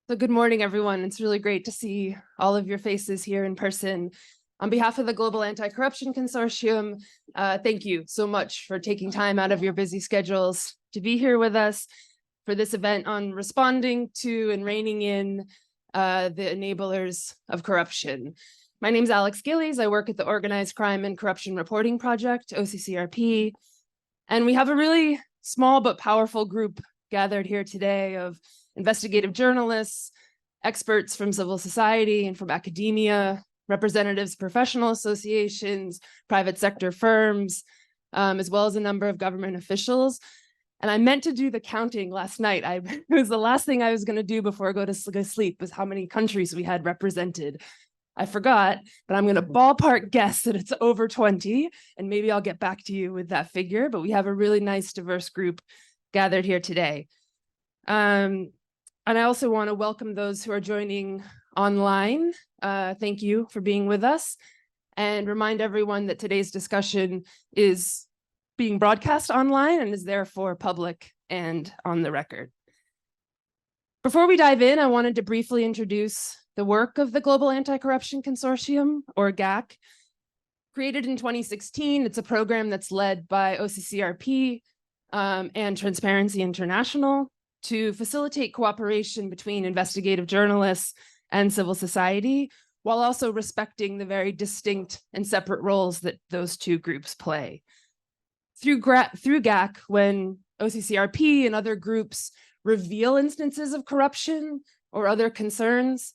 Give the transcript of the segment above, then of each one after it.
So good morning, everyone. It's really great to see all of your faces here in person. On behalf of the Global Anti-Corruption Consortium, thank you so much for taking time out of your busy schedules to be here with us for this event on responding to and reining in the enablers of corruption. My name is Alex Gillies. I work at the Organized Crime and Corruption Reporting Project, OCCRP, and we have a really small but powerful group gathered here today of investigative journalists, experts from civil society and from academia, representatives of professional associations, private sector firms, as well as a number of government officials. And I meant to do the counting last night. It was the last thing I was going to do before I go to sleep, was how many countries we had represented. I forgot, but I'm going to ballpark guess that it's over 20, and maybe I'll get back to you with that figure, but we have a really nice, diverse group gathered here today. And I also want to welcome those who are joining online. Thank you for being with us, and remind everyone that today's discussion is being broadcast online and is therefore public and on the record. Before we dive in, I wanted to briefly introduce the work of the Global Anti-Corruption Consortium, or GAC. Created in 2016, it's a program that's led by OCCRP and Transparency International to facilitate cooperation between investigative journalists and civil society, while also respecting the very distinct and separate roles that those two groups play. Through GAC, when OCCRP and other groups reveal instances of corruption or other concerns,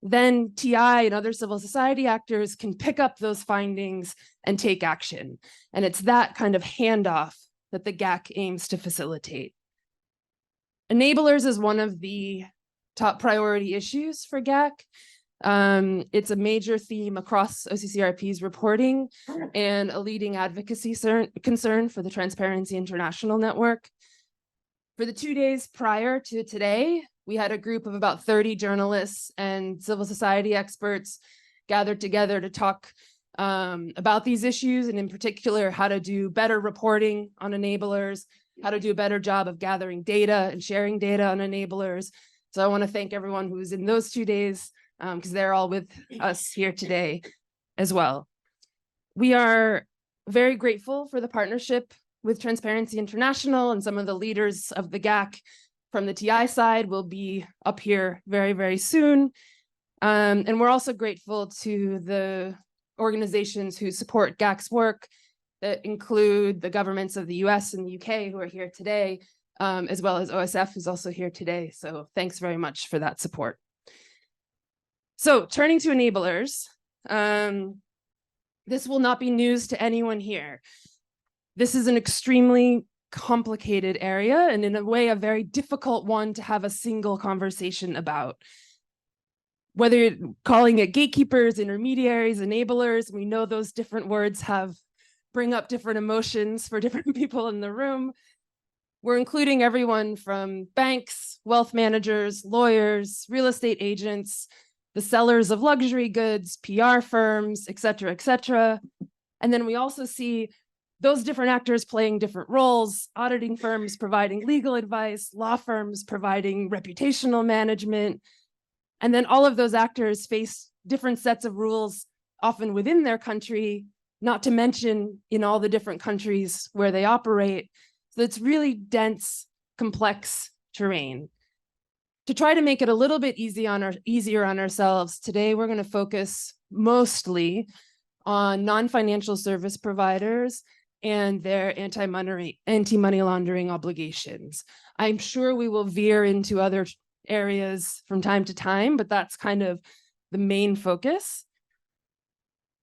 then TI and other civil society actors can pick up those findings and take action. And it's that kind of handoff that the GAC aims to facilitate. Enablers is one of the top priority issues for GAC. It's a major theme across OCCRP's reporting and a leading advocacy concern for the Transparency International network. For the 2 days prior to today, we had a group of about 30 journalists and civil society experts gathered together to talk about these issues, and in particular, how to do better reporting on enablers, how to do a better job of gathering data and sharing data on enablers. So I want to thank everyone who was in those 2 days, because they're all with us here today as well. We are very grateful for the partnership with Transparency International, and some of the leaders of the GAC from the TI side will be up here very, very soon. And we're also grateful to the organizations who support GAC's work, that include the governments of the US and the UK who are here today, as well as OSF, who's also here today. So thanks very much for that support. So turning to enablers, this will not be news to anyone here. This is an extremely complicated area, and in a way, a very difficult one to have a single conversation about. Whether you're calling it gatekeepers, intermediaries, enablers, we know those different words bring up different emotions for different people in the room. We're including everyone from banks, wealth managers, lawyers, real estate agents, the sellers of luxury goods, PR firms, et cetera, and then we also see those different actors playing different roles: auditing firms providing legal advice, law firms providing reputational management, and then all of those actors face different sets of rules, often within their country, not to mention in all the different countries where they operate. So it's really dense, complex terrain. To try to make it a little bit easier on ourselves, today we're going to focus mostly on non-financial service providers and their anti-money laundering obligations. I'm sure we will veer into other areas from time to time, but that's kind of the main focus.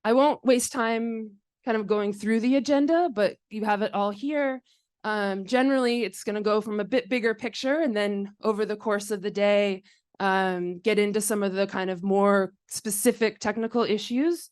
I won't waste time kind of going through the agenda, but you have it all here. Generally, it's going to go from a bit bigger picture, and then over the course of the day, get into some of the kind of more specific technical issues.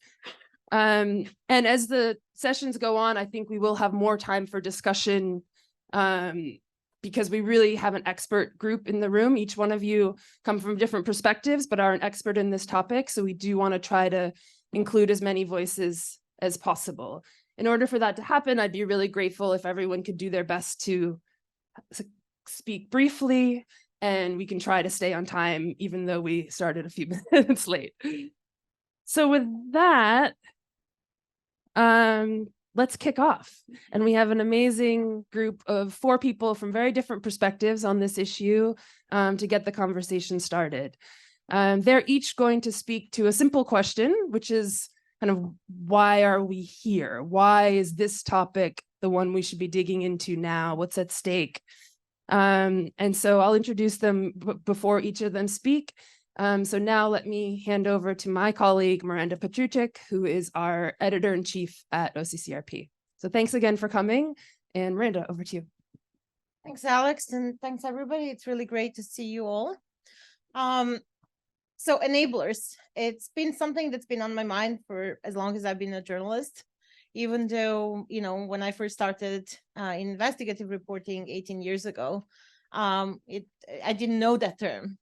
And as the sessions go on, I think we will have more time for discussion, because we really have an expert group in the room. Each one of you come from different perspectives, but are an expert in this topic. So we do want to try to include as many voices as possible. In order for that to happen, I'd be really grateful if everyone could do their best to speak briefly and we can try to stay on time, even though we started a few minutes late. So with that, let's kick off. And we have an amazing group of 4 people from very different perspectives on this issue to get the conversation started. They're each going to speak to a simple question, which is kind of, why are we here? Why is this topic the one we should be digging into now? What's at stake? And so I'll introduce them before each of them speak. So now let me hand over to my colleague, Miranda Petruchik, who is our editor-in-chief at OCCRP. So thanks again for coming. And Miranda, over to you. Thanks, Alex, and thanks, everybody. It's really great to see you all. So enablers, it's been something that's been on my mind for as long as I've been a journalist, even though, when I first started investigative reporting 18 years ago, I didn't know that term.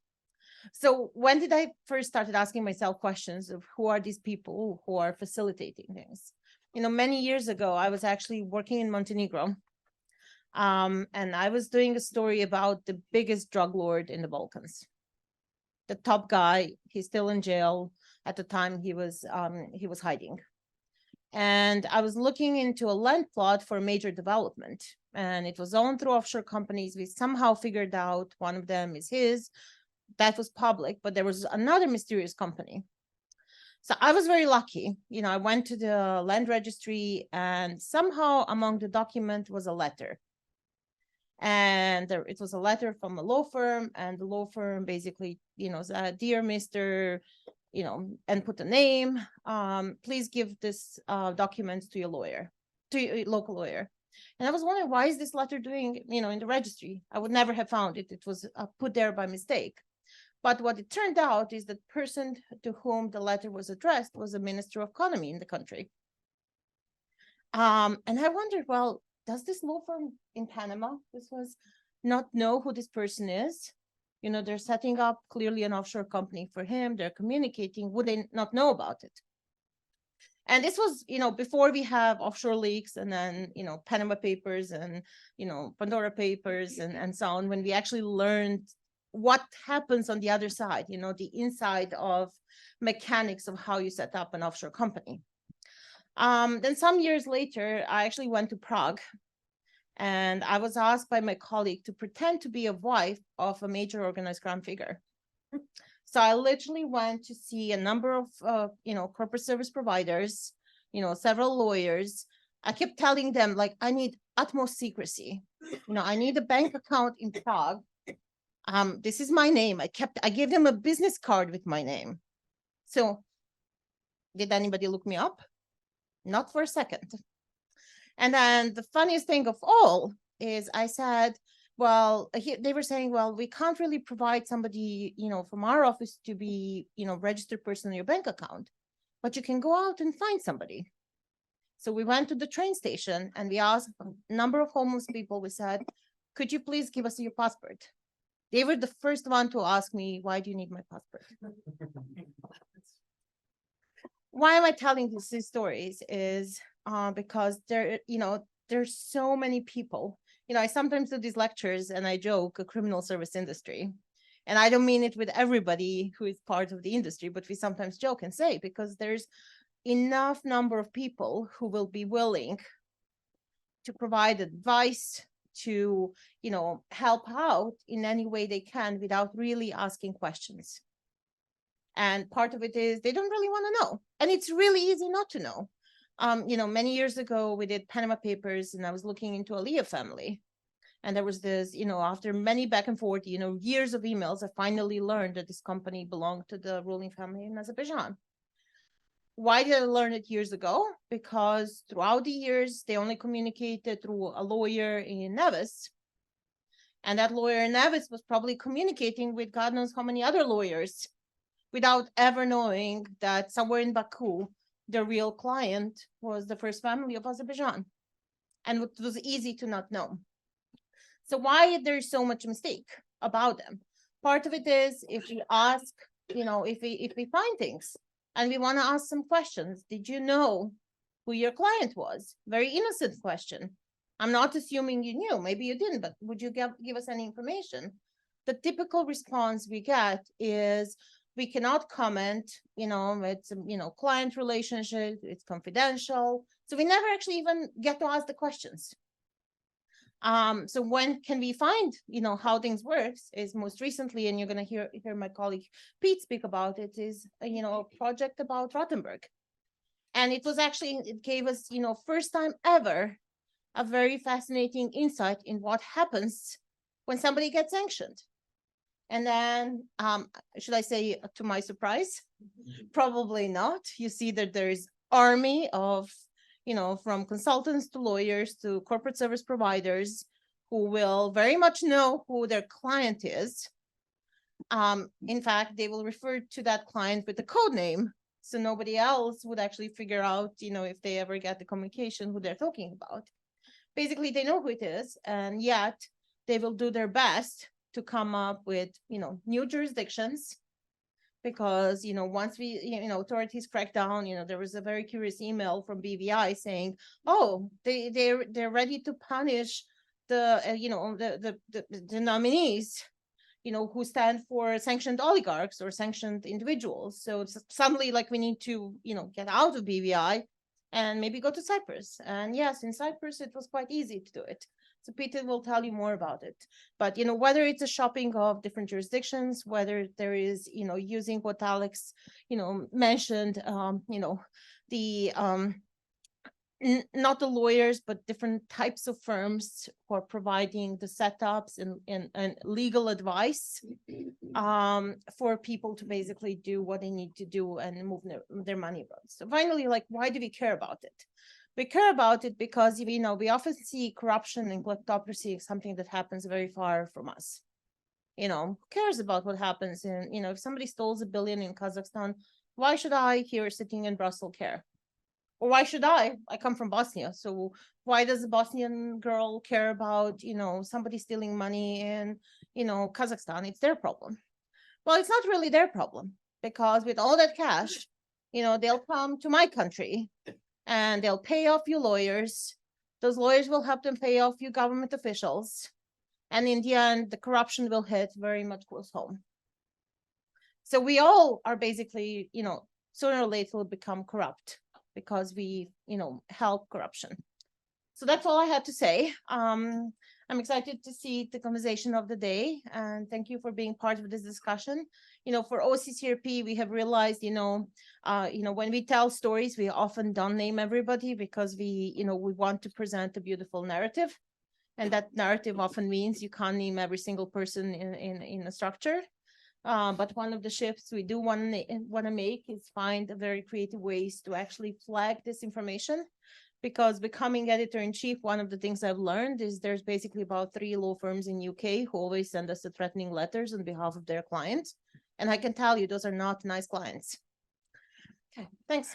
So when did I first started asking myself questions of who are these people who are facilitating things? Many years ago, I was actually working in Montenegro, and I was doing a story about the biggest drug lord in the Balkans. The top guy, he's still in jail. At the time, he was hiding. And I was looking into a land plot for a major development, and it was owned through offshore companies. We somehow figured out one of them is his. That was public, but there was another mysterious company. So I was very lucky. I went to the land registry, and somehow among the document was a letter. And it was a letter from a law firm, and the law firm basically, said, "Dear Mr., and put a name. Please give this document to your lawyer, to your local lawyer." And I was wondering, why is this letter doing, in the registry? I would never have found it. It was put there by mistake. But what it turned out is that the person to whom the letter was addressed was a minister of economy in the country. And I wondered, well, does this law firm in Panama, not know who this person is? They're setting up clearly an offshore company for him. They're communicating. Would they not know about it? And this was, before we have offshore leaks and then, Panama Papers and, Pandora Papers and so on, when we actually learned what happens on the other side, the inside of mechanics of how you set up an offshore company. Then some years later, I actually went to Prague, and I was asked by my colleague to pretend to be a wife of a major organized crime figure. So I literally went to see a number of, corporate service providers, several lawyers. I kept telling them, I need utmost secrecy. I need a bank account in Prague. This is my name. I gave them a business card with my name. So did anybody look me up? Not for a second. And then the funniest thing of all is I said, well, they were saying, well, we can't really provide somebody, from our office to be, registered person in your bank account, but you can go out and find somebody. So we went to the train station and we asked a number of homeless people. We said, could you please give us your passport? They were the first one to ask me, why do you need my passport? Why am I telling these stories is because there's so many people. I sometimes do these lectures and I joke a criminal service industry. And I don't mean it with everybody who is part of the industry, but we sometimes joke and say, because there's enough number of people who will be willing to provide advice, to, help out in any way they can without really asking questions. And part of it is they don't really want to know. And it's really easy not to know. Many years ago, we did Panama Papers, and I was looking into a Leah family. And there was this, after many back and forth, years of emails, I finally learned that this company belonged to the ruling family in Azerbaijan. Why did I learn it years ago? Because throughout the years, they only communicated through a lawyer in Nevis. And that lawyer in Nevis was probably communicating with God knows how many other lawyers without ever knowing that somewhere in Baku, the real client was the first family of Azerbaijan. And it was easy to not know. So why there's so much mistake about them? Part of it is if we ask, if we find things and we want to ask some questions, did you know who your client was? Very innocent question. I'm not assuming you knew, maybe you didn't, but would you give us any information? the typical response we get is, we cannot comment, it's a, client relationship, it's confidential. So we never actually even get to ask the questions. So when can we find, how things works is most recently, and you're going to hear my colleague Pete speak about it, is, a project about Rothenberg. And it was actually, it gave us, first time ever, a very fascinating insight in what happens when somebody gets sanctioned. And then, should I say, to my surprise, probably not. You see that there is army of, from consultants to lawyers to corporate service providers who will very much know who their client is. In fact, they will refer to that client with the code name, so nobody else would actually figure out, if they ever get the communication, who they're talking about. Basically, they know who it is, and yet they will do their best to come up with, new jurisdictions, because, once we, authorities crack down, there was a very curious email from BVI saying, oh, they're ready to punish the, the nominees, who stand for sanctioned oligarchs or sanctioned individuals. So it's suddenly like we need to, get out of BVI and maybe go to Cyprus. And yes, in Cyprus, it was quite easy to do it. So Peter will tell you more about it. But, whether it's a shopping of different jurisdictions, whether there is, using what Alex, mentioned, the, not the lawyers, but different types of firms for providing the setups and legal advice for people to basically do what they need to do and move their money around. So finally, like, why do we care about it? We care about it because, we often see corruption and kleptocracy as something that happens very far from us. Who cares about what happens in, if somebody stole $1 billion in Kazakhstan, why should I here sitting in Brussels care? Or why should I come from Bosnia. So why does a Bosnian girl care about, somebody stealing money in, Kazakhstan? It's their problem. Well, it's not really their problem, because with all that cash, they'll come to my country and they'll pay off you lawyers. Those lawyers will help them pay off you government officials. And in the end, the corruption will hit very much close home. So we all are basically, sooner or later will become corrupt, because we, help corruption. So that's all I had to say. I'm excited to see the conversation of the day, and thank you for being part of this discussion. For OCCRP, we have realized, when we tell stories, we often don't name everybody, because we want to present a beautiful narrative, and that narrative often means you can't name every single person in a structure. But one of the shifts we do want to make is find very creative ways to actually flag this information, because becoming editor-in-chief, one of the things I've learned is there's basically about 3 law firms in UK who always send us the threatening letters on behalf of their clients. And I can tell you, those are not nice clients. Okay, thanks.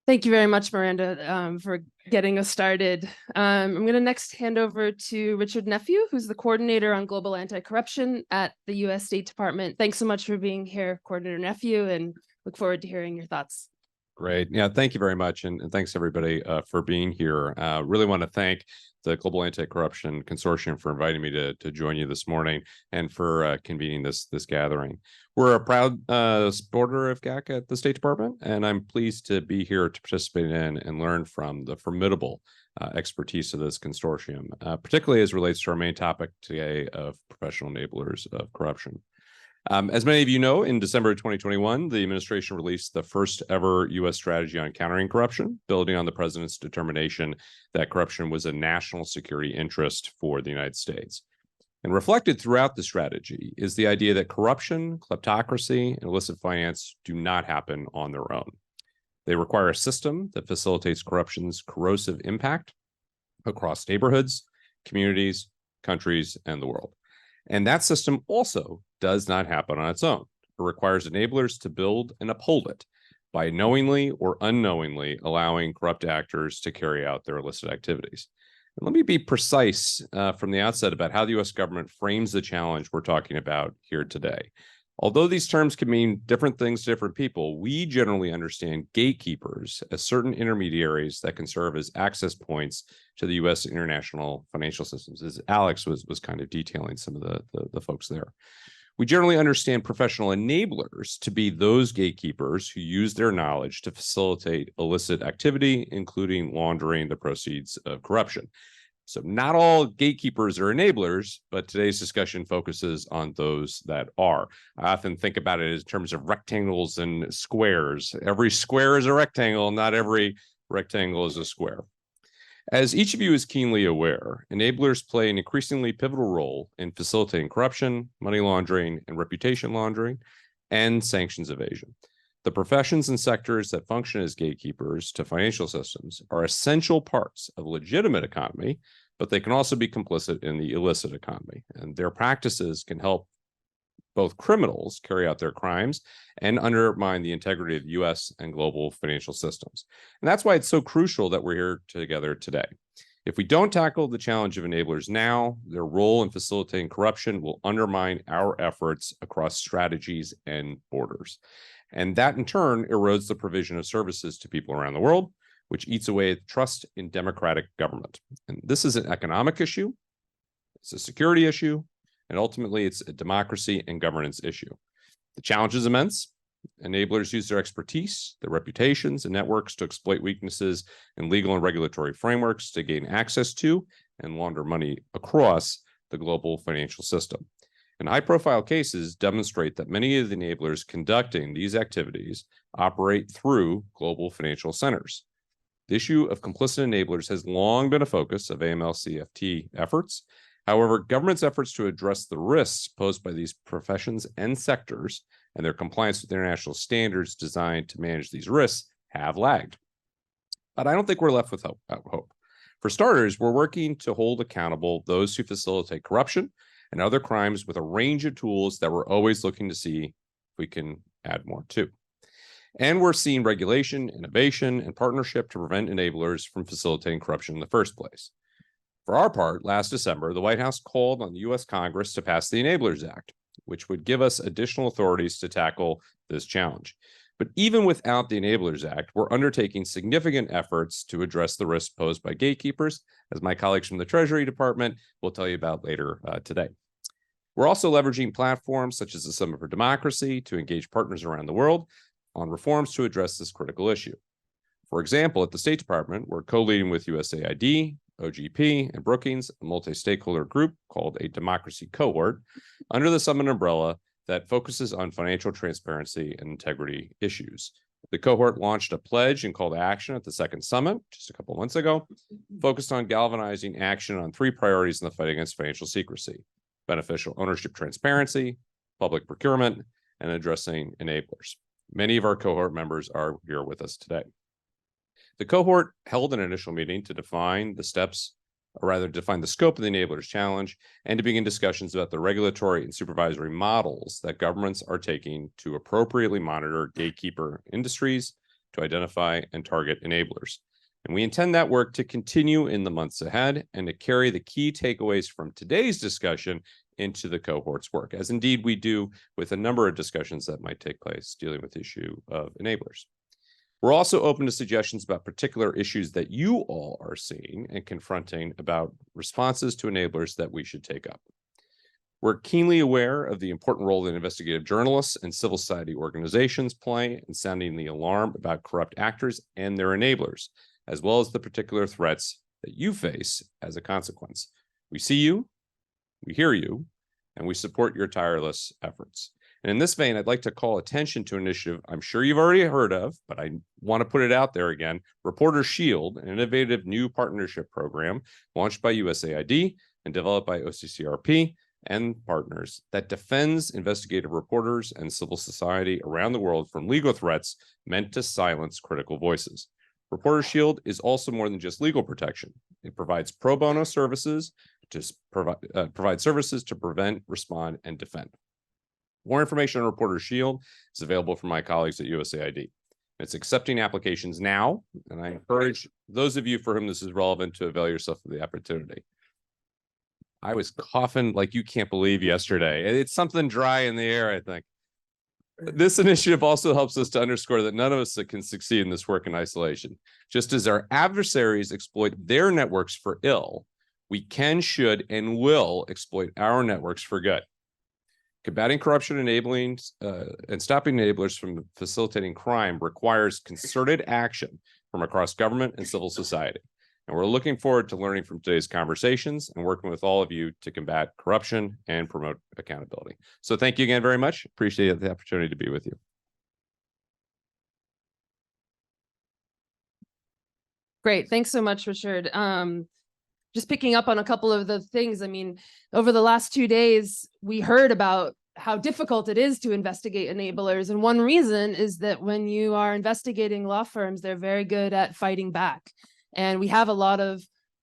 Thank you very much, Miranda, for getting us started. I'm going to next hand over to Richard Nephew, who's the coordinator on Global Anti-Corruption at the U.S. State Department. Thanks so much for being here, Coordinator Nephew, and look forward to hearing your thoughts. Great. Yeah, thank you very much. And thanks, everybody, for being here. Really want to thank the Global Anti-Corruption Consortium for inviting me to join you this morning and for convening this gathering. We're a proud supporter of GAC at the State Department, and I'm pleased to be here to participate in and learn from the formidable expertise of this consortium, particularly as relates to our main topic today of professional enablers of corruption. As many of you know, in December of 2021, the administration released the first ever U.S. strategy on countering corruption, building on the president's determination that corruption was a national security interest for the United States. And reflected throughout the strategy is the idea that corruption, kleptocracy, and illicit finance do not happen on their own. They require a system that facilitates corruption's corrosive impact across neighborhoods, communities, countries, and the world. And that system also does not happen on its own. It requires enablers to build and uphold it by knowingly or unknowingly allowing corrupt actors to carry out their illicit activities. And let me be precise from the outset about how the U.S. government frames the challenge we're talking about here today. Although these terms can mean different things to different people, we generally understand gatekeepers as certain intermediaries that can serve as access points to the U.S. international financial systems, as Alex was kind of detailing some of the folks there. We generally understand professional enablers to be those gatekeepers who use their knowledge to facilitate illicit activity, including laundering the proceeds of corruption. So not all gatekeepers are enablers, but today's discussion focuses on those that are. I often think about it in terms of rectangles and squares. Every square is a rectangle, not every rectangle is a square. As each of you is keenly aware, enablers play an increasingly pivotal role in facilitating corruption, money laundering, and reputation laundering, and sanctions evasion. The professions and sectors that function as gatekeepers to financial systems are essential parts of a legitimate economy, but they can also be complicit in the illicit economy, and their practices can help both criminals carry out their crimes and undermine the integrity of U.S. and global financial systems. And that's why it's so crucial that we're here together today. If we don't tackle the challenge of enablers now, their role in facilitating corruption will undermine our efforts across strategies and borders. And that in turn erodes the provision of services to people around the world, which eats away at trust in democratic government. And this is an economic issue, it's a security issue, and ultimately it's a democracy and governance issue. The challenge is immense. Enablers use their expertise, their reputations, and networks to exploit weaknesses in legal and regulatory frameworks to gain access to and launder money across the global financial system. And high-profile cases demonstrate that many of the enablers conducting these activities operate through global financial centers. The issue of complicit enablers has long been a focus of AML-CFT efforts. However, government's efforts to address the risks posed by these professions and sectors and their compliance with international standards designed to manage these risks have lagged. But I don't think we're left without hope. For starters, we're working to hold accountable those who facilitate corruption and other crimes with a range of tools that we're always looking to see if we can add more to. And we're seeing regulation, innovation, and partnership to prevent enablers from facilitating corruption in the first place. For our part, last December, the White House called on the U.S. Congress to pass the Enablers Act, which would give us additional authorities to tackle this challenge. But even without the Enablers Act, we're undertaking significant efforts to address the risks posed by gatekeepers, as my colleagues from the Treasury Department will tell you about later today. We're also leveraging platforms such as the Summit for Democracy to engage partners around the world on reforms to address this critical issue. For example, at the State Department, we're co-leading with USAID, OGP, and Brookings, a multi-stakeholder group called a Democracy Cohort, under the Summit umbrella that focuses on financial transparency and integrity issues. The cohort launched a pledge and call to action at the second summit just a couple months ago, focused on galvanizing action on 3 priorities in the fight against financial secrecy: beneficial ownership transparency, public procurement, and addressing enablers. Many of our cohort members are here with us today. The cohort held an initial meeting to define the steps, or rather define the scope of the enablers challenge, and to begin discussions about the regulatory and supervisory models that governments are taking to appropriately monitor gatekeeper industries, to identify and target enablers. And we intend that work to continue in the months ahead and to carry the key takeaways from today's discussion into the cohort's work, as indeed we do with a number of discussions that might take place dealing with the issue of enablers. We're also open to suggestions about particular issues that you all are seeing and confronting about responses to enablers that we should take up. We're keenly aware of the important role that investigative journalists and civil society organizations play in sounding the alarm about corrupt actors and their enablers, as well as the particular threats that you face as a consequence. We see you, we hear you, and we support your tireless efforts. And in this vein, I'd like to call attention to an initiative I'm sure you've already heard of, but I want to put it out there again: Reporter Shield, an innovative new partnership program launched by USAID and developed by OCCRP and partners that defends investigative reporters and civil society around the world from legal threats meant to silence critical voices. Reporter Shield is also more than just legal protection. It provides pro bono services to provide services to prevent, respond, and defend. More information on Reporter Shield is available from my colleagues at USAID. It's accepting applications now, and I encourage those of you for whom this is relevant to avail yourself of the opportunity. I was coughing like you can't believe yesterday. It's something dry in the air, I think. This initiative also helps us to underscore that none of us can succeed in this work in isolation. Just as our adversaries exploit their networks for ill, we can, should, and will exploit our networks for good. Combating corruption, enabling and stopping enablers from facilitating crime requires concerted action from across government and civil society. And we're looking forward to learning from today's conversations and working with all of you to combat corruption and promote accountability. So thank you again very much. Appreciate the opportunity to be with you. Great. Thanks so much, Richard. Just picking up on a couple of the things, I mean, over the last 2 days, we heard about how difficult it is to investigate enablers. And one reason is that when you are investigating law firms, they're very good at fighting back. And we have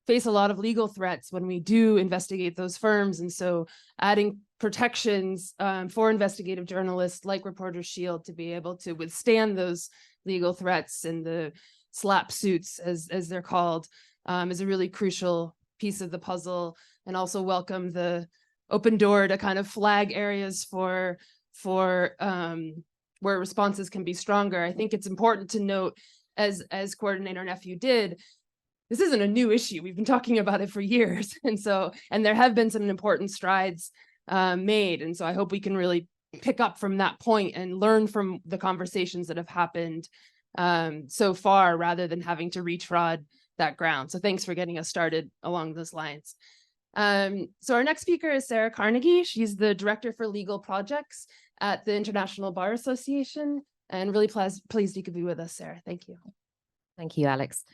face a lot of legal threats when we do investigate those firms. And so adding protections for investigative journalists like Reporters Shield to be able to withstand those legal threats and the slap suits, as they're called, is a really crucial piece of the puzzle. And also welcome the open door to kind of flag areas for where responses can be stronger. I think it's important to note, as Coordinator Nephew did, this isn't a new issue. We've been talking about it for years. And there have been some important strides made. And so I hope we can really pick up from that point and learn from the conversations that have happened so far, rather than having to retread that ground. So thanks for getting us started along those lines. So our next speaker is Sarah Carnegie. She's the Director for Legal Projects at the International Bar Association, and really pleased you could be with us, Sarah. Thank you. Thank you, Alex.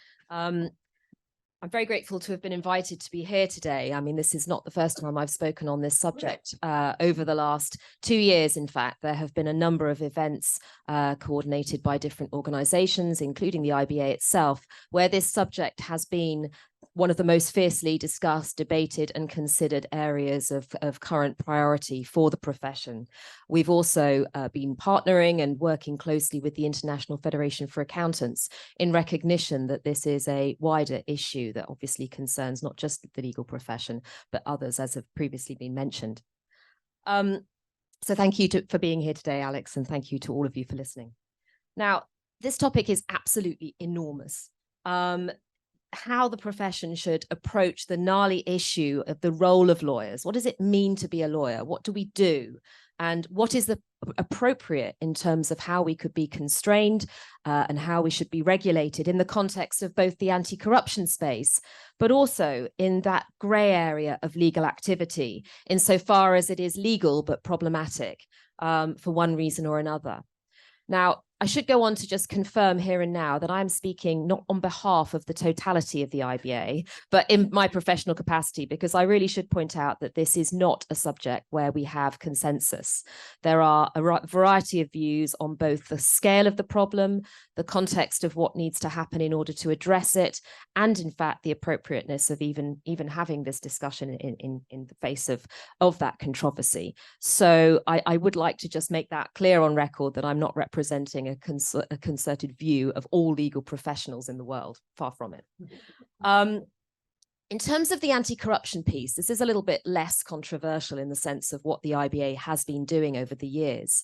I'm very grateful to have been invited to be here today. I mean, this is not the first time I've spoken on this subject. Over the last 2 years, in fact, there have been a number of events coordinated by different organizations, including the IBA itself, where this subject has been one of the most fiercely discussed, debated, and considered areas of current priority for the profession. We've also been partnering and working closely with the International Federation for Accountants in recognition that this is a wider issue that obviously concerns not just the legal profession, but others, as have previously been mentioned. So thank you for being here today, Alex, and thank you to all of you for listening. Now, this topic is absolutely enormous. How the profession should approach the gnarly issue of the role of lawyers. What does it mean to be a lawyer? What do we do? And what is the appropriate in terms of how we could be constrained and how we should be regulated in the context of both the anti-corruption space, but also in that grey area of legal activity, insofar as it is legal but problematic for one reason or another. Now, I should go on to just confirm here and now that I'm speaking not on behalf of the totality of the IBA, but in my professional capacity, because I really should point out that this is not a subject where we have consensus. There are a variety of views on both the scale of the problem, the context of what needs to happen in order to address it, and in fact, the appropriateness of even having this discussion in the face of that controversy. So I would like to just make that clear on record that I'm not representing a concerted view of all legal professionals in the world, far from it. In terms of the anti-corruption piece, this is a little bit less controversial in the sense of what the IBA has been doing over the years.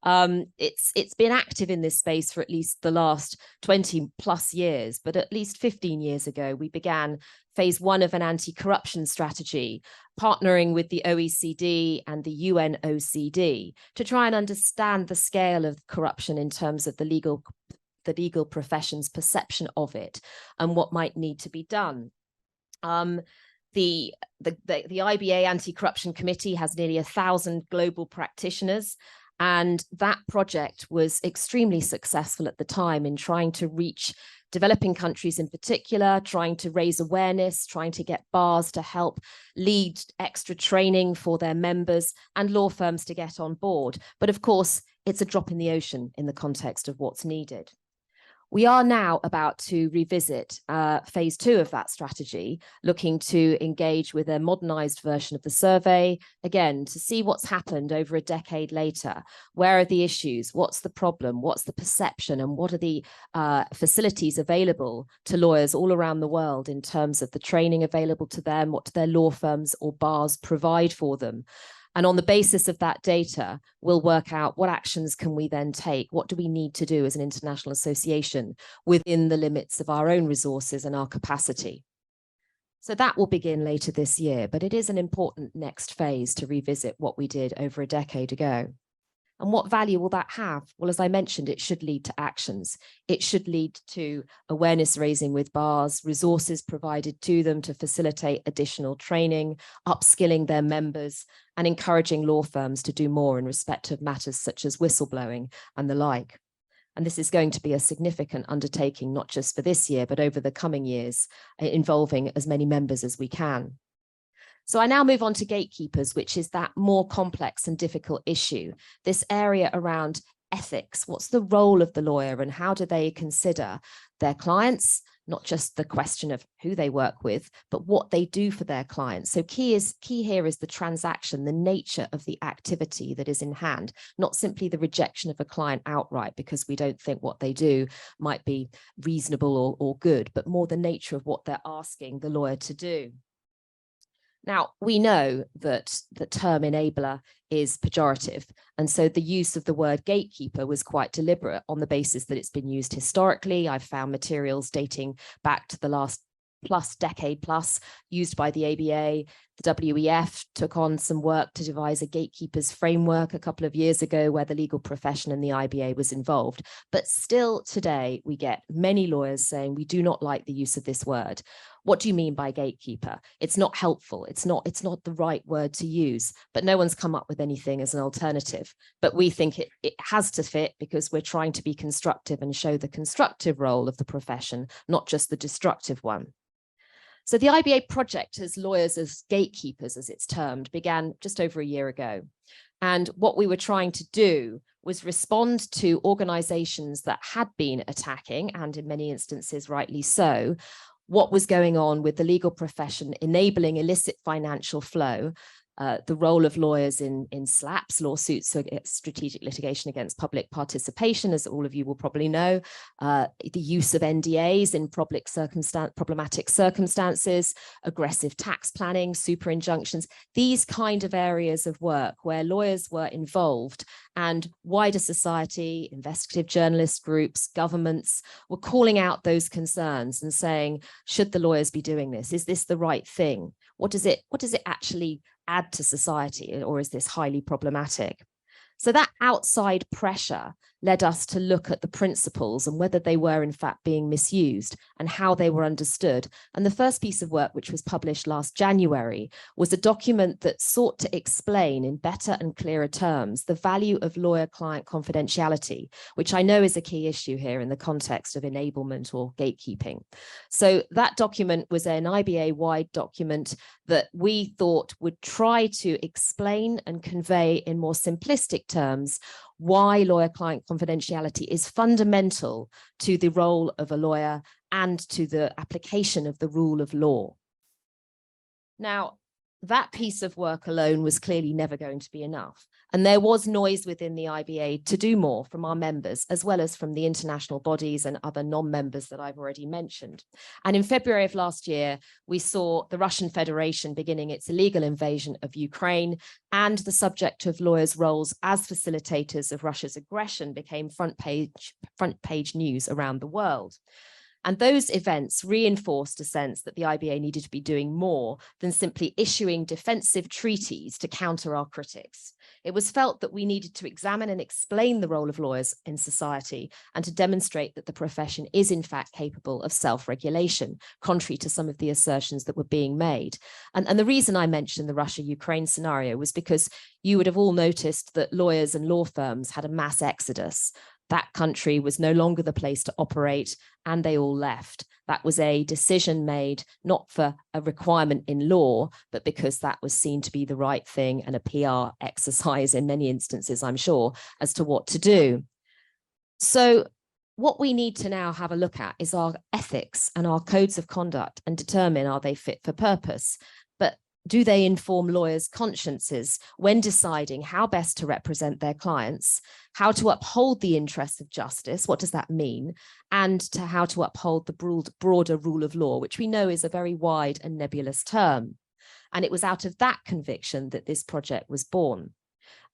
It's been active in this space for at least the last 20 plus years, but at least 15 years ago, we began phase 1 of an anti-corruption strategy, partnering with the OECD and the UNOCD to try and understand the scale of corruption in terms of the legal profession's perception of it and what might need to be done. The IBA Anti-Corruption Committee has nearly 1,000 global practitioners, and that project was extremely successful at the time in trying to reach developing countries in particular, trying to raise awareness, trying to get bars to help lead extra training for their members and law firms to get on board. But of course, it's a drop in the ocean in the context of what's needed. We are now about to revisit phase 2 of that strategy, looking to engage with a modernized version of the survey, again, to see what's happened over a decade later. Where are the issues? What's the problem? What's the perception? And what are the facilities available to lawyers all around the world in terms of the training available to them? What do their law firms or bars provide for them? And on the basis of that data, we'll work out what actions can we then take? What do we need to do as an international association within the limits of our own resources and our capacity? So that will begin later this year, but it is an important next phase to revisit what we did over a decade ago. And what value will that have? Well, as I mentioned, it should lead to actions. It should lead to awareness raising with bars, resources provided to them to facilitate additional training, upskilling their members, and encouraging law firms to do more in respect of matters such as whistleblowing and the like. And this is going to be a significant undertaking, not just for this year, but over the coming years, involving as many members as we can. So I now move on to gatekeepers, which is that more complex and difficult issue, this area around ethics. What's the role of the lawyer and how do they consider their clients, not just the question of who they work with, but what they do for their clients. So key here is the transaction, the nature of the activity that is in hand, not simply the rejection of a client outright because we don't think what they do might be reasonable or good, but more the nature of what they're asking the lawyer to do. Now, we know that the term enabler is pejorative, and so the use of the word gatekeeper was quite deliberate on the basis that it's been used historically. I've found materials dating back to the last decade plus used by the ABA. The WEF took on some work to devise a gatekeepers framework a couple of years ago where the legal profession and the IBA was involved. But still today, we get many lawyers saying we do not like the use of this word. What do you mean by gatekeeper? It's not helpful. It's not the right word to use, but no one's come up with anything as an alternative. But we think it has to fit because we're trying to be constructive and show the constructive role of the profession, not just the destructive one. So the IBA project as lawyers as gatekeepers, as it's termed, began just over a year ago. And what we were trying to do was respond to organizations that had been attacking, and in many instances, rightly so, what was going on with the legal profession enabling illicit financial flow, the role of lawyers in SLAPs, lawsuits, so strategic litigation against public participation, as all of you will probably know, the use of NDAs in problematic circumstances, aggressive tax planning, super injunctions, these kind of areas of work where lawyers were involved and wider society, investigative journalist groups, governments were calling out those concerns and saying, should the lawyers be doing this? Is this the right thing? What does it actually add to society, or is this highly problematic? So that outside pressure led us to look at the principles and whether they were in fact being misused and how they were understood. And the first piece of work, which was published last January, was a document that sought to explain in better and clearer terms the value of lawyer-client confidentiality, which I know is a key issue here in the context of enablement or gatekeeping. So that document was an IBA-wide document that we thought would try to explain and convey in more simplistic terms why lawyer-client confidentiality is fundamental to the role of a lawyer and to the application of the rule of law. Now, that piece of work alone was clearly never going to be enough. And there was noise within the IBA to do more from our members, as well as from the international bodies and other non-members that I've already mentioned. And in February of last year, we saw the Russian Federation beginning its illegal invasion of Ukraine, and the subject of lawyers' roles as facilitators of Russia's aggression became front page news around the world. And those events reinforced a sense that the IBA needed to be doing more than simply issuing defensive treaties to counter our critics. It was felt that we needed to examine and explain the role of lawyers in society and to demonstrate that the profession is in fact capable of self-regulation, contrary to some of the assertions that were being made. And the reason I mentioned the Russia-Ukraine scenario was because you would have all noticed that lawyers and law firms had a mass exodus. That country was no longer the place to operate, and they all left. That was a decision made not for a requirement in law, but because that was seen to be the right thing and a PR exercise in many instances, I'm sure, as to what to do. So what we need to now have a look at is our ethics and our codes of conduct and determine, are they fit for purpose? But do they inform lawyers' consciences when deciding how best to represent their clients, how to uphold the interests of justice, what does that mean, and to how to uphold the broader rule of law, which we know is a very wide and nebulous term. And it was out of that conviction that this project was born.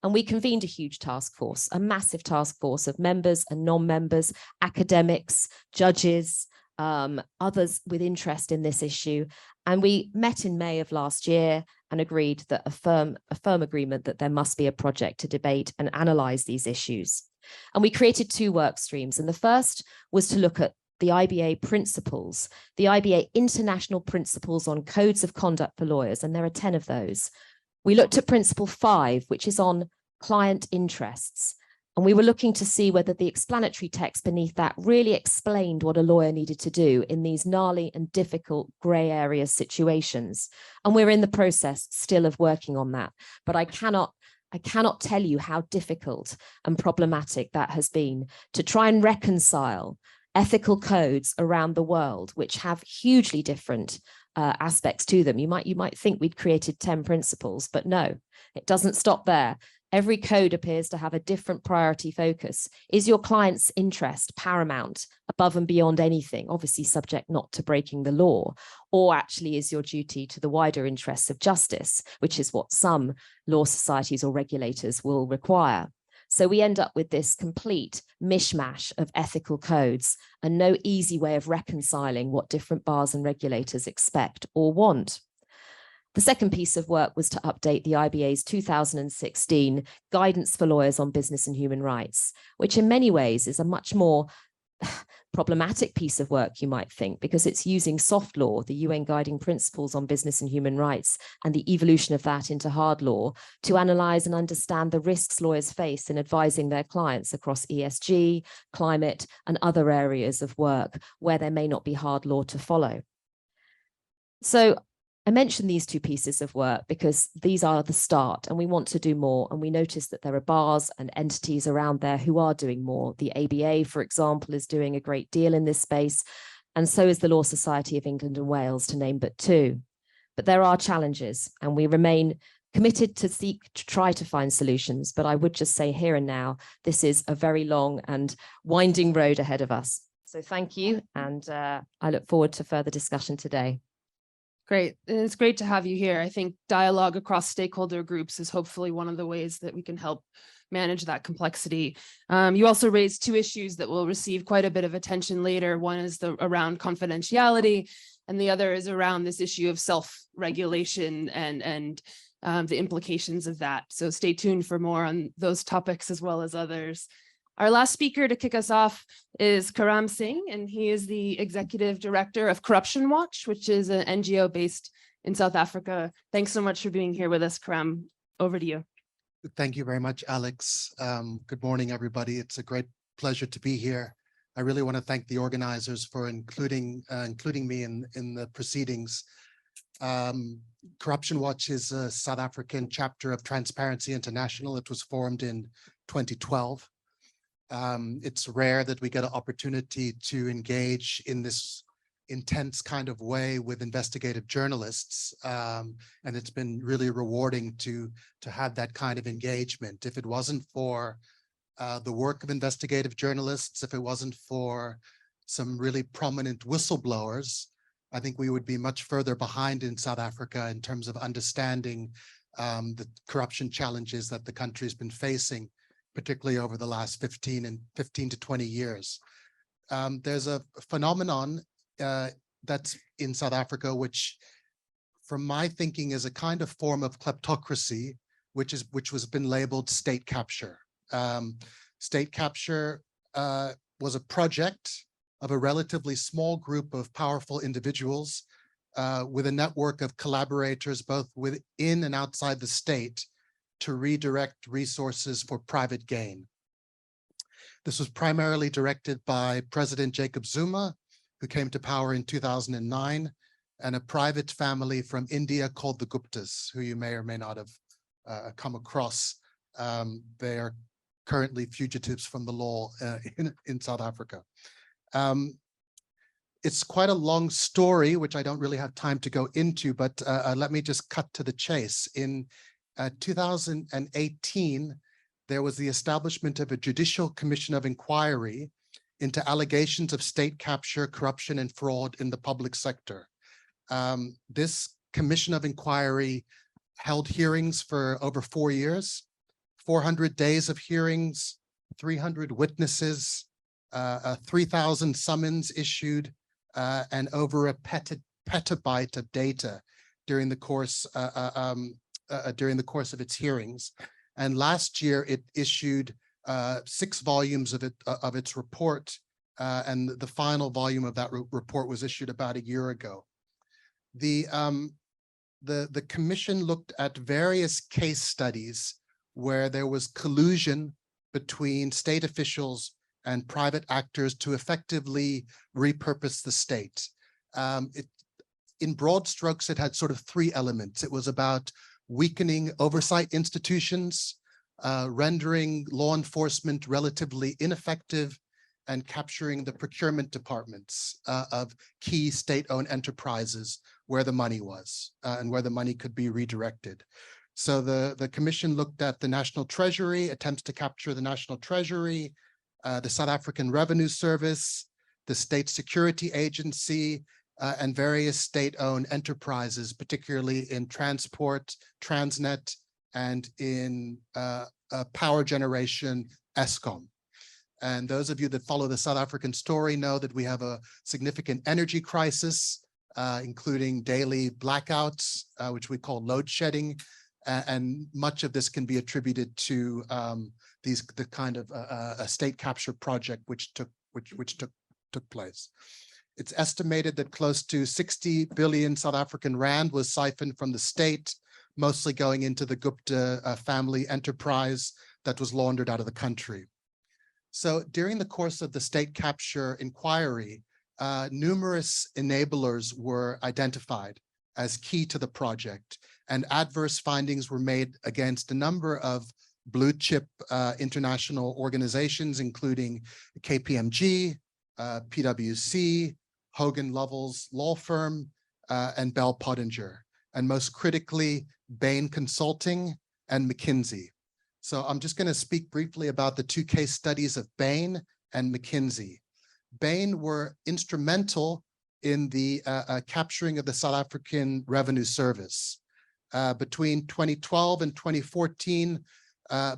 And we convened a huge task force, a massive task force of members and non-members, academics, judges, others with interest in this issue. And we met in May of last year and agreed that a firm agreement that there must be a project to debate and analyze these issues. And we created 2 work streams. And the first was to look at the IBA principles, the IBA international principles on codes of conduct for lawyers, and there are 10 of those. We looked at principle 5, which is on client interests. And we were looking to see whether the explanatory text beneath that really explained what a lawyer needed to do in these gnarly and difficult grey area situations. And we're in the process still of working on that. But I cannot tell you how difficult and problematic that has been to try and reconcile ethical codes around the world, which have hugely different aspects to them. You might think we'd created 10 principles, but no, it doesn't stop there. Every code appears to have a different priority focus. Is your client's interest paramount above and beyond anything, obviously subject not to breaking the law, or actually is your duty to the wider interests of justice, which is what some law societies or regulators will require. So we end up with this complete mishmash of ethical codes and no easy way of reconciling what different bars and regulators expect or want. The second piece of work was to update the IBA's 2016 Guidance for Lawyers on Business and Human Rights, which in many ways is a much more problematic piece of work, you might think, because it's using soft law, the UN guiding principles on business and human rights, and the evolution of that into hard law to analyze and understand the risks lawyers face in advising their clients across ESG, climate, and other areas of work where there may not be hard law to follow. So I mentioned these 2 pieces of work because these are the start and we want to do more. And we notice that there are bars and entities around there who are doing more. The ABA, for example, is doing a great deal in this space. And so is the Law Society of England and Wales, to name but 2. But there are challenges and we remain committed to try to find solutions. But I would just say here and now, this is a very long and winding road ahead of us. So thank you. And I look forward to further discussion today. Great. And it's great to have you here. I think dialogue across stakeholder groups is hopefully one of the ways that we can help manage that complexity. You also raised 2 issues that will receive quite a bit of attention later. One is around confidentiality, and the other is around this issue of self-regulation and the implications of that. So stay tuned for more on those topics as well as others. Our last speaker to kick us off is Karam Singh, and he is the Executive Director of Corruption Watch, which is an NGO based in South Africa. Thanks so much for being here with us, Karam. Over to you. Thank you very much, Alex. Good morning, everybody. It's a great pleasure to be here. I really want to thank the organizers for including me in the proceedings. Corruption Watch is a South African chapter of Transparency International. It was formed in 2012. It's rare that we get an opportunity to engage in this intense kind of way with investigative journalists, and it's been really rewarding to have that kind of engagement. If it wasn't for the work of investigative journalists, if it wasn't for some really prominent whistleblowers, I think we would be much further behind in South Africa in terms of understanding the corruption challenges that the country's been facing, particularly over the last 15 to 20 years. There's a phenomenon that's in South Africa, which from my thinking is a kind of form of kleptocracy, which was been labeled state capture. State capture was a project of a relatively small group of powerful individuals with a network of collaborators both within and outside the state to redirect resources for private gain. This was primarily directed by President Jacob Zuma, who came to power in 2009, and a private family from India called the Guptas, who you may or may not have come across. They are currently fugitives from the law in South Africa. It's quite a long story, which I don't really have time to go into, but let me just cut to the chase. In 2018, there was the establishment of a Judicial Commission of Inquiry into allegations of state capture, corruption, and fraud in the public sector. This commission of inquiry held hearings for over 4 years, 400 days of hearings, 300 witnesses, 3,000 summons issued, and over a petabyte of data during the course of its hearings. And last year, it issued 6 volumes of its report, and the final volume of that report was issued about a year ago. The commission looked at various case studies where there was collusion between state officials and private actors to effectively repurpose the state. In broad strokes, it had sort of 3 elements. It was about weakening oversight institutions, rendering law enforcement relatively ineffective, and capturing the procurement departments of key state-owned enterprises where the money was and where the money could be redirected. So the commission looked at the National Treasury, attempts to capture the National Treasury, the South African Revenue Service, the State Security Agency, and various state-owned enterprises, particularly in transport, Transnet, and in power generation, Eskom. And those of you that follow the South African story know that we have a significant energy crisis, including daily blackouts, which we call load shedding. And much of this can be attributed to the kind of a state capture project which took place. It's estimated that close to 60 billion South African rand was siphoned from the state, mostly going into the Gupta family enterprise that was laundered out of the country. So during the course of the state capture inquiry, numerous enablers were identified as key to the project, and adverse findings were made against a number of blue chip international organizations, including KPMG, PwC, Hogan Lovells Law Firm, and Bell Pottinger, and most critically, Bain Consulting and McKinsey. So I'm just going to speak briefly about the 2 case studies of Bain and McKinsey. Bain were instrumental in the capturing of the South African Revenue Service. Between 2012 and 2014,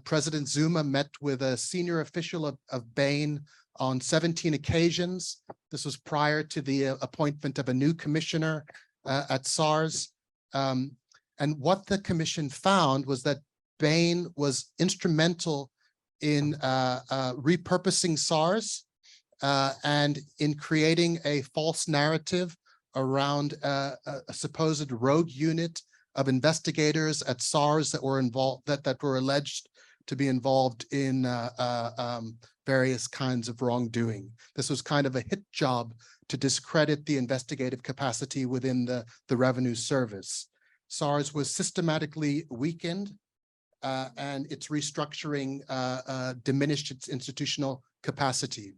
President Zuma met with a senior official of Bain on 17 occasions. This was prior to the appointment of a new commissioner at SARS. And what the commission found was that Bain was instrumental in repurposing SARS and in creating a false narrative around a supposed rogue unit of investigators at SARS that were involved, that were alleged to be involved in various kinds of wrongdoing. This was kind of a hit job to discredit the investigative capacity within the Revenue Service. SARS was systematically weakened, and its restructuring diminished its institutional capacity.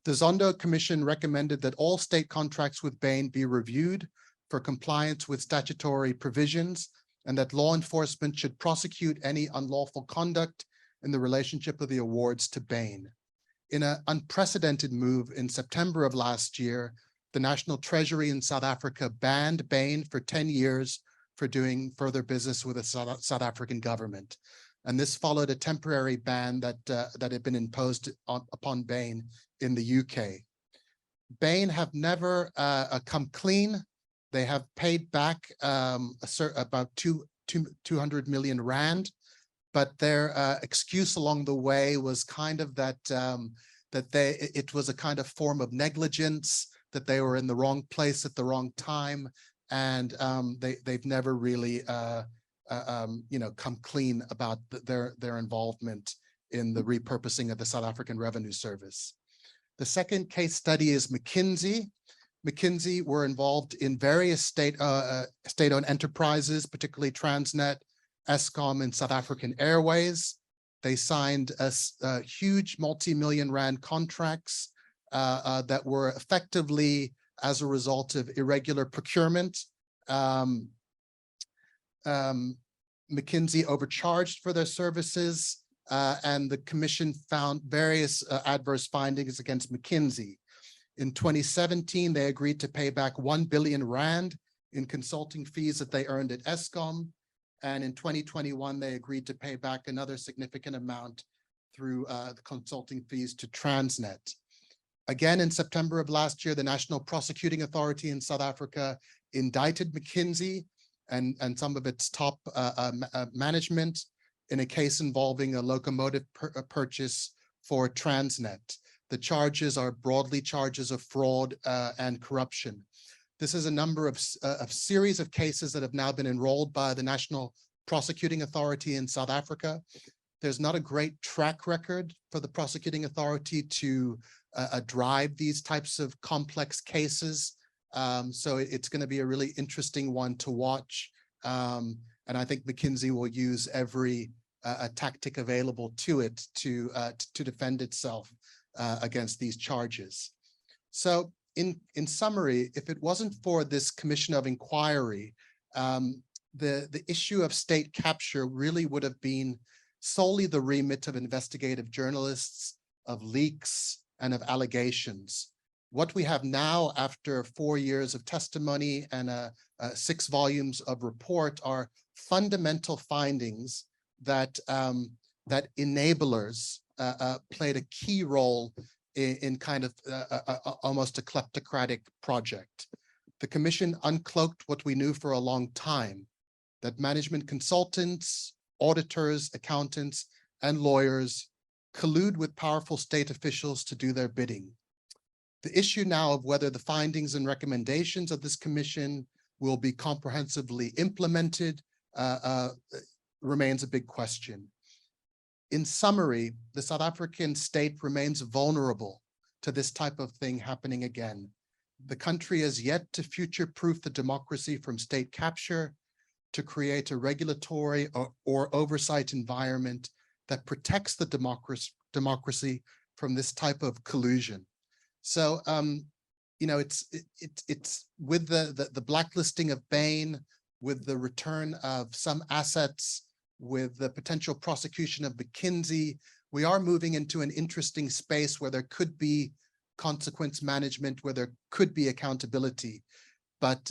The Zondo Commission recommended that all state contracts with Bain be reviewed for compliance with statutory provisions, and that law enforcement should prosecute any unlawful conduct in the relationship of the awards to Bain. In an unprecedented move in September of last year, the National Treasury in South Africa banned Bain for 10 years for doing further business with the South African government. And this followed a temporary ban that had been imposed upon Bain in the UK. Bain have never come clean. They have paid back about 200 million rand, but their excuse along the way was kind of that it was a kind of form of negligence, that they were in the wrong place at the wrong time, and they've never really come clean about their involvement in the repurposing of the South African Revenue Service. The second case study is McKinsey. McKinsey were involved in various state-owned enterprises, particularly Transnet, Eskom, and South African Airways. They signed huge multi-million rand contracts that were effectively as a result of irregular procurement. McKinsey overcharged for their services, and the commission found various adverse findings against McKinsey. In 2017, they agreed to pay back 1 billion rand in consulting fees that they earned at ESCOM. And in 2021, they agreed to pay back another significant amount through the consulting fees to Transnet. Again, in September of last year, the National Prosecuting Authority in South Africa indicted McKinsey and some of its top management in a case involving a locomotive purchase for Transnet. The charges are broadly charges of fraud and corruption. This is a number of series of cases that have now been enrolled by the National Prosecuting Authority in South Africa. There's not a great track record for the prosecuting authority to drive these types of complex cases. So it's going to be a really interesting one to watch. And I think McKinsey will use every tactic available to it to defend itself against these charges. So in summary, if it wasn't for this commission of inquiry, the issue of state capture really would have been solely the remit of investigative journalists, of leaks, and of allegations. What we have now, after 4 years of testimony and 6 volumes of report, are fundamental findings that that enablers played a key role in kind of almost a kleptocratic project. The commission uncloaked what we knew for a long time, that management consultants, auditors, accountants, and lawyers collude with powerful state officials to do their bidding. The issue now of whether the findings and recommendations of this commission will be comprehensively implemented remains a big question. In summary, the South African state remains vulnerable to this type of thing happening again. The country has yet to future-proof the democracy from state capture, to create a regulatory or oversight environment that protects the democracy from this type of collusion. So, you know, it's with the blacklisting of Bain, with the return of some assets, with the potential prosecution of McKinsey, we are moving into an interesting space where there could be consequence management, where there could be accountability, but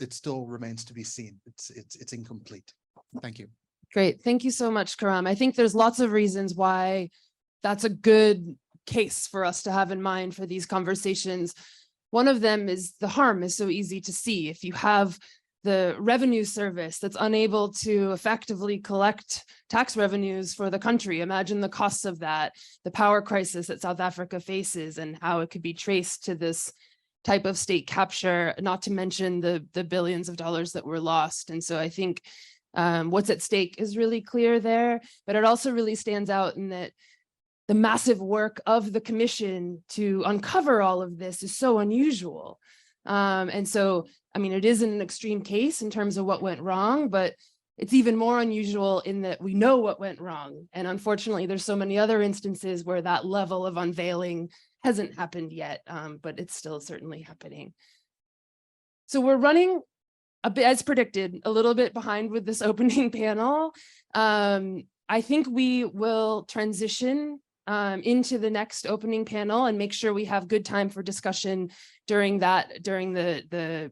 it still remains to be seen. It's incomplete. Thank you. Great. Thank you so much, Karam. I think there's lots of reasons why that's a good case for us to have in mind for these conversations. One of them is the harm is so easy to see. If you have the revenue service that's unable to effectively collect tax revenues for the country, imagine the costs of that, the power crisis that South Africa faces, and how it could be traced to this type of state capture, not to mention the billions of dollars that were lost. And so I think what's at stake is really clear there, but it also really stands out in that the massive work of the commission to uncover all of this is so unusual. And so, I mean, it isn't an extreme case in terms of what went wrong, but it's even more unusual in that we know what went wrong. And unfortunately, there's so many other instances where that level of unveiling hasn't happened yet, but it's still certainly happening. So we're running a bit, as predicted, a little bit behind with this opening panel. I think we will transition into the next opening panel and make sure we have good time for discussion during the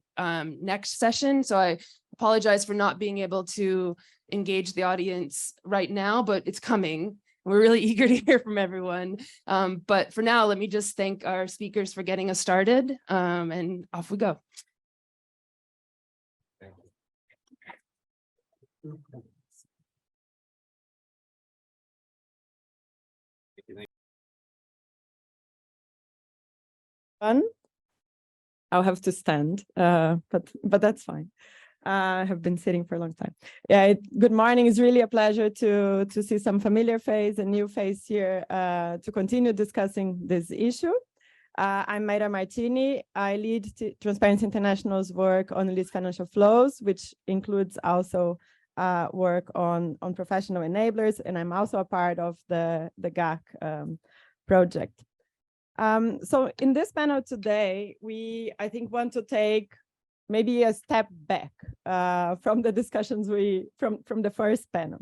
next session. So I apologize for not being able to engage the audience right now, but it's coming. We're really eager to hear from everyone. But for now, let me just thank our speakers for getting us started, and off we go. I'll have to stand, but that's fine. I have been sitting for a long time. Yeah, good morning. It's really a pleasure to see some familiar face and new face here to continue discussing this issue. I'm Mayra Martini. I lead Transparency International's work on illicit financial flows, which includes also work on professional enablers, and I'm also a part of the GAC project. So in this panel today, I think want to take maybe a step back from the discussions from the first panel.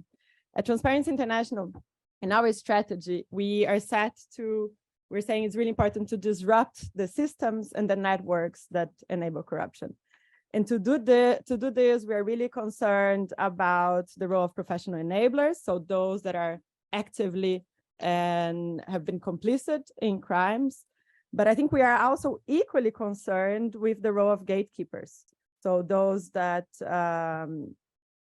At Transparency International, in our strategy, we're saying it's really important to disrupt the systems and the networks that enable corruption. And to do this, we're really concerned about the role of professional enablers. So those that are actively and have been complicit in crimes. But I think we are also equally concerned with the role of gatekeepers. So those that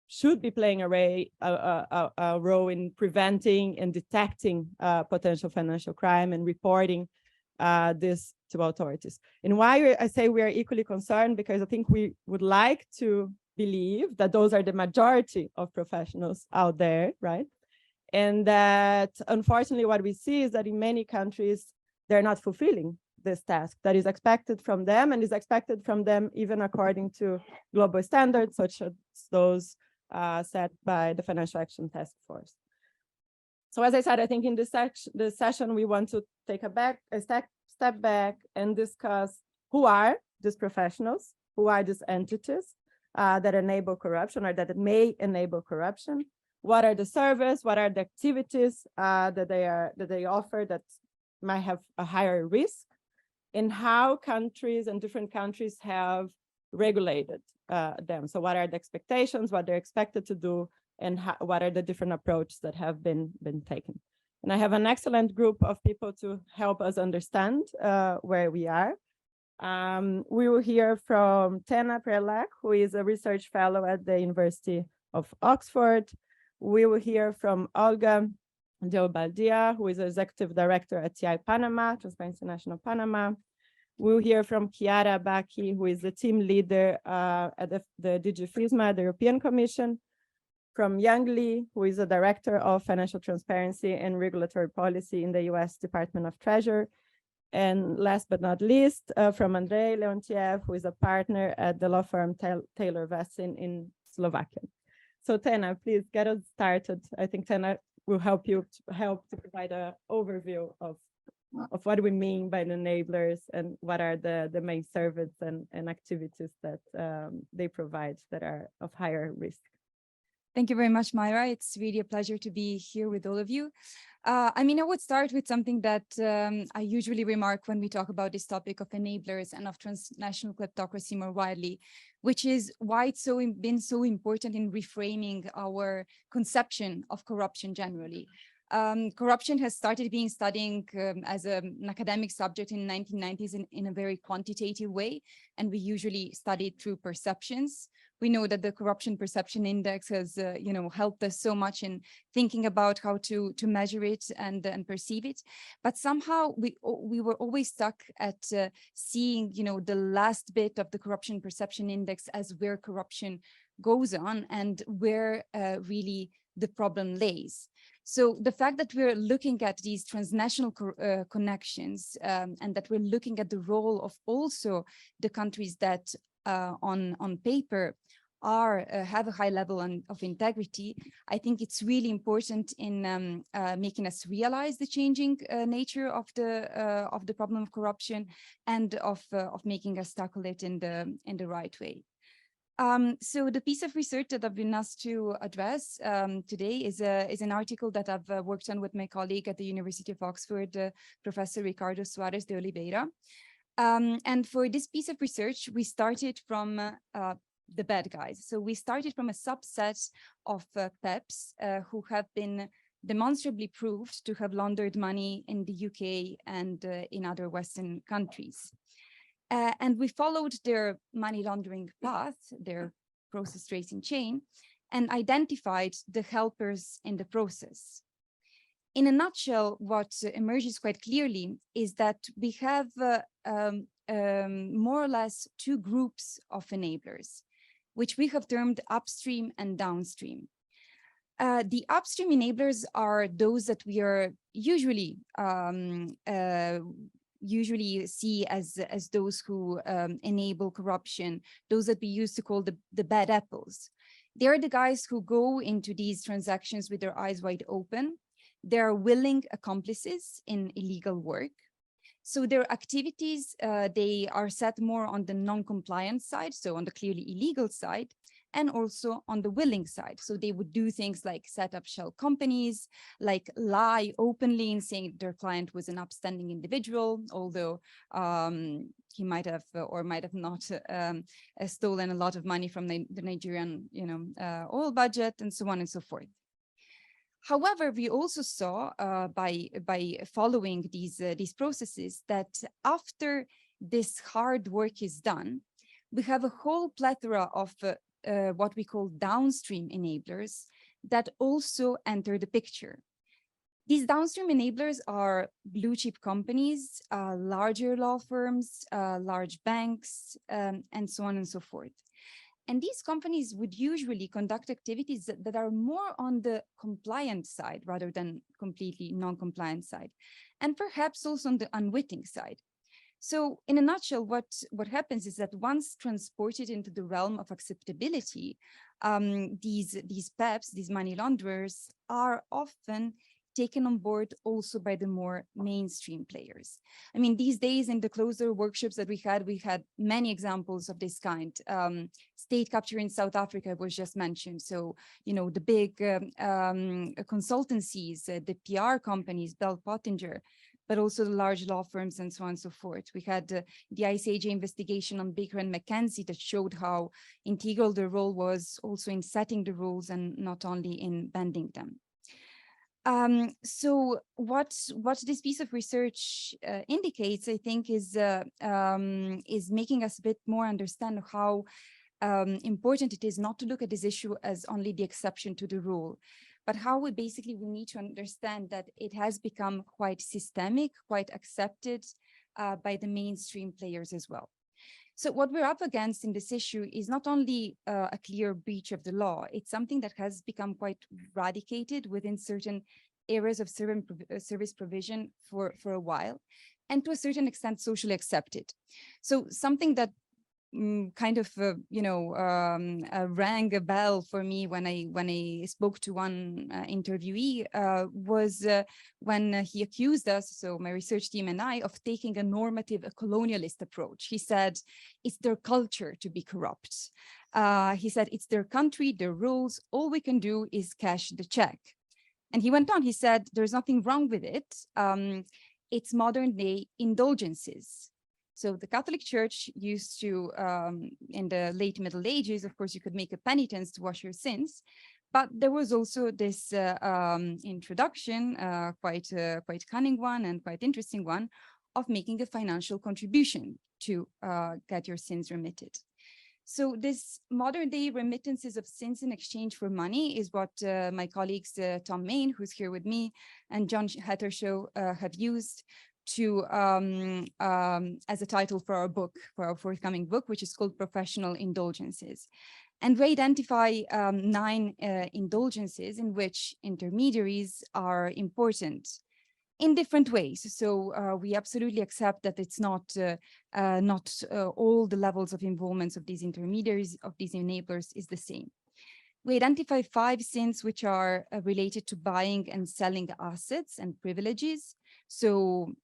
should be playing a role in preventing and detecting potential financial crime and reporting this to authorities. And why I say we are equally concerned, because I think we would like to believe that those are the majority of professionals out there, right? And that unfortunately what we see is that in many countries, they're not fulfilling this task that is expected from them, and is expected from them even according to global standards, such as those set by the Financial Action Task Force. So as I said, I think in this session, we want to take a step back and discuss who are these professionals, who are these entities that enable corruption or that may enable corruption. What are the services? What are the activities that they offer that might have a higher risk? And how countries and different countries have regulated them. So what are the expectations, what they're expected to do, and what are the different approaches that have been taken. And I have an excellent group of people to help us understand where we are. We will hear from Tena Prelak, who is a research fellow at the University of Oxford. We will hear from Olga Deobaldia, who is executive director at TI Panama, Transparency International Panama. We'll hear from Chiara Bacchi, who is the team leader at the DG FISMA, the European Commission. From Yang Li, who is a director of financial transparency and regulatory policy in the US Department of Treasury. And last but not least, from Andrei Leontiev, who is a partner at the law firm Taylor Vessin in Slovakia. So Tena, please get us started. I think Tena will help you to provide an overview of what we mean by the enablers and what are the main services and activities that they provide that are of higher risk. Thank you very much, Myra. It's really a pleasure to be here with all of you. I would start with something that I usually remark when we talk about this topic of enablers and of transnational kleptocracy more widely, which is why it's been so important in reframing our conception of corruption generally. Corruption has started being studied as an academic subject in the 1990s in a very quantitative way, and we usually study it through perceptions. We know that the Corruption Perception Index has, helped us so much in thinking about how to measure it and perceive it. But somehow we were always stuck at seeing, the last bit of the Corruption Perception Index as where corruption goes on and where really the problem lays. So the fact that we're looking at these transnational connections and that we're looking at the role of also the countries that on paper have a high level of integrity, I think it's really important in making us realize the changing nature of the problem of corruption and of making us tackle it in the right way. So the piece of research that I've been asked to address today is an article that I've worked on with my colleague at the University of Oxford, Professor Ricardo Soares de Oliveira. And for this piece of research, we started from the bad guys. So we started from a subset of PEPs who have been demonstrably proved to have laundered money in the UK and in other Western countries. And we followed their money laundering path, their process tracing chain, and identified the helpers in the process. In a nutshell, what emerges quite clearly is that we have more or less two groups of enablers, which we have termed upstream and downstream. The upstream enablers are those that we are usually see as those who enable corruption, those that we used to call the bad apples. They're the guys who go into these transactions with their eyes wide open. They're willing accomplices in illegal work. So their activities, they are set more on the non-compliant side, so on the clearly illegal side, and also on the willing side. So they would do things like set up shell companies, like lie openly in saying their client was an upstanding individual, although he might have or might have not stolen a lot of money from the Nigerian, oil budget, and so on and so forth. However, we also saw by following these processes that after this hard work is done, we have a whole plethora of what we call downstream enablers that also enter the picture. These downstream enablers are blue chip companies, larger law firms, large banks, and so on and so forth. And these companies would usually conduct activities that are more on the compliant side rather than completely non-compliant side, and perhaps also on the unwitting side. So in a nutshell, what happens is that once transported into the realm of acceptability, these PEPs, these money launderers, are often taken on board also by the more mainstream players. I mean, these days in the closer workshops that we had many examples of this kind. State capture in South Africa was just mentioned. So, the big consultancies, the PR companies, Bell Pottinger, but also the large law firms and so on and so forth. We had the ICAJ investigation on Baker and McKenzie that showed how integral their role was also in setting the rules and not only in bending them. So what this piece of research indicates, I think, is making us a bit more understand how important it is not to look at this issue as only the exception to the rule, but how we need to understand that it has become quite systemic, quite accepted by the mainstream players as well. So what we're up against in this issue is not only a clear breach of the law, it's something that has become quite radicated within certain areas of service provision for a while, and to a certain extent socially accepted. So something that kind of rang a bell for me when I spoke to one interviewee was when he accused us, so my research team and I, of taking a normative, a colonialist approach. He said it's their culture to be corrupt. He said it's their country, their rules. All we can do is cash the check. And he went on. He said there's nothing wrong with it. It's modern day indulgences. So the Catholic Church used to, in the late Middle Ages, of course, you could make a penitence to wash your sins, but there was also this introduction, quite cunning one and quite interesting one, of making a financial contribution to get your sins remitted. So this modern day remittances of sins in exchange for money is what my colleagues Tom Main, who's here with me, and John Hattershaw have used to as a title for our book, for our forthcoming book, which is called Professional Indulgences. And we identify 9 indulgences in which intermediaries are important in different ways. So we absolutely accept that it's not all the levels of involvement of these intermediaries, of these enablers, is the same. We identify 5 sins which are related to buying and selling assets and privileges. So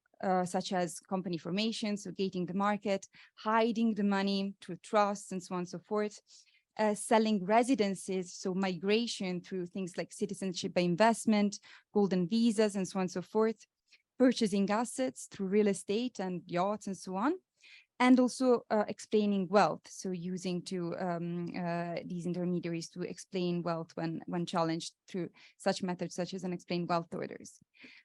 such as company formation, so gating the market, hiding the money through trusts and so on and so forth, selling residences, so migration through things like citizenship by investment, golden visas and so on and so forth, purchasing assets through real estate and yachts and so on, and also explaining wealth, so using these intermediaries to explain wealth when challenged through such methods such as unexplained wealth orders.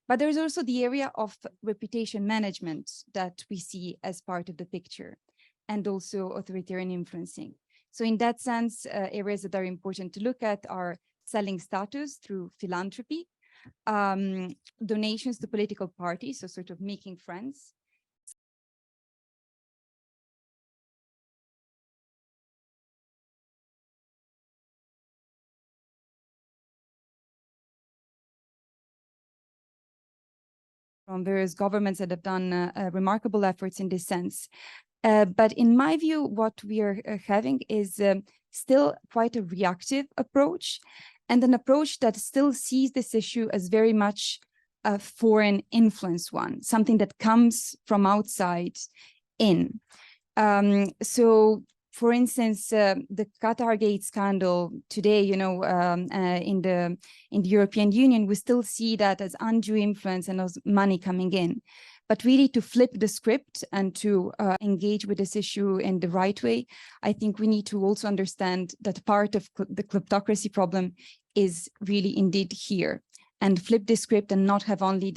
But there's also the area of reputation management that we see as part of the picture, and also authoritarian influencing. So in that sense, areas that are important to look at are selling status through philanthropy, donations to political parties, so sort of making friends, from various governments that have done remarkable efforts in this sense. But in my view, what we are having is still quite a reactive approach, and an approach that still sees this issue as very much a foreign influence one, something that comes from outside in. So, for instance, the Qatargate scandal today, in the European Union, we still see that as undue influence and as money coming in. but really to flip the script and to engage with this issue in the right way, I think we need to also understand that part of the kleptocracy problem is really indeed here, and flip the script and not have only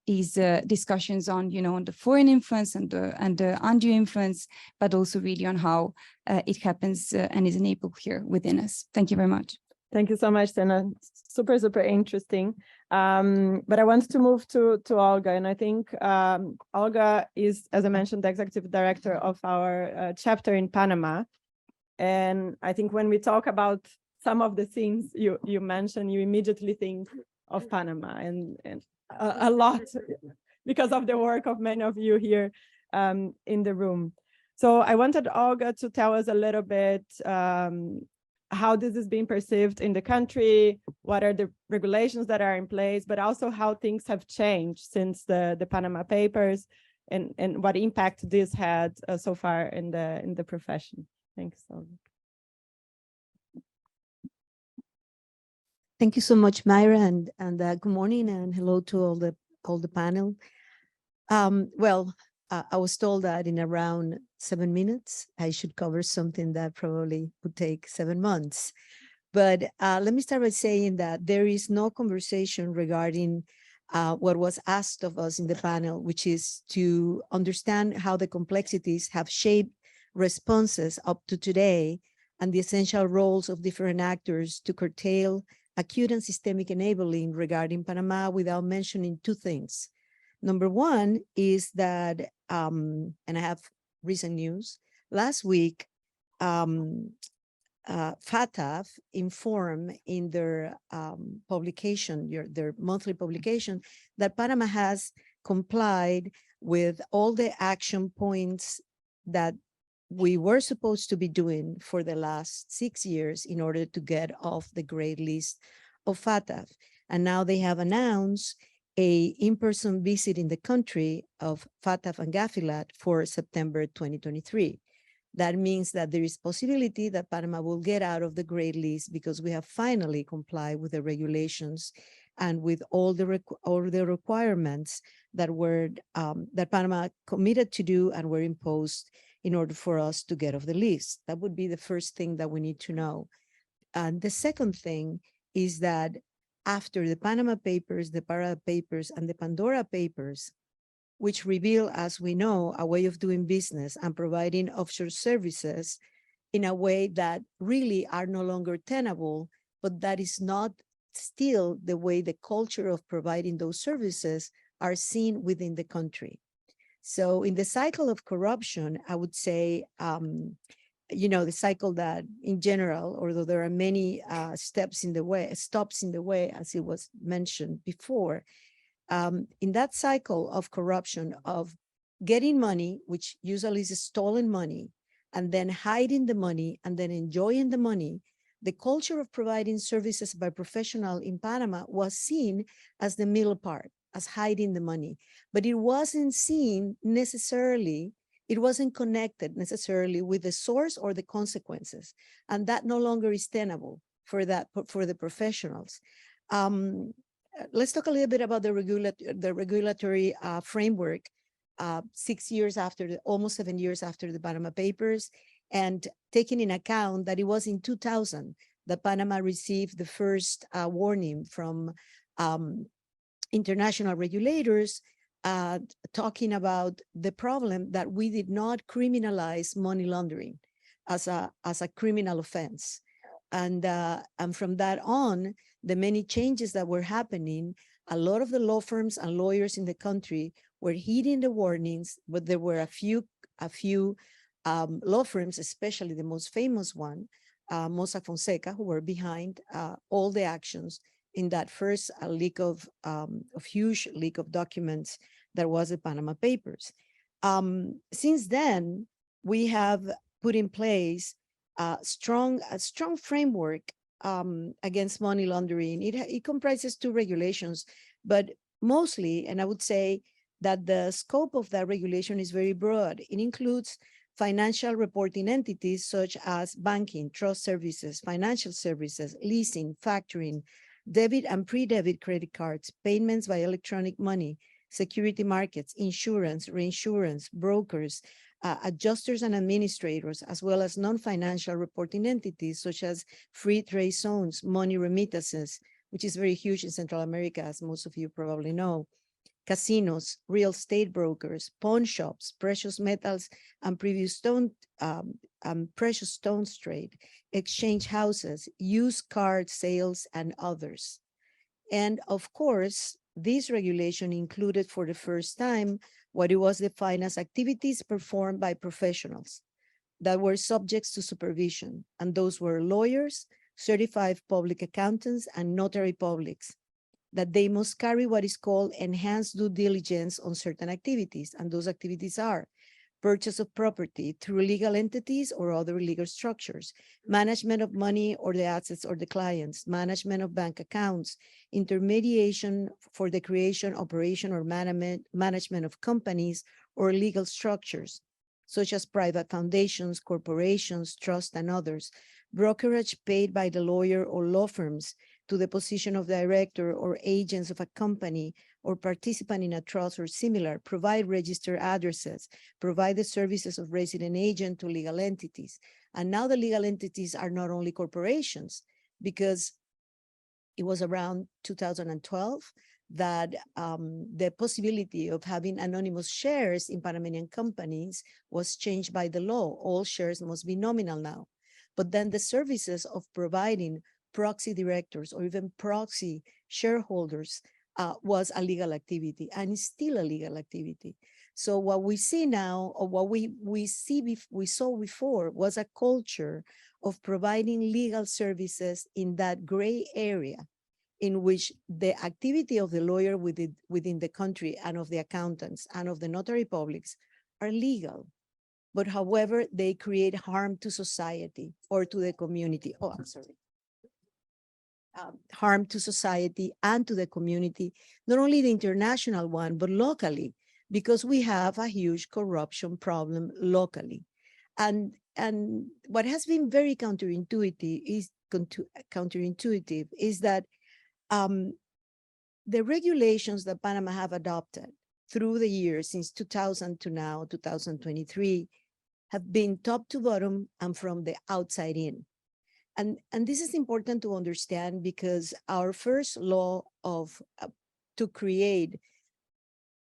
these discussions on, on the foreign influence and the undue influence, but also really on how it happens and is enabled here within us. Thank you very much. Thank you so much, Tena. Super, super interesting. But I want to move to Olga, and I think Olga is, as I mentioned, the executive director of our chapter in Panama. And I think when we talk about some of the things you mentioned, you immediately think of Panama and a lot because of the work of many of you here in the room. So I wanted Olga to tell us a little bit how this is being perceived in the country, what are the regulations that are in place, but also how things have changed since the Panama Papers, and what impact this had so far in the profession. Thanks, Olga. Thank you so much, Myra, and good morning and hello to all the panel. I was told that in around 7 minutes, I should cover something that probably would take 7 months. But let me start by saying that there is no conversation regarding what was asked of us in the panel, which is to understand how the complexities have shaped responses up to today and the essential roles of different actors to curtail acute and systemic enabling regarding Panama, without mentioning two things. Number one is that, and I have recent news, last week, FATF informed in their publication, their monthly publication, that Panama has complied with all the action points that we were supposed to be doing for the last 6 years in order to get off the gray list of FATF. And now they have announced a in-person visit in the country of FATF and GAFILAT for September 2023. That means that there is possibility that Panama will get out of the gray list because we have finally complied with the regulations and with all the requirements that were that Panama committed to do and were imposed in order for us to get off the list. That would be the first thing that we need to know. And the second thing is that after the Panama Papers, the Para Papers, and the Pandora Papers, which reveal, as we know, a way of doing business and providing offshore services in a way that really are no longer tenable, but that is not still the way the culture of providing those services are seen within the country. So in the cycle of corruption, I would say, the cycle that in general, although there are many stops in the way, as it was mentioned before, in that cycle of corruption, of getting money, which usually is stolen money, and then hiding the money, and then enjoying the money, the culture of providing services by professionals in Panama was seen as the middle part, as hiding the money. But it wasn't seen necessarily, it wasn't connected necessarily with the source or the consequences. And that no longer is tenable for the professionals. Let's talk a little bit about the regulatory framework 6 years after, almost 7 years after the Panama Papers, and taking in account that it was in 2000 that Panama received the first warning from international regulators talking about the problem that we did not criminalize money laundering as a criminal offense. And from that on, the many changes that were happening, a lot of the law firms and lawyers in the country were heeding the warnings, but there were a few law firms, especially the most famous one, Mossack Fonseca, who were behind all the actions in that first huge leak of documents that was the Panama Papers. Since then, we have put in place a strong framework against money laundering. It comprises 2 regulations, but mostly, and I would say that the scope of that regulation is very broad. It includes financial reporting entities such as banking, trust services, financial services, leasing, factoring, debit and pre-debit credit cards, payments by electronic money, security markets, insurance, reinsurance, brokers, adjusters and administrators, as well as non-financial reporting entities such as free trade zones, money remittances, which is very huge in Central America, as most of you probably know, casinos, real estate brokers, pawn shops, precious metals and precious stones trade, exchange houses, used car sales, and others. And of course, this regulation included for the first time what it was defined as activities performed by professionals that were subjects to supervision. And those were lawyers, certified public accountants, and notary publics, that they must carry what is called enhanced due diligence on certain activities. And those activities are purchase of property through legal entities or other legal structures, management of money or the assets or the clients, management of bank accounts, intermediation for the creation, operation, or management of companies or legal structures, such as private foundations, corporations, trusts, and others, brokerage paid by the lawyer or law firms to the position of director or agents of a company or participant in a trust or similar, provide registered addresses, provide the services of resident agent to legal entities. And now the legal entities are not only corporations, because it was around 2012 that the possibility of having anonymous shares in Panamanian companies was changed by the law. All shares must be nominal now. But then the services of providing proxy directors or even proxy shareholders was a legal activity, and is still a legal activity. So what we see now, or what we saw before, was a culture of providing legal services in that gray area, in which the activity of the lawyer within the country and of the accountants and of the notary publics are legal. But however, they create harm to society or to the community. Oh, I'm sorry. Harm to society and to the community, not only the international one, but locally, because we have a huge corruption problem locally. And what has been very counterintuitive is that the regulations that Panama have adopted through the years, since 2000 to now, 2023, have been top to bottom and from the outside in. And this is important to understand, because our first law to create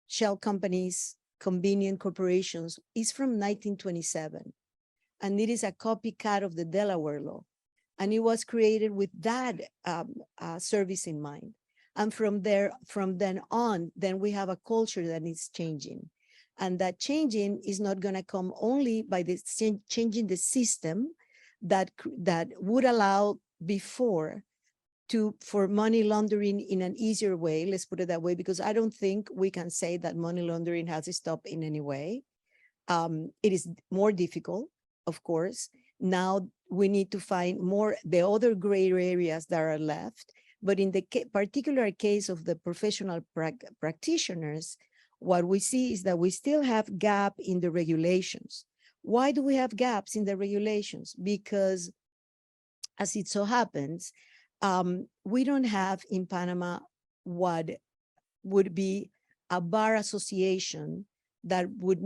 shell companies, convenient corporations, is from 1927. And it is a copycat of the Delaware law. And it was created with that service in mind. And from then on, then we have a culture that is changing. And that changing is not going to come only by the changing the system that would allow before for money laundering in an easier way, let's put it that way, because I don't think we can say that money laundering has stopped in any way. It is more difficult, of course. Now we need to find the other gray areas that are left. But in the particular case of the professional practitioners, what we see is that we still have gap in the regulations. Why do we have gaps in the regulations? Because, as it so happens, we don't have in Panama what would be a bar association that would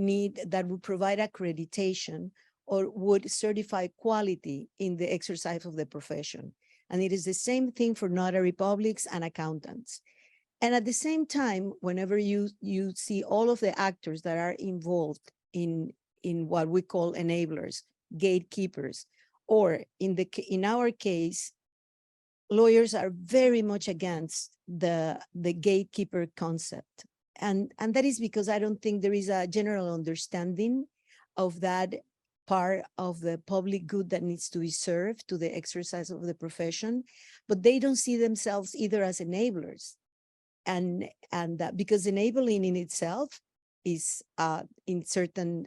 provide accreditation or would certify quality in the exercise of the profession. And it is the same thing for notary publics and accountants. And at the same time, whenever you see all of the actors that are involved in what we call enablers, gatekeepers, or in our case, lawyers are very much against the gatekeeper concept. And that is because I don't think there is a general understanding of that part of the public good that needs to be served to the exercise of the profession, but they don't see themselves either as enablers. And because enabling in itself is in certain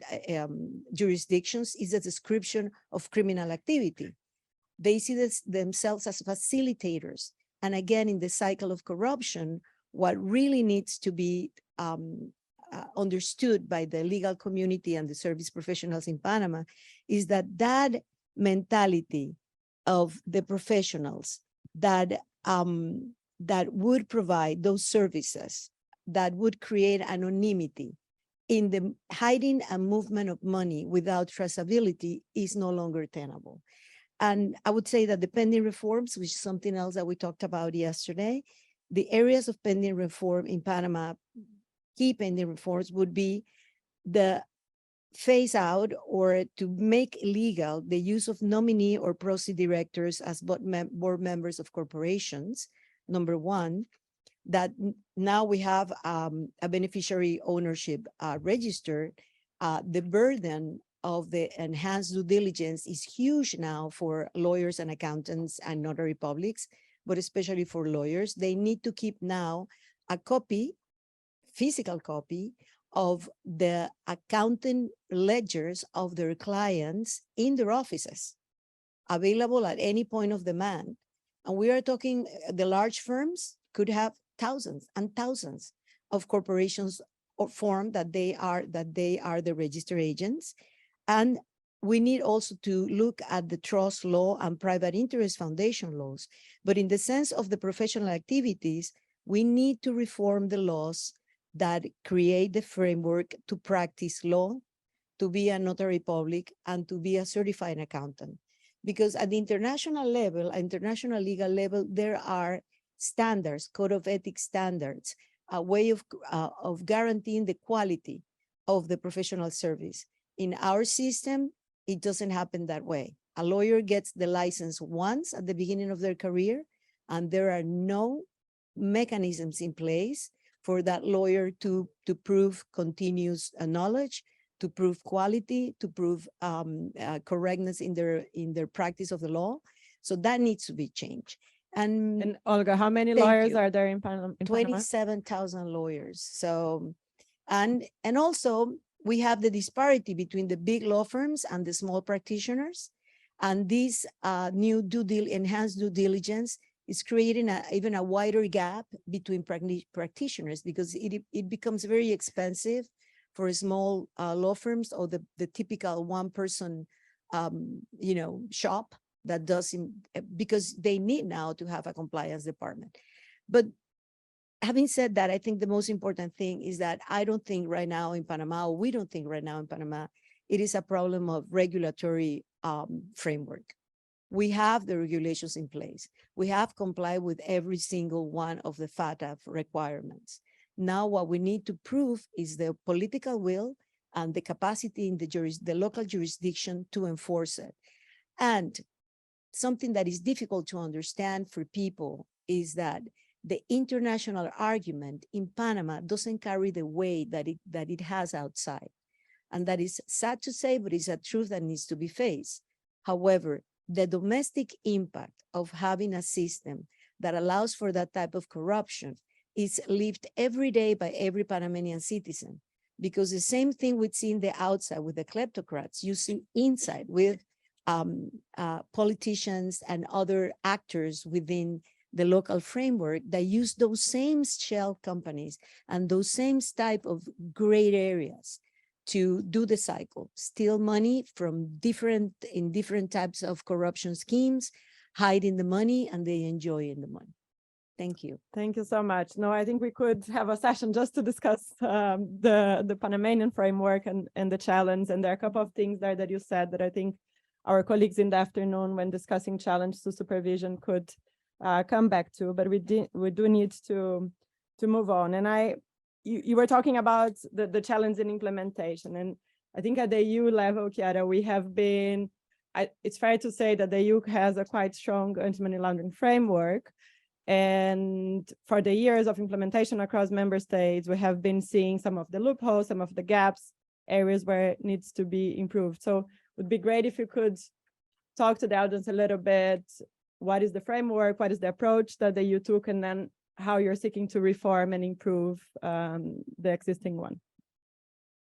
jurisdictions is a description of criminal activity. They see themselves as facilitators. And again, in the cycle of corruption, what really needs to be understood by the legal community and the service professionals in Panama is that mentality of the professionals that would provide those services that would create anonymity in the hiding and movement of money without traceability is no longer tenable. And I would say that the pending reforms, which is something else that we talked about yesterday, the areas of pending reform in Panama, key pending reforms would be the phase out or to make illegal the use of nominee or proxy directors as board members of corporations, number one, that now we have a beneficiary ownership register. The burden of the enhanced due diligence is huge now for lawyers and accountants and notary publics, but especially for lawyers. They need to keep now a copy, physical copy, of the accounting ledgers of their clients in their offices, available at any point of demand. And we are talking, the large firms could have thousands and thousands of corporations or formed that they are the registered agents. And we need also to look at the trust law and private interest foundation laws. But in the sense of the professional activities, we need to reform the laws that create the framework to practice law, to be a notary public, and to be a certified accountant. Because at the international level, international legal level, there are standards, code of ethics standards, a way of guaranteeing the quality of the professional service. In our system, it doesn't happen that way. A lawyer gets the license once at the beginning of their career, and there are no mechanisms in place for that lawyer to prove continuous knowledge, to prove quality, to prove correctness in their practice of the law. So that needs to be changed. And Olga, how many Thank lawyers you. are there in Panama? 27,000 lawyers. So, and also we have the disparity between the big law firms and the small practitioners. And this new enhanced due diligence is creating even a wider gap between practitioners, because it becomes very expensive for small law firms or the typical one-person shop that does, because they need now to have a compliance department. But having said that, I think the most important thing is that I don't think right now in Panama, or we don't think right now in Panama, it is a problem of regulatory framework. We have the regulations in place. We have complied with every single one of the FATF requirements. Now what we need to prove is the political will and the capacity in the local jurisdiction to enforce it. And something that is difficult to understand for people is that the international argument in Panama doesn't carry the weight that it has outside. And that is sad to say, but it's a truth that needs to be faced. However, the domestic impact of having a system that allows for that type of corruption is lived every day by every Panamanian citizen, because the same thing we see in the outside with the kleptocrats, you see inside with politicians and other actors within the local framework that use those same shell companies and those same type of gray areas to do the cycle, steal money from different types of corruption schemes, hiding the money, and they enjoying the money. Thank you. Thank you so much. No, I think we could have a session just to discuss the Panamanian framework and the challenge. And there are a couple of things there that you said that I think our colleagues in the afternoon, when discussing challenge to supervision, could come back to. But we do need to move on. And you were talking about the challenge in implementation. And I think at the EU level, Chiara, we have been, it's fair to say that the EU has a quite strong anti-money laundering framework. And for the years of implementation across member states, we have been seeing some of the loopholes, some of the gaps, areas where it needs to be improved. So it would be great if you could talk to the audience a little bit. What is the framework? What is the approach that the EU took? And then how you're seeking to reform and improve the existing one.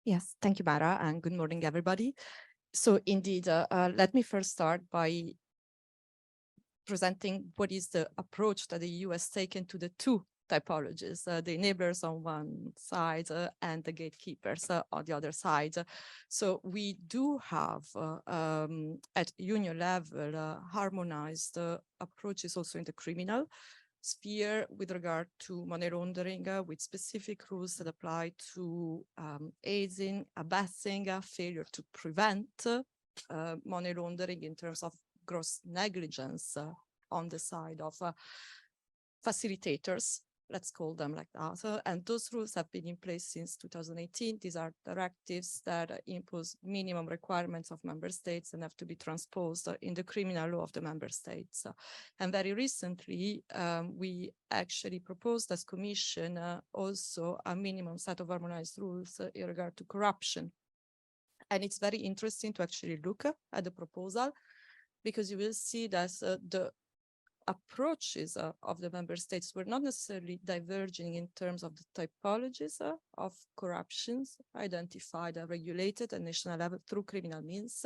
Yes, thank you, Mara, and good morning, everybody. So indeed, let me first start by presenting what is the approach that the EU has taken to the two typologies, the enablers on one side and the gatekeepers on the other side. So we do have at union level harmonized approaches also in the criminal sphere with regard to money laundering, with specific rules that apply to aiding, abetting, failure to prevent money laundering in terms of gross negligence on the side of facilitators, let's call them like that. And those rules have been in place since 2018. These are directives that impose minimum requirements of member states and have to be transposed in the criminal law of the member states. And very recently, we actually proposed as Commission also a minimum set of harmonized rules in regard to corruption. And it's very interesting to actually look at the proposal, because you will see that the approaches of the member states were not necessarily diverging in terms of the typologies of corruptions identified and regulated at national level through criminal means,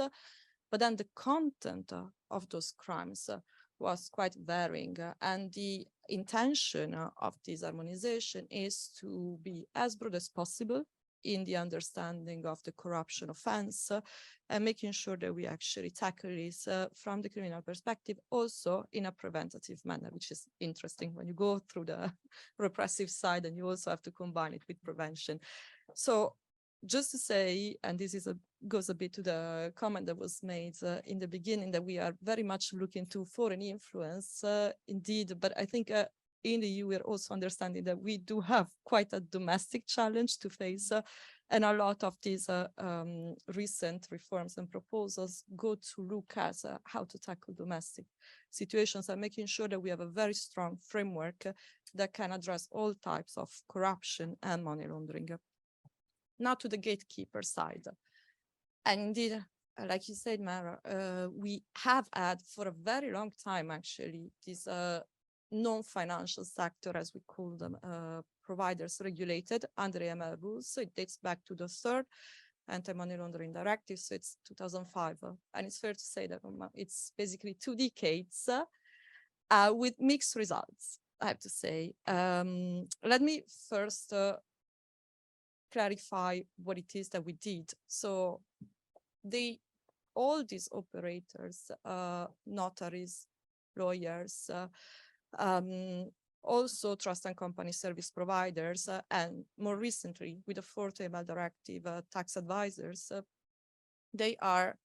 but then the content of those crimes was quite varying. And the intention of this harmonization is to be as broad as possible in the understanding of the corruption offense and making sure that we actually tackle this from the criminal perspective, also in a preventative manner, which is interesting when you go through the repressive side and you also have to combine it with prevention. So just to say, and this is goes a bit to the comment that was made in the beginning, that we are very much looking to foreign influence, indeed, but I think in the EU, we're also understanding that we do have quite a domestic challenge to face, and a lot of these recent reforms and proposals go to look at how to tackle domestic situations and making sure that we have a very strong framework that can address all types of corruption and money laundering. Now to the gatekeeper side. And indeed, like you said, Mara, we have had for a very long time, actually, this non-financial sector, as we call them, providers regulated under AML rules. So it dates back to the third anti-money laundering directive, so it's 2005. And it's fair to say that it's basically 2 decades with mixed results, I have to say. Let me first clarify what it is that we did. So all these operators, notaries, lawyers, also trust and company service providers, and more recently with the fourth AML directive, tax advisors, they are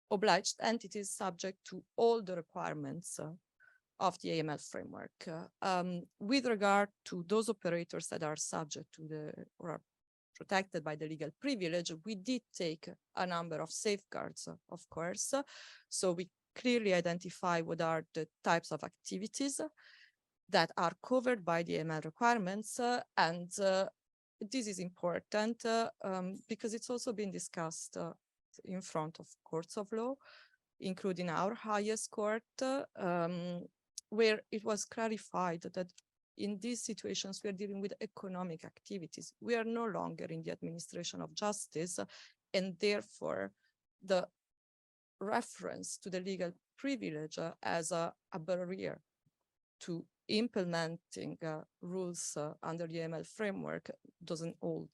obliged entities subject to all the requirements of the AML framework. With regard to those operators that are subject to or are protected by the legal privilege, we did take a number of safeguards, of course. So we clearly identify what are the types of activities that are covered by the AML requirements. And this is important because it's also been discussed in front of courts of law, including our highest court, where it was clarified that in these situations, we are dealing with economic activities. We are no longer in the administration of justice, and therefore the reference to the legal privilege as a barrier to implementing rules under the AML framework doesn't hold.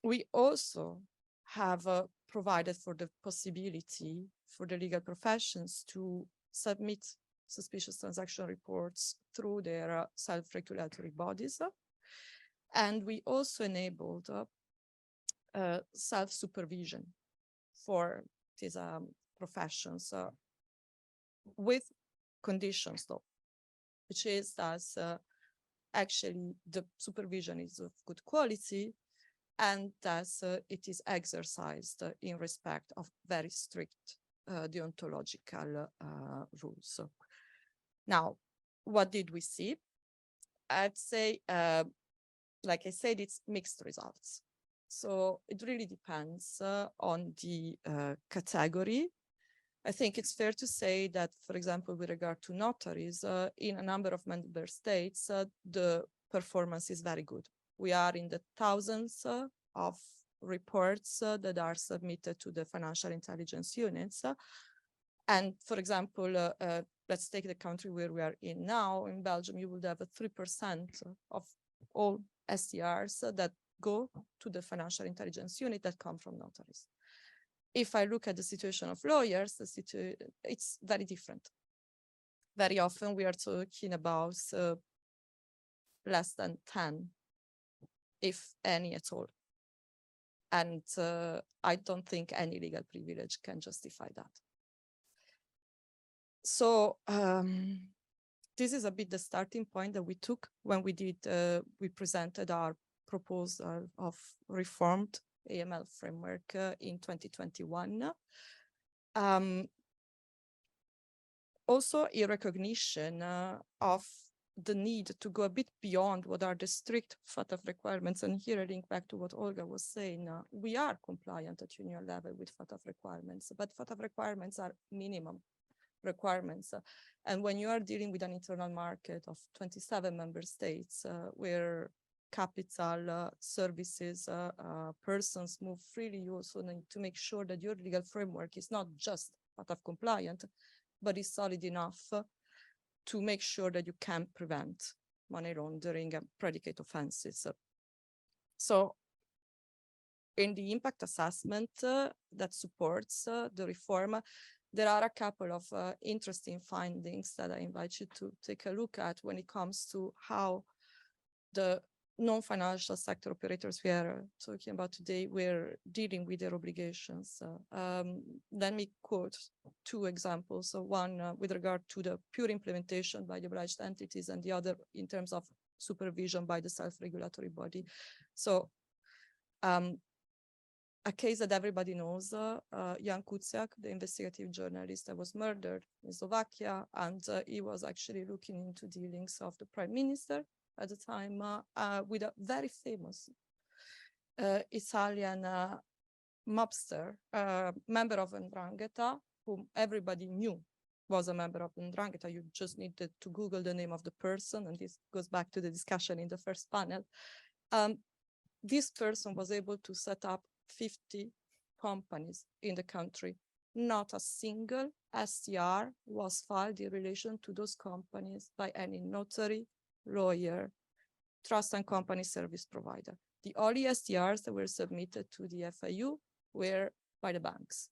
We also have provided for the possibility for the legal professions to submit suspicious transaction reports through their self-regulatory bodies. And we also enabled self-supervision for these professions with conditions, though, which is that actually the supervision is of good quality and that it is exercised in respect of very strict deontological rules. Now, what did we see? I'd say, like I said, it's mixed results. So it really depends on the category. I think it's fair to say that, for example, with regard to notaries, in a number of member states, the performance is very good. We are in the thousands of reports that are submitted to the financial intelligence units. And for example, let's take the country where we are in now. In Belgium, you would have 3% of all STRs that go to the financial intelligence unit that come from notaries. If I look at the situation of lawyers, it's very different. very often we are talking about less than 10, if any at all. And I don't think any legal privilege can justify that. So this is a bit the starting point that we took when we presented our proposal of reformed AML framework in 2021. Also in recognition of the need to go a bit beyond what are the strict FATF requirements. And here I link back to what Olga was saying. We are compliant at union level with FATF requirements, but FATF requirements are minimum requirements. And when you are dealing with an internal market of 27 member states where capital, services, persons move freely, you also need to make sure that your legal framework is not just FATF compliant, but is solid enough to make sure that you can prevent money laundering and predicate offenses. So in the impact assessment that supports the reform, there are a couple of interesting findings that I invite you to take a look at when it comes to how the non-financial sector operators we are talking about today were dealing with their obligations. Let me quote two examples. So one with regard to the pure implementation by the obliged entities, and the other in terms of supervision by the self-regulatory body. So a case that everybody knows, Jan Kuciak, the investigative journalist that was murdered in Slovakia, and he was actually looking into dealings of the prime minister at the time with a very famous Italian mobster, member of 'Ndrangheta, whom everybody knew was a member of 'Ndrangheta. You just needed to Google the name of the person, and this goes back to the discussion in the first panel. This person was able to set up 50 companies in the country. Not a single STR was filed in relation to those companies by any notary, lawyer, trust and company service provider. The only STRs that were submitted to the FIU were by the banks.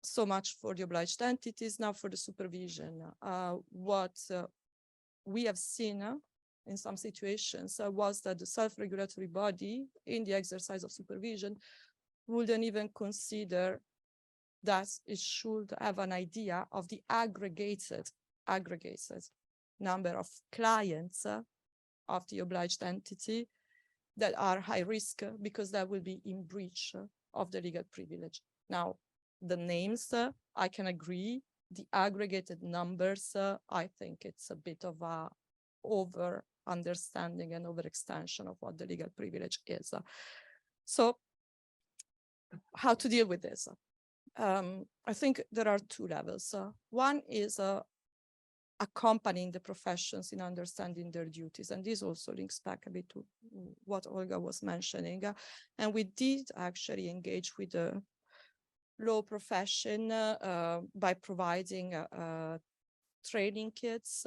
So much for the obliged entities. Now for the supervision. What we have seen in some situations was that the self-regulatory body in the exercise of supervision wouldn't even consider that it should have an idea of the aggregated number of clients of the obliged entity that are high risk because that will be in breach of the legal privilege. Now, the names, I can agree. The aggregated numbers, I think it's a bit of a over understanding and overextension of what the legal privilege is. So how to deal with this? I think there are two levels. One is accompanying the professions in understanding their duties. And this also links back a bit to what Olga was mentioning. And we did actually engage with the law profession by providing training kits.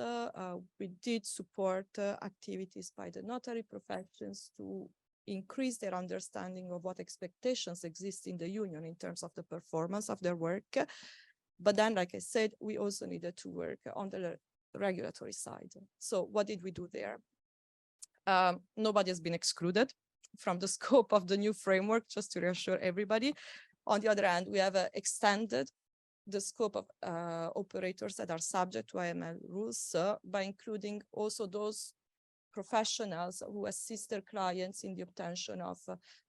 We did support activities by the notary professions to increase their understanding of what expectations exist in the union in terms of the performance of their work. But then, like I said, we also needed to work on the regulatory side. So what did we do there? Nobody has been excluded from the scope of the new framework, just to reassure everybody. On the other hand, we have extended the scope of operators that are subject to AML rules by including also those professionals who assist their clients in the obtention of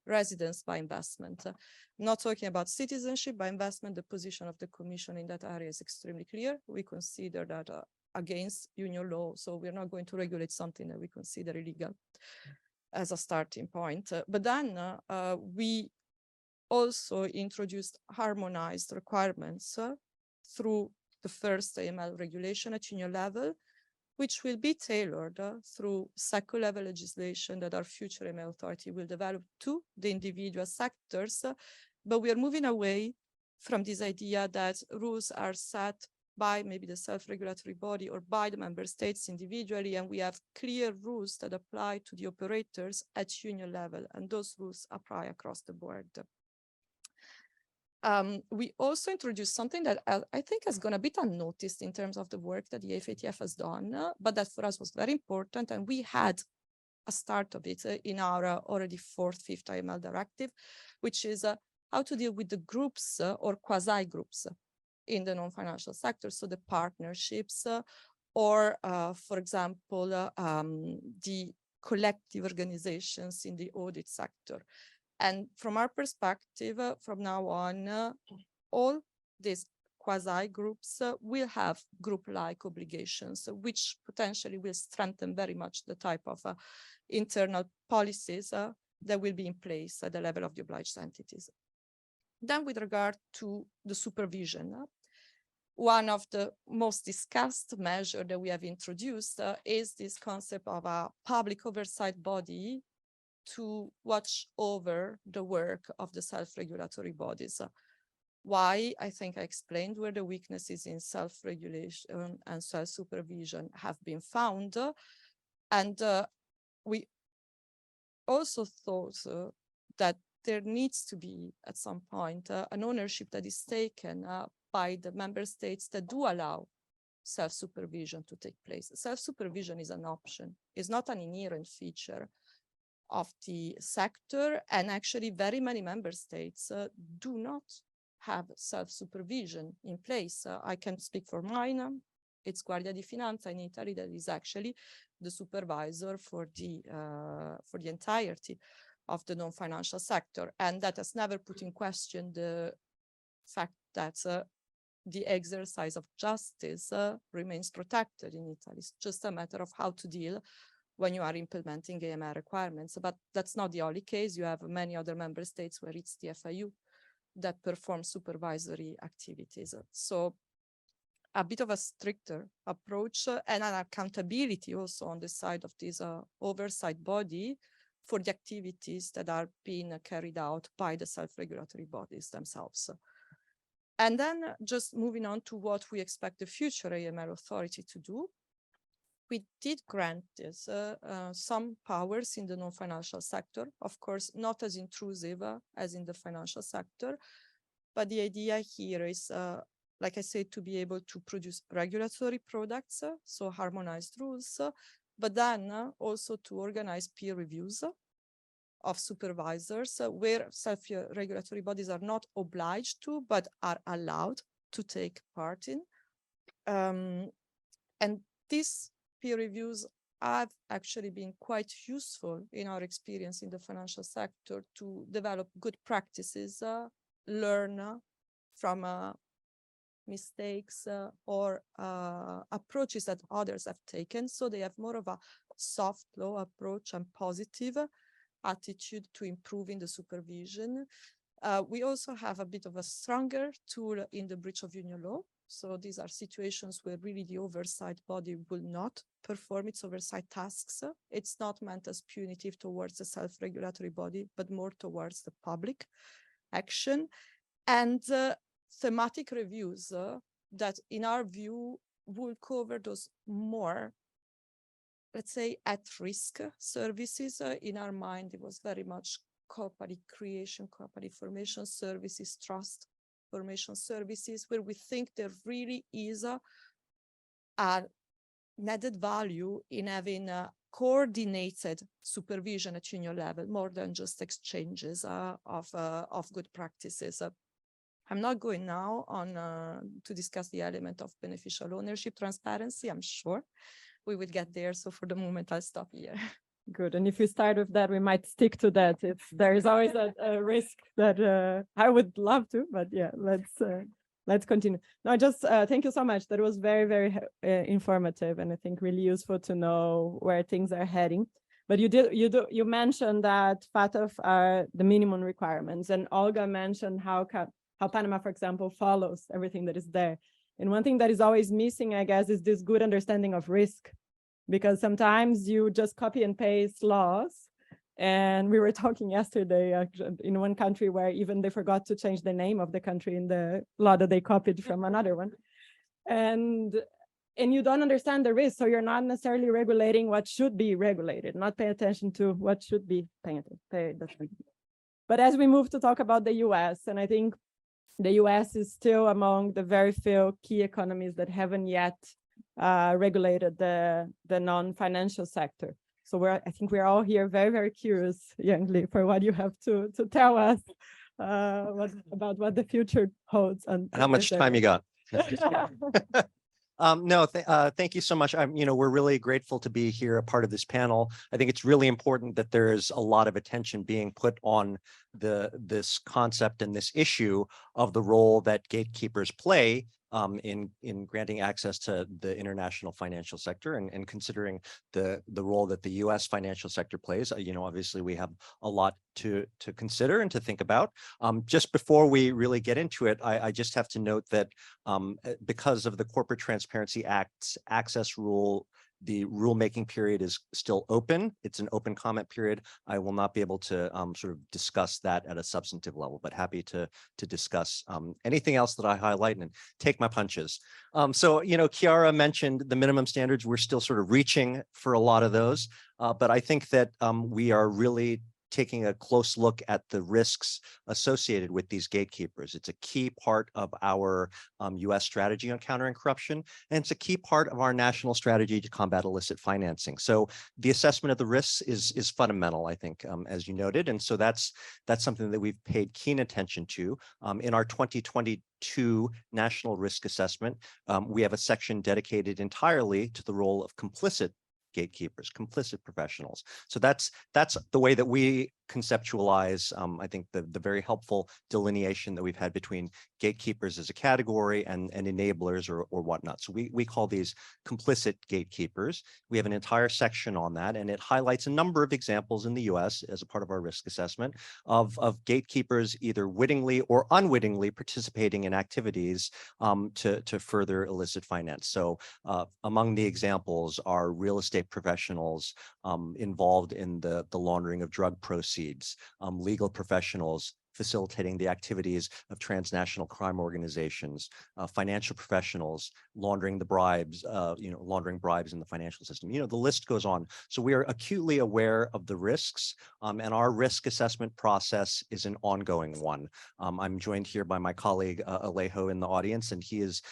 residence by investment. Not talking about citizenship by investment, the position of the Commission in that area is extremely clear. We consider that against union law, so we're not going to regulate something that we consider illegal as a starting point. But then we also introduced harmonized requirements through the first AML regulation at union level, which will be tailored through sector-level legislation that our future AML authority will develop to the individual sectors. But we are moving away from this idea that rules are set by maybe the self-regulatory body or by the member states individually, and we have clear rules that apply to the operators at union level, and those rules apply across the board. We also introduced something that I think has gone a bit unnoticed in terms of the work that the FATF has done, but that for us was very important. And we had a start of it in our already fifth IML directive, which is how to deal with the groups or quasi-groups in the non-financial sector. So the partnerships or, for example, the collective organizations in the audit sector. And from our perspective, from now on, all these quasi-groups will have group-like obligations, which potentially will strengthen very much the type of internal policies that will be in place at the level of the obliged entities. Then with regard to the supervision, one of the most discussed measures that we have introduced is this concept of a public oversight body to watch over the work of the self-regulatory bodies. Why? I think I explained where the weaknesses in self-regulation and self-supervision have been found. And we also thought that there needs to be, at some point, an ownership that is taken by the member states that do allow self-supervision to take place. Self-supervision is an option. It's not an inherent feature of the sector, and actually very many member states do not have self-supervision in place. I can speak for mine. It's Guardia di Finanza in Italy that is actually the supervisor for the entirety of the non-financial sector, and that has never put in question the fact that the exercise of justice remains protected in Italy. It's just a matter of how to deal when you are implementing AML requirements. But that's not the only case. You have many other member states where it's the FIU that performs supervisory activities. So a bit of a stricter approach and an accountability also on the side of this oversight body for the activities that are being carried out by the self-regulatory bodies themselves. And then just moving on to what we expect the future AML authority to do. We did grant this some powers in the non-financial sector, of course, not as intrusive as in the financial sector. But the idea here is, like I said, to be able to produce regulatory products, so harmonized rules, but then also to organize peer reviews of supervisors where self-regulatory bodies are not obliged to, but are allowed to take part in. And these peer reviews have actually been quite useful in our experience in the financial sector to develop good practices, learn from mistakes or approaches that others have taken. So they have more of a soft law approach and positive attitude to improving the supervision. We also have a bit of a stronger tool in the breach of union law. So these are situations where really the oversight body will not perform its oversight tasks. It's not meant as punitive towards the self-regulatory body, but more towards the public action. And thematic reviews that, in our view, will cover those more, let's say, at-risk services. In our mind, it was very much company creation, company formation services, trust formation services, where we think there really is a added value in having coordinated supervision at union level, more than just exchanges of good practices. I'm not going now on to discuss the element of beneficial ownership transparency. I'm sure we will get there. So for the moment, I'll stop here. Good. And if we start with that, we might stick to that. If there is always a risk that I would love to, but yeah, let's continue. No, just thank you so much. That was very, very informative, and I think really useful to know where things are heading. But you mentioned that FATF are the minimum requirements, and Olga mentioned how Panama, for example, follows everything that is there. And one thing that is always missing, I guess, is this good understanding of risk, because sometimes you just copy and paste laws. And we were talking yesterday in one country where even they forgot to change the name of the country in the law that they copied from another one. And you don't understand the risk. So you're not necessarily regulating what should be regulated, not pay attention to what should be paid attention. But as we move to talk about the US, and I think the US is still among the very few key economies that haven't yet regulated the non-financial sector. So I think we're all here very, very curious, Yang Li, for what you have to tell us about what the future holds. And How much time you got? No, thank you so much. We're really grateful to be here, a part of this panel. I think it's really important that there is a lot of attention being put on this concept and this issue of the role that gatekeepers play in granting access to the international financial sector, and considering the role that the U.S. financial sector plays. Obviously we have a lot to consider and to think about. Just before we really get into it, I just have to note that because of the Corporate Transparency Act's access rule, the rulemaking period is still open. It's an open comment period. I will not be able to sort of discuss that at a substantive level, but happy to discuss anything else that I highlight and take my punches. So, Chiara mentioned the minimum standards. We're still sort of reaching for a lot of those, but I think that we are really taking a close look at the risks associated with these gatekeepers. It's a key part of our U.S. strategy on countering corruption, and it's a key part of our national strategy to combat illicit financing. So the assessment of the risks is fundamental, I think, as you noted, and so that's something that we've paid keen attention to. In our 2022 National Risk Assessment, we have a section dedicated entirely to the role of complicit gatekeepers, complicit professionals. So that's the way that we conceptualize, I think, the very helpful delineation that we've had between gatekeepers as a category and enablers or whatnot. So we call these complicit gatekeepers. We have an entire section on that, and it highlights a number of examples in the US as a part of our risk assessment of gatekeepers either wittingly or unwittingly participating in activities to further illicit finance. So among the examples are real estate professionals involved in the laundering of drug proceeds, legal professionals facilitating the activities of transnational crime organizations, financial professionals laundering the bribes, laundering bribes in the financial system. The list goes on. So we are acutely aware of the risks, and our risk assessment process is an ongoing one. I'm joined here by my colleague Alejo in the audience, and he's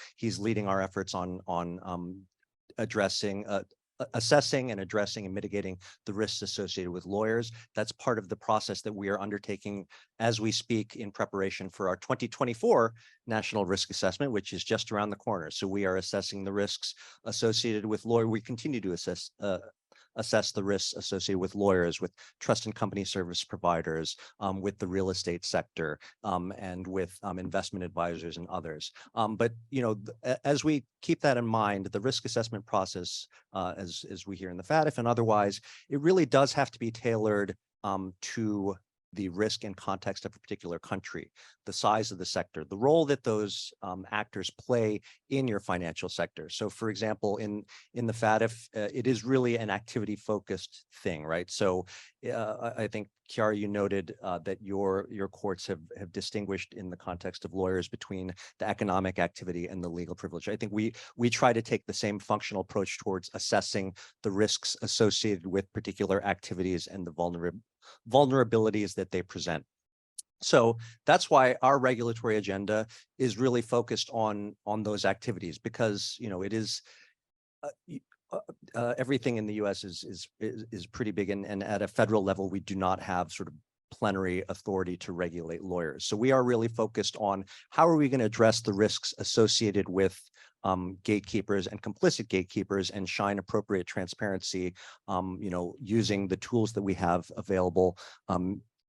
leading our efforts on assessing and addressing and mitigating the risks associated with lawyers. That's part of the process that we are undertaking as we speak in preparation for our 2024 National Risk Assessment, which is just around the corner. So we are assessing the risks associated with lawyers. We continue to assess the risks associated with lawyers, with trust and company service providers, with the real estate sector, and with investment advisors and others. But as we keep that in mind, the risk assessment process, as we hear in the FATF and otherwise, it really does have to be tailored to the risk and context of a particular country, the size of the sector, the role that those actors play in your financial sector. So for example, in the FATF, it is really an activity-focused thing, right? So I think, Chiara, you noted that your courts have distinguished in the context of lawyers between the economic activity and the legal privilege. I think we try to take the same functional approach towards assessing the risks associated with particular activities and the vulnerabilities that they present. So that's why our regulatory agenda is really focused on those activities, because it is everything in the U.S. is pretty big, and at a federal level we do not have sort of plenary authority to regulate lawyers. So we are really focused on how are we going to address the risks associated with gatekeepers and complicit gatekeepers and shine appropriate transparency, using the tools that we have available,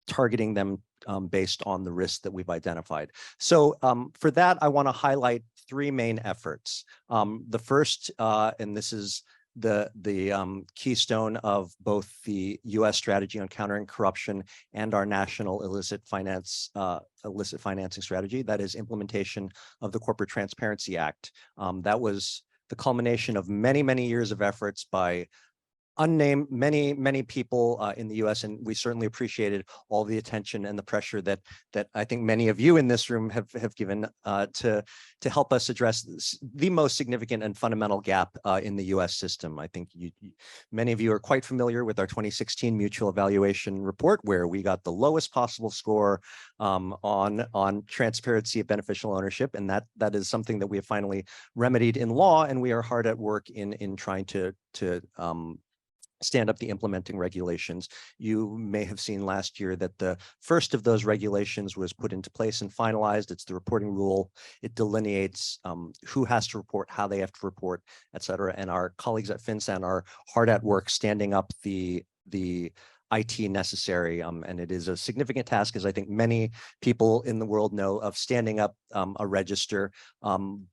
targeting them based on the risks that we've identified. So for that, I want to highlight three main efforts. The first, and this is the keystone of both the U.S. strategy on countering corruption and our national illicit financing strategy, that is implementation of the Corporate Transparency Act. That was the culmination of many, many years of efforts by unnamed many people in the U.S. and we certainly appreciated all the attention and the pressure that I think many of you in this room have given to help us address the most significant and fundamental gap in the U.S. system. I think many of you are quite familiar with our 2016 mutual evaluation report, where we got the lowest possible score on transparency of beneficial ownership, and that is something that we have finally remedied in law, and we are hard at work in trying to stand up the implementing regulations. You may have seen last year that the first of those regulations was put into place and finalized. It's the reporting rule. It delineates who has to report, how they have to report, et cetera. And our colleagues at FinCEN are hard at work standing up the IT necessary, and it is a significant task, as I think many people in the world know, of standing up a register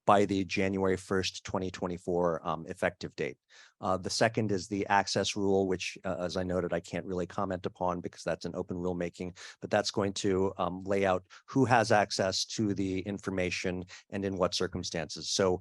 by the January 1st, 2024 effective date. The second is the access rule, which, as I noted, I can't really comment upon because that's an open rulemaking, but that's going to lay out who has access to the information and in what circumstances. So,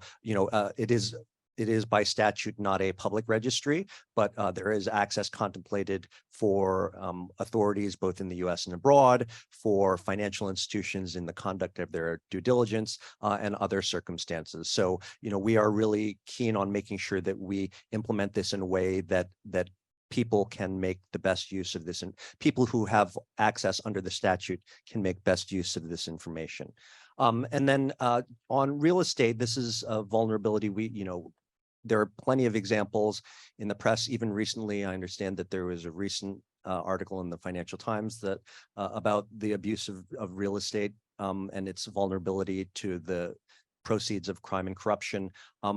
it is by statute not a public registry, but there is access contemplated for authorities both in the US and abroad, for financial institutions in the conduct of their due diligence and other circumstances. So, we are really keen on making sure that we implement this in a way that people can make the best use of this, and people who have access under the statute can make best use of this information. And then on real estate, this is a vulnerability there are plenty of examples in the press. Even recently, I understand that there was a recent article in the Financial Times that about the abuse of real estate and its vulnerability to the proceeds of crime and corruption.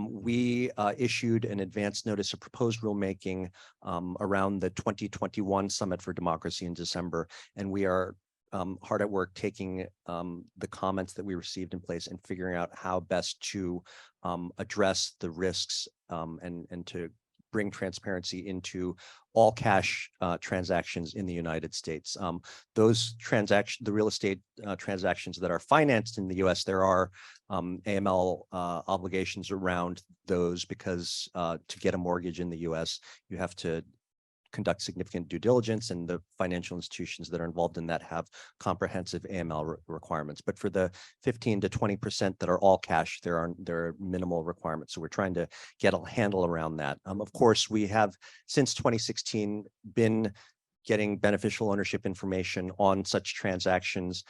We issued an advance notice of proposed rulemaking around the 2021 Summit for Democracy in December, and we are hard at work taking the comments that we received in place and figuring out how best to address the risks and to bring transparency into all cash transactions in the United States. Those transactions, the real estate transactions that are financed in the US, there are AML obligations around those because to get a mortgage in the US, you have to conduct significant due diligence, and the financial institutions that are involved in that have comprehensive AML requirements. But for the 15 to 20% that are all cash, there are minimal requirements. So we're trying to get a handle around that. Of course, we have since 2016 been getting beneficial ownership information on such transactions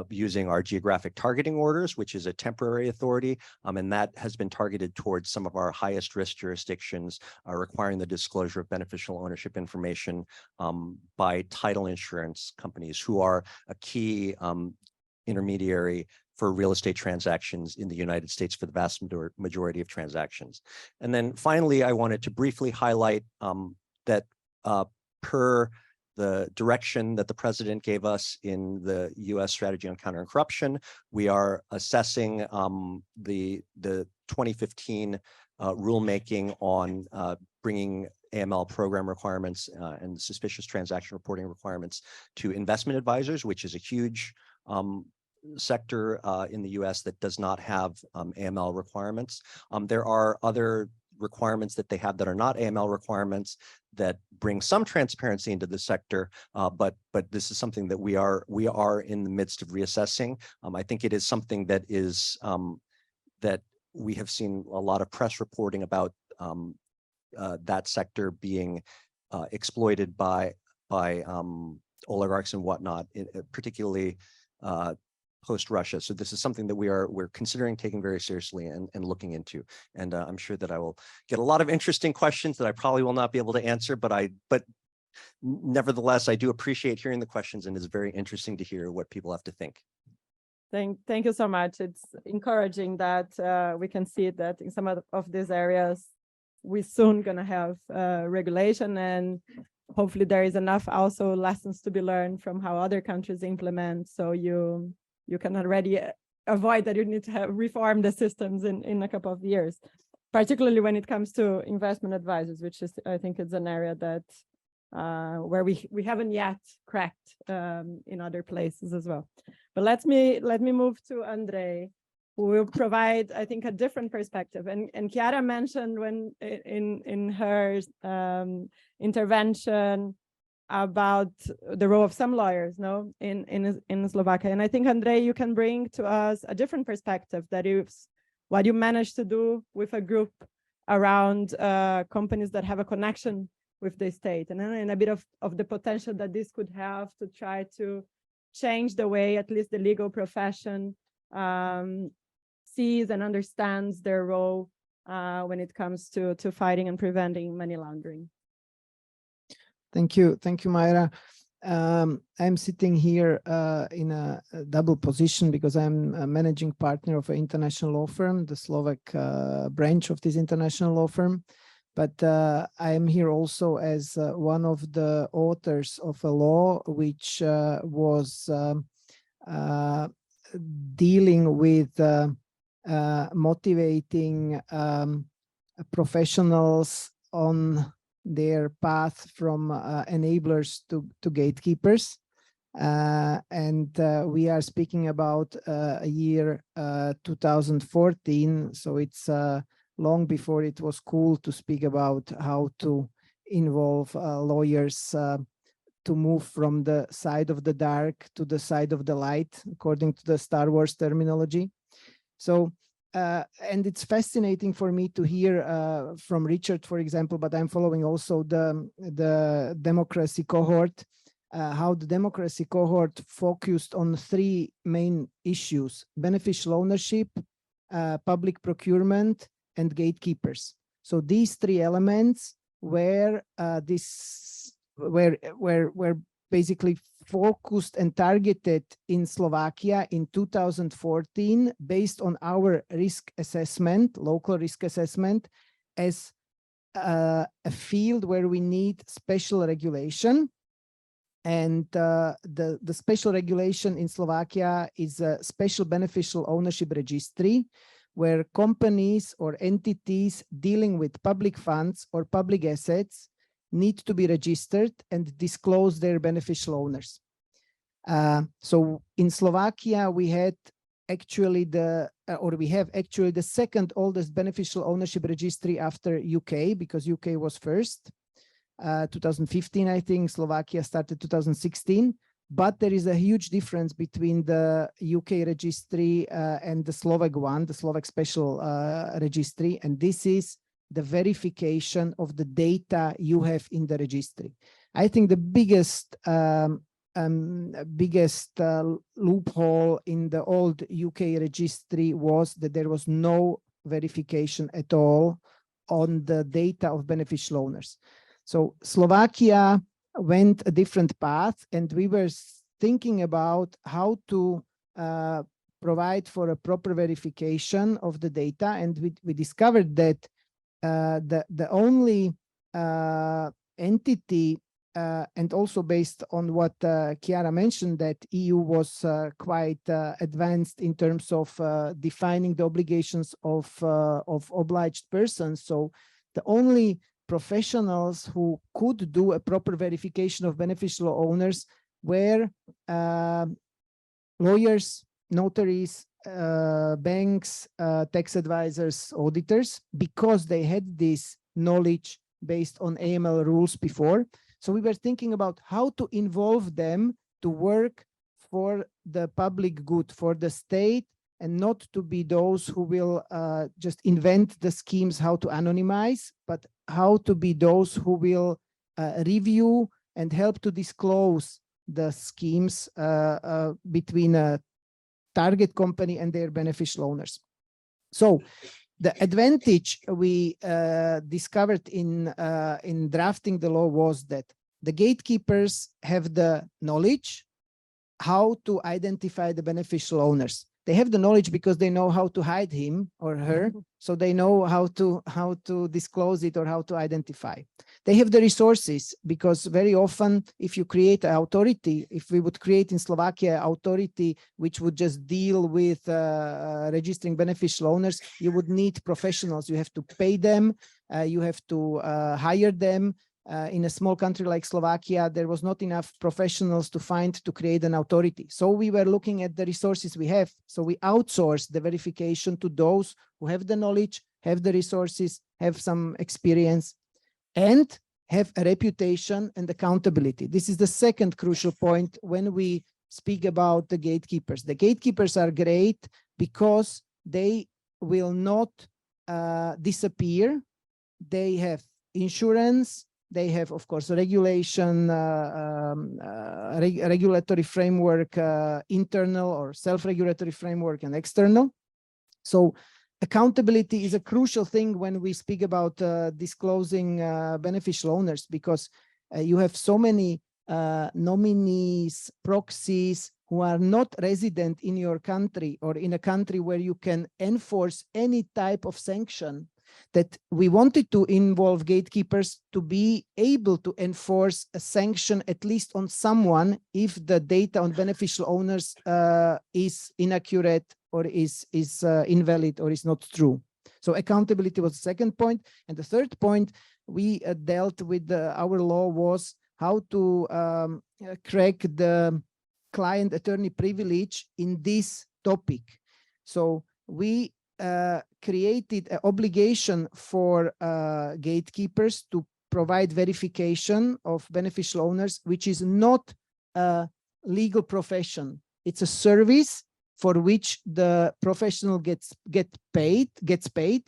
using our geographic targeting orders, which is a temporary authority, and that has been targeted towards some of our highest risk jurisdictions, requiring the disclosure of beneficial ownership information by title insurance companies, who are a key intermediary for real estate transactions in the United States for the vast majority of transactions. And then finally, I wanted to briefly highlight that per the direction that the president gave us in the U.S. strategy on countering corruption, we are assessing the 2015 rulemaking on bringing AML program requirements and suspicious transaction reporting requirements to investment advisors, which is a huge sector in the U.S. that does not have AML requirements. There are other requirements that they have that are not AML requirements that bring some transparency into the sector, but this is something that we are in the midst of reassessing. I think it is something that is that we have seen a lot of press reporting about that sector being exploited by oligarchs and whatnot, particularly post-Russia. So this is something that we're considering taking very seriously and looking into. And I'm sure that I will get a lot of interesting questions that I probably will not be able to answer, but nevertheless, I do appreciate hearing the questions, and it's very interesting to hear what people have to think. Thank you so much. It's encouraging that we can see that in some of these areas, we're soon going to have regulation, and hopefully there is enough also lessons to be learned from how other countries implement. So you can already avoid that you need to reform the systems in a couple of years, particularly when it comes to investment advisors, which is, I think, it's an area that where we haven't yet cracked in other places as well. But let me move to Andre. who will provide, I think, a different perspective. And Chiara mentioned when in her intervention about the role of some lawyers, no, in Slovakia. And I think, Andrei, you can bring to us a different perspective, that is what you managed to do with a group around companies that have a connection with the state, and a bit of the potential that this could have to try to change the way at least the legal profession sees and understands their role when it comes to fighting and preventing money laundering. Thank you, Mayra. I'm sitting here in a double position because I'm a managing partner of an international law firm, the Slovak branch of this international law firm. But I am here also as one of the authors of a law which was dealing with motivating professionals on their path from enablers to gatekeepers. And we are speaking about a year 2014, so it's long before it was cool to speak about how to involve lawyers to move from the side of the dark to the side of the light, according to the Star Wars terminology. So, and it's fascinating for me to hear from Richard, for example, but I'm following also the democracy cohort, how the democracy cohort focused on three main issues: beneficial ownership, public procurement, and gatekeepers. So these three elements were were basically focused and targeted in Slovakia in 2014 based on our risk assessment, local risk assessment, as a field where we need special regulation. And the special regulation in Slovakia is a special beneficial ownership registry, where companies or entities dealing with public funds or public assets need to be registered and disclose their beneficial owners. So in Slovakia, we had actually we have actually the second oldest beneficial ownership registry after UK, because UK was first, 2015, I think. Slovakia started 2016. But there is a huge difference between the UK registry and the Slovak one, the Slovak special registry. And this is the verification of the data you have in the registry. I think the biggest loophole in the old UK registry was that there was no verification at all on the data of beneficial owners. So Slovakia went a different path, and we were thinking about how to provide for a proper verification of the data. And we discovered that the only entity, and also based on what Chiara mentioned, that EU was quite advanced in terms of defining the obligations of obliged persons. So the only professionals who could do a proper verification of beneficial owners were lawyers, notaries, banks, tax advisors, auditors, because they had this knowledge based on AML rules before. So we were thinking about how to involve them to work for the public good, for the state, and not to be those who will just invent the schemes how to anonymize, but how to be those who will review and help to disclose the schemes between a target company and their beneficial owners. So the advantage we discovered in drafting the law was that the gatekeepers have the knowledge how to identify the beneficial owners. They have the knowledge because they know how to hide him or her, so they know how to disclose it or how to identify. They have the resources, because very often if you create an authority, if we would create in Slovakia an authority which would just deal with registering beneficial owners, you would need professionals. You have to pay them, you have to hire them, in a small country like Slovakia, there was not enough professionals to create an authority. So we were looking at the resources we have. So we outsourced the verification to those who have the knowledge, have the resources, have some experience, and have a reputation and accountability. This is the second crucial point when we speak about the gatekeepers. The gatekeepers are great because they will not disappear. They have insurance. They have, of course, regulation, regulatory framework, internal or self-regulatory framework and external. So accountability is a crucial thing when we speak about disclosing beneficial owners, because you have so many nominees, proxies who are not resident in your country or in a country where you can enforce any type of sanction, that we wanted to involve gatekeepers to be able to enforce a sanction at least on someone if the data on beneficial owners is inaccurate or is invalid or is not true. So accountability was the second point. And the third point we dealt with our law was how to crack the client attorney privilege in this topic. So we created an obligation for gatekeepers to provide verification of beneficial owners, which is not a legal profession. It's a service for which the professional gets paid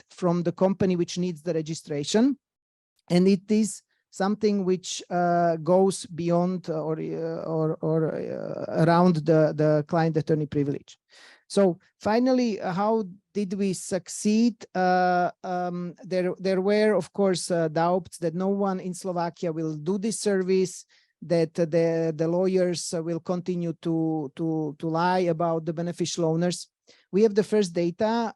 from the company which needs the registration, and it is something which goes beyond or around the client attorney privilege. So finally, how did we succeed? There were, of course, doubts that no one in Slovakia will do this service, that the lawyers will continue to lie about the beneficial owners. We have the first data.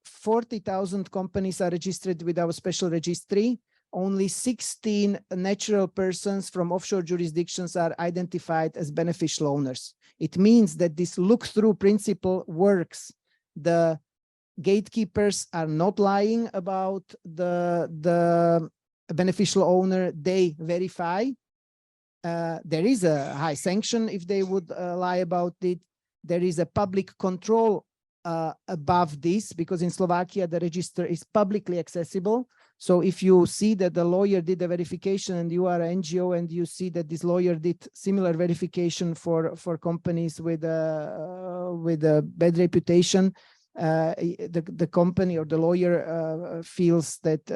40,000 companies are registered with our special registry. Only 16 natural persons from offshore jurisdictions are identified as beneficial owners. It means that this look-through principle works. The gatekeepers are not lying about the beneficial owner. They verify. There is a high sanction if they would lie about it. There is a public control above this, because in Slovakia, the register is publicly accessible. So if you see that the lawyer did the verification and you are an NGO and you see that this lawyer did similar verification for companies with a bad reputation, the company or the lawyer feels that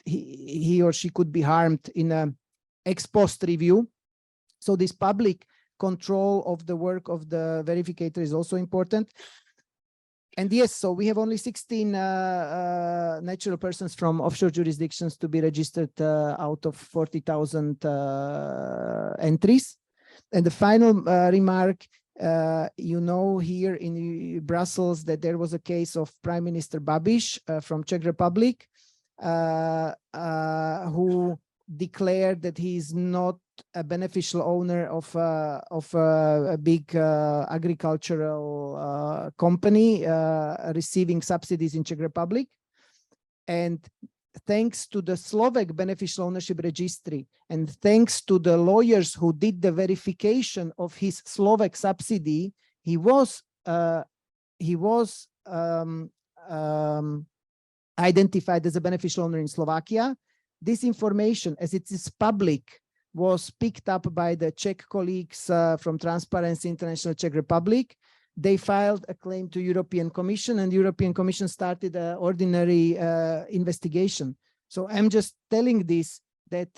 he or she could be harmed in an ex post review. So this public control of the work of the verificator is also important. And yes, so we have only 16 natural persons from offshore jurisdictions to be registered out of 40,000 entries. And the final remark, you know, here in Brussels that there was a case of Prime Minister Babiš from Czech Republic, who declared that he is not a beneficial owner of a big agricultural company receiving subsidies in Czech Republic. And thanks to the Slovak beneficial ownership registry and thanks to the lawyers who did the verification of his Slovak subsidy, he was identified as a beneficial owner in Slovakia. This information, as it is public, was picked up by the Czech colleagues from Transparency International Czech Republic. They filed a claim to European Commission, and the European Commission started an ordinary investigation. So I'm just telling this, that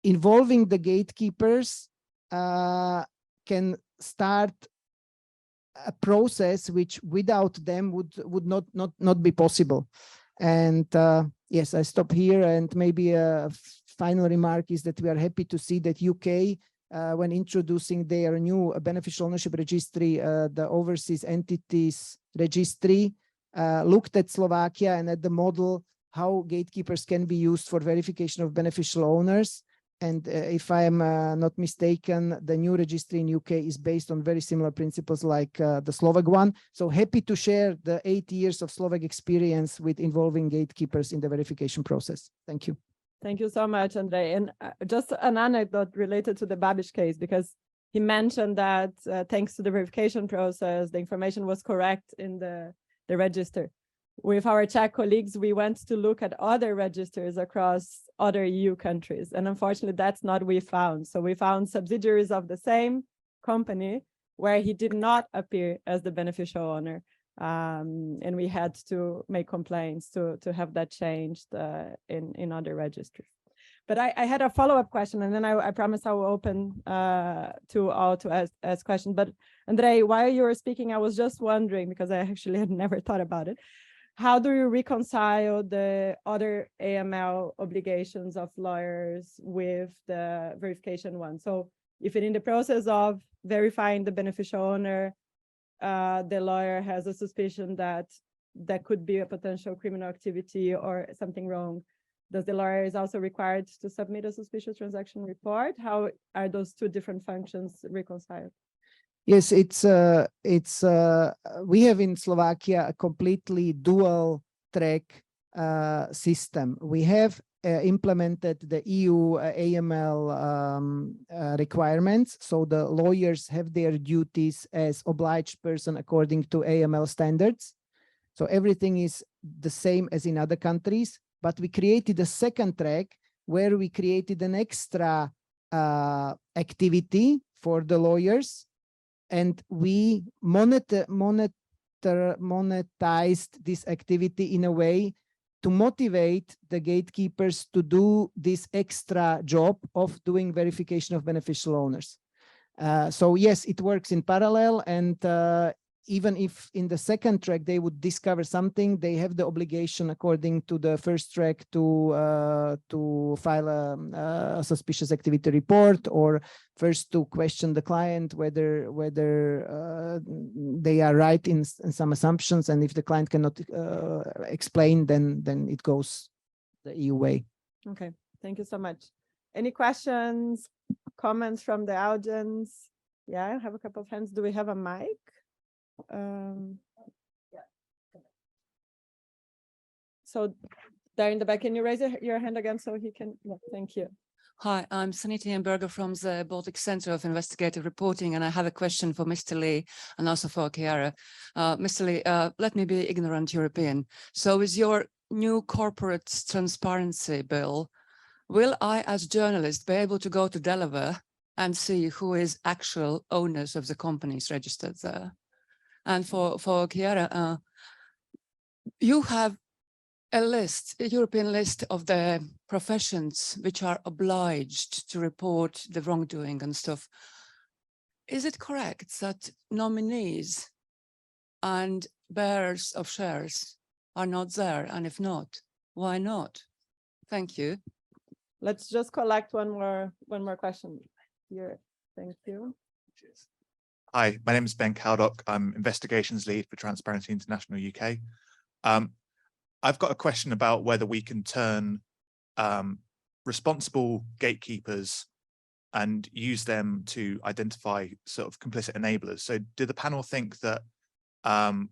involving the gatekeepers can start a process which without them would not be possible. And yes, I stop here, and maybe a final remark is that we are happy to see that UK, when introducing their new beneficial ownership registry, the Overseas Entities Registry, looked at Slovakia and at the model how gatekeepers can be used for verification of beneficial owners. And if I am not mistaken, the new registry in UK is based on very similar principles like the Slovak one. So happy to share the 8 years of Slovak experience with involving gatekeepers in the verification process. Thank you. Thank you so much, Andre. And just an anecdote related to the Babish case, because he mentioned that thanks to the verification process, the information was correct in the register. With our Czech colleagues, we went to look at other registers across other EU countries. And unfortunately, that's not what we found. So we found subsidiaries of the same company where he did not appear as the beneficial owner. And we had to make complaints to have that changed in other registries. But I had a follow-up question, and then I promise I will open to all to ask questions. But Andre, while you were speaking, I was just wondering, because I actually had never thought about it, how do you reconcile the other AML obligations of lawyers with the verification one? So if in the process of verifying the beneficial owner, the lawyer has a suspicion that could be a potential criminal activity or something wrong, does the lawyer is also required to submit a suspicious transaction report? How are those two different functions reconciled? Yes, we have in Slovakia a completely dual track system. We have implemented the EU AML requirements. So the lawyers have their duties as obliged person according to AML standards. So everything is the same as in other countries, but we created a second track where we created an extra activity for the lawyers, and we monetized this activity in a way to motivate the gatekeepers to do this extra job of doing verification of beneficial owners. So yes, it works in parallel, and even if in the second track they would discover something, they have the obligation according to the first track to file a suspicious activity report, or first to question the client whether they are right in some assumptions, and if the client cannot explain, then it goes the EU way. Okay, thank you so much. Any questions, comments from the audience? Yeah, I have a couple of hands. Do we have a mic? So there in the back, can you raise your hand again so he can? Yeah, thank you. Hi, I'm Sanita Yenberger from the Baltic Center of Investigative Reporting, and I have a question for Mr. Lee and also for Chiara. Mr. Lee, let me be ignorant European. So with your new corporate transparency bill, will I as journalist be able to go to Delaware and see who is actual owners of the companies registered there? And for Chiara, you have a European list of the professions which are obliged to report the wrongdoing and stuff. Is it correct that nominees and bearers of shares are not there? And if not, why not? Thank you. Let's just collect one more question here. Thank you. Cheers. Hi, my name is Ben Cowdock. I'm investigations lead for Transparency International UK. I've got a question about whether we can turn responsible gatekeepers and use them to identify sort of complicit enablers. So do the panel think that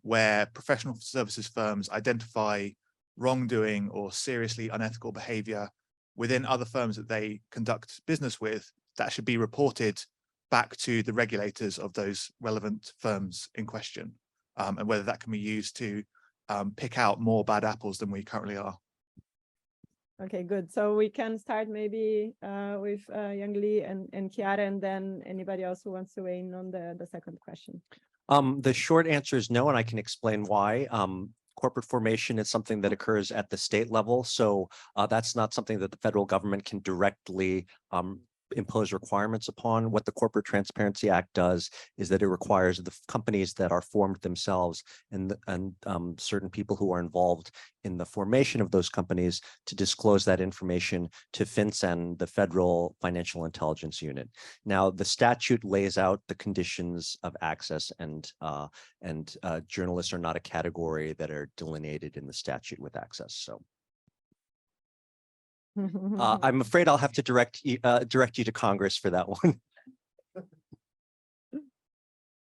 where professional services firms identify wrongdoing or seriously unethical behavior within other firms that they conduct business with, that should be reported back to the regulators of those relevant firms in question, and whether that can be used to pick out more bad apples than we currently are? Okay, good. So we can start maybe with Young Lee and Chiara, and then anybody else who wants to weigh in on the second question. The short answer is no, and I can explain why. Corporate formation is something that occurs at the state level, so that's not something that the federal government can directly impose requirements upon. What the Corporate Transparency Act does is that it requires the companies that are formed themselves and certain people who are involved in the formation of those companies to disclose that information to FinCEN, the Federal Financial Intelligence Unit. Now, the statute lays out the conditions of access, and journalists are not a category that are delineated in the statute with access. So I'm afraid I'll have to direct you to Congress for that one.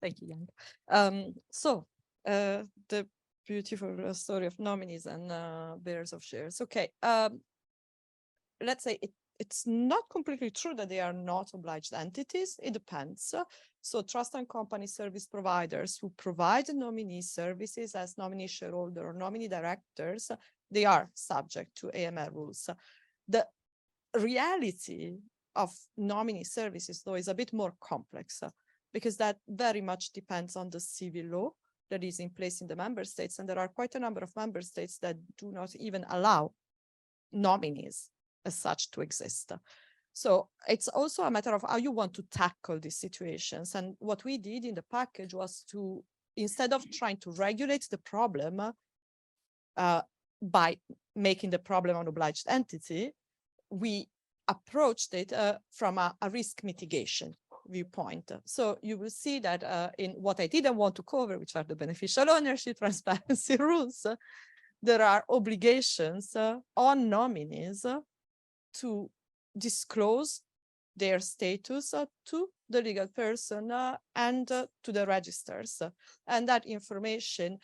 Thank you, Young. The beautiful story of nominees and bearers of shares. Okay. let's say it's not completely true that they are not obliged entities. It depends. So trust and company service providers who provide nominee services as nominee shareholder or nominee directors, they are subject to AML rules. The reality of nominee services, though, is a bit more complex because that very much depends on the civil law that is in place in the member states. And there are quite a number of member states that do not even allow nominees as such to exist. So it's also a matter of how you want to tackle these situations. And what we did in the package was to, instead of trying to regulate the problem by making the problem an obliged entity, we approached it from a risk mitigation viewpoint. So you will see that in what I didn't want to cover, which are the beneficial ownership transparency rules, there are obligations on nominees to disclose their status to the legal person and to the registers. And that information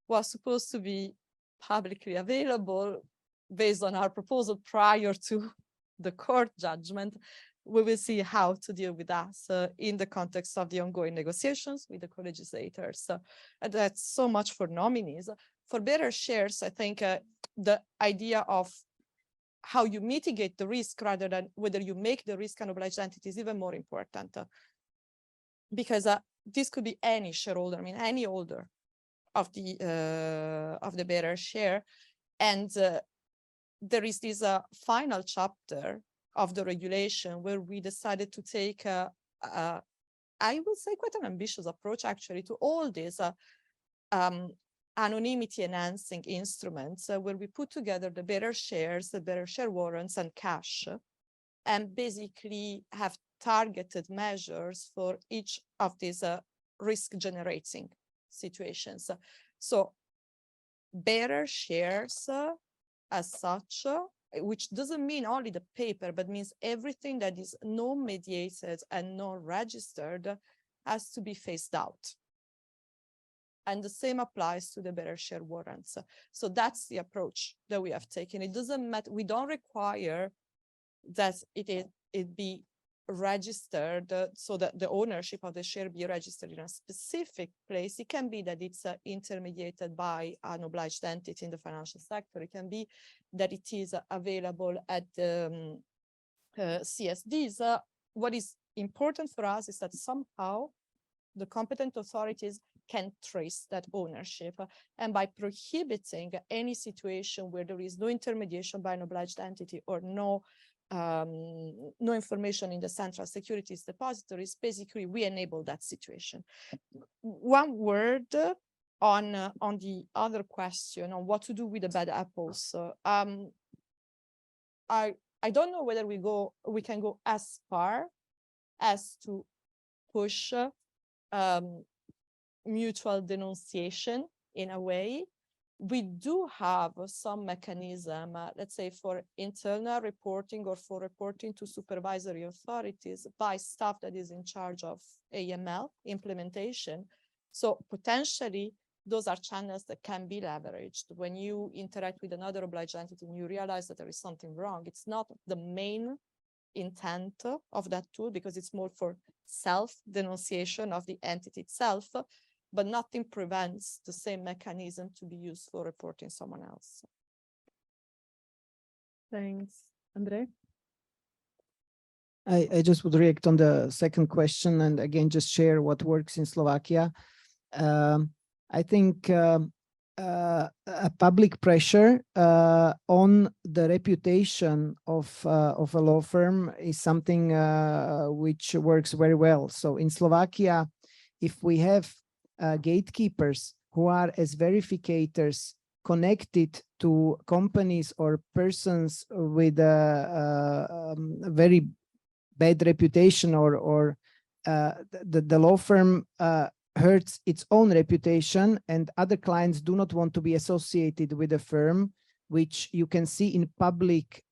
was supposed to be publicly available based on our proposal prior to the court judgment. We will see how to deal with that in the context of the ongoing negotiations with the co-legislators. And that's so much for nominees. For bearer shares, I think the idea of how you mitigate the risk rather than whether you make the risk an obliged entity is even more important. Because this could be any shareholder, I mean, any holder of the bearer share. And there is this final chapter of the regulation where we decided to take, I would say, quite an ambitious approach actually to all these anonymity enhancing instruments where we put together the bearer shares, the bearer share warrants and cash, and basically have targeted measures for each of these risk generating situations. So bearer shares as such, which doesn't mean only the paper, but means everything that is non-mediated and non-registered has to be phased out. And the same applies to the bearer share warrants. So that's the approach that we have taken. It doesn't matter, we don't require that it be registered so that the ownership of the share be registered in a specific place. It can be that it's intermediated by an obliged entity in the financial sector. It can be that it is available at the CSDs. What is important for us is that somehow the competent authorities can trace that ownership. And by prohibiting any situation where there is no intermediation by an obliged entity or no information in the central securities depositories, basically we enable that situation. One word on the other question on what to do with the bad apples. I don't know whether we can go as far as to push mutual denunciation in a way. We do have some mechanism, let's say for internal reporting or for reporting to supervisory authorities by staff that is in charge of AML implementation. So potentially those are channels that can be leveraged. When you interact with another obliged entity and you realize that there is something wrong, it's not the main intent of that tool because it's more for self-denunciation of the entity itself, but nothing prevents the same mechanism to be used for reporting someone else. Thanks. Andre? I just would react on the second question and again, just share what works in Slovakia. I think a public pressure on the reputation of a law firm is something which works very well. So in Slovakia, if we have gatekeepers who are as verificators connected to companies or persons with a very bad reputation or the law firm hurts its own reputation and other clients do not want to be associated with a firm which you can see in public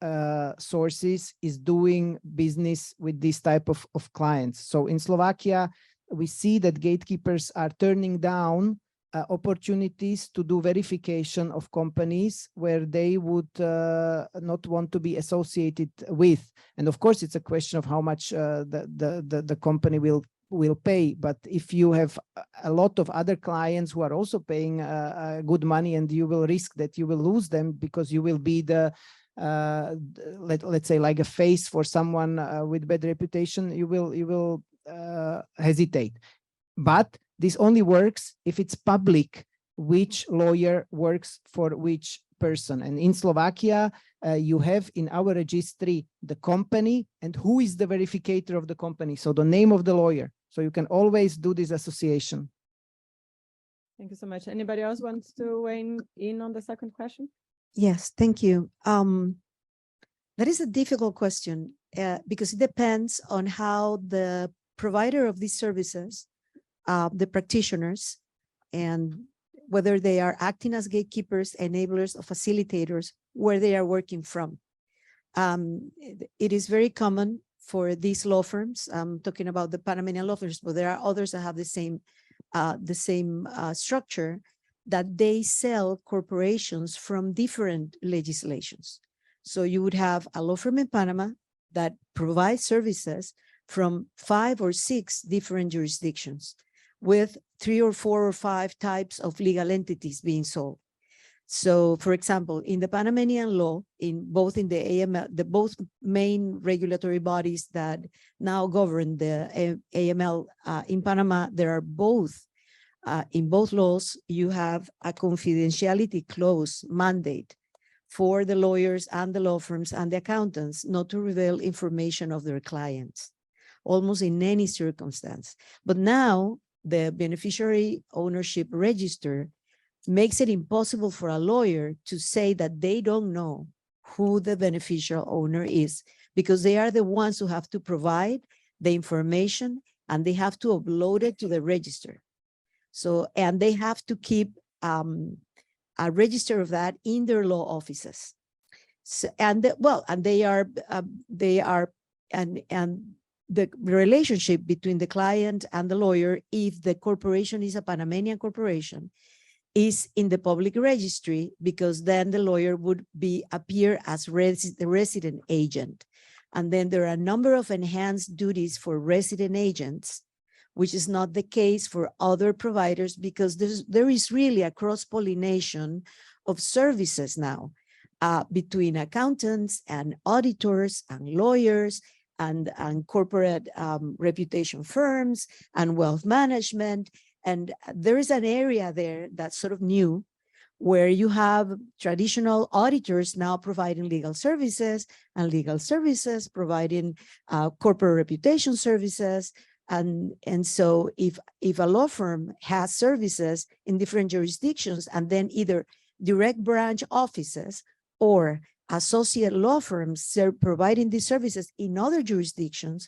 sources is doing business with this type of clients. So in Slovakia, we see that gatekeepers are turning down opportunities to do verification of companies where they would not want to be associated with. And of course, it's a question of how much the company will pay. But if you have a lot of other clients who are also paying good money, and you will risk that you will lose them because you will be the let's say like a face for someone with bad reputation, you will hesitate. But this only works if it's public which lawyer works for which person. And in Slovakia, you have in our registry the company and who is the verificator of the company. So the name of the lawyer. So you can always do this association. Thank you so much. Anybody else wants to weigh in on the second question? Yes, thank you. That is a difficult question because it depends on how the provider of these services, the practitioners, and whether they are acting as gatekeepers, enablers, or facilitators, where they are working from. It is very common for these law firms, I'm talking about the Panamanian law firms, but there are others that have the same structure, that they sell corporations from different legislations. So you would have a law firm in Panama that provides services from 5 or 6 different jurisdictions with 3 or 4 or 5 types of legal entities being sold. So, for example, in the Panamanian law, in the AML, the both main regulatory bodies that now govern the AML in Panama, there are both, in both laws, you have a confidentiality clause mandate for the lawyers and the law firms and the accountants not to reveal information of their clients, almost in any circumstance. But now the beneficiary ownership register makes it impossible for a lawyer to say that they don't know who the beneficial owner is, because they are the ones who have to provide the information and they have to upload it to the register. So, and they have to keep a register of that in their law offices. So, and the relationship between the client and the lawyer, if the corporation is a Panamanian corporation, is in the public registry, because then the lawyer would appear as the resident agent. And then there are a number of enhanced duties for resident agents, which is not the case for other providers, because there is really a cross-pollination of services now between accountants and auditors and lawyers and corporate reputation firms and wealth management. And there is an area there that's sort of new, where you have traditional auditors now providing legal services, and legal services providing corporate reputation services. And so if a law firm has services in different jurisdictions, and then either direct branch offices or associate law firms providing these services in other jurisdictions,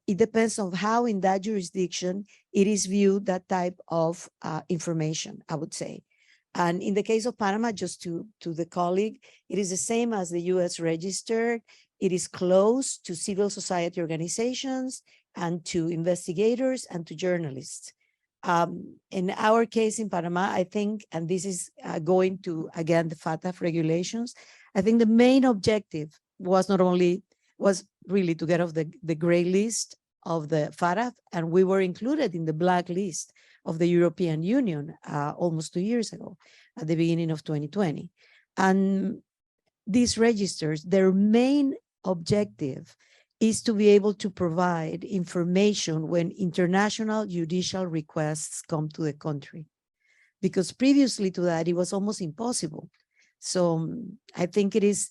it depends on how in that jurisdiction it is viewed, that type of information, I would say. And in the case of Panama, just to the colleague, it is the same as the US register. It is closed to civil society organizations and to investigators and to journalists. In our case in Panama, I think, and this is going to, again, the FATF regulations, I think the main objective was really to get off the gray list of the FATF, and we were included in the black list of the European Union almost 2 years ago, at the beginning of 2020. And these registers, their main objective is to be able to provide information when international judicial requests come to the country, because previously to that, it was almost impossible. So I think it is,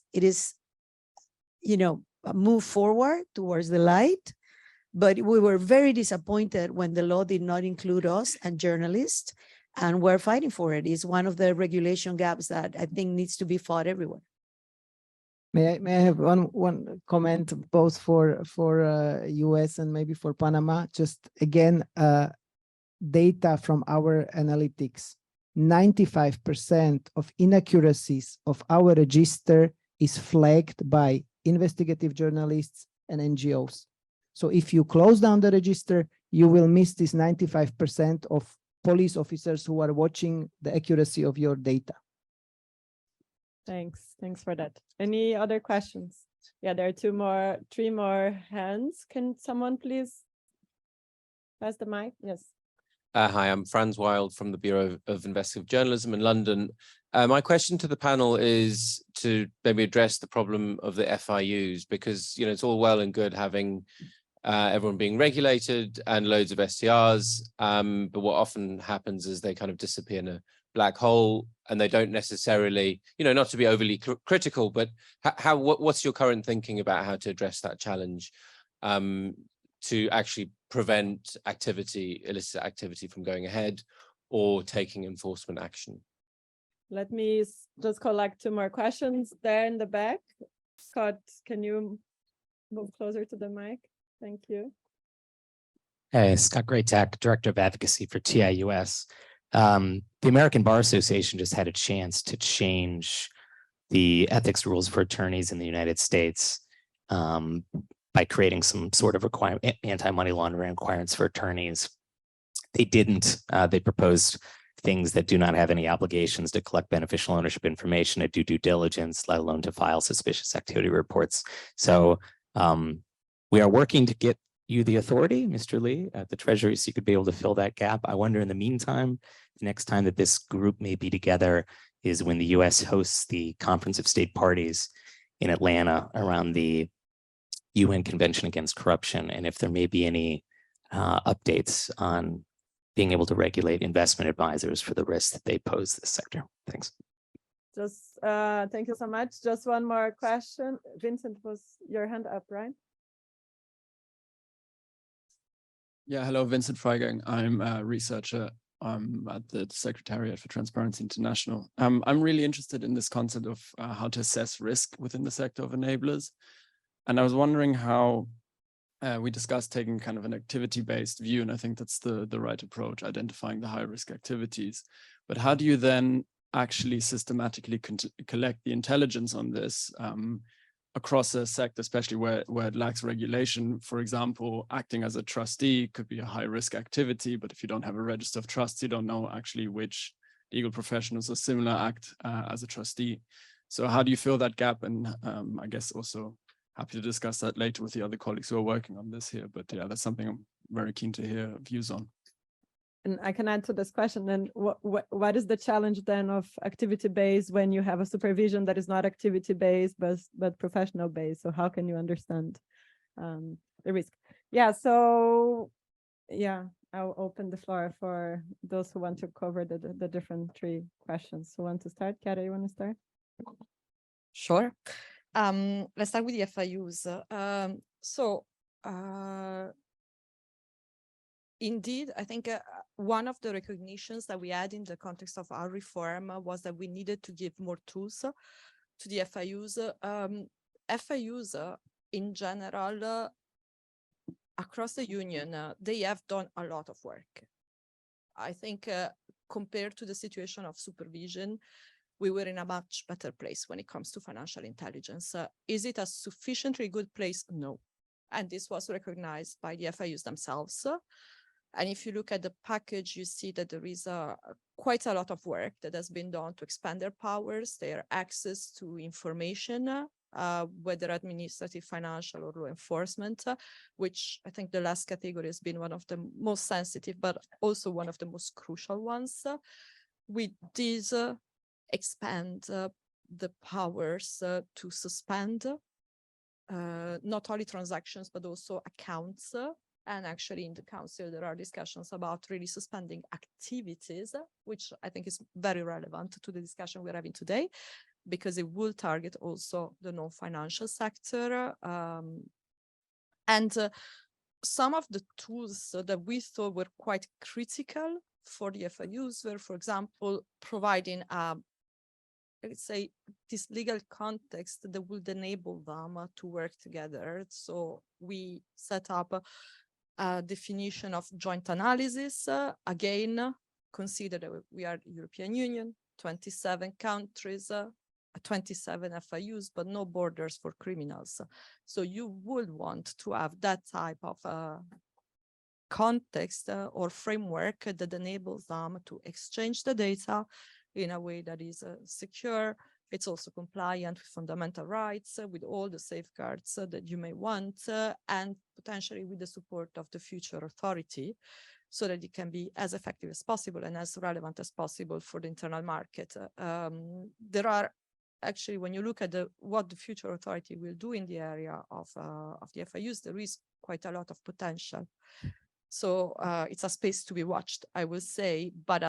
a move forward towards the light, but we were very disappointed when the law did not include us and journalists, and we're fighting for it. It's one of the regulation gaps that I think needs to be fought everywhere. May I have one comment both for US and maybe for Panama? Just again, data from our analytics. 95% of inaccuracies of our register is flagged by investigative journalists and NGOs. So if you close down the register, you will miss this 95% of police officers who are watching the accuracy of your data. Thanks for that. Any other questions? Yeah, there are three more hands. Can someone please pass the mic? Yes. Hi, I'm Franz Wild from the Bureau of Investigative Journalism in London. My question to the panel is to maybe address the problem of the FIUs, because it's all well and good having everyone being regulated and loads of STRs, but what often happens is they kind of disappear in a black hole, and they don't necessarily, not to be overly critical, but what's your current thinking about how to address that challenge to actually prevent illicit activity from going ahead or taking enforcement action? Let me just collect two more questions there in the back. Scott, can you move closer to the mic? Thank you. Hey, Scott Graytech, Director of Advocacy for TIUS. The American Bar Association just had a chance to change the ethics rules for attorneys in the United States by creating some sort of anti-money laundering requirements for attorneys. They didn't. They proposed things that do not have any obligations to collect beneficial ownership information, to do due diligence, let alone to file suspicious activity reports. So we are working to get you the authority, Mr. Lee, at the Treasury, so you could be able to fill that gap. I wonder in the meantime, the next time that this group may be together is when the US hosts the Conference of State Parties in Atlanta around the UN Convention Against Corruption, and if there may be any updates on being able to regulate investment advisors for the risks that they pose to the sector. Thanks. Just thank you so much. Just one more question. Vincent, was your hand up, right? Yeah, hello, Vincent Freigang. I'm a researcher at the Secretariat for Transparency International. I'm really interested in this concept of how to assess risk within the sector of enablers. And I was wondering how we discussed taking kind of an activity-based view, and I think that's the right approach, identifying the high-risk activities. But how do you then actually systematically collect the intelligence on this across a sector, especially where it lacks regulation? For example, acting as a trustee could be a high-risk activity, but if you don't have a register of trusts, you don't know actually which legal professionals or similar act as a trustee. So how do you fill that gap? And I guess also happy to discuss that later with the other colleagues who are working on this here. But yeah, that's something I'm very keen to hear views on. And I can add to this question then, what is the challenge then of activity-based when you have a supervision that is not activity-based, but professional-based? So how can you understand the risk? Yeah, so yeah, I'll open the floor for those who want to cover the different three questions. Who want to start? Kara, you want to start? Sure. Let's start with the FIUs. Indeed, I think one of the recognitions that we had in the context of our reform was that we needed to give more tools to the FIUs. FIUs in general, across the union, they have done a lot of work. I think compared to the situation of supervision, we were in a much better place when it comes to financial intelligence. Is it a sufficiently good place? No. And this was recognized by the FIUs themselves. And if you look at the package, you see that there is quite a lot of work that has been done to expand their powers, their access to information, whether administrative, financial, or law enforcement, which I think the last category has been one of the most sensitive, but also one of the most crucial ones. With this, expand the powers to suspend not only transactions, but also accounts. And actually in the council, there are discussions about really suspending activities, which I think is very relevant to the discussion we're having today, because it will target also the non-financial sector. Some of the tools that we thought were quite critical for the FIUs were, for example, providing let's say, this legal context that would enable them to work together. So we set up a definition of joint analysis. Again, consider that we are European Union, 27 countries, 27 FIUs, but no borders for criminals. So you would want to have that type of context or framework that enables them to exchange the data in a way that is secure. It's also compliant with fundamental rights, with all the safeguards that you may want, and potentially with the support of the future authority, so that it can be as effective as possible and as relevant as possible for the internal market. There are actually, when you look at what the future authority will do in the area of the FIUs, there is quite a lot of potential. So it's a space to be watched, I will say, but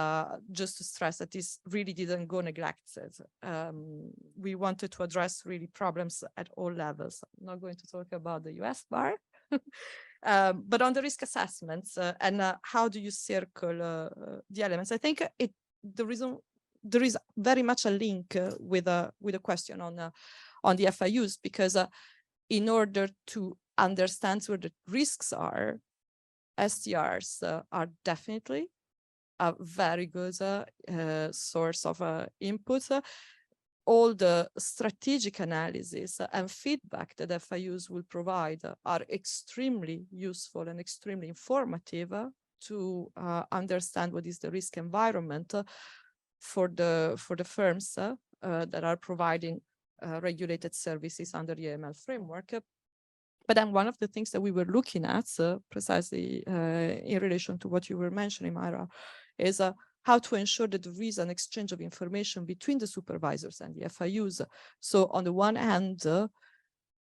just to stress that this really didn't go neglected. We wanted to address really problems at all levels. I'm not going to talk about the US bar, but on the risk assessments and how do you circle the elements? I think there is very much a link with a question on the FIUs, because in order to understand where the risks are, STRs are definitely a very good source of input. All the strategic analysis and feedback that FIUs will provide are extremely useful and extremely informative to understand what is the risk environment for the firms that are providing regulated services under the AML framework. But then one of the things that we were looking at, precisely in relation to what you were mentioning, Myra, is how to ensure that there is an exchange of information between the supervisors and the FIUs. So on the one hand,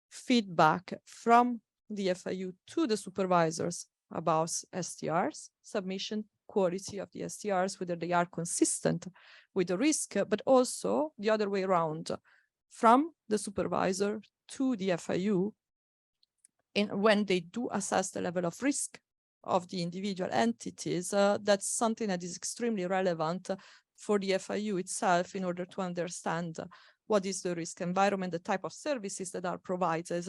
feedback from the FIU to the supervisors about STRs, submission quality of the STRs, whether they are consistent with the risk, but also the other way around, from the supervisor to the FIU, when they do assess the level of risk of the individual entities. That's something that is extremely relevant for the FIU itself in order to understand what is the risk environment, the type of services that are provided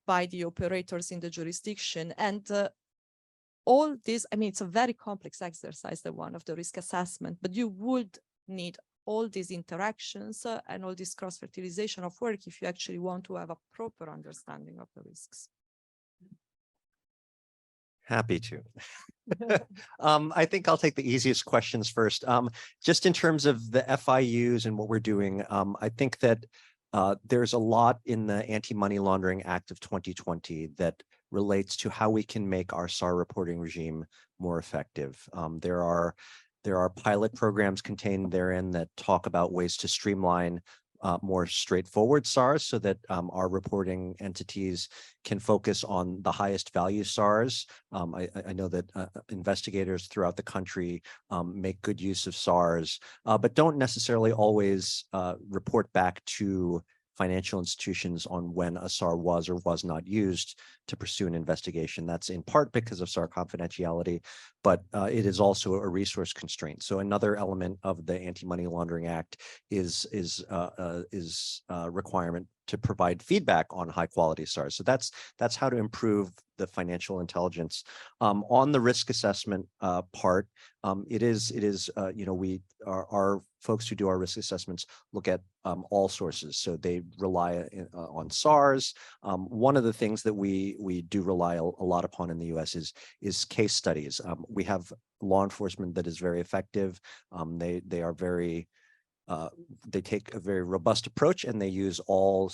by the operators in the jurisdiction. And all this, I mean, it's a very complex exercise, the one of the risk assessment, but you would need all these interactions and all this cross-fertilization of work if you actually want to have a proper understanding of the risks. Happy to. I think I'll take the easiest questions first. Just in terms of the FIUs and what we're doing, I think that there's a lot in the Anti-Money Laundering Act of 2020 that relates to how we can make our SAR reporting regime more effective. There are pilot programs contained therein that talk about ways to streamline more straightforward SARs so that our reporting entities can focus on the highest value SARs. I know that investigators throughout the country make good use of SARs, but don't necessarily always report back to financial institutions on when a SAR was or was not used to pursue an investigation. That's in part because of SAR confidentiality, but it is also a resource constraint. So another element of the Anti-Money Laundering Act is a requirement to provide feedback on high quality SARs. So that's how to improve the financial intelligence. On the risk assessment part, it is our folks who do our risk assessments look at all sources. So they rely on SARs. One of the things that we do rely a lot upon in the US is case studies. We have law enforcement that is very effective. They are very they take a very robust approach, and they use all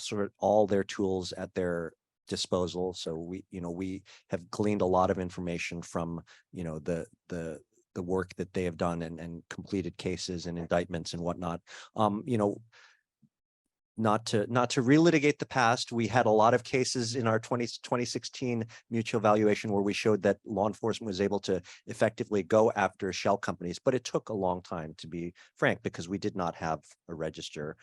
their tools at their disposal. So we have gleaned a lot of information from the work that they have done and completed cases and indictments and whatnot. Not to relitigate the past, we had a lot of cases in our 2016 mutual evaluation where we showed that law enforcement was able to effectively go after shell companies, but it took a long time, to be frank, because we did not have a register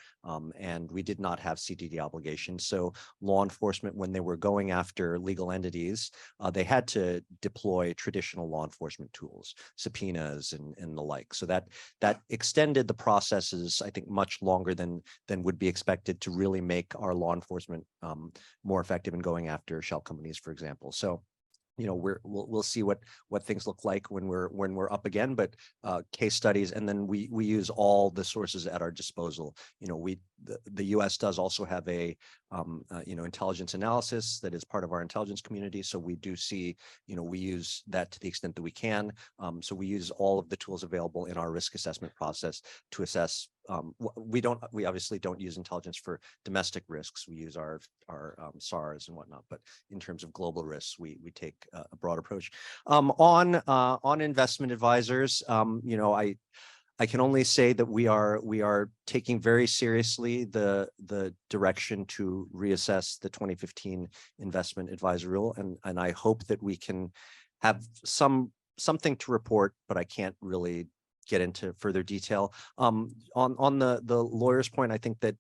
and we did not have CDD obligations. So law enforcement, when they were going after legal entities, they had to deploy traditional law enforcement tools, subpoenas and the like. So that extended the processes, I think, much longer than would be expected to really make our law enforcement more effective in going after shell companies, for example. So, we'll see what things look like when we're up again, but case studies, and then we use all the sources at our disposal. the US does also have a intelligence analysis that is part of our intelligence community. So we do see, we use that to the extent that we can. So we use all of the tools available in our risk assessment process to assess. We obviously don't use intelligence for domestic risks. We use our SARS and whatnot, but in terms of global risks, we take a broad approach. On investment advisors, I can only say that we are taking very seriously the direction to reassess the 2015 investment advisor rule, and I hope that we can have something to report, but I can't really get into further detail. On the lawyer's point, I think that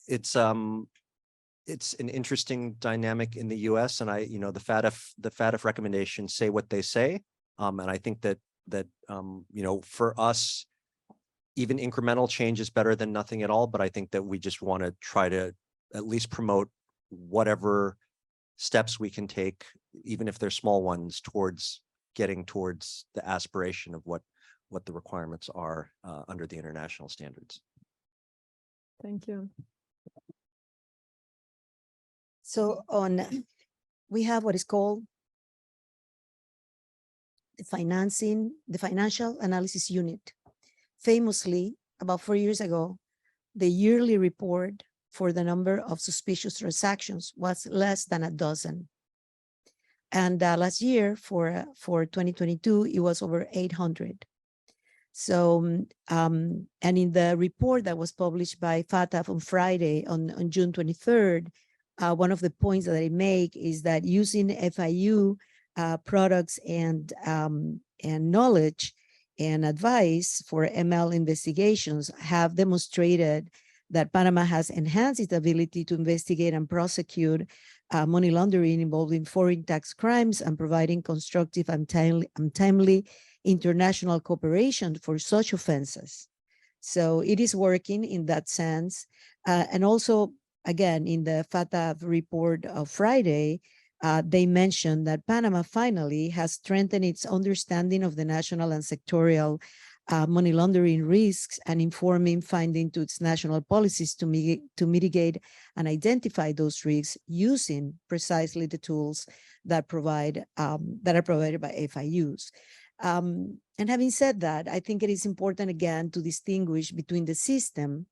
it's an interesting dynamic in the US, and the FATF recommendations say what they say, and I think that for us, even incremental change is better than nothing at all. But I think that we just want to try to at least promote whatever steps we can take, even if they're small ones, towards getting towards the aspiration of what the requirements are under the international standards. Thank you. So we have what is called the financial analysis unit. Famously, about 4 years ago, the yearly report for the number of suspicious transactions was less than a dozen. And last year, for 2022, it was over 800. So, and in the report that was published by FATF on Friday, on June 23rd, one of the points that they make is that using FIU products and knowledge and advice for ML investigations have demonstrated that Panama has enhanced its ability to investigate and prosecute money laundering involving foreign tax crimes and providing constructive and timely international cooperation for such offenses. So it is working in that sense. And also, again, in the FATF report of Friday, they mentioned that Panama finally has strengthened its understanding of the national and sectorial money laundering risks and informing finding to its national policies to mitigate and identify those risks using precisely the tools that are provided by FIUs. And having said that, I think it is important again to distinguish between the system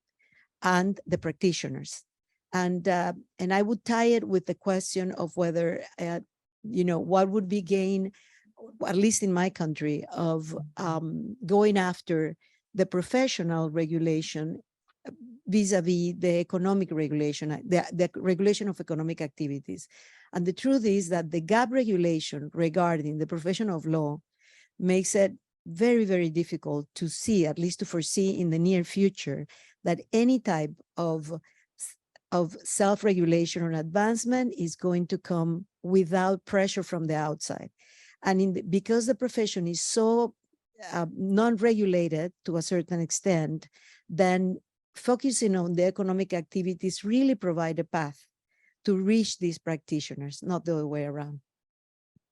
and the practitioners. And I would tie it with the question of whether, what would be gain, at least in my country, of going after the professional regulation vis-a-vis the economic regulation, the regulation of economic activities. And the truth is that the gap regulation regarding the profession of law makes it very, very difficult to see, at least to foresee in the near future, that any type of self-regulation or advancement is going to come without pressure from the outside. And because the profession is so non-regulated to a certain extent, then focusing on the economic activities really provide a path to reach these practitioners, not the other way around.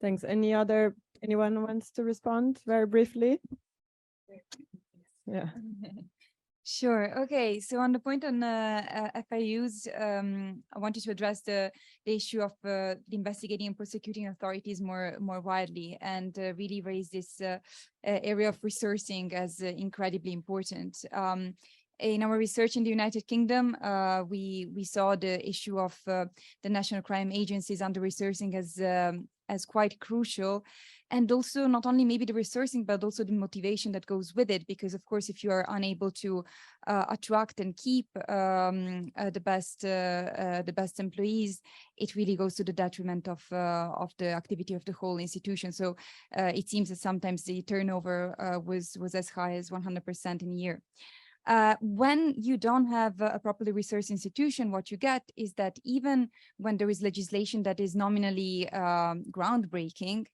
Thanks. Anyone wants to respond very briefly? Yeah. Sure. Okay. So on the point on FIUs, I wanted to address the issue of the investigating and prosecuting authorities more widely, and really raise this area of resourcing as incredibly important. In our research in the United Kingdom, we saw the issue of the national crime agencies under resourcing as quite crucial. And also not only maybe the resourcing, but also the motivation that goes with it. Because of course, if you are unable to attract and keep the best employees, it really goes to the detriment of the activity of the whole institution. So it seems that sometimes the turnover was as high as 100% in a year. When you don't have a properly resourced institution, what you get is that even when there is legislation that is nominally groundbreaking,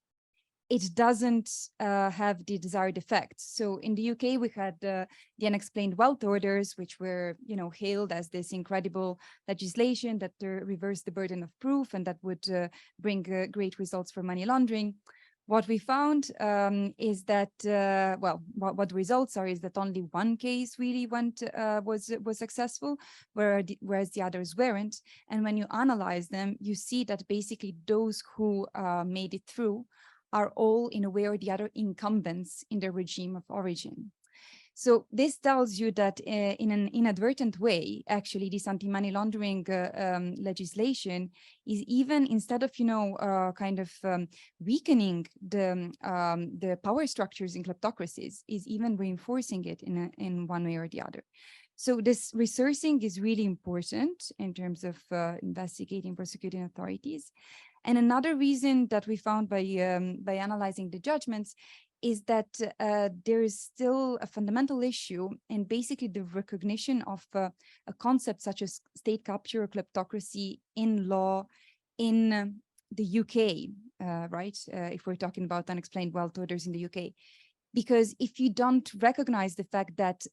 it doesn't have the desired effect. So in the UK, we had the unexplained wealth orders, which were, hailed as this incredible legislation that reversed the burden of proof and that would bring great results for money laundering. What we found is that, well, what the results are is that only one case really was successful, whereas the others weren't. And when you analyze them, you see that basically those who made it through are all in a way or the other incumbents in the regime of origin. So this tells you that in an inadvertent way, actually, this anti-money laundering legislation is even, instead of, weakening the power structures in kleptocracies, is even reinforcing it in one way or the other. So this resourcing is really important in terms of investigating, prosecuting authorities. And another reason that we found by analyzing the judgments is that there is still a fundamental issue in basically the recognition of a concept such as state capture or kleptocracy in law in the UK, right? If we're talking about unexplained wealth orders in the UK. Because if you don't recognize the fact that,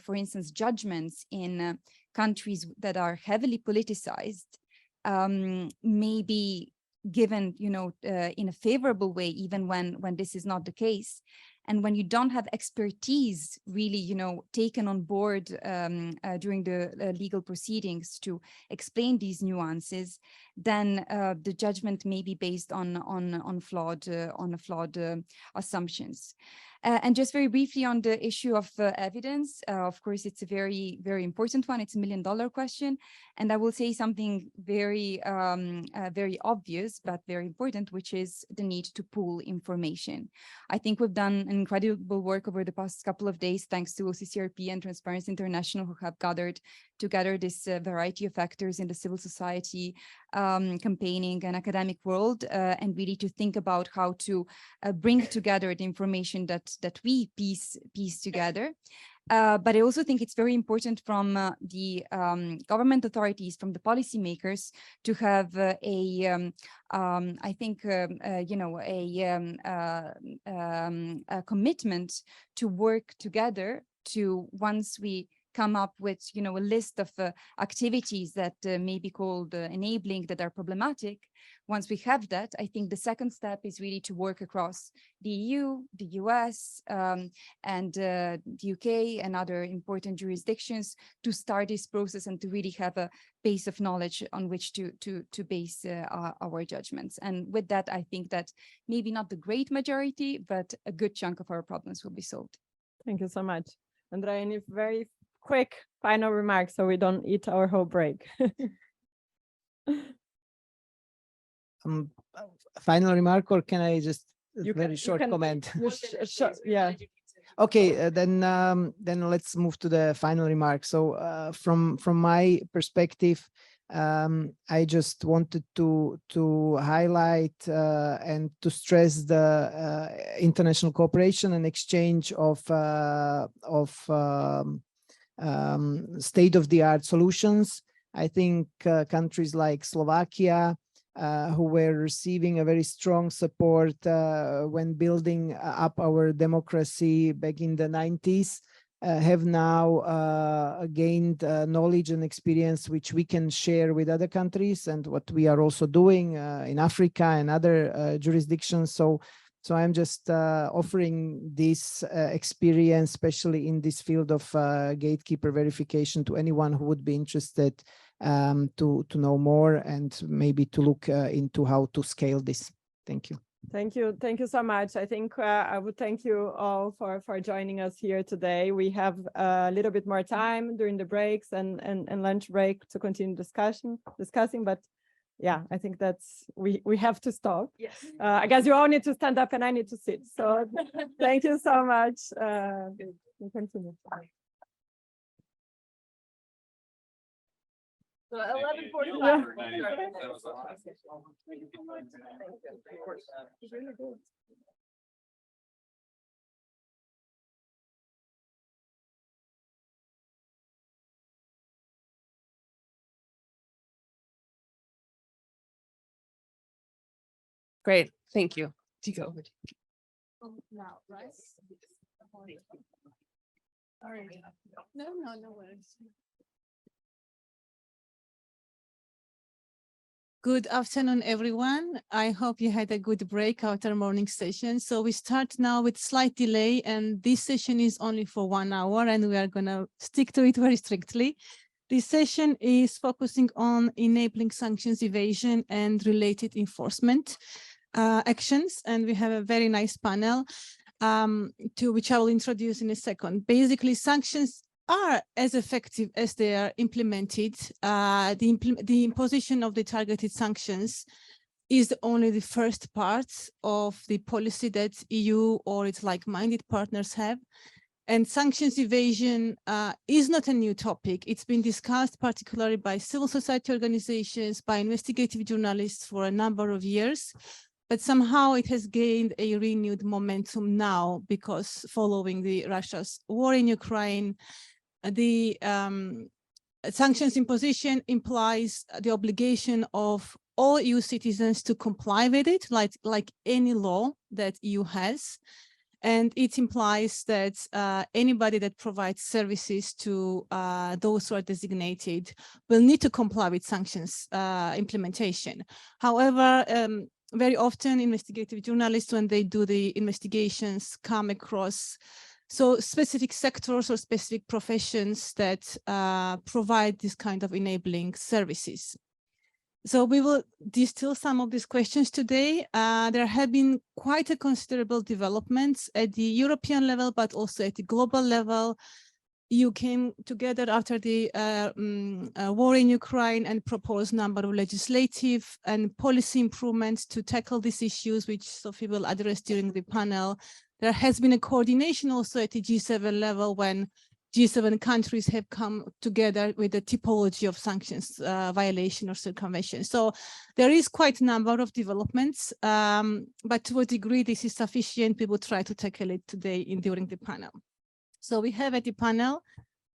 for instance, judgments in countries that are heavily politicized may be given, in a favorable way, even when this is not the case. And when you don't have expertise really, taken on board during the legal proceedings to explain these nuances, then the judgment may be based on flawed assumptions. And just very briefly on the issue of evidence, of course, it's a very, very important one. It's $1 million question. And I will say something very, very obvious, but very important, which is the need to pool information. I think we've done incredible work over the past couple of days, thanks to OCCRP and Transparency International, who have gathered together this variety of actors in the civil society, campaigning and academic world, and really to think about how to bring together the information that we piece together. But I also think it's very important from the government authorities, from the policymakers, to have a commitment to work together to, once we come up with, a list of activities that may be called enabling, that are problematic. Once we have that, I think the second step is really to work across the EU, the US, and the UK and other important jurisdictions to start this process and to really have a base of knowledge on which to base our judgments. And with that, I think that maybe not the great majority, but a good chunk of our problems will be solved. Thank you so much. Andrea, any very quick final remarks so we don't eat our whole break? Final remark, or can I just very short comment? Yeah. Okay, then let's move to the final remark. So from my perspective, I just wanted to highlight and to stress the international cooperation and exchange of state-of-the-art solutions. I think countries like Slovakia, who were receiving a very strong support when building up our democracy back in the 90s, have now gained knowledge and experience which we can share with other countries, and what we are also doing in Africa and other jurisdictions. So I'm just offering this experience, especially in this field of gatekeeper verification, to anyone who would be interested to know more and maybe to look into how to scale this. Thank you. Thank you. Thank you so much. I think I would thank you all for joining us here today. We have a little bit more time during the breaks and lunch break to continue discussing, but yeah, I think that's, we have to stop. Yes. I guess you all need to stand up and I need to sit. So thank you so much. We'll continue. So 11:45. Great, thank you. Tika, over to you. Now, right? Sorry. No worries. Good afternoon, everyone. I hope you had a good break after morning session. So we start now with slight delay, and this session is only for 1 hour, and we are going to stick to it very strictly. This session is focusing on enabling sanctions evasion and related enforcement actions, and we have a very nice panel to which I will introduce in a second. Basically, sanctions are as effective as they are implemented. The imposition of the targeted sanctions is only the first part of the policy that EU or its like-minded partners have. And sanctions evasion is not a new topic. It's been discussed particularly by civil society organizations, by investigative journalists for a number of years. But somehow it has gained a renewed momentum now because following Russia's war in Ukraine, the sanctions imposition implies the obligation of all EU citizens to comply with it, like any law that EU has. And it implies that anybody that provides services to those who are designated will need to comply with sanctions implementation. However, very often investigative journalists, when they do the investigations, come across specific sectors or specific professions that provide this kind of enabling services. So we will distill some of these questions today. There have been quite a considerable developments at the European level, but also at the global level. EU came together after the war in Ukraine and proposed a number of legislative and policy improvements to tackle these issues, which Sophie will address during the panel. There has been a coordination also at the G7 level when G7 countries have come together with a typology of sanctions violation or circumvention. So there is quite a number of developments, but to a degree this is sufficient. We will try to tackle it today during the panel. So we have at the panel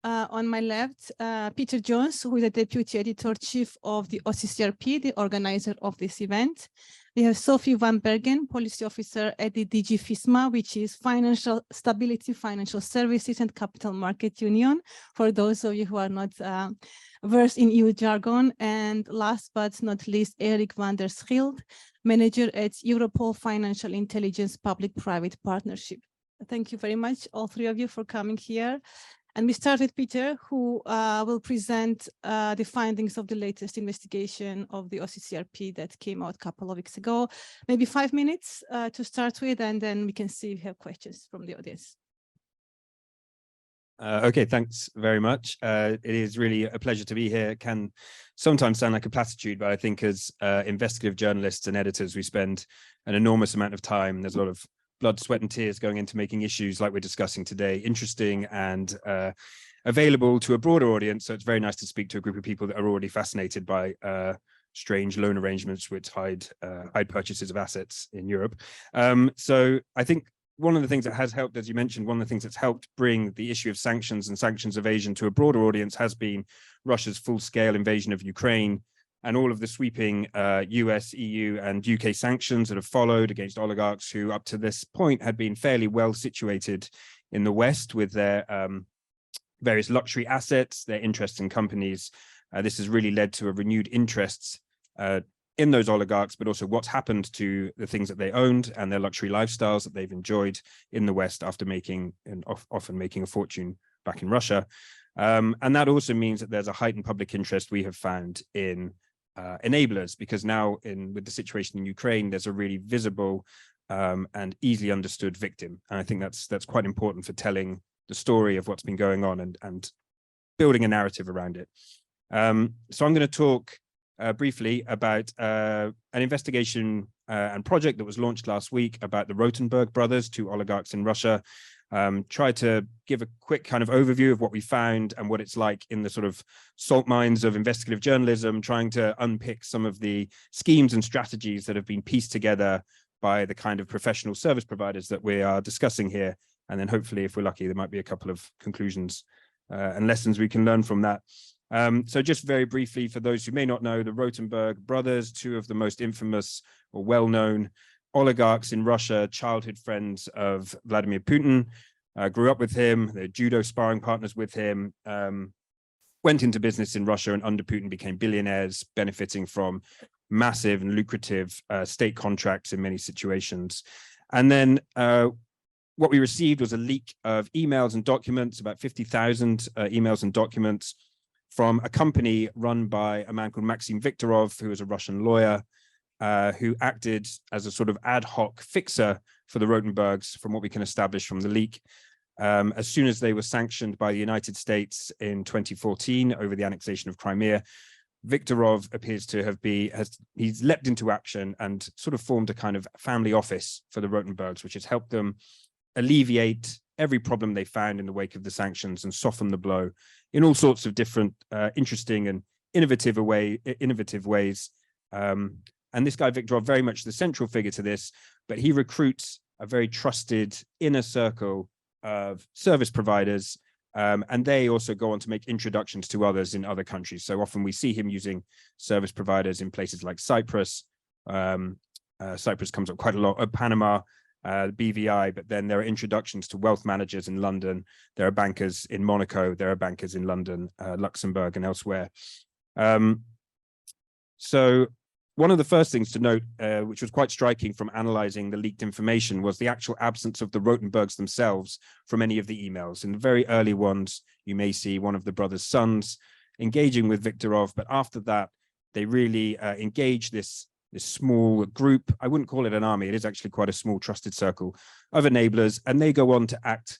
on my left, Peter Jones, who is the Deputy Editor-Chief of the OCCRP, the organizer of this event. We have Sophie van Bergen, Policy Officer at the DG FISMA, which is Financial Stability, Financial Services and Capital Market Union, for those of you who are not versed in EU jargon. And last but not least, Erik van der Schild, Manager at Europol Financial Intelligence Public-Private Partnership. Thank you very much, all three of you, for coming here. And we start with Peter, who will present the findings of the latest investigation of the OCCRP that came out a couple of weeks ago. Maybe 5 minutes to start with, and then we can see if we have questions from the audience. Okay, thanks very much. It is really a pleasure to be here. It can sometimes sound like a platitude, but I think as investigative journalists and editors, we spend an enormous amount of time. There's a lot of blood, sweat, and tears going into making issues like we're discussing today interesting and available to a broader audience. So it's very nice to speak to a group of people that are already fascinated by strange loan arrangements which hide purchases of assets in Europe. So I think one of the things that has helped, as you mentioned, one of the things that's helped bring the issue of sanctions and sanctions evasion to a broader audience has been Russia's full-scale invasion of Ukraine and all of the sweeping US, EU, and UK sanctions that have followed against oligarchs who up to this point had been fairly well situated in the West with their various luxury assets, their interests in companies. This has really led to a renewed interest in those oligarchs, but also what's happened to the things that they owned and their luxury lifestyles that they've enjoyed in the West after making and often making a fortune back in Russia. And that also means that there's a heightened public interest we have found in enablers, because now with the situation in Ukraine, there's a really visible and easily understood victim. And I think that's quite important for telling the story of what's been going on and building a narrative around it. So I'm going to talk briefly about an investigation and project that was launched last week about the Rotenberg brothers, two oligarchs in Russia. Try to give a quick kind of overview of what we found and what it's like in the sort of salt mines of investigative journalism, trying to unpick some of the schemes and strategies that have been pieced together by the kind of professional service providers that we are discussing here. And then hopefully, if we're lucky, there might be a couple of conclusions and lessons we can learn from that. So just very briefly, for those who may not know, the Rotenberg brothers, two of the most infamous or well-known oligarchs in Russia, childhood friends of Vladimir Putin, grew up with him, they're judo sparring partners with him, went into business in Russia and under Putin became billionaires, benefiting from massive and lucrative state contracts in many situations. And then what we received was a leak of emails and documents, about 50,000 emails and documents from a company run by a man called Maxim Viktorov, who is a Russian lawyer, who acted as a sort of ad hoc fixer for the Rotenbergs, from what we can establish from the leak. As soon as they were sanctioned by the United States in 2014 over the annexation of Crimea, Viktorov appears to have he's leapt into action and sort of formed a kind of family office for the Rotenbergs, which has helped them alleviate every problem they found in the wake of the sanctions and soften the blow in all sorts of different interesting and innovative ways. And this guy, Viktorov, very much the central figure to this, but he recruits a very trusted inner circle of service providers, and they also go on to make introductions to others in other countries. So often we see him using service providers in places like Cyprus. Cyprus comes up quite a lot, Panama, BVI, but then there are introductions to wealth managers in London. There are bankers in Monaco. There are bankers in London, Luxembourg, and elsewhere. So one of the first things to note, which was quite striking from analyzing the leaked information, was the actual absence of the Rotenbergs themselves from any of the emails. In the very early ones, you may see one of the brothers' sons engaging with Viktorov, but after that, they really engage this small group. I wouldn't call it an army. It is actually quite a small trusted circle of enablers, and they go on to act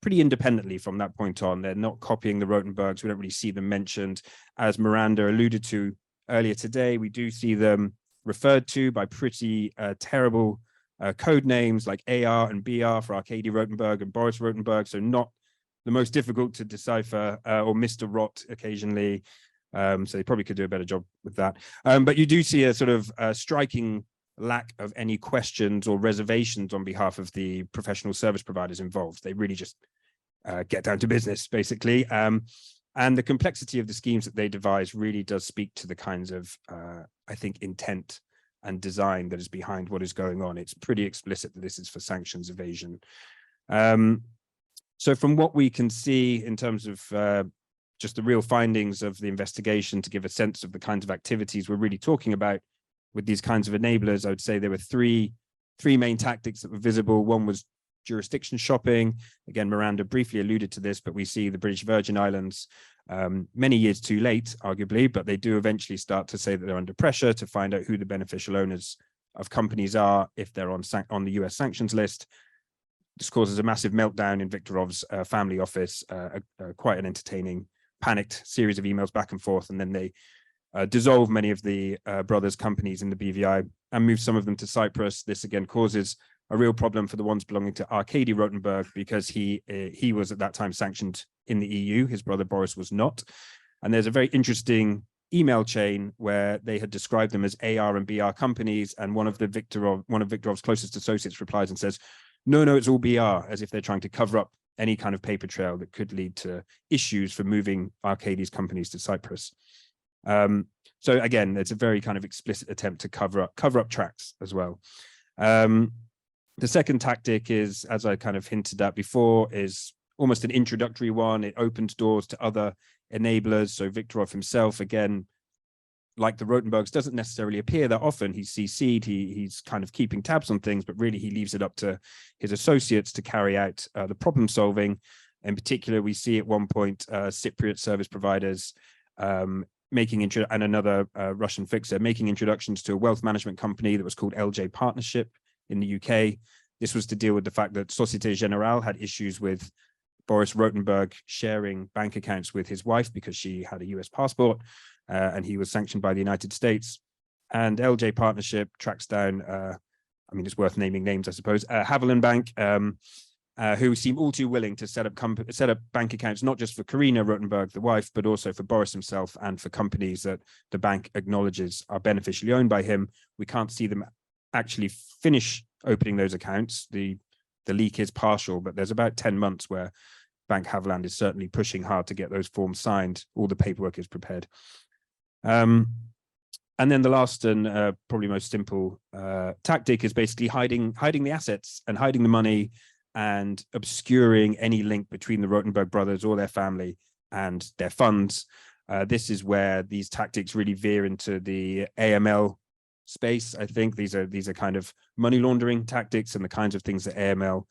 pretty independently from that point on. They're not copying the Rotenbergs. We don't really see them mentioned. As Miranda alluded to earlier today, we do see them referred to by pretty terrible code names like AR and BR for Arkady Rotenberg and Boris Rotenberg, so not the most difficult to decipher, or Mr. Rot occasionally. So they probably could do a better job with that. But you do see a sort of striking lack of any questions or reservations on behalf of the professional service providers involved. They really just get down to business, basically. And the complexity of the schemes that they devise really does speak to the kinds of, I think, intent and design that is behind what is going on. It's pretty explicit that this is for sanctions evasion. So from what we can see in terms of just the real findings of the investigation, to give a sense of the kinds of activities we're really talking about with these kinds of enablers, I would say there were three main tactics that were visible. One was jurisdiction shopping. Again, Miranda briefly alluded to this, but we see the British Virgin Islands many years too late, arguably, but they do eventually start to say that they're under pressure to find out who the beneficial owners of companies are if they're on the US sanctions list. This causes a massive meltdown in Viktorov's family office, quite an entertaining, panicked series of emails back and forth, and then they dissolve many of the brothers' companies in the BVI and move some of them to Cyprus. This again causes a real problem for the ones belonging to Arkady Rotenberg, because he was at that time sanctioned in the EU. His brother Boris was not. And there's a very interesting email chain where they had described them as AR and BR companies, and one of Viktorov's closest associates replies and says, no, it's all BR, as if they're trying to cover up any kind of paper trail that could lead to issues for moving Arkady's companies to Cyprus. So again, it's a very kind of explicit attempt to cover up tracks as well. The second tactic is, as I kind of hinted at before, is almost an introductory one. It opens doors to other enablers. So Viktorov himself, again, like the Rotenbergs, doesn't necessarily appear that often. He's CC'd, he's kind of keeping tabs on things, but really he leaves it up to his associates to carry out the problem solving. In particular, we see at one point Cypriot service providers and another Russian fixer making introductions to a wealth management company that was called LJ Partnership in the UK. This was to deal with the fact that Societe Generale had issues with Boris Rotenberg sharing bank accounts with his wife because she had a US passport, and he was sanctioned by the United States. And LJ Partnership tracks down, I mean, it's worth naming names, I suppose, Haviland Bank, who seem all too willing to set up bank accounts, not just for Karina Rotenberg, the wife, but also for Boris himself and for companies that the bank acknowledges are beneficially owned by him. We can't see them actually finish opening those accounts. The leak is partial, but there's about 10 months where Bank Haviland is certainly pushing hard to get those forms signed. All the paperwork is prepared. And then the last and probably most simple tactic is basically hiding the assets and hiding the money and obscuring any link between the Rotenberg brothers or their family and their funds. This is where these tactics really veer into the AML space. I think these are kind of money laundering tactics and the kinds of things that AML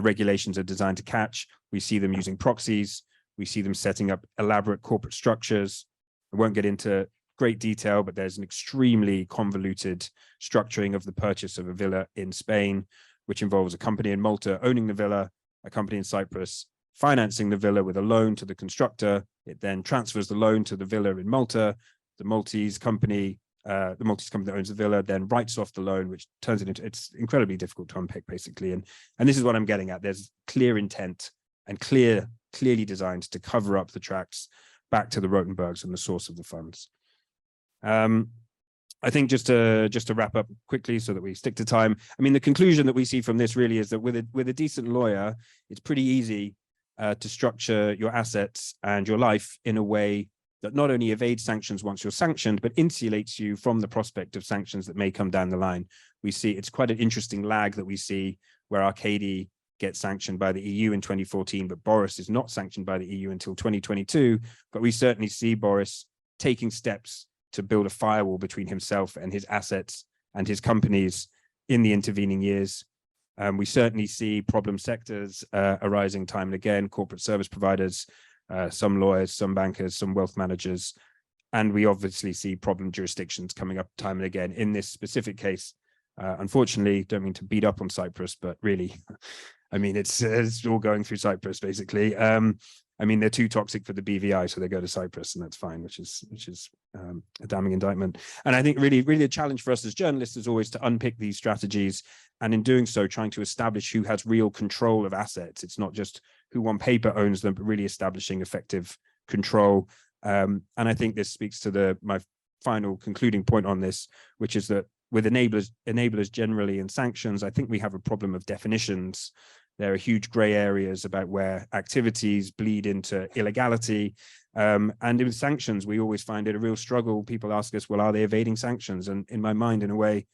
regulations are designed to catch. We see them using proxies. We see them setting up elaborate corporate structures. I won't get into great detail, but there's an extremely convoluted structuring of the purchase of a villa in Spain, which involves a company in Malta owning the villa, a company in Cyprus financing the villa with a loan to the constructor. It then transfers the loan to the villa in Malta. The Maltese company that owns the villa then writes off the loan, which turns it into, it's incredibly difficult to unpick basically. And this is what I'm getting at. There's clear intent and clearly designed to cover up the tracks back to the Rotenbergs and the source of the funds. I think just to wrap up quickly so that we stick to time. I mean, the conclusion that we see from this really is that with a decent lawyer, it's pretty easy to structure your assets and your life in a way that not only evades sanctions once you're sanctioned, but insulates you from the prospect of sanctions that may come down the line. We see it's quite an interesting lag that we see where Arcady gets sanctioned by the EU in 2014, but Boris is not sanctioned by the EU until 2022. But we certainly see Boris taking steps to build a firewall between himself and his assets and his companies in the intervening years. We certainly see problem sectors arising time and again, corporate service providers, some lawyers, some bankers, some wealth managers, and we obviously see problem jurisdictions coming up time and again. In this specific case, unfortunately, don't mean to beat up on Cyprus, but really, I mean, it's all going through Cyprus, basically. I mean, they're too toxic for the BVI, so they go to Cyprus, and that's fine, which is a damning indictment. And I think really the challenge for us as journalists is always to unpick these strategies, and in doing so, trying to establish who has real control of assets. It's not just who on paper owns them, but really establishing effective control. And I think this speaks to my final concluding point on this, which is that with enablers generally and sanctions, I think we have a problem of definitions. There are huge gray areas about where activities bleed into illegality. And in sanctions, we always find it a real struggle. People ask us, well, are they evading sanctions? And in my mind, in a way,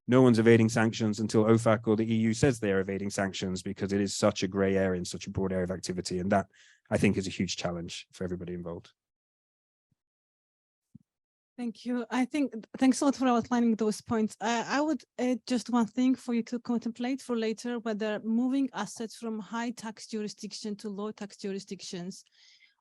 no one's evading sanctions until OFAC or the EU says they are evading sanctions, because it is such a gray area and such a broad area of activity. And that, I think, is a huge challenge for everybody involved. Thank you. I think thanks a lot for outlining those points. I would add just one thing for you to contemplate for later, whether moving assets from high tax jurisdiction to low tax jurisdictions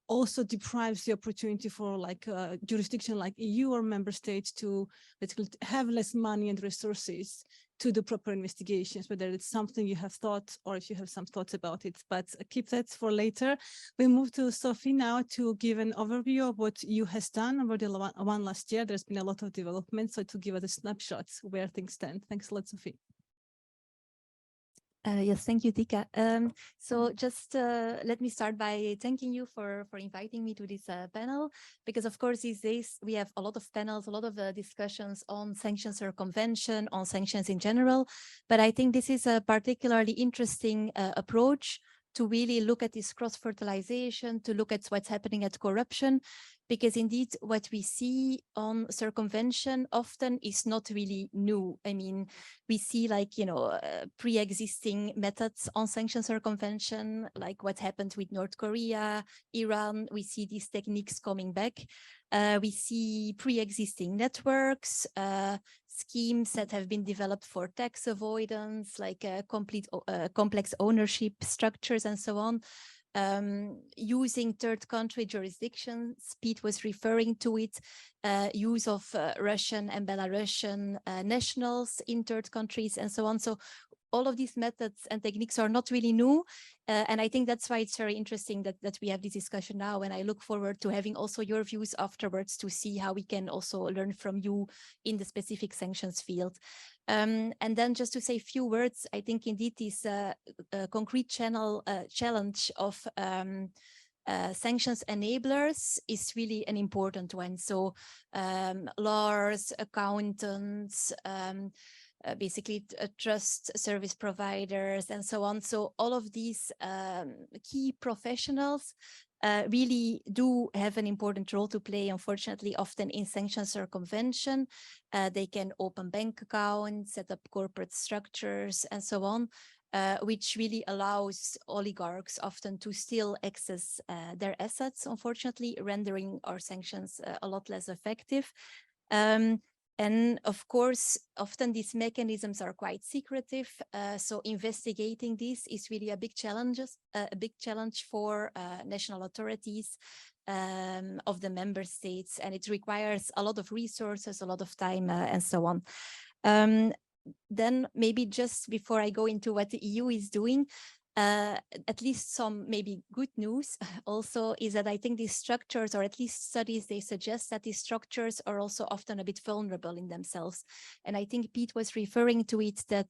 also deprives the opportunity for like a jurisdiction like EU or member states to basically have less money and resources to do proper investigations, whether it's something you have thought or if you have some thoughts about it, but keep that for later. We move to Sophie now to give an overview of what you has done over the one last year. There's been a lot of development, so to give us a snapshot where things stand. Thanks a lot, Sophie. Yes, thank you, Tika. So just let me start by thanking you for inviting me to this panel, because of course these days we have a lot of panels, a lot of discussions on sanctions circumvention, on sanctions in general. But I think this is a particularly interesting approach to really look at this cross-fertilization, to look at what's happening at corruption, because indeed what we see on circumvention often is not really new. I mean, we see like, you know, pre-existing methods on sanction circumvention, like what happened with North Korea, Iran. We see these techniques coming back. We see pre-existing networks, schemes that have been developed for tax avoidance, like complex ownership structures and so on. Using third country jurisdictions, Pete was referring to it, use of Russian and Belarusian nationals in third countries and so on. So all of these methods and techniques are not really new. And I think that's why it's very interesting that we have this discussion now. And I look forward to having also your views afterwards to see how we can also learn from you in the specific sanctions field. And then just to say a few words, I think indeed this concrete challenge of sanctions enablers is really an important one. So lawyers, accountants, basically trust service providers and so on. So all of these key professionals really do have an important role to play, unfortunately, often in sanctions circumvention. They can open bank accounts, set up corporate structures and so on, which really allows oligarchs often to still access their assets, unfortunately, rendering our sanctions a lot less effective. And of course, often these mechanisms are quite secretive. So investigating this is really a big challenge for national authorities of the member states, and it requires a lot of resources, a lot of time, and so on. Then maybe just before I go into what the EU is doing, at least some maybe good news also is that I think these structures, or at least studies, they suggest that these structures are also often a bit vulnerable in themselves. And I think Pete was referring to it, that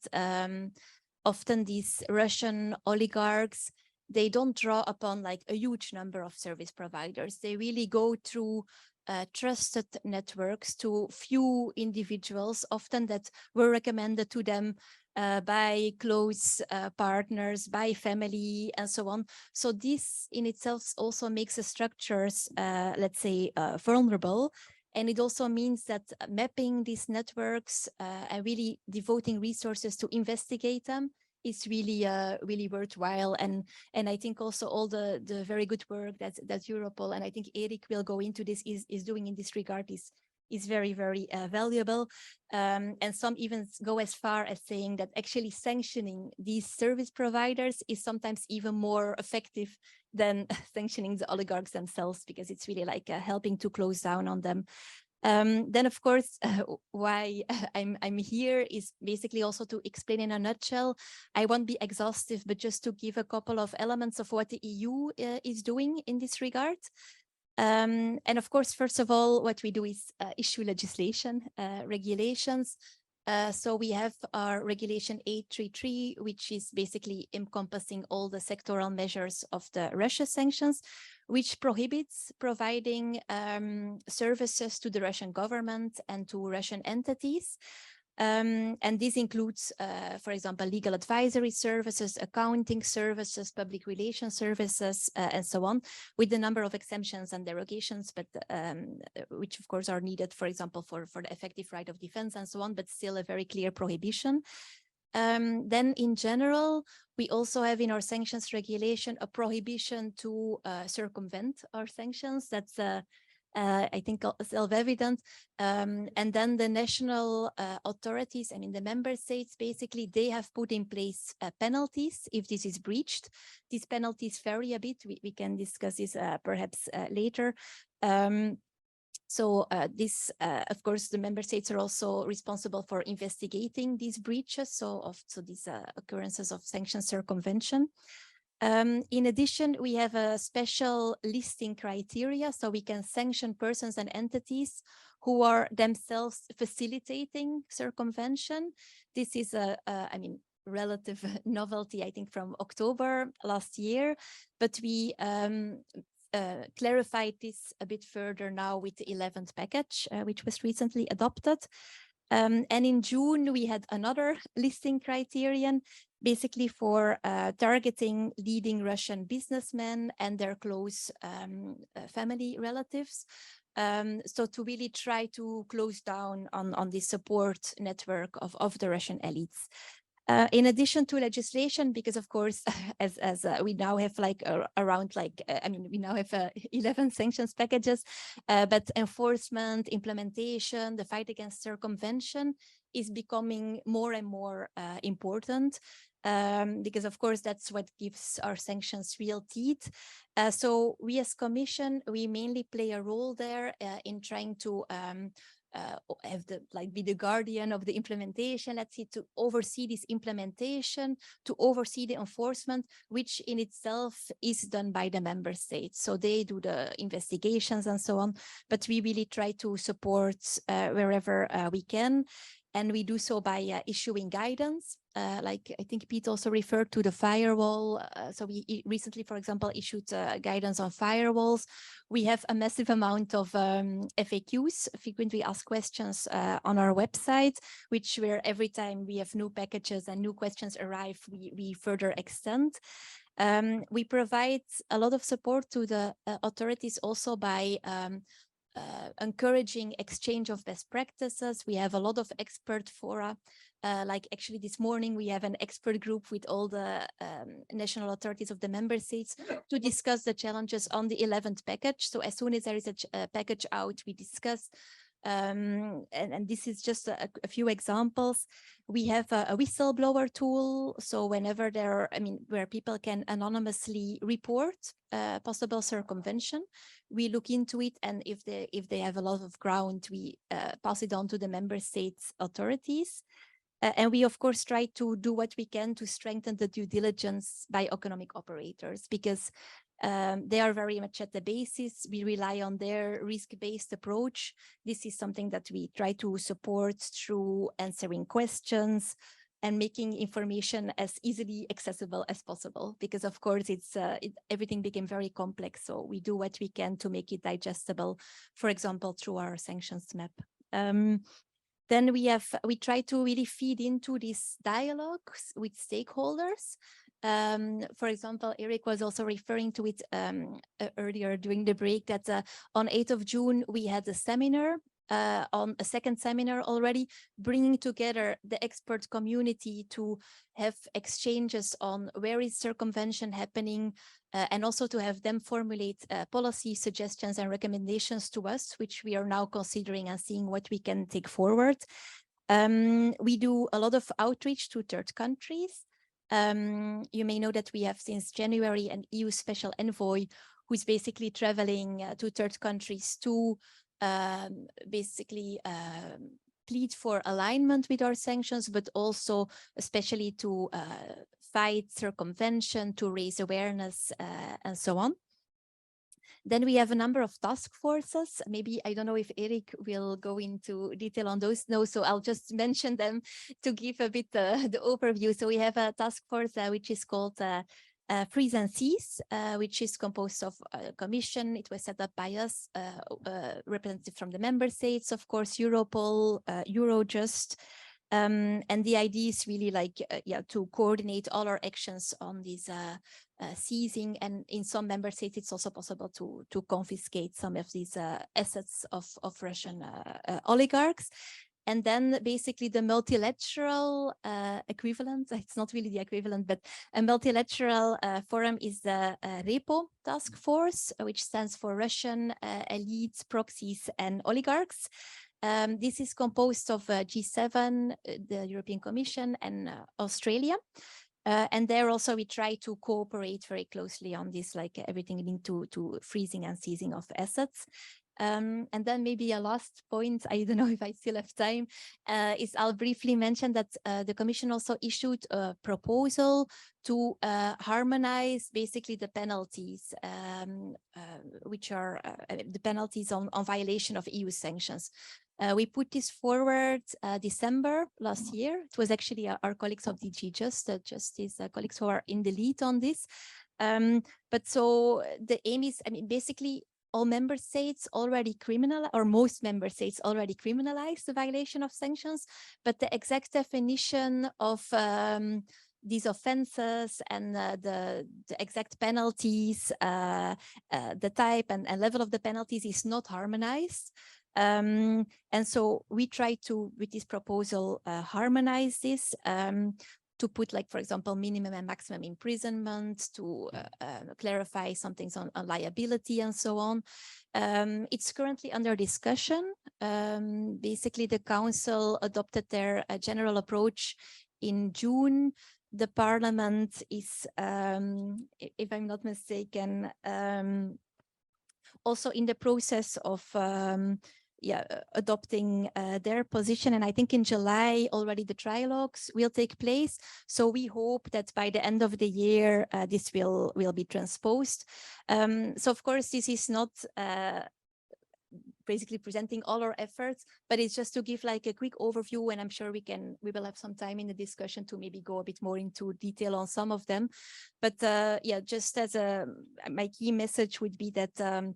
often these Russian oligarchs, they don't draw upon like a huge number of service providers. They really go through trusted networks to few individuals, often that were recommended to them by close partners, by family, and so on. So this in itself also makes the structures, let's say, vulnerable. And it also means that mapping these networks and really devoting resources to investigate them is really really worthwhile. And I think also all the very good work that Europol, and I think Erik will go into this, is doing in this regard is very, very valuable. And some even go as far as saying that actually sanctioning these service providers is sometimes even more effective than sanctioning the oligarchs themselves, because it's really like helping to close down on them. Then, of course, why I'm here is basically also to explain in a nutshell. I won't be exhaustive, but just to give a couple of elements of what the EU is doing in this regard. And of course, first of all, what we do is issue legislation, regulations. So we have our regulation 833, which is basically encompassing all the sectoral measures of the Russia sanctions, which prohibits providing services to the Russian government and to Russian entities. And this includes, for example, legal advisory services, accounting services, public relations services, and so on, with a number of exemptions and derogations, but which of course are needed, for example, for the effective right of defense and so on, but still a very clear prohibition. Then in general, we also have in our sanctions regulation a prohibition to circumvent our sanctions. That's I think self-evident. And then the national authorities, I mean the member states, basically they have put in place penalties if this is breached. These penalties vary a bit. We can discuss this perhaps later. So this, of course, the member states are also responsible for investigating these breaches, so these occurrences of sanction circumvention. In addition, we have a special listing criteria, so we can sanction persons and entities who are themselves facilitating circumvention. This is I mean, relative novelty, I think, from October last year, but we clarified this a bit further now with the 11th package, which was recently adopted. And in June, we had another listing criterion, basically for targeting leading Russian businessmen and their close family relatives. So to really try to close down on the support network of the Russian elites. In addition to legislation, because of course, as we now have like around like, I mean, we now have 11 sanctions packages, but enforcement, implementation, the fight against circumvention is becoming more and more important. Because of course, that's what gives our sanctions real teeth. So we as Commission, we mainly play a role there in trying to have be the guardian of the implementation, let's say, to oversee this implementation, to oversee the enforcement, which in itself is done by the member states. So they do the investigations and so on, but we really try to support wherever we can. And we do so by issuing guidance. Like I think Pete also referred to the firewall. So we recently, for example, issued guidance on firewalls. We have a massive amount of FAQs, frequently asked questions, on our website, which where every time we have new packages and new questions arrive, we further extend. We provide a lot of support to the authorities also by encouraging exchange of best practices. We have a lot of expert fora. Like actually this morning, we have an expert group with all the national authorities of the member states to discuss the challenges on the 11th package. So as soon as there is a package out, we discuss And this is just a few examples. We have a whistleblower tool. So whenever there are, where people can anonymously report possible circumvention, we look into it. And if they have a lot of ground, we pass it on to the member states authorities. And we, of course, try to do what we can to strengthen the due diligence by economic operators, because they are very much at the basis. We rely on their risk-based approach. This is something that we try to support through answering questions and making information as easily accessible as possible, because of course everything became very complex. So we do what we can to make it digestible, for example, through our sanctions map. Then we try to really feed into these dialogues with stakeholders. For example, Eric was also referring to it earlier during the break that on 8th of June, we had a seminar, on a second seminar already, bringing together the expert community to have exchanges on where is circumvention happening, and also to have them formulate policy suggestions and recommendations to us, which we are now considering and seeing what we can take forward. We do a lot of outreach to third countries. You may know that we have since January an EU special envoy who's basically traveling to third countries to basically plead for alignment with our sanctions, but also especially to fight circumvention, to raise awareness, and so on. Then we have a number of task forces. Maybe, I don't know if Eric will go into detail on those. No, so I'll just mention them to give a bit the overview. So we have a task force which is called Freeze and Seize, which is composed of a commission. It was set up by us, representative from the member states, of course, Europol, Eurojust. And the idea is really like, to coordinate all our actions on these seizing. And in some member states, it's also possible to confiscate some of these assets of Russian oligarchs. And then basically the multilateral equivalent, it's not really the equivalent, but a multilateral forum is the REPO task force, which stands for Russian elites, proxies, and oligarchs. This is composed of G7, the European Commission, and Australia. And there also we try to cooperate very closely on this, like everything linked to freezing and seizing of assets. And then maybe a last point, I don't know if I still have time, is I'll briefly mention that the Commission also issued a proposal to harmonize basically the penalties, which are the penalties on violation of EU sanctions. We put this forward December last year. It was actually our colleagues of DG Justice colleagues who are in the lead on this. But so the aim is, basically all member states already or most member states already criminalize the violation of sanctions, but the exact definition of these offenses and the exact penalties, the type and level of the penalties is not harmonized. And so we try to, with this proposal, harmonize this, to put, like, for example, minimum and maximum imprisonment, to clarify some things on liability and so on. It's currently under discussion. Basically, the Council adopted their general approach in June. The Parliament is, if I'm not mistaken, also in the process of adopting their position. And I think in July already the trilogues will take place. So we hope that by the end of the year, this will be transposed. So of course, this is not basically presenting all our efforts, but it's just to give like a quick overview, and I'm sure we will have some time in the discussion to maybe go a bit more into detail on some of them. But just as my key message would be that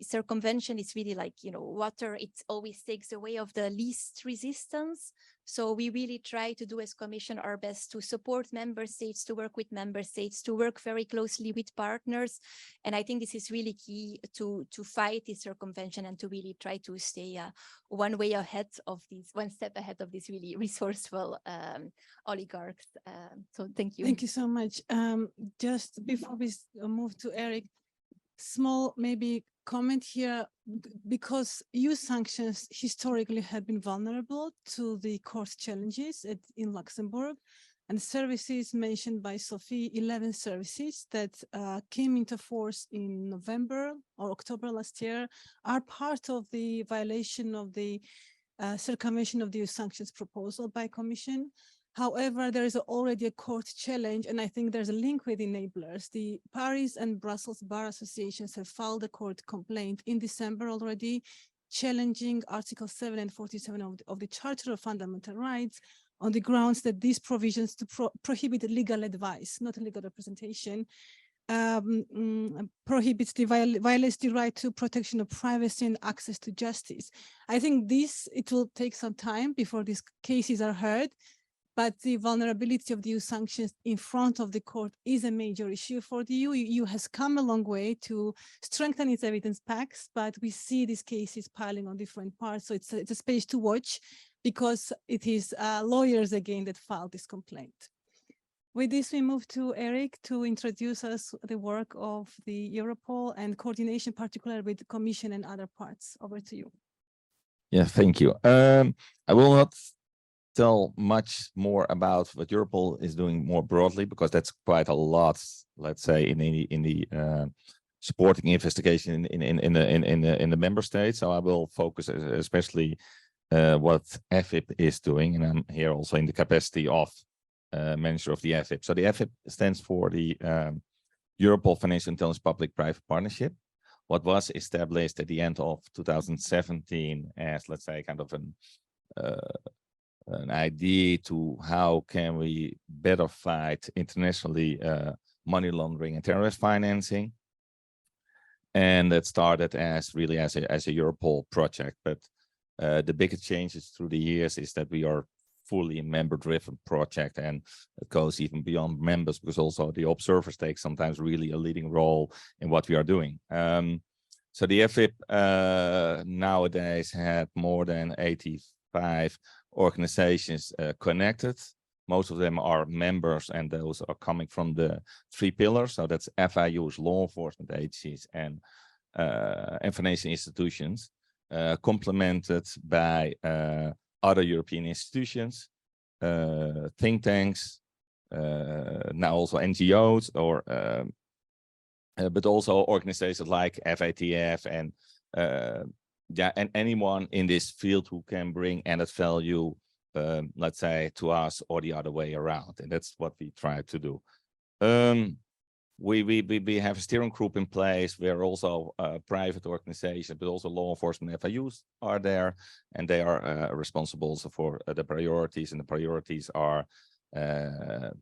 circumvention is really like, water, it always takes the way of the least resistance. So we really try to do as Commission our best to support member states, to work with member states, to work very closely with partners. And I think this is really key to fight this circumvention and to really try to stay one step ahead of these really resourceful oligarchs. So thank you. Thank you so much. Just before we move to Eric, small maybe comment here because EU sanctions historically have been vulnerable to the court challenges in Luxembourg. And services mentioned by Sophie, 11 services that came into force in November or October last year are part of the violation of the circumvention of the EU sanctions proposal by Commission. However, there is already a court challenge, and I think there's a link with enablers. The Paris and Brussels Bar Associations have filed a court complaint in December already, challenging Article 7 and 47 of the Charter of Fundamental Rights on the grounds that these provisions to prohibit legal advice, not legal representation, prohibits violates the right to protection of privacy and access to justice. I think it will take some time before these cases are heard, but the vulnerability of the EU sanctions in front of the court is a major issue for the EU. EU has come a long way to strengthen its evidence packs, but we see these cases piling on different parts. So it's a space to watch because it is lawyers again that filed this complaint. With this, we move to Eric to introduce us the work of the Europol and coordination, particularly with the Commission and other parts. Over to you. Yeah, thank you. I will not tell much more about what Europol is doing more broadly, because that's quite a lot, let's say, in the supporting investigation in the member states. So I will focus especially what FIP is doing, and I'm here also in the capacity of manager of the FIP. So the FIP stands for the Europol Financial Intelligence Public-Private Partnership, what was established at the end of 2017 as, let's say, kind of an idea to how can we better fight internationally money laundering and terrorist financing. And that started as really as a Europol project. But the biggest changes through the years is that we are fully a member-driven project, and it goes even beyond members, because also the observers take sometimes really a leading role in what we are doing. So the FIP nowadays had more than 85 organizations connected. Most of them are members, and those are coming from the 3 pillars. So that's FIUs, law enforcement agencies, and financial institutions, complemented by other European institutions, think tanks, now also NGOs, or but also organizations like FATF and and anyone in this field who can bring added value, let's say, to us or the other way around. And that's what we try to do. We have a steering group in place where also private organizations, but also law enforcement FIUs are there, and they are responsible also for the priorities, and the priorities are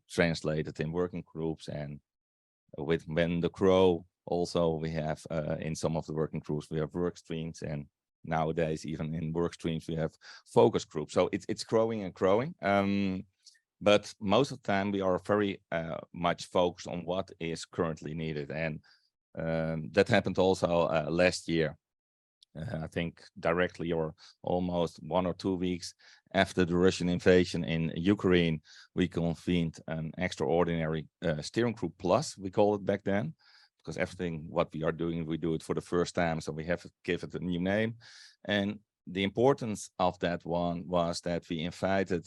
translated in working groups. And when the CROW, also we have in some of the working groups, we have work streams, and nowadays even in work streams we have focus groups. So it's growing and growing. But most of the time we are very much focused on what is currently needed. And that happened also last year. I think directly or almost 1 or 2 weeks after the Russian invasion in Ukraine, we convened an extraordinary steering group plus, we called it back then, because everything what we are doing, we do it for the first time. So we have to give it a new name. And the importance of that one was that we invited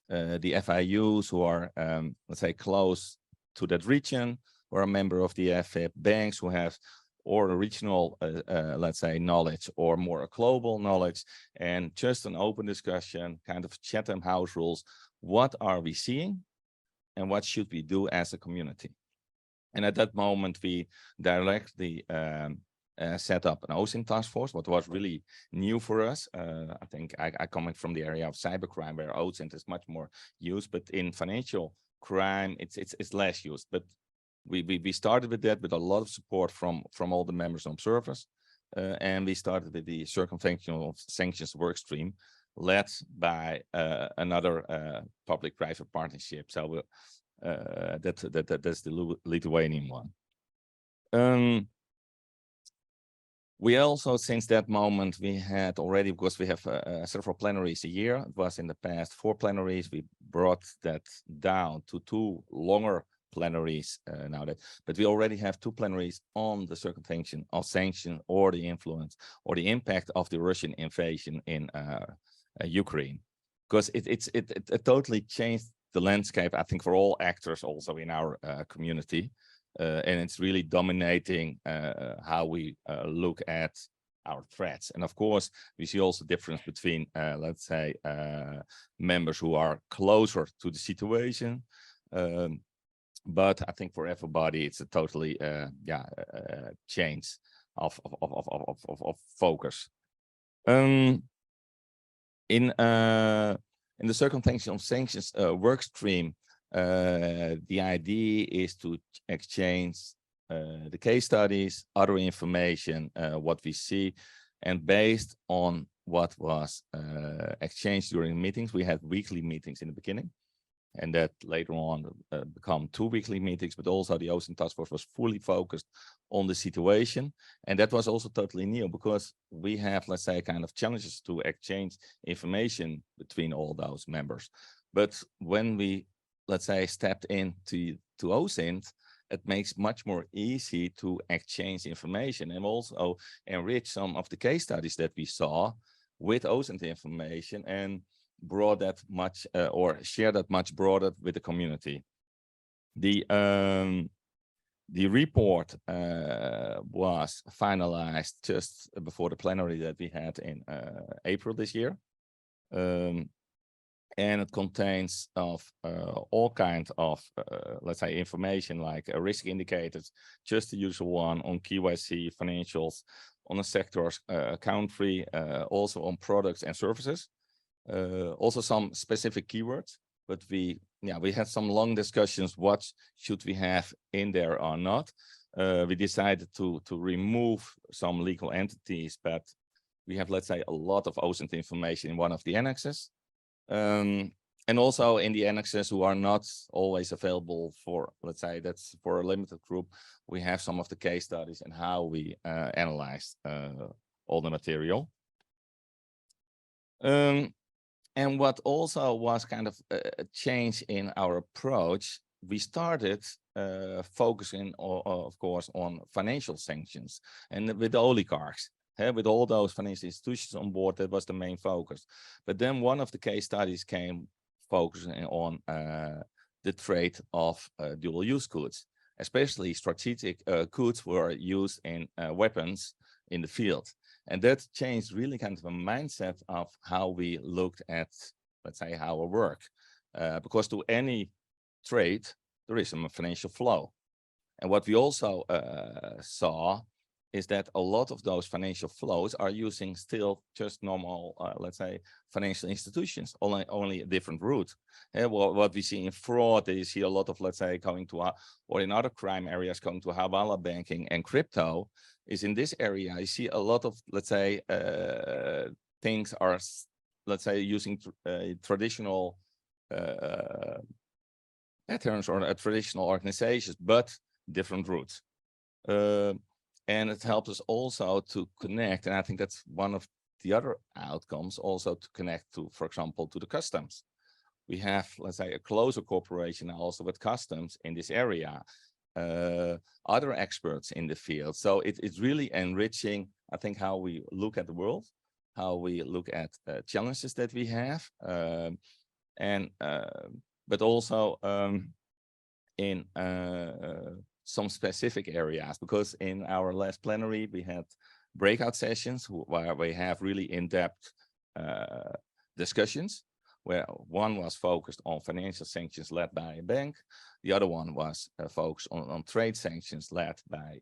the FIUs who are, let's say, close to that region, or a member of the FIP, banks who have or a regional, let's say, knowledge, or more a global knowledge, and just an open discussion, kind of Chatham House rules. What are we seeing and what should we do as a community? And at that moment, we directly set up an OSINT task force, what was really new for us. I think I coming from the area of cybercrime, where OSINT is much more used, but in financial crime, it's less used. But we started with that with a lot of support from all the members and observers, and we started with the circumvention of sanctions work stream, led by another public-private partnership. So that's the Lithuanian one. We also, since that moment, we had already, because we have several plenaries a year. It was in the past 4 plenaries. We brought that down to 2 longer plenaries nowadays, but we already have 2 plenaries on the circumvention of sanction or the influence or the impact of the Russian invasion in Ukraine, because it totally changed the landscape, I think, for all actors also in our community, and it's really dominating how we look at our threats. And of course, we see also difference between, let's say, members who are closer to the situation. But I think for everybody, it's a totally change of focus. In the circumvention of sanctions work stream, the idea is to exchange the case studies, other information, what we see, and based on what was exchanged during meetings. We had weekly meetings in the beginning, and that later on become 2 weekly meetings, but also the OSINT task force was fully focused on the situation. And that was also totally new, because we have, let's say, kind of challenges to exchange information between all those members. But when we, let's say, stepped into OSINT, it makes much more easy to exchange information and also enrich some of the case studies that we saw with OSINT information and brought that much or share that much broader with the community. The report was finalized just before the plenary that we had in April this year. And it contains of all kinds of, let's say, information like risk indicators, just the usual one on KYC, financials, on a sector's country, also on products and services, also some specific keywords. But we had some long discussions, what should we have in there or not. We decided to remove some legal entities, but we have, let's say, a lot of OSINT information in one of the annexes. And also in the annexes who are not always available for, let's say, that's for a limited group, we have some of the case studies and how we analyze all the material. And what also was kind of a change in our approach, we started focusing, of course, on financial sanctions and with the oligarchs. With all those financial institutions on board, that was the main focus. But then one of the case studies came focusing on the trade of dual-use goods, especially strategic goods were used in weapons in the field. And that changed really kind of a mindset of how we looked at, let's say, our work. Because to any trade, there is a financial flow. And what we also saw is that a lot of those financial flows are using still just normal, let's say, financial institutions, only a different route. What we see in fraud, you see a lot of, let's say, going to, or in other crime areas, going to Hawala banking and crypto, is in this area, I see a lot of, let's say, things are, let's say, using traditional patterns or traditional organizations, but different routes. And it helps us also to connect, and I think that's one of the other outcomes, also to connect to, for example, to the customs. We have, let's say, a closer cooperation also with customs in this area, other experts in the field. So it's really enriching, I think, how we look at the world, how we look at challenges that we have, but also in some specific areas, because in our last plenary, we had breakout sessions where we have really in-depth discussions, where one was focused on financial sanctions led by a bank. The other one was focused on trade sanctions led by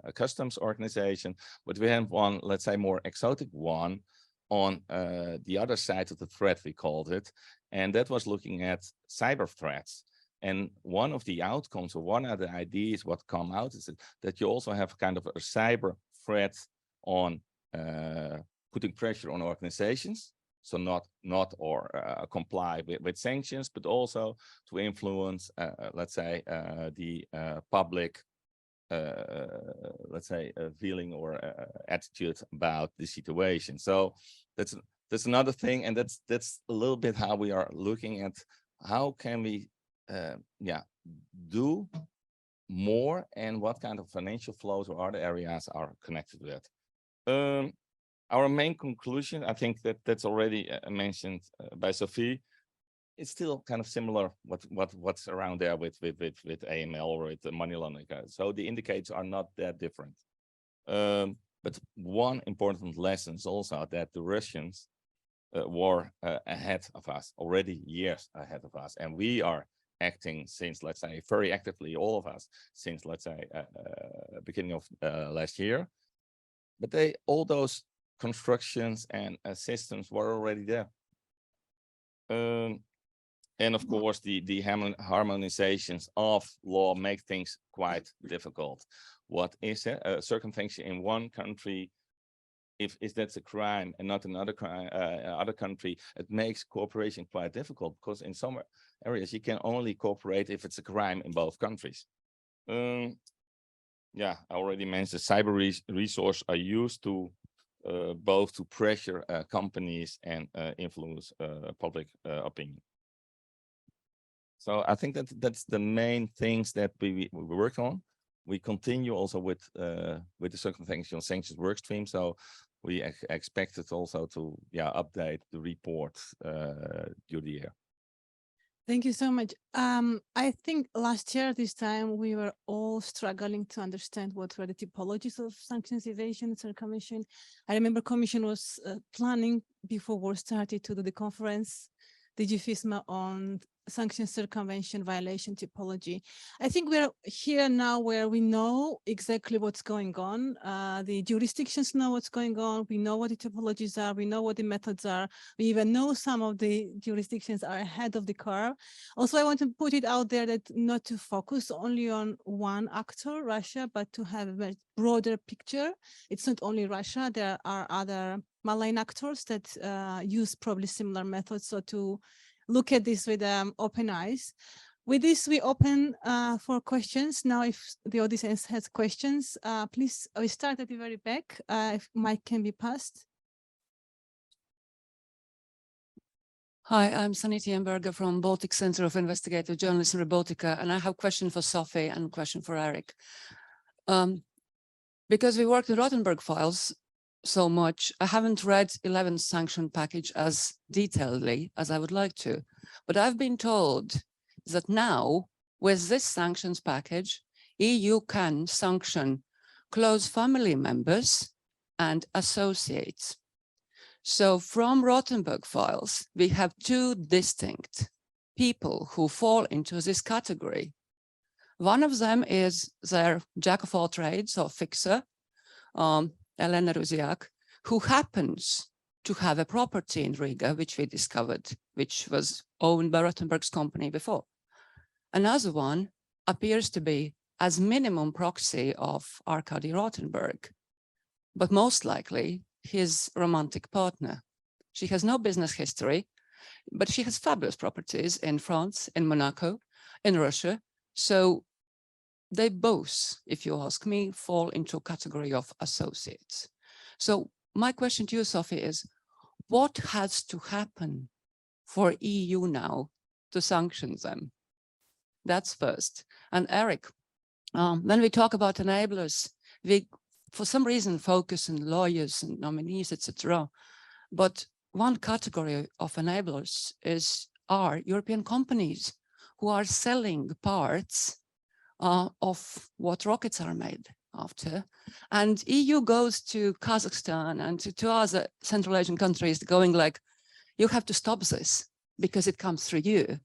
a customs organization. But we have one, let's say, more exotic one on the other side of the threat, we called it. And that was looking at cyber threats. And one of the outcomes, or one of the ideas what come out is that you also have kind of a cyber threat on putting pressure on organizations. So not comply with sanctions, but also to influence, let's say, the public, let's say, feeling or attitude about the situation. So that's another thing, and that's a little bit how we are looking at how can we yeah, do more, and what kind of financial flows or other areas are connected with that. Our main conclusion, I think that's already mentioned by Sophie. It's still kind of similar what's around there with AML or with the money laundering. So the indicators are not that different. But one important lesson is also that the Russians were ahead of us, already years ahead of us, and we are acting since, let's say, very actively, all of us, since, let's say, beginning of last year. But all those constructions and systems were already there. And of course, the harmonizations of law make things quite difficult. What is a circumvention in one country, if that's a crime and not another crime, other country, it makes cooperation quite difficult, because in some areas you can only cooperate if it's a crime in both countries. Yeah, I already mentioned cyber resources are used to both to pressure companies and influence public opinion. So I think that's the main things that we work on. We continue also with the circumvention sanctions work stream. So we expect it also to update the report during the year. Thank you so much. I think last year, this time, we were all struggling to understand what were the typologies of sanctions evasion and circumvention. I remember Commission was planning before war started to do the conference, DG FISMA, on sanction circumvention violation typology. I think we're here now where we know exactly what's going on. The jurisdictions know what's going on. We know what the typologies are. We know what the methods are. We even know some of the jurisdictions are ahead of the curve. Also, I want to put it out there that not to focus only on one actor, Russia, but to have a very broader picture. It's not only Russia. There are other malign actors that use probably similar methods. So to look at this with open eyes. With this, we open for questions. Now, if the audience has questions, please, we start at the very back. If mic can be passed. Hi, I'm Sanity Emberger from Baltic Center of Investigative Journalism Robotica, and I have a question for Sophie and a question for Eric. Because we worked in Rothenberg files so much, I haven't read 11th sanction package as detailedly as I would like to, but I've been told that now with this sanctions package, EU can sanction close family members and associates. So from Rothenberg files, we have two distinct people who fall into this category. One of them is their jack of all trades or fixer, Elena Ruziak, who happens to have a property in Riga, which we discovered, which was owned by Rothenberg's company before. Another one appears to be as minimum proxy of Arkady Rothenberg, but most likely his romantic partner. She has no business history, but she has fabulous properties in France, in Monaco, in Russia. So they both, if you ask me, fall into a category of associates. So my question to you, Sophie, is what has to happen for EU now to sanction them? That's first. And Eric, when we talk about enablers, we, for some reason, focus on lawyers and nominees, etc. But one category of enablers are European companies who are selling parts of what rockets are made after. And EU goes to Kazakhstan and to other Central Asian countries going like, you have to stop this because it comes through you.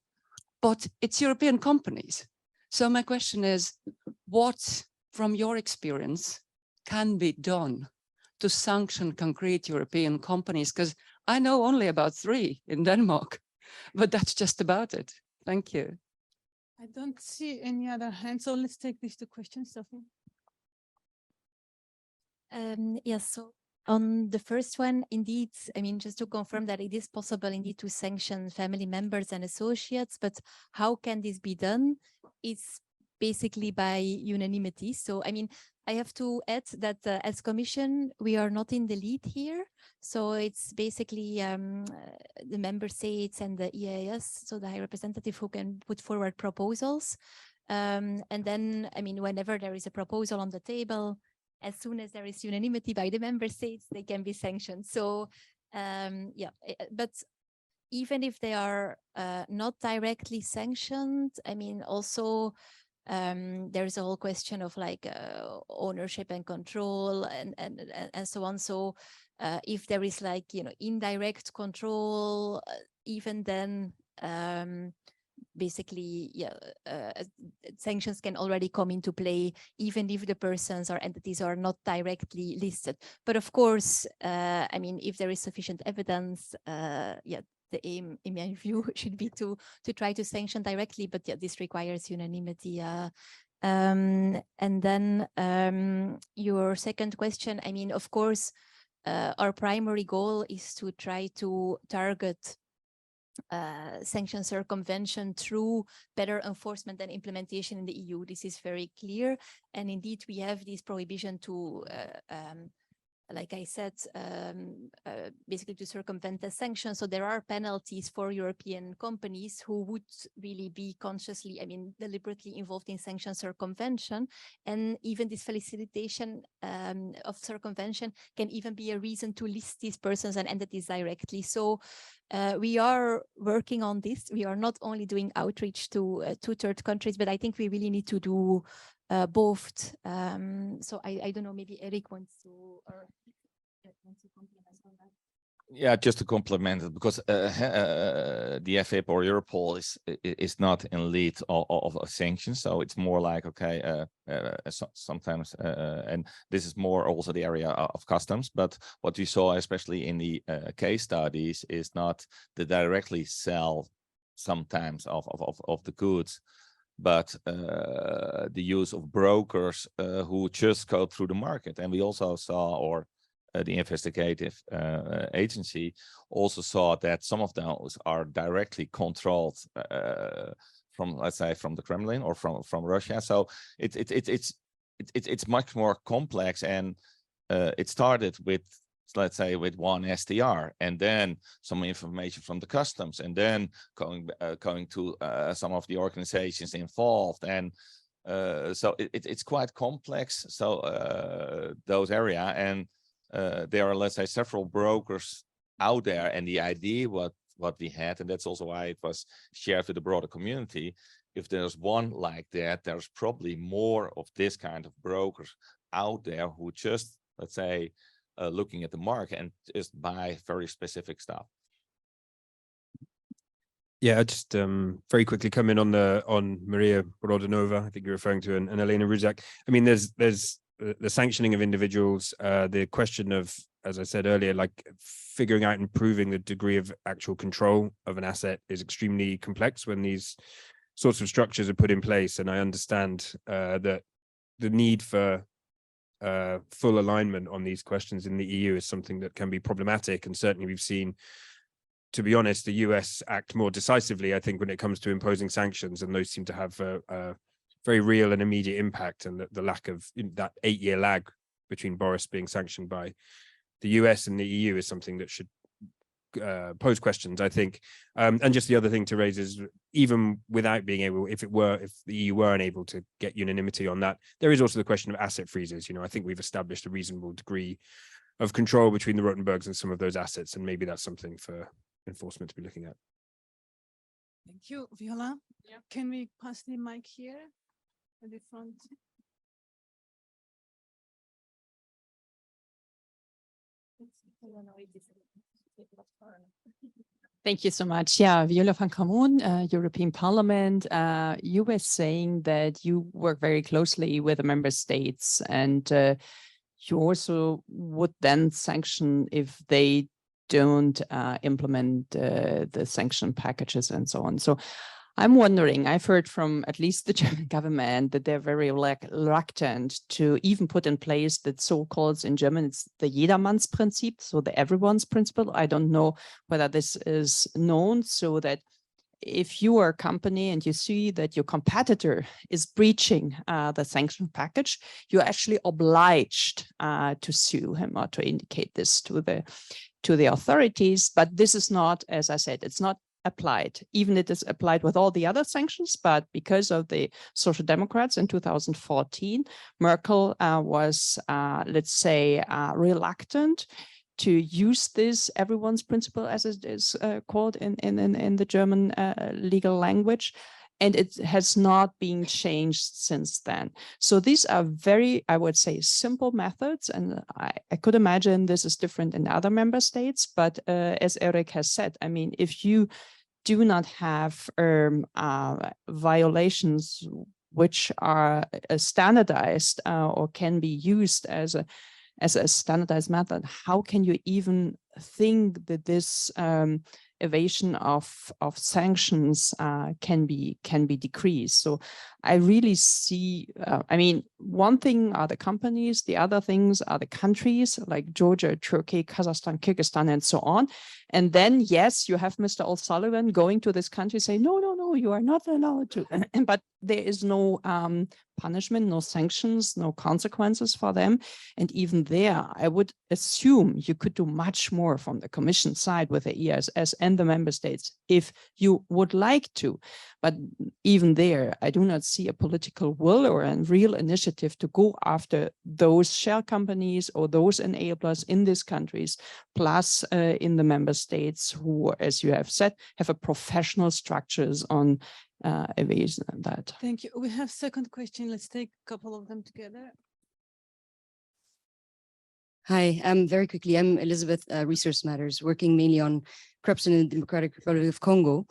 But it's European companies. So my question is, what from your experience can be done to sanction concrete European companies? Because I know only about 3 in Denmark, but that's just about it. Thank you. I don't see any other hands, so let's take these 2 questions, Sophie. Yes, so on the first one, indeed, I mean, just to confirm that it is possible indeed to sanction family members and associates, but how can this be done? It's basically by unanimity. So, I mean, I have to add that as Commission, we are not in the lead here. So it's basically the member states and the EAS, so the High Representative, who can put forward proposals. And then, I mean, whenever there is a proposal on the table, as soon as there is unanimity by the member states, they can be sanctioned. So, yeah, but even if they are not directly sanctioned, I mean, also there's a whole question of like ownership and control and so on. So if there is like, you know, indirect control, even then, basically, yeah, sanctions can already come into play, even if the persons or entities are not directly listed. But of course, I mean, if there is sufficient evidence, yeah, the aim, in my view, should be to try to sanction directly. But yeah, this requires unanimity. And then your second question, I mean, of course, our primary goal is to try to target sanction circumvention through better enforcement and implementation in the EU. This is very clear. And indeed, we have this prohibition to, like I said, basically to circumvent the sanctions. So there are penalties for European companies who would really be consciously, I mean, deliberately involved in sanction circumvention. And even this facilitation of circumvention can even be a reason to list these persons and entities directly. So we are working on this. We are not only doing outreach to third countries, but I think we really need to do both. So I don't know, maybe Eric wants to, or wants to complement on that. Yeah, just to complement it, because the FAP or Europol is not in lead of sanctions, so it's more like, okay, sometimes, and this is more also the area of customs. But what we saw, especially in the case studies, is not the directly sell sometimes of the goods, but the use of brokers who just go through the market. And we also saw, or the investigative agency also saw that some of those are directly controlled from, let's say, from the Kremlin or from Russia. So it's much more complex, and it started with, let's say, with one SDR, and then some information from the customs, and then going to some of the organizations involved, and so it's quite complex. So those area, and there are, let's say, several brokers out there, and the idea what we had, and that's also why it was shared with the broader community. If there's one like that, there's probably more of this kind of brokers out there who just, let's say, looking at the market and just buy very specific stuff. Yeah, I just very quickly come in on Maria Rodonova, I think you're referring to, and Elena Ruzak. I mean, there's the sanctioning of individuals, the question of, as I said earlier, like figuring out and proving the degree of actual control of an asset is extremely complex when these sorts of structures are put in place. And I understand that the need for full alignment on these questions in the EU is something that can be problematic. And certainly we've seen, to be honest, the US act more decisively, I think, when it comes to imposing sanctions, and those seem to have a very real and immediate impact. And the lack of that 8-year lag between Boris being sanctioned by the US and the EU is something that should pose questions, I think. And just the other thing to raise is, even without being able, if the EU were unable to get unanimity on that, there is also the question of asset freezes. You know, I think we've established a reasonable degree of control between the Rotenbergs and some of those assets, and maybe that's something for enforcement to be looking at. Thank you, Viola. Yeah. Can we pass the mic here at the front? Thank you so much. Yeah, Viola van Kramon, European Parliament. You were saying that you work very closely with the member states, and you also would then sanction if they don't implement the sanction packages and so on. So I'm wondering, I've heard from at least the German government that they're very reluctant to even put in place the so-called, in German, it's the Jedermannsprinzip, so the everyone's principle. I don't know whether this is known, so that if you are a company and you see that your competitor is breaching the sanction package, you're actually obliged to sue him or to indicate this to the authorities. But this is not, as I said, it's not applied. Even it is applied with all the other sanctions, but because of the Social Democrats in 2014, Merkel was, let's say, reluctant to use this everyone's principle, as it is called in the German legal language. And it has not been changed since then. So these are very, I would say, simple methods. And I could imagine this is different in other member states. But as Eric has said, I mean, if you do not have violations which are standardized or can be used as a standardized method, how can you even think that this evasion of sanctions can be decreased? So I really see, I mean, one thing are the companies, the other things are the countries like Georgia, Turkey, Kazakhstan, Kyrgyzstan, and so on. And then, yes, you have Mr. O'Sullivan going to this country saying, no, no, no, you are not allowed to. But there is no punishment, no sanctions, no consequences for them. And even there, I would assume you could do much more from the Commission side with the ESS and the member states if you would like to. But even there, I do not see a political will or a real initiative to go after those shell companies or those enablers in these countries, plus in the member states who, as you have said, have a professional structures on evasion and that. Thank you. We have second question. Let's take a couple of them together. Hi, very quickly, I'm Elizabeth, Resource Matters, working mainly on corruption in the Democratic Republic of Congo.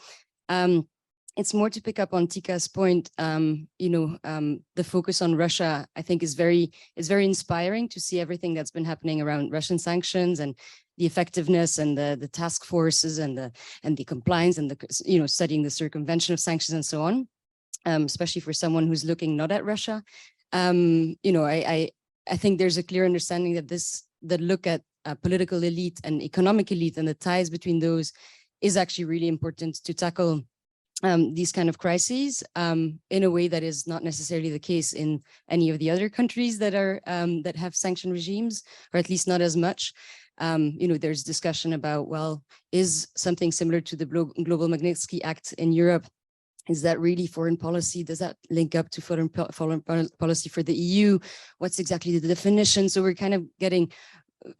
It's more to pick up on Tika's point. The focus on Russia, I think, is very inspiring to see everything that's been happening around Russian sanctions and the effectiveness and the task forces and the compliance and the studying the circumvention of sanctions and so on. Especially for someone who's looking not at Russia, I think there's a clear understanding that the look at political elite and economic elite and the ties between those is actually really important to tackle these kind of crises in a way that is not necessarily the case in any of the other countries that are that have sanction regimes, or at least not as much. There's discussion about, well, is something similar to the Global Magnitsky Act in Europe, is that really foreign policy? Does that link up to foreign policy for the EU? What's exactly the definition? So we're kind of getting,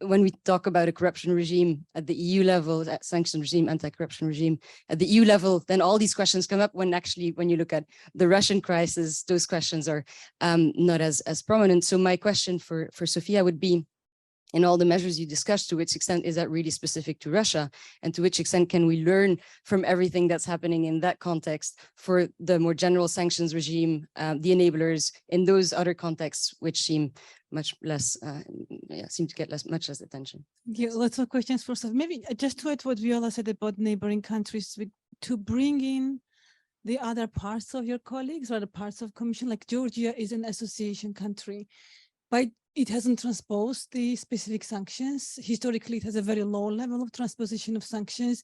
when we talk about a corruption regime at the EU level, that sanction regime, anti-corruption regime at the EU level, then all these questions come up when you look at the Russian crisis, those questions are not as prominent. So my question for Sophia would be, in all the measures you discussed, to which extent is that really specific to Russia? And to which extent can we learn from everything that's happening in that context for the more general sanctions regime, the enablers in those other contexts, which seem much less, seem to get much less attention? Yeah, lots of questions for Sophia. Maybe just to add what Viola said about neighboring countries, to bring in the other parts of your colleagues or the parts of Commission, like Georgia is an association country, but it hasn't transposed the specific sanctions. Historically, it has a very low level of transposition of sanctions.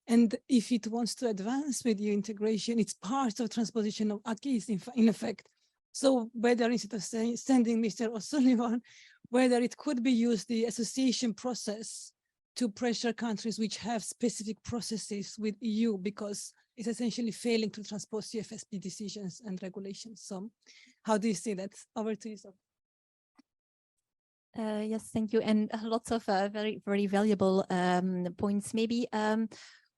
And if it wants to advance with EU integration, it's part of transposition of acquis in effect. So whether instead of sending Mr. O'Sullivan, whether it could be used the association process to pressure countries which have specific processes with EU, because it's essentially failing to transpose CFSP decisions and regulations. So how do you see that? Over to you, Sophia. Yes, thank you. And lots of very, very valuable points. Maybe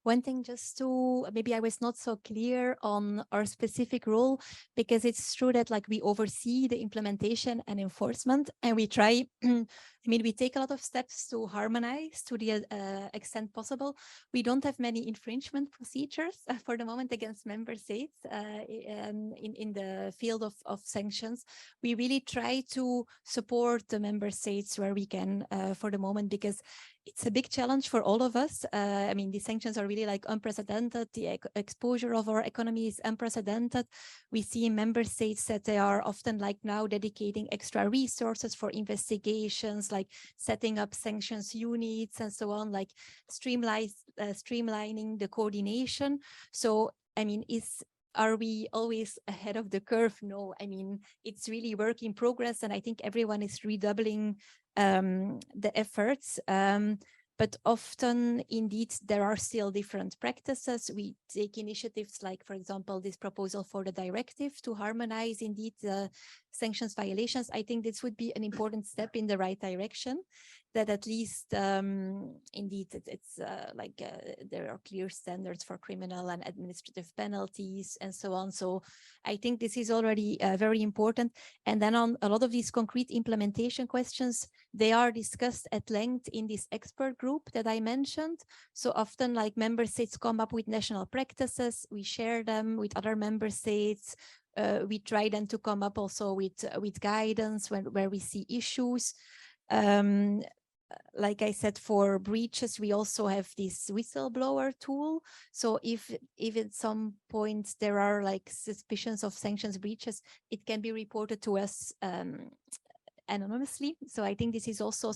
one thing just to, maybe I was not so clear on our specific role, because it's true that like we oversee the implementation and enforcement, and we try, we take a lot of steps to harmonize to the extent possible. We don't have many infringement procedures for the moment against member states in the field of sanctions. We really try to support the member states where we can for the moment, because it's a big challenge for all of us. The sanctions are really like unprecedented. The exposure of our economy is unprecedented. We see in member states that they are often like now dedicating extra resources for investigations, like setting up sanctions units and so on, like streamlining the coordination. So I mean, are we always ahead of the curve? No, I mean, it's really work in progress, and I think everyone is redoubling the efforts. But often, indeed, there are still different practices. We take initiatives like, for example, this proposal for the directive to harmonize indeed the sanctions violations. I think this would be an important step in the right direction, that at least indeed it's there are clear standards for criminal and administrative penalties and so on. So I think this is already very important. And then on a lot of these concrete implementation questions, they are discussed at length in this expert group that I mentioned. So often, like, member states come up with national practices, we share them with other member states. We try then to come up also with guidance where we see issues. Like I said, for breaches, we also have this whistleblower tool. So if at some point there are like suspicions of sanctions breaches, it can be reported to us anonymously. So I think this is also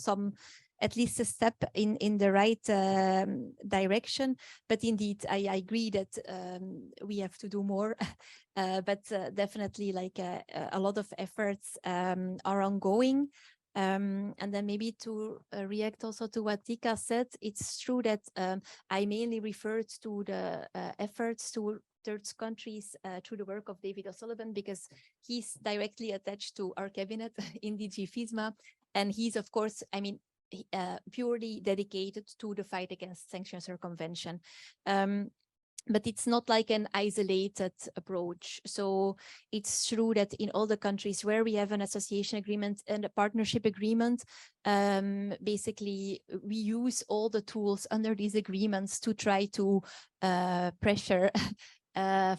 at least a step in the right direction. But indeed, I agree that we have to do more. But definitely, like a lot of efforts are ongoing. And then maybe to react also to what Tika said, it's true that I mainly referred to the efforts to third countries through the work of David O'Sullivan, because he's directly attached to our cabinet in DG FISMA. And he's, of course, I mean, purely dedicated to the fight against sanctions circumvention. But it's not like an isolated approach. So it's true that in all the countries where we have an association agreement and a partnership agreement, basically we use all the tools under these agreements to try to pressure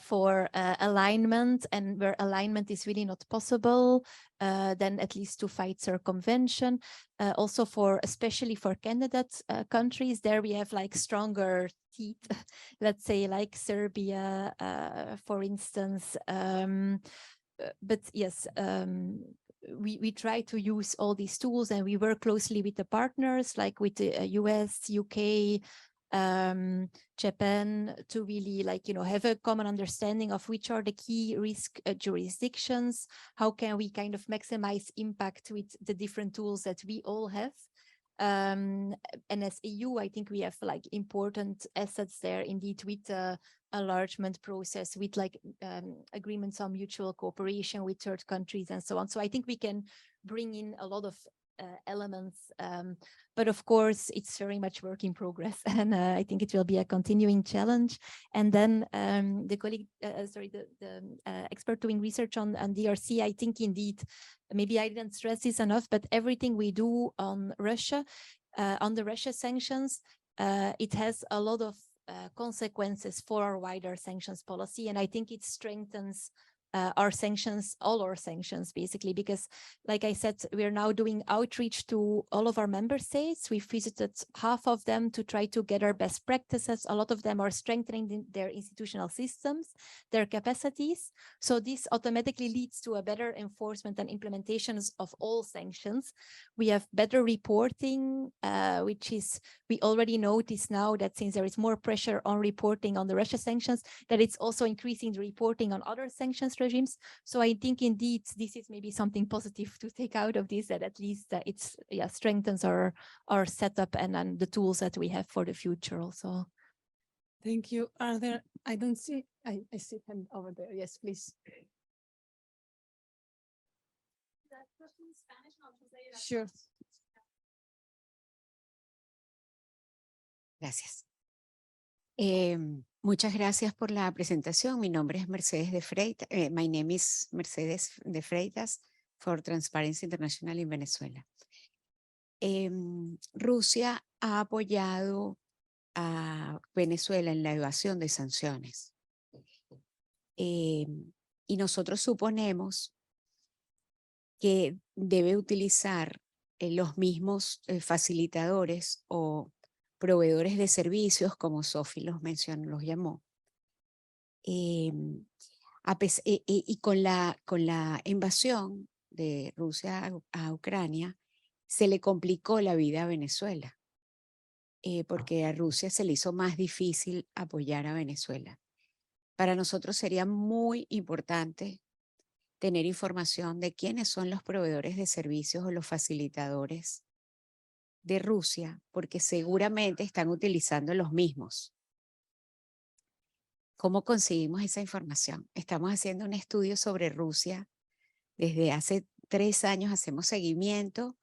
for alignment, and where alignment is really not possible, then at least to fight circumvention. Also especially for candidate countries, there we have like stronger teeth, let's say like Serbia, for instance. But yes, we try to use all these tools, and we work closely with the partners, like with the US, UK, Japan, to really have a common understanding of which are the key risk jurisdictions. How can we kind of maximize impact with the different tools that we all have? And as EU, I think we have like important assets there indeed, with the enlargement process, with agreements on mutual cooperation with third countries and so on. So I think we can bring in a lot of elements, but of course it's very much work in progress, and I think it will be a continuing challenge. And then the colleague, the expert doing research on DRC, I think indeed, maybe I didn't stress this enough, but everything we do on Russia, on the Russia sanctions, it has a lot of consequences for our wider sanctions policy, and I think it strengthens our sanctions, all our sanctions, basically, because like I said, we're now doing outreach to all of our member states. We've visited half of them to try to gather best practices. A lot of them are strengthening their institutional systems, their capacities. So this automatically leads to a better enforcement and implementations of all sanctions. We have better reporting, which is, we already notice now that since there is more pressure on reporting on the Russia sanctions, that it's also increasing the reporting on other sanctions regimes. So I think indeed this is maybe something positive to take out of this, that at least it's strengthens our setup and the tools that we have for the future also. Thank you. Are there, I don't see, I see him over there. Yes, please. Sure. Gracias. Muchas gracias por la presentación. Mi nombre es Mercedes de Freitas. My name is Mercedes de Freitas for Transparency International in Venezuela. Rusia ha apoyado a Venezuela en la evasión de sanciones. Y nosotros suponemos que debe utilizar los mismos facilitadores o proveedores de servicios, como Sophie los llamó. Y con la invasión de Rusia a Ucrania, se le complicó la vida a Venezuela, porque a Rusia se le hizo más difícil apoyar a Venezuela. Para nosotros sería muy importante tener información de quiénes son los proveedores de servicios o los facilitadores de Rusia, porque seguramente están utilizando los mismos. ¿Cómo conseguimos esa información? Estamos haciendo un estudio sobre Rusia. Desde hace 3 años hacemos seguimiento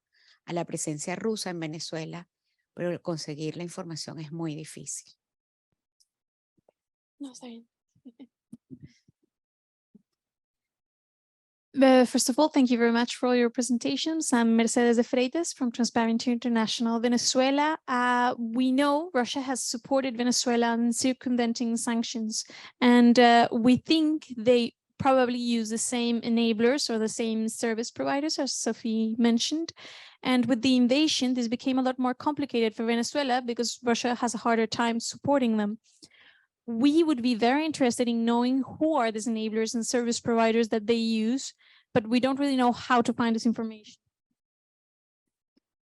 a la presencia rusa en Venezuela, pero conseguir la información es muy difícil. No, está bien. First of all, thank you very much for all your presentations. I'm Mercedes de Freitas from Transparency International Venezuela. We know Russia has supported Venezuela in circumventing sanctions, and we think they probably use the same enablers or the same service providers, as Sophie mentioned. And with the invasion, this became a lot more complicated for Venezuela because Russia has a harder time supporting them. We would be very interested in knowing who are these enablers and service providers that they use, but we don't really know how to find this information.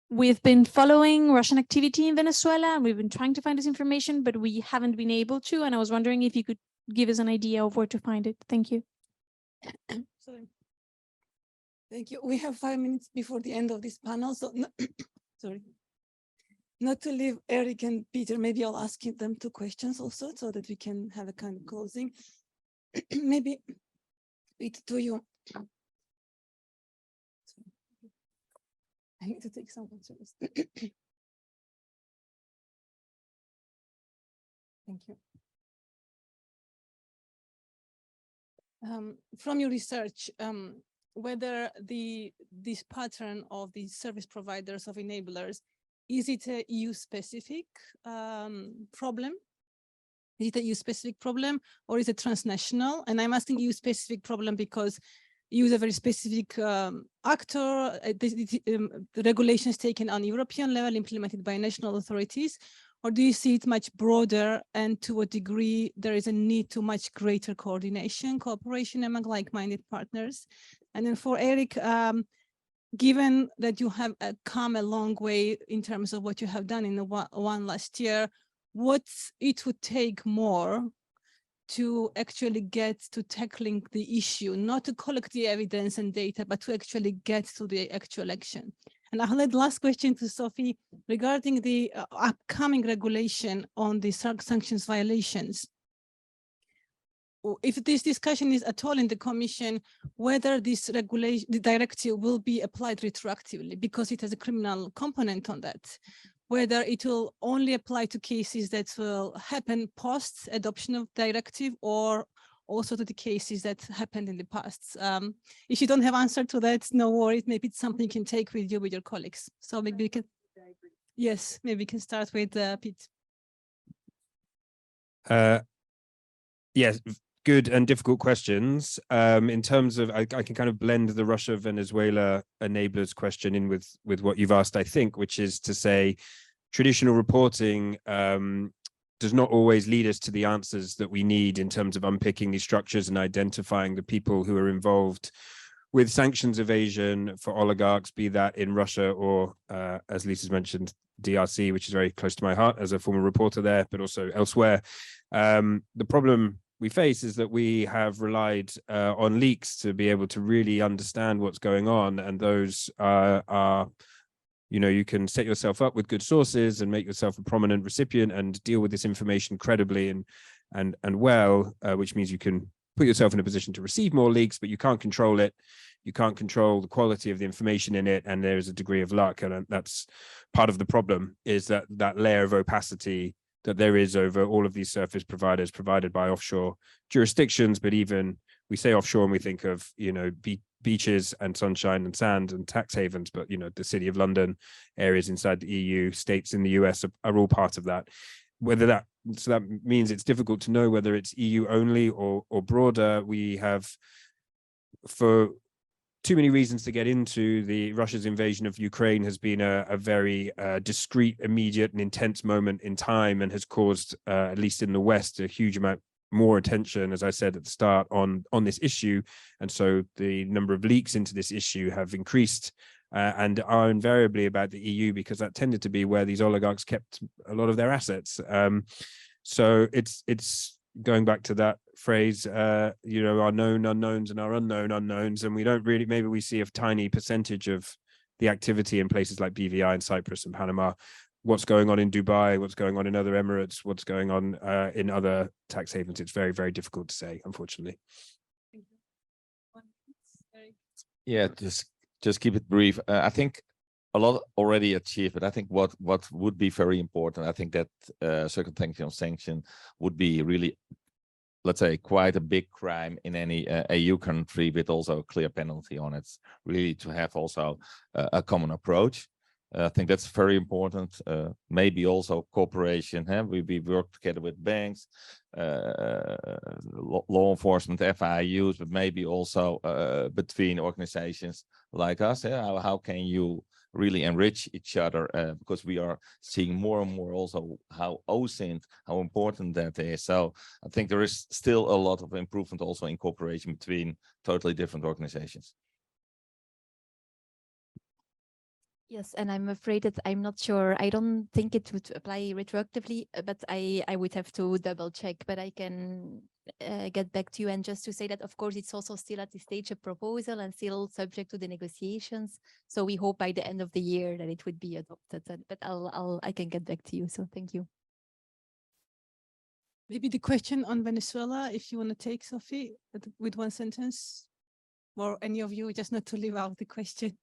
We've been following Russian activity in Venezuela, and we've been trying to find this information, but we haven't been able to. And I was wondering if you could give us an idea of where to find it. Thank you. Sorry. Thank you. We have 5 minutes before the end of this panel, so sorry. Not to leave Eric and Peter, maybe I'll ask them 2 questions also so that we can have a kind of closing. Maybe Peter, to you. I need to take some answers. Thank you. From your research, whether this pattern of the service providers of enablers, is it a EU-specific problem? Is it a EU-specific problem, or is it transnational? And I'm asking EU-specific problem because EU is a very specific actor. The regulations taken on European level, implemented by national authorities, or do you see it much broader, and to what degree there is a need to much greater coordination, cooperation among like-minded partners? And then for Eric, given that you have come a long way in terms of what you have done in the one last year, what it would take more to actually get to tackling the issue, not to collect the evidence and data, but to actually get to the actual action? And I'll let the last question to Sophie regarding the upcoming regulation on the sanctions violations. If this discussion is at all in the Commission, whether this regulation, the directive will be applied retroactively because it has a criminal component on that, whether it will only apply to cases that will happen post adoption of directive or also to the cases that happened in the past. If you don't have answer to that, no worries, maybe it's something you can take with you with your colleagues. So maybe we can, yes, maybe we can start with Pete. Yes, good and difficult questions. In terms of, I can kind of blend the Russia-Venezuela enablers question in with what you've asked, I think, which is to say traditional reporting does not always lead us to the answers that we need in terms of unpicking these structures and identifying the people who are involved with sanctions evasion for oligarchs, be that in Russia or, as Lisa's mentioned, DRC, which is very close to my heart as a former reporter there, but also elsewhere. The problem we face is that we have relied on leaks to be able to really understand what's going on, and those are you know, you can set yourself up with good sources and make yourself a prominent recipient and deal with this information credibly and well, which means you can put yourself in a position to receive more leaks, but you can't control it. You can't control the quality of the information in it, and there's a degree of luck, and that's part of the problem, is that layer of opacity that there is over all of these service providers provided by offshore jurisdictions. But even we say offshore and we think of, you know, beaches and sunshine and sand and tax havens, but, you know, the City of London, areas inside the EU, states in the US are all part of that. So that means it's difficult to know whether it's EU only or broader. We have, for too many reasons to get into, Russia's invasion of Ukraine has been a very discrete, immediate and intense moment in time, and has caused, at least in the West, a huge amount more attention, as I said at the start, on this issue. And so the number of leaks into this issue have increased and are invariably about the EU, because that tended to be where these oligarchs kept a lot of their assets. So it's going back to that phrase, our known unknowns and our unknown unknowns, and we don't really, maybe we see a tiny percentage of the activity in places like BVI and Cyprus and Panama, what's going on in Dubai, what's going on in other Emirates, what's going on in other tax havens. It's very, very difficult to say, unfortunately. Yeah, just keep it brief. I think a lot already achieved, but I think what would be very important, I think that circumvention sanction would be really, let's say, quite a big crime in any EU country, with also a clear penalty on it, really to have also a common approach. I think that's very important. Maybe also cooperation. We work together with banks, law enforcement, FIUs, but maybe also between organizations like us. How can you really enrich each other? Because we are seeing more and more also how OSINT, how important that is. So I think there is still a lot of improvement also in cooperation between totally different organizations. Yes, and I'm afraid that I'm not sure. I don't think it would apply retroactively, but I would have to double check, but I can get back to you. And just to say that, of course, it's also still at the stage of proposal and still subject to the negotiations. So we hope by the end of the year that it would be adopted, but I can get back to you. So thank you. Maybe the question on Venezuela, if you want to take, Sophie, with one sentence, or any of you, just not to leave out the question.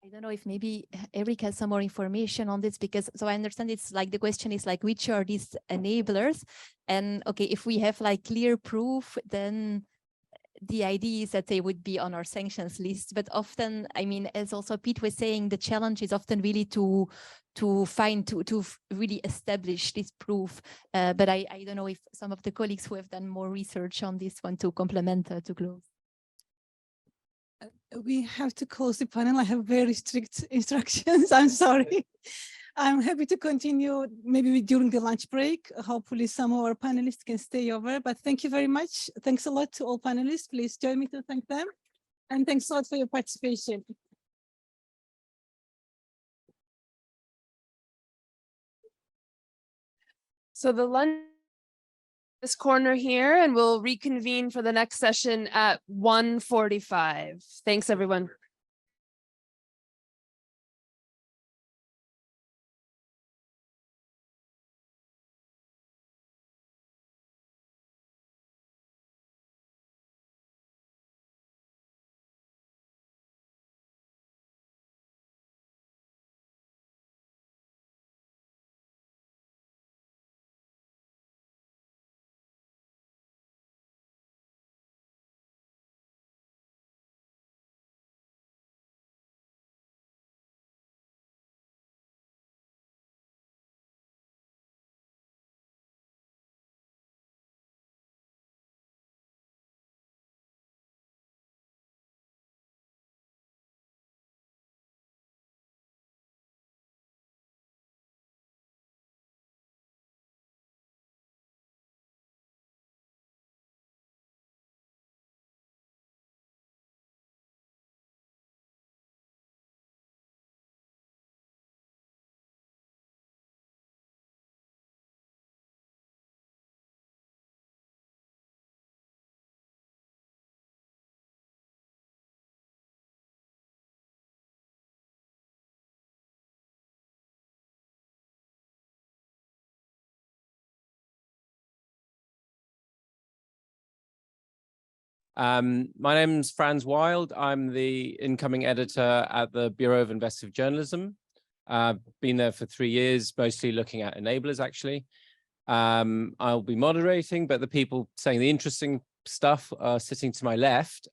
I don't know if maybe Eric has some more information on this, because so I understand it's like the question is like, which are these enablers? And okay, if we have like clear proof, then the idea is that they would be on our sanctions list. But often, I mean, as also Pete was saying, the challenge is often really to really establish this proof. But I don't know if some of the colleagues who have done more research on this want to complement to close. We have to close the panel. I have very strict instructions. I'm sorry. I'm happy to continue maybe during the lunch break. Hopefully some of our panelists can stay over, but thank you very much. Thanks a lot to all panelists. Please join me to thank them. And thanks a lot for your participation. So the lunch this corner here, and we'll reconvene for the next session at 1:45. Thanks, everyone. My name's Franz Wild. I'm the incoming editor at the Bureau of Investigative Journalism. Been there for 3 years, mostly looking at enablers, actually. I'll be moderating, but the people saying the interesting stuff are sitting to my left.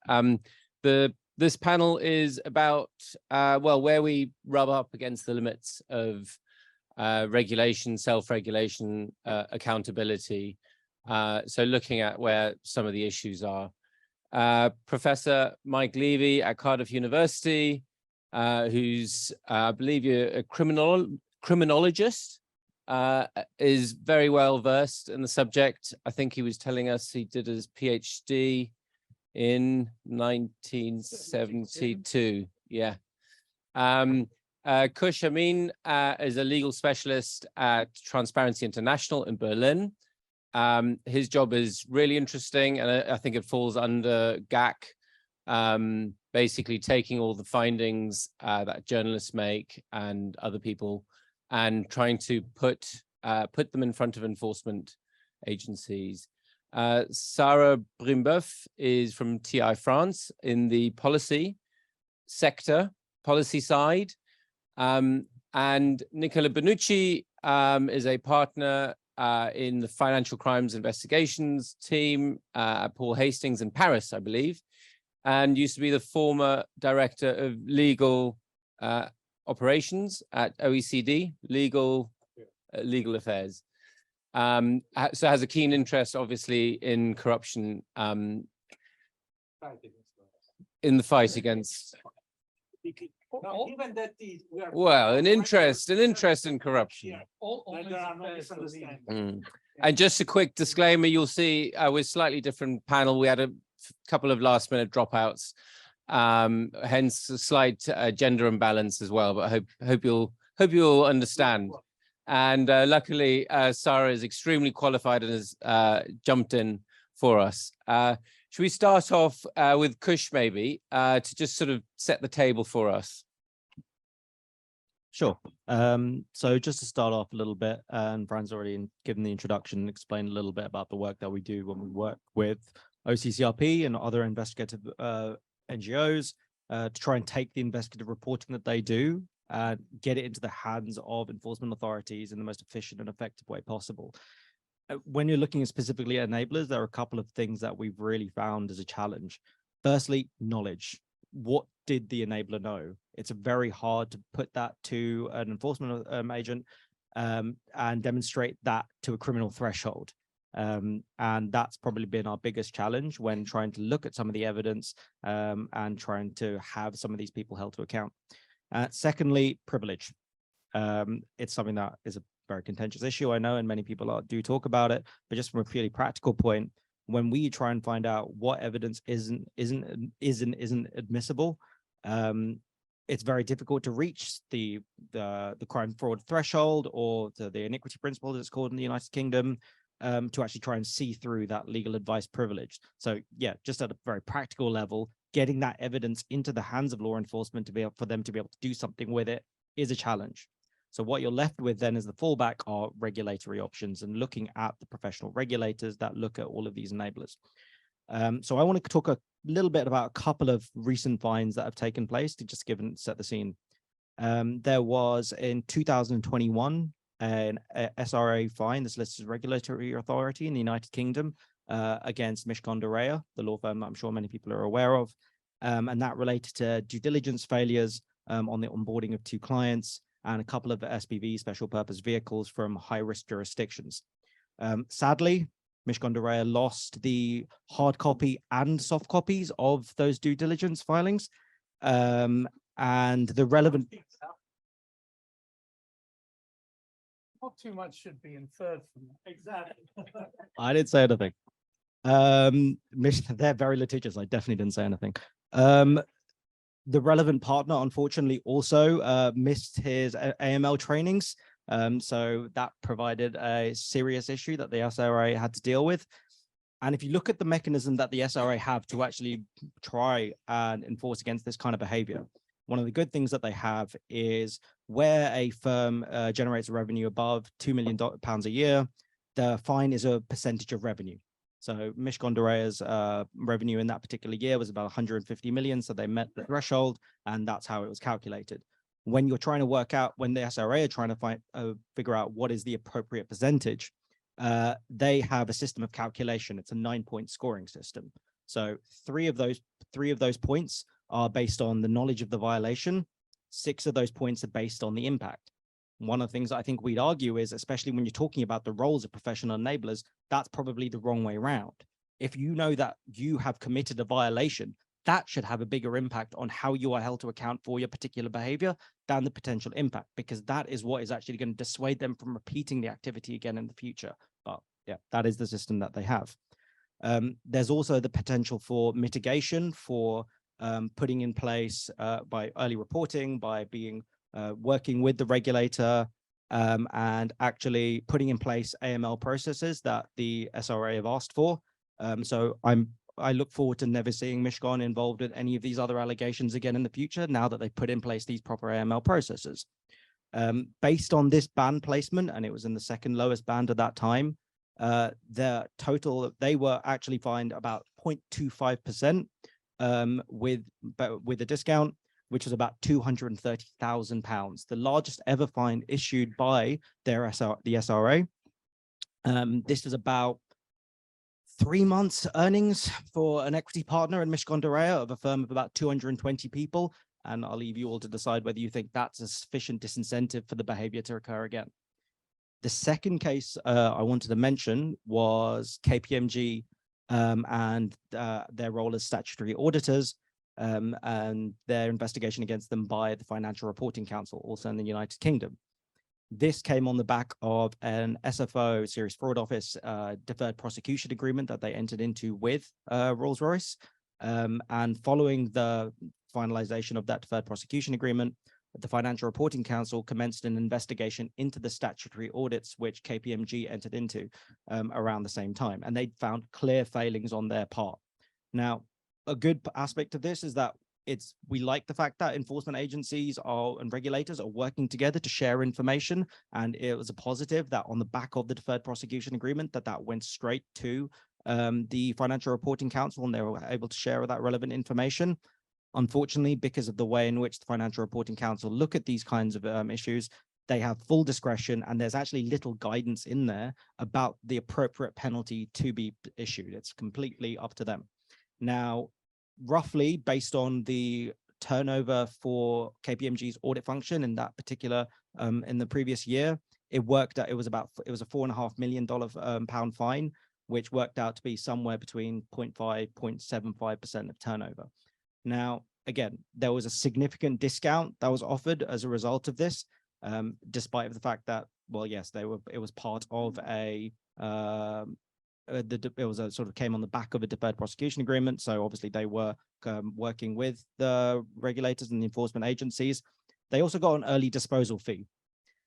This panel is about, well, where we rub up against the limits of regulation, self-regulation, accountability. So looking at where some of the issues are. Professor Mike Levy at Cardiff University, who's, I believe you're a criminologist, is very well versed in the subject. I think he was telling us he did his PhD in 1972. Yeah. Kush Amin is a legal specialist at Transparency International in Berlin. His job is really interesting, and I think it falls under GAC, basically taking all the findings that journalists make and other people and trying to put them in front of enforcement agencies. Sarah Brimboeuf is from TI France in the policy sector, policy side. And Nicola Benucci is a partner in the financial crimes investigations team at Paul Hastings in Paris, I believe, and used to be the former director of legal operations at OECD, legal affairs. So has a keen interest, obviously, in corruption, in the fight against. Well, an interest in corruption. And just a quick disclaimer, you'll see with slightly different panel, we had a couple of last-minute dropouts, hence a slight gender imbalance as well. But I hope you'll understand. And luckily, Sarah is extremely qualified and has jumped in for us. Should we start off with Kush, maybe, to just sort of set the table for us? Sure. So just to start off a little bit, and Fran's already given the introduction and explained a little bit about the work that we do when we work with OCCRP and other investigative NGOs to try and take the investigative reporting that they do and get it into the hands of enforcement authorities in the most efficient and effective way possible. When you're looking at specifically at enablers, there are a couple of things that we've really found as a challenge. Firstly, knowledge. What did the enabler know? It's very hard to put that to an enforcement agent and demonstrate that to a criminal threshold. And that's probably been our biggest challenge when trying to look at some of the evidence and trying to have some of these people held to account. Secondly, privilege. It's something that is a very contentious issue, I know, and many people do talk about it, but just from a purely practical point, when we try and find out what evidence isn't admissible, it's very difficult to reach the crime fraud threshold or the iniquity principle, as it's called in the United Kingdom, to actually try and see through that legal advice privilege. So yeah, just at a very practical level, getting that evidence into the hands of law enforcement for them to be able to do something with it is a challenge. So what you're left with then is the fallback are regulatory options and looking at the professional regulators that look at all of these enablers. So I want to talk a little bit about a couple of recent fines that have taken place to just set the scene. There was in 2021 an SRA fine, this listed regulatory authority in the United Kingdom, against Mishcon de Reya, the law firm that I'm sure many people are aware of, and that related to due diligence failures on the onboarding of 2 clients and a couple of SPV, special purpose vehicles, from high-risk jurisdictions. Sadly, Mishcon de Reya lost the hard copy and soft copies of those due diligence filings, and the relevant... Not too much should be inferred from that. Exactly. I didn't say anything. They're very litigious. I definitely didn't say anything. The relevant partner, unfortunately, also missed his AML trainings. So that provided a serious issue that the SRA had to deal with. And if you look at the mechanism that the SRA have to actually try and enforce against this kind of behavior, one of the good things that they have is where a firm generates revenue above £2 million a year, the fine is a percentage of revenue. So Mishcon de Reya's revenue in that particular year was about 150 million. So they met the threshold, and that's how it was calculated. When you're trying to work out, when the SRA are trying to figure out what is the appropriate percentage, they have a system of calculation. It's a 9-point scoring system. So three of those points are based on the knowledge of the violation. 6 of those points are based on the impact. One of the things I think we'd argue is, especially when you're talking about the roles of professional enablers, that's probably the wrong way around. If you know that you have committed a violation, that should have a bigger impact on how you are held to account for your particular behavior than the potential impact, because that is what is actually going to dissuade them from repeating the activity again in the future. But yeah, that is the system that they have. There's also the potential for mitigation, for putting in place by early reporting, by being working with the regulator and actually putting in place AML processes that the SRA have asked for. So I look forward to never seeing Mishcon involved in any of these other allegations again in the future, now that they've put in place these proper AML processes. Based on this band placement, and it was in the second lowest band at that time, the total, they were actually fined about 0.25% with a discount, which was about £230,000, the largest ever fine issued by the SRA. This is about 3 months earnings for an equity partner in Mishcon de Reya of a firm of about 220 people. And I'll leave you all to decide whether you think that's a sufficient disincentive for the behavior to occur again. The second case I wanted to mention was KPMG and their role as statutory auditors and their investigation against them by the Financial Reporting Council, also in the United Kingdom. This came on the back of an SFO, Serious Fraud Office, deferred prosecution agreement that they entered into with Rolls-Royce. And following the finalization of that deferred prosecution agreement, the Financial Reporting Council commenced an investigation into the statutory audits which KPMG entered into around the same time, and they found clear failings on their part. Now, a good aspect of this is that we like the fact that enforcement agencies and regulators are working together to share information, and it was a positive that on the back of the deferred prosecution agreement that went straight to the Financial Reporting Council, and they were able to share that relevant information. Unfortunately, because of the way in which the Financial Reporting Council look at these kinds of issues, they have full discretion, and there's actually little guidance in there about the appropriate penalty to be issued. It's completely up to them. Now, roughly based on the turnover for KPMG's audit function in that particular in the previous year, it was a $4.5 million pound fine, which worked out to be somewhere between 0.5, 0.75% of turnover. Now, again, there was a significant discount that was offered as a result of this, despite the fact that, well, yes, it was part of it was a sort of came on the back of a deferred prosecution agreement. So obviously they were working with the regulators and the enforcement agencies. They also got an early disposal fee.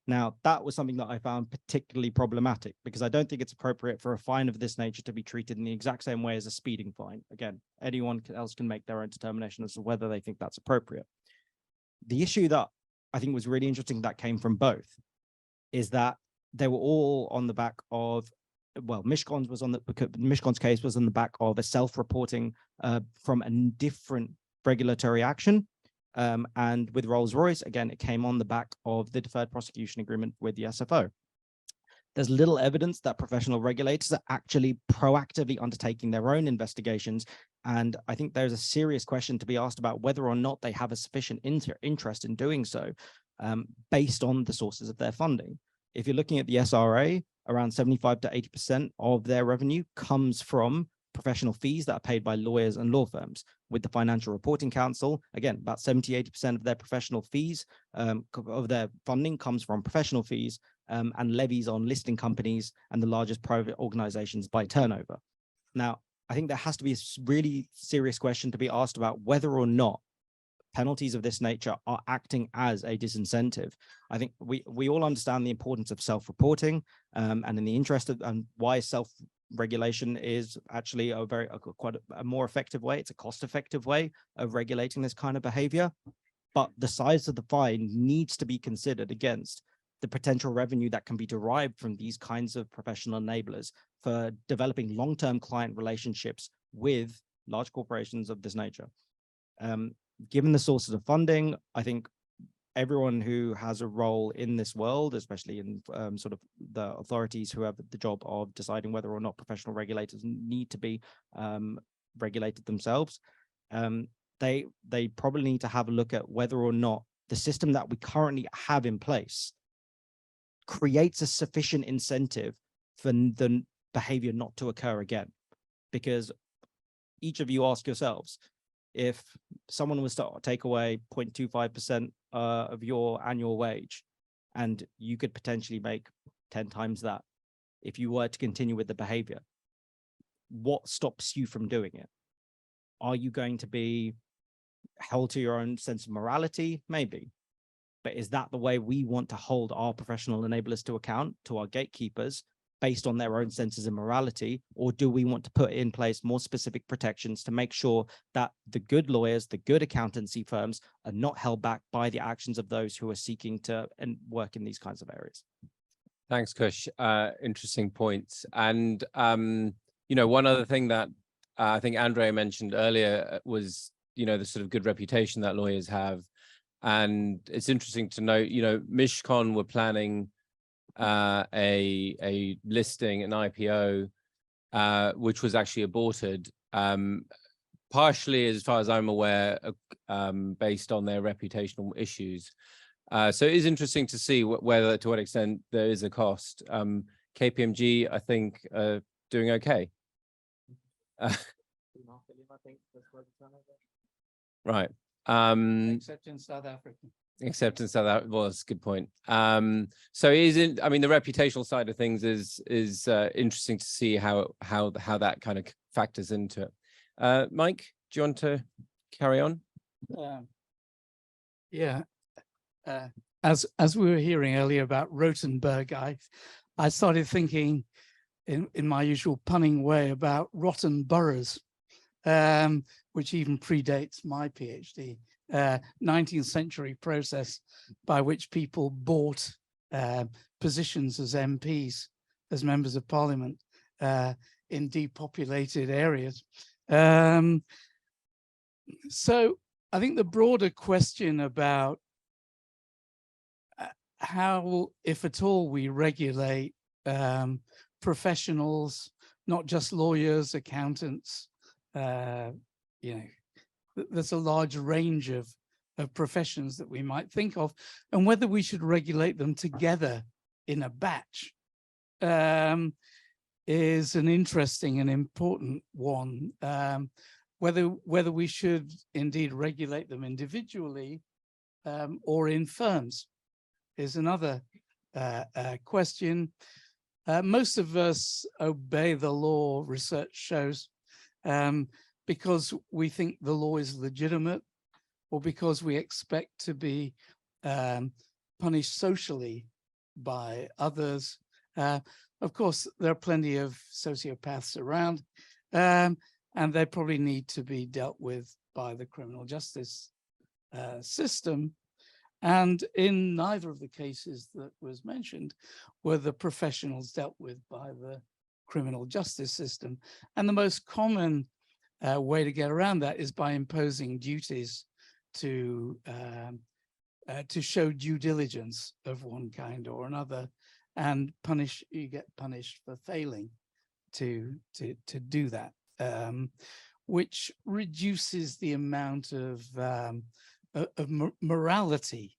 Now, that was something that I found particularly problematic, because I don't think it's appropriate for a fine of this nature to be treated in the exact same way as a speeding fine. Again, anyone else can make their own determination as to whether they think that's appropriate. The issue that I think was really interesting that came from both is that they were all on the back of, well, Mishcon's case was on the back of a self-reporting from a different regulatory action. And with Rolls-Royce, again, it came on the back of the deferred prosecution agreement with the SFO. There's little evidence that professional regulators are actually proactively undertaking their own investigations. And I think there's a serious question to be asked about whether or not they have a sufficient interest in doing so based on the sources of their funding. If you're looking at the SRA, around 75 to 80% of their revenue comes from professional fees that are paid by lawyers and law firms. With the Financial Reporting Council, again, about 70–80% of their professional fees, of their funding comes from professional fees and levies on listing companies and the largest private organizations by turnover. Now, I think there has to be a really serious question to be asked about whether or not penalties of this nature are acting as a disincentive. I think we all understand the importance of self-reporting and in the interest of why self-regulation is actually quite a more effective way. It's a cost-effective way of regulating this kind of behavior. But the size of the fine needs to be considered against the potential revenue that can be derived from these kinds of professional enablers for developing long-term client relationships with large corporations of this nature. Given the sources of funding, I think everyone who has a role in this world, especially in sort of the authorities who have the job of deciding whether or not professional regulators need to be regulated themselves, they probably need to have a look at whether or not the system that we currently have in place creates a sufficient incentive for the behavior not to occur again. Because each of you ask yourselves, if someone was to take away 0.25% of your annual wage, and you could potentially make 10 times that if you were to continue with the behavior, what stops you from doing it? Are you going to be held to your own sense of morality? Maybe. but is that the way we want to hold our professional enablers to account, to our gatekeepers, based on their own senses of morality? Or do we want to put in place more specific protections to make sure that the good lawyers, the good accountancy firms are not held back by the actions of those who are seeking to work in these kinds of areas? Thanks, Kush. Interesting points. And, you know, one other thing that I think Andrea mentioned earlier was, you know, the sort of good reputation that lawyers have. And it's interesting to note, you know, Mishcon were planning a listing, an IPO, which was actually aborted, partially, as far as I'm aware, based on their reputational issues. So it is interesting to see whether, to what extent there is a cost. KPMG, I think, doing okay. Right. Except in South Africa. Except in South Africa, well, that's a good point. So isn't, I mean, the reputational side of things is interesting to see how that kind of factors into it. Mike, do you want to carry on? Yeah. As we were hearing earlier about Rothenberg, I started thinking in my usual punning way about rotten boroughs, which even predates my PhD. 19th century process by which people bought positions as MPs, as members of parliament, in depopulated areas. So I think the broader question about how, if at all, we regulate professionals, not just lawyers, accountants, you know, there's a large range of professions that we might think of, and whether we should regulate them together in a batch is an interesting and important one. Whether we should indeed regulate them individually or in firms is another question. Most of us obey the law, research shows, because we think the law is legitimate, or because we expect to be punished socially by others. Of course, there are plenty of sociopaths around, and they probably need to be dealt with by the criminal justice system. And in neither of the cases that was mentioned were the professionals dealt with by the criminal justice system. And the most common way to get around that is by imposing duties to show due diligence of one kind or another, and you get punished for failing to do that, which reduces the amount of morality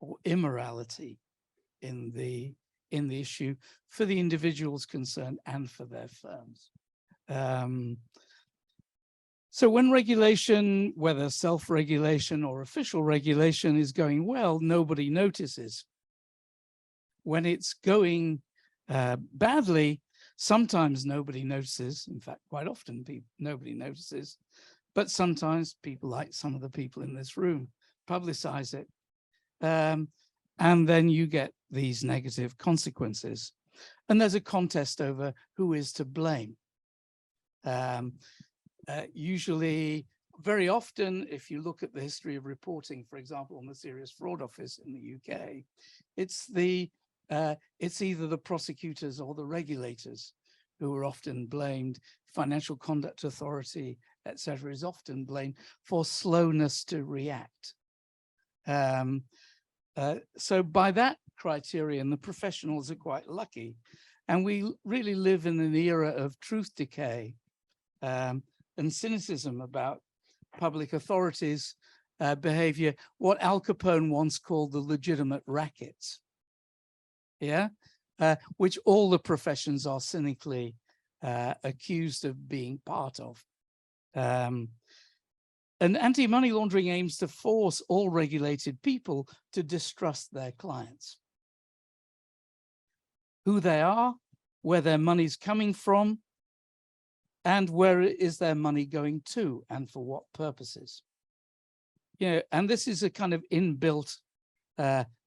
or immorality in the issue for the individuals concerned and for their firms. So when regulation, whether self-regulation or official regulation, is going well, nobody notices. When it's going badly, sometimes nobody notices. In fact, quite often nobody notices. But sometimes people, like some of the people in this room, publicize it. And then you get these negative consequences. And there's a contest over who is to blame. Usually, very often, if you look at the history of reporting, for example, on the Serious Fraud Office in the UK, it's either the prosecutors or the regulators who are often blamed. Financial Conduct Authority, etc., is often blamed for slowness to react. So by that criterion, the professionals are quite lucky, and we really live in an era of truth decay and cynicism about public authorities' behavior, what Al Capone once called the legitimate rackets, which all the professions are cynically accused of being part of. And anti-money laundering aims to force all regulated people to distrust their clients, who they are, where their money's coming from, and where is their money going to, and for what purposes. And this is a kind of inbuilt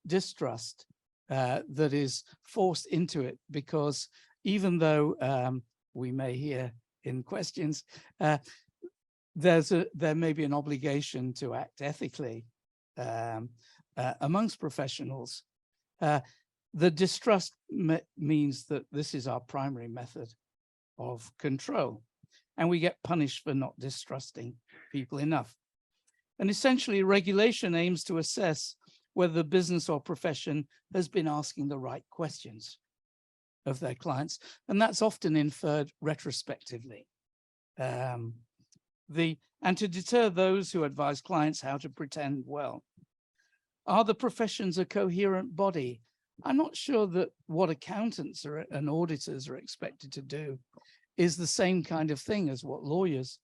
distrust that is forced into it, because even though we may hear in questions, there may be an obligation to act ethically amongst professionals. The distrust means that this is our primary method of control, and we get punished for not distrusting people enough. And essentially, regulation aims to assess whether the business or profession has been asking the right questions of their clients, and that's often inferred retrospectively. And to deter those who advise clients how to pretend well. Are the professions a coherent body? I'm not sure that what accountants and auditors are expected to do is the same kind of thing as what lawyers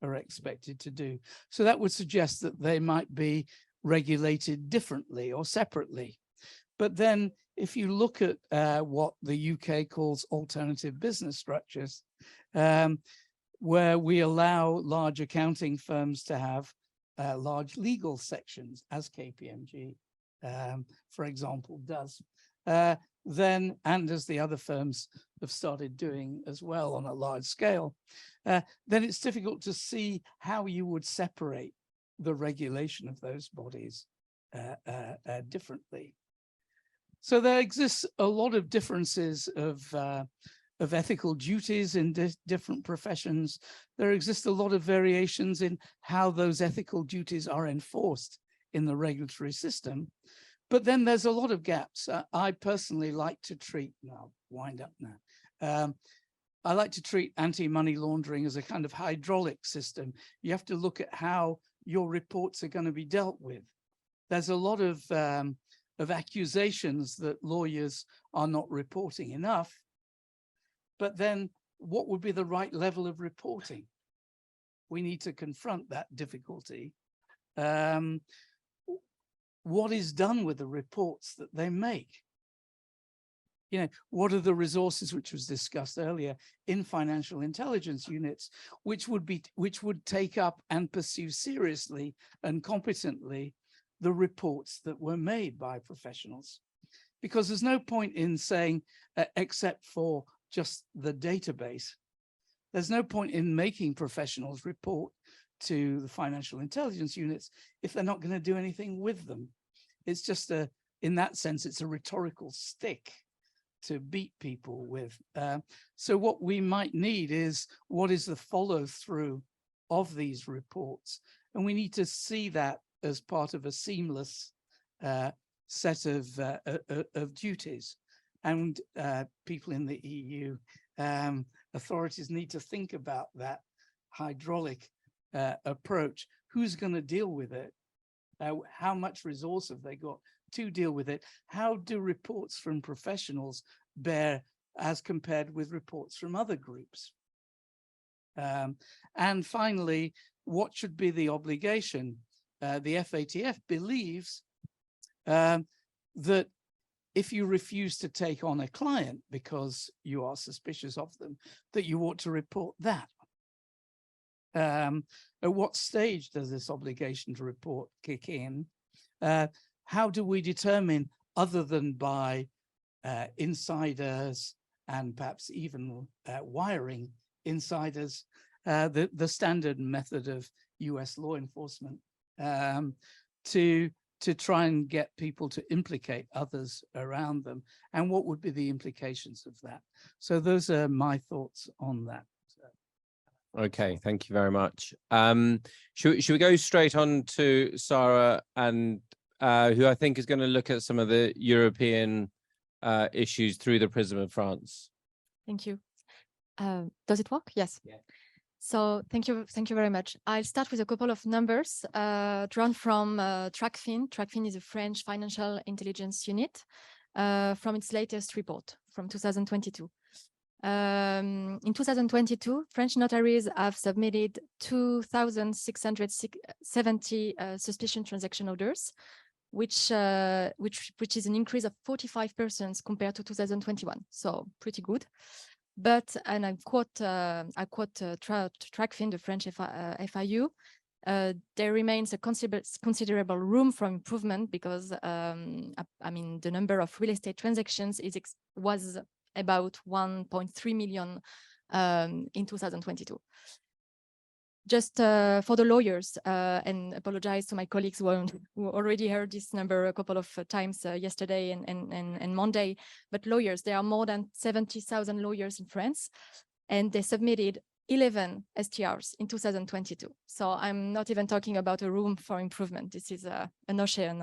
are expected to do. So that would suggest that they might be regulated differently or separately. But then if you look at what the UK calls alternative business structures, where we allow large accounting firms to have large legal sections, as KPMG, for example, does, then, and as the other firms have started doing as well on a large scale, then it's difficult to see how you would separate the regulation of those bodies differently. So there exists a lot of differences of ethical duties in different professions. There exists a lot of variations in how those ethical duties are enforced in the regulatory system. But then there's a lot of gaps. I personally like to treat, I'll wind up now. I like to treat anti-money laundering as a kind of hydraulic system. You have to look at how your reports are going to be dealt with. There's a lot of accusations that lawyers are not reporting enough. But then what would be the right level of reporting? We need to confront that difficulty. What is done with the reports that they make? You know, what are the resources, which was discussed earlier, in financial intelligence units, which would take up and pursue seriously and competently the reports that were made by professionals? Because there's no point in saying, except for just the database, there's no point in making professionals report to the financial intelligence units if they're not going to do anything with them. It's just in that sense, it's a rhetorical stick to beat people with. So what we might need is, what is the follow through of these reports? And we need to see that as part of a seamless set of duties. And people in the EU, authorities need to think about that hydraulic approach. Who's going to deal with it? How much resource have they got to deal with it? How do reports from professionals bear as compared with reports from other groups? And finally, what should be the obligation? The FATF believes that if you refuse to take on a client because you are suspicious of them, that you ought to report that. At what stage does this obligation to report kick in? How do we determine, other than by insiders and perhaps even wiring insiders, the standard method of US law enforcement to try and get people to implicate others around them? And what would be the implications of that? So those are my thoughts on that. Okay, thank you very much. Should we go straight on to Sarah, and who I think is going to look at some of the European issues through the prism of France? Thank you. Does it work? Yes. Yeah. So thank you very much. I'll start with a couple of numbers drawn from TRACFIN. TRACFIN is a French financial intelligence unit from its latest report from 2022. In 2022, French notaries have submitted 2,670 suspicion transaction orders, which is an increase of 45% compared to 2021. So pretty good. But, and I quote TRACFIN, the French FIU, there remains a considerable room for improvement because, I mean, the number of real estate transactions was about 1.3 million in 2022. Just for the lawyers, and apologize to my colleagues who already heard this number a couple of times yesterday and Monday, but lawyers, there are more than 70,000 lawyers in France, and they submitted 11 STRs in 2022. So I'm not even talking about a room for improvement. This is an ocean.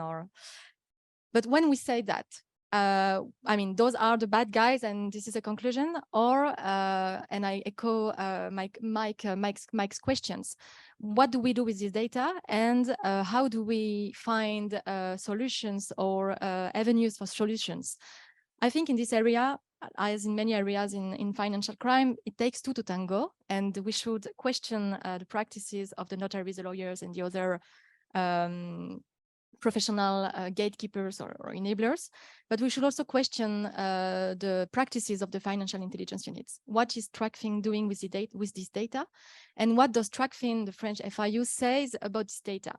But when we say that, I mean, those are the bad guys, and this is a conclusion, or, and I echo Mike's questions. What do we do with this data, and how do we find solutions or avenues for solutions? I think in this area, as in many areas in financial crime, it takes two to tango, and we should question the practices of the notaries, the lawyers, and the other professional gatekeepers or enablers, but we should also question the practices of the financial intelligence units. What is TRACFIN doing with this data, and what does TRACFIN, the French FIU, says about this data?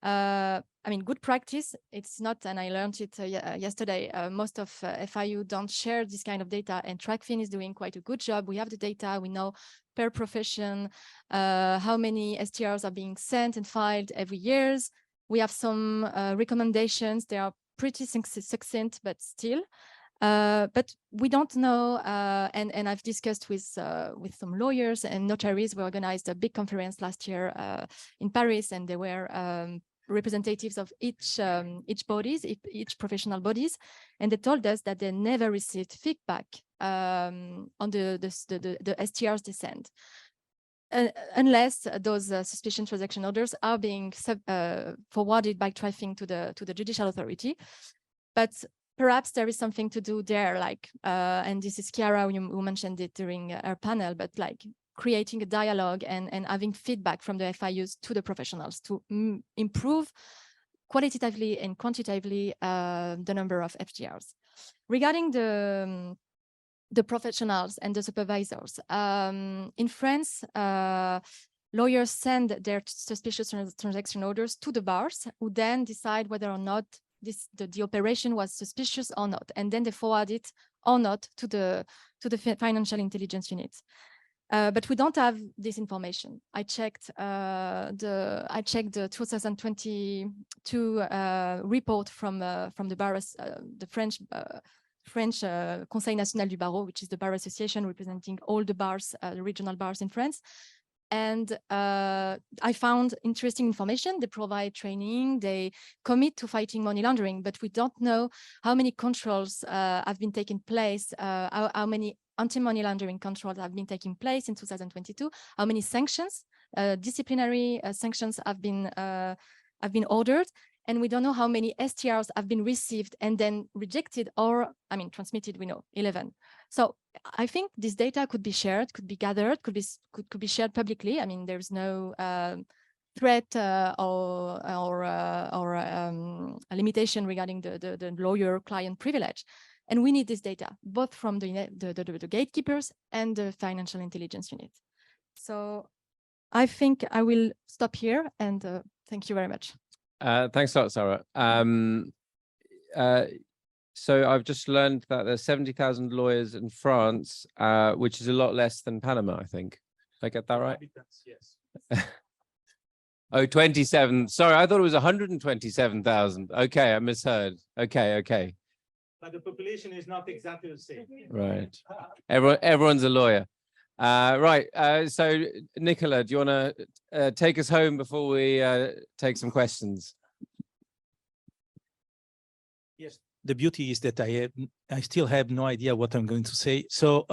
I mean, good practice, it's not, and I learned it yesterday, most of FIU don't share this kind of data, and TRACFIN is doing quite a good job. We have the data, we know per profession how many STRs are being sent and filed every year. We have some recommendations. They are pretty succinct, but still. But we don't know, and I've discussed with some lawyers and notaries. We organized a big conference last year in Paris, and there were representatives of each professional bodies, and they told us that they never received feedback on the STRs they send. Unless those suspicion transaction orders are being forwarded by TRACFIN to the judicial authority. But perhaps there is something to do there, like, and this is Chiara who mentioned it during our panel, but like creating a dialogue and having feedback from the FIUs to the professionals to improve qualitatively and quantitatively the number of FTRs. Regarding the professionals and the supervisors. In France, lawyers send their suspicious transaction orders to the bars, who then decide whether or not the operation was suspicious or not, and then they forward it or not to the financial intelligence units. But we don't have this information. I checked the 2022 report from the bars, the French Conseil National du Barreau, which is the bar association representing all the bars, the regional bars in France. And I found interesting information. They provide training, they commit to fighting money laundering, but we don't know how many controls have been taking place, how many anti-money laundering controls have been taking place in 2022, how many sanctions, disciplinary sanctions have been ordered. And we don't know how many STRs have been received and then rejected, or, I mean, transmitted, we know, 11. So I think this data could be shared, could be gathered, could be shared publicly. I mean, there's no threat or a limitation regarding the lawyer-client privilege. And we need this data, both from the gatekeepers and the financial intelligence unit. So I think I will stop here, and thank you very much. Thanks a lot, Sarah. So I've just learned that there's 70,000 lawyers in France, which is a lot less than Panama, I think. Did I get that right? Yes. Oh, 27. Sorry, I thought it was 127,000. Okay, I misheard. Okay. But the population is not exactly the same. Right. Everyone's a lawyer. Right. So, Nicola, do you want to take us home before we take some questions? Yes. The beauty is that I still have no idea what I'm going to say. So,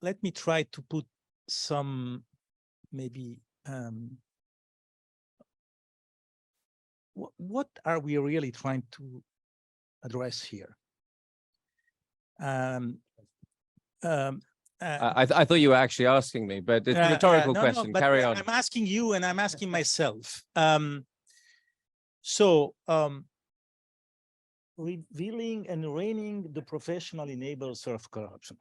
let me try to put some maybe what are we really trying to address here? I thought you were actually asking me, but it's a rhetorical question. No, Carry on. I'm asking you, and I'm asking myself. Revealing and reining the professional enablers of corruption.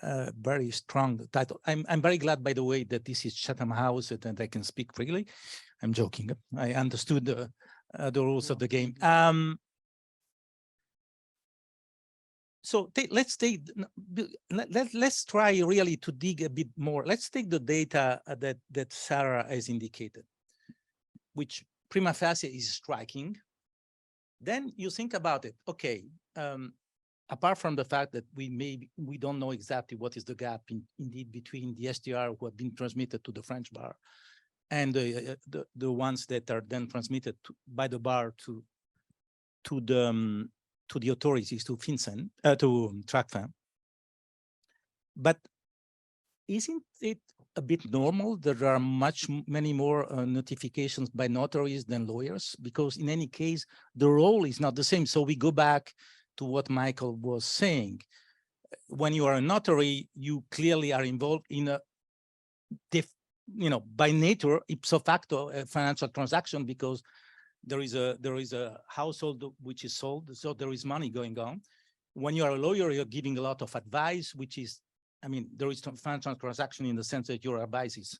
very strong title. I'm very glad, by the way, that this is Chatham House and I can speak freely. I'm joking. I understood the rules of the game. So let's try really to dig a bit more. Let's take the data that Sarah has indicated, which prima facie is striking. Then you think about it. Okay, apart from the fact that we don't know exactly what is the gap indeed between the STR who have been transmitted to the French bar and the ones that are then transmitted by the bar to the authorities, to FinCEN, to TRACFIN. But isn't it a bit normal that there are many more notifications by notaries than lawyers? Because in any case, the role is not the same. So we go back to what Michael was saying. When you are a notary, you clearly are involved in a, by nature, ipso facto, a financial transaction, because there is a household which is sold, so there is money going on. When you are a lawyer, you're giving a lot of advice, which is, I mean, there is financial transaction in the sense that your advice is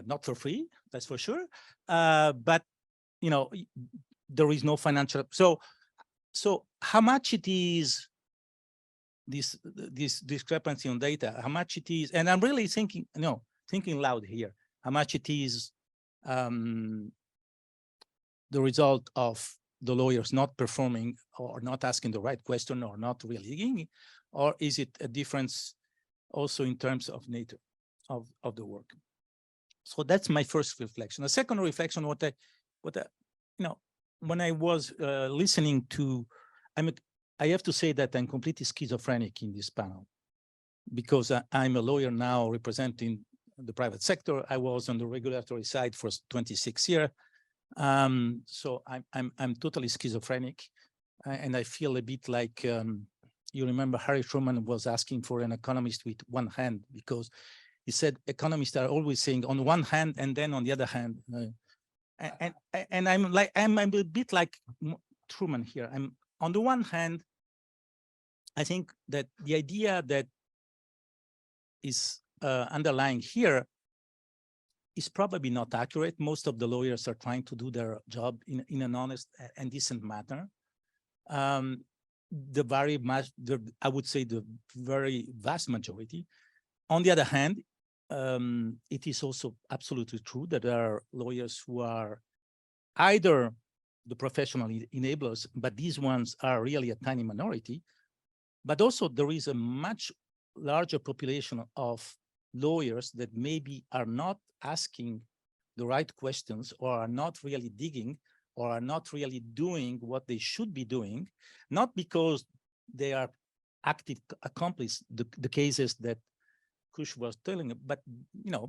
not for free, that's for sure. But there is no financial. So how much it is this discrepancy on data? How much it is? And I'm really thinking loud here. How much it is the result of the lawyers not performing or not asking the right question or not really digging, or is it a difference also in terms of nature of the work? So that's my first reflection. The second reflection, when I was listening to, I have to say that I'm completely schizophrenic in this panel, because I'm a lawyer now representing the private sector. I was on the regulatory side for 26 years. So I'm totally schizophrenic, and I feel a bit like you remember Harry Truman was asking for an economist with one hand, because he said economists are always saying on one hand and then on the other hand, and I'm a bit like Truman here. I'm on the one hand, I think that the idea that is underlying here is probably not accurate. Most of the lawyers are trying to do their job in an honest and decent manner. I would say the very vast majority. On the other hand, it is also absolutely true that there are lawyers who are either the professional enablers, but these ones are really a tiny minority. But also there is a much larger population of lawyers that maybe are not asking the right questions, or are not really digging, or are not really doing what they should be doing, not because they are active accomplices, the cases that Kush was telling, but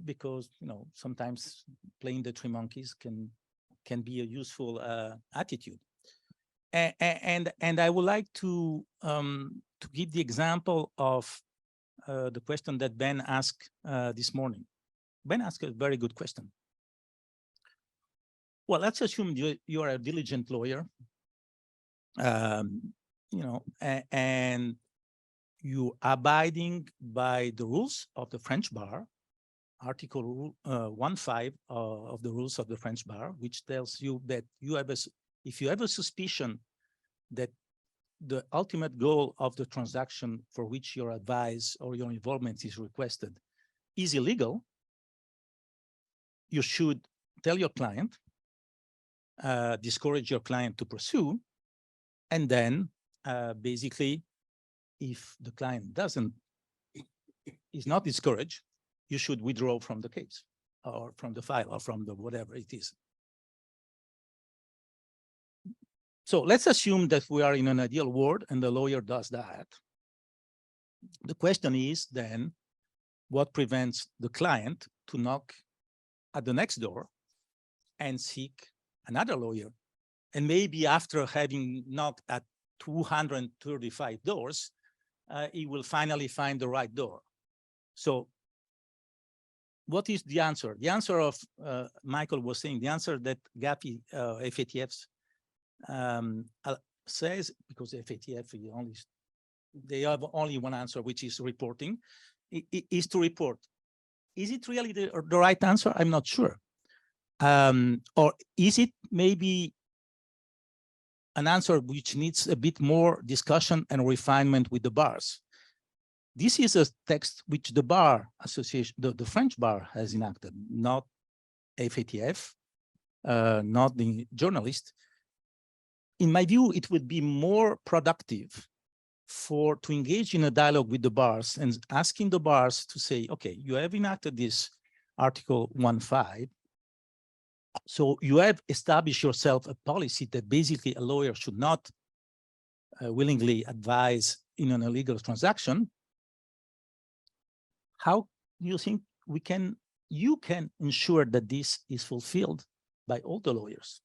because sometimes playing the three monkeys can be a useful attitude. And I would like to give the example of the question that Ben asked this morning. Ben asked a very good question. Well, let's assume you are a diligent lawyer, and you are abiding by the rules of the French bar, Article 1.5 of the rules of the French bar, which tells you that if you have a suspicion that the ultimate goal of the transaction for which your advice or your involvement is requested is illegal, you should tell your client, discourage your client to pursue, and then basically, if the client is not discouraged, you should withdraw from the case or from the file or from the whatever it is. So let's assume that we are in an ideal world and the lawyer does that. The question is then, what prevents the client to knock at the next door and seek another lawyer? And maybe after having knocked at 235 doors, he will finally find the right door. So what is the answer? The answer of Michael was saying, the answer that GAFI, FATFs says, because FATF is only they have only one answer, which is reporting, is to report. Is it really the right answer? I'm not sure. Or is it maybe an answer which needs a bit more discussion and refinement with the bars? This is a text which the bar association, the French bar has enacted, not FATF, not the journalist. In my view, it would be more productive to engage in a dialogue with the bars and asking the bars to say, okay, you have enacted this Article 1.5. So you have established yourself a policy that basically a lawyer should not willingly advise in an illegal transaction. How do you think you can ensure that this is fulfilled by all the lawyers?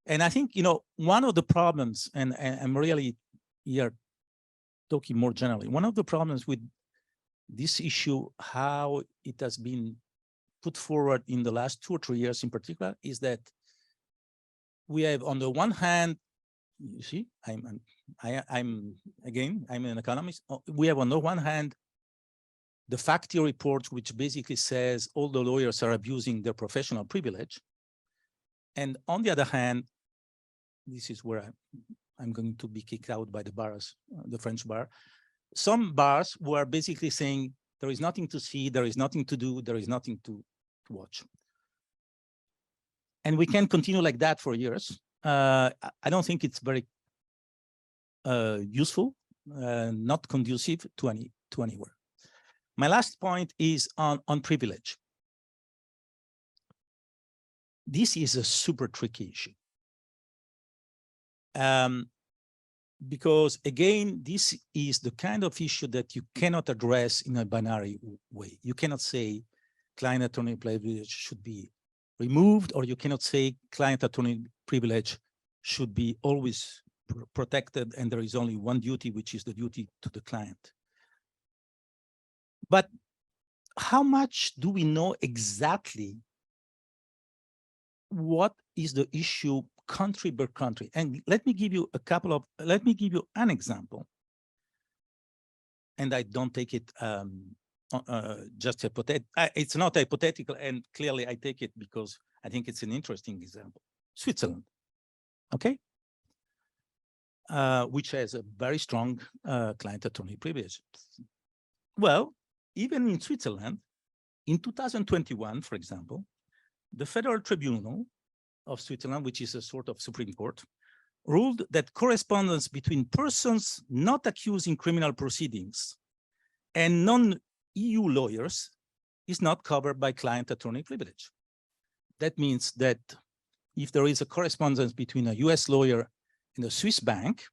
And I think, one of the problems, and I'm really here talking more generally, one of the problems with this issue, how it has been put forward in the last 2 or 3 years in particular, is that we have, on the one hand, you see, I'm an economist. We have, on the one hand, the FACTI report, which basically says all the lawyers are abusing their professional privilege. And on the other hand, this is where I'm going to be kicked out by the bars, the French bar. Some bars who are basically saying there is nothing to see, there is nothing to do, there is nothing to watch. And we can continue like that for years. I don't think it's very useful, not conducive to anywhere. My last point is on privilege. This is a super tricky issue. Because again, this is the kind of issue that you cannot address in a binary way. You cannot say client attorney privilege should be removed, or you cannot say client attorney privilege should be always protected and there is only one duty, which is the duty to the client. But how much do we know exactly what is the issue country by country? And let me give you an example. And I don't take it just hypothetical. It's not hypothetical, and clearly I take it because I think it's an interesting example. Switzerland, okay? Which has a very strong client attorney privilege. Well, even in Switzerland, in 2021, for example, the Federal Tribunal of Switzerland, which is a sort of Supreme Court, ruled that correspondence between persons not accused in criminal proceedings and non-EU lawyers is not covered by client attorney privilege. That means that if there is a correspondence between a US lawyer and a Swiss bank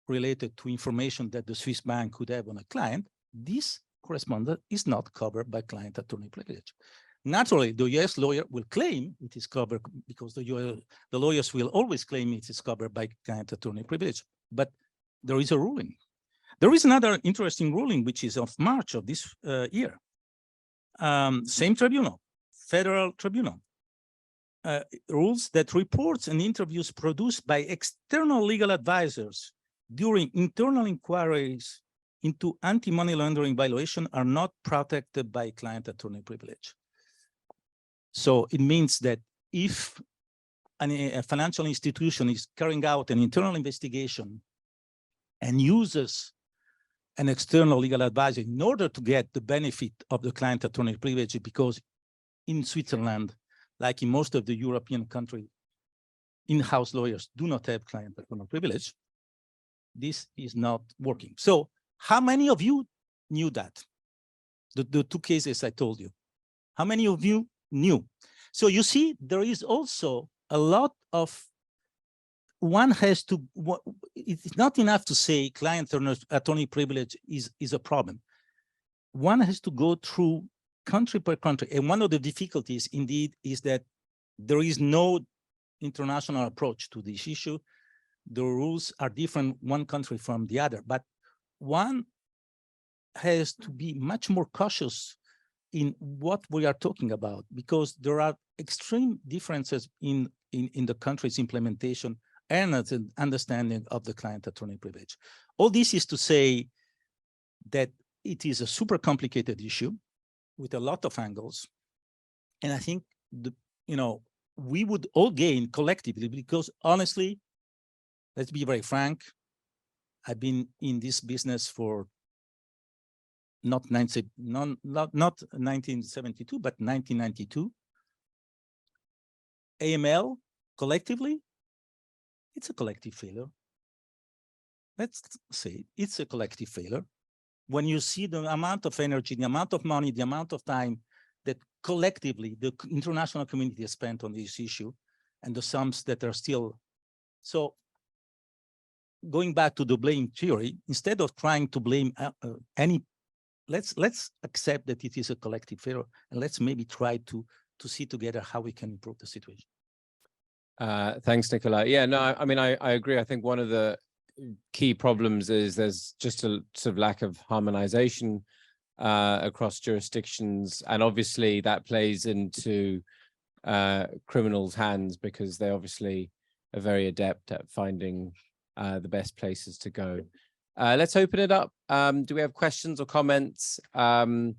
related to information that the Swiss bank could have on a client, this correspondence is not covered by client attorney privilege. Naturally, the US lawyer will claim it is covered because the lawyers will always claim it is covered by client attorney privilege, but there is a ruling. There is another interesting ruling, which is of March of this year. Same tribunal, Federal Tribunal, rules that reports and interviews produced by external legal advisors during internal inquiries into anti-money laundering violation are not protected by client attorney privilege. So it means that if a financial institution is carrying out an internal investigation and uses an external legal advisor in order to get the benefit of the client attorney privilege, because in Switzerland, like in most of the European countries, in-house lawyers do not have client attorney privilege, this is not working. So how many of you knew that? The two cases I told you. How many of you knew? So you see, there is also a lot of, one has to, it's not enough to say client attorney privilege is a problem. One has to go through country per country. And one of the difficulties indeed is that there is no international approach to this issue. The rules are different one country from the other, but one has to be much more cautious in what we are talking about, because there are extreme differences in the country's implementation and an understanding of the client-attorney privilege. All this is to say that it is a super complicated issue with a lot of angles. And I think, we would all gain collectively, because honestly, let's be very frank, I've been in this business for not 1972, but 1992. AML, collectively, it's a collective failure. Let's say it's a collective failure. When you see the amount of energy, the amount of money, the amount of time that collectively the international community has spent on this issue, and the sums that are still. So going back to the blame theory, instead of trying to blame let's accept that it is a collective failure, and let's maybe try to see together how we can improve the situation. Thanks, Nicola. Yeah, no, I mean, I agree. I think one of the key problems is there's just a sort of lack of harmonization across jurisdictions, and obviously that plays into criminals' hands, because they obviously are very adept at finding the best places to go. Let's open it up. Do we have questions or comments? Daniel,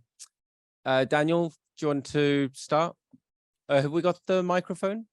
do you want to start? Have we got the microphone?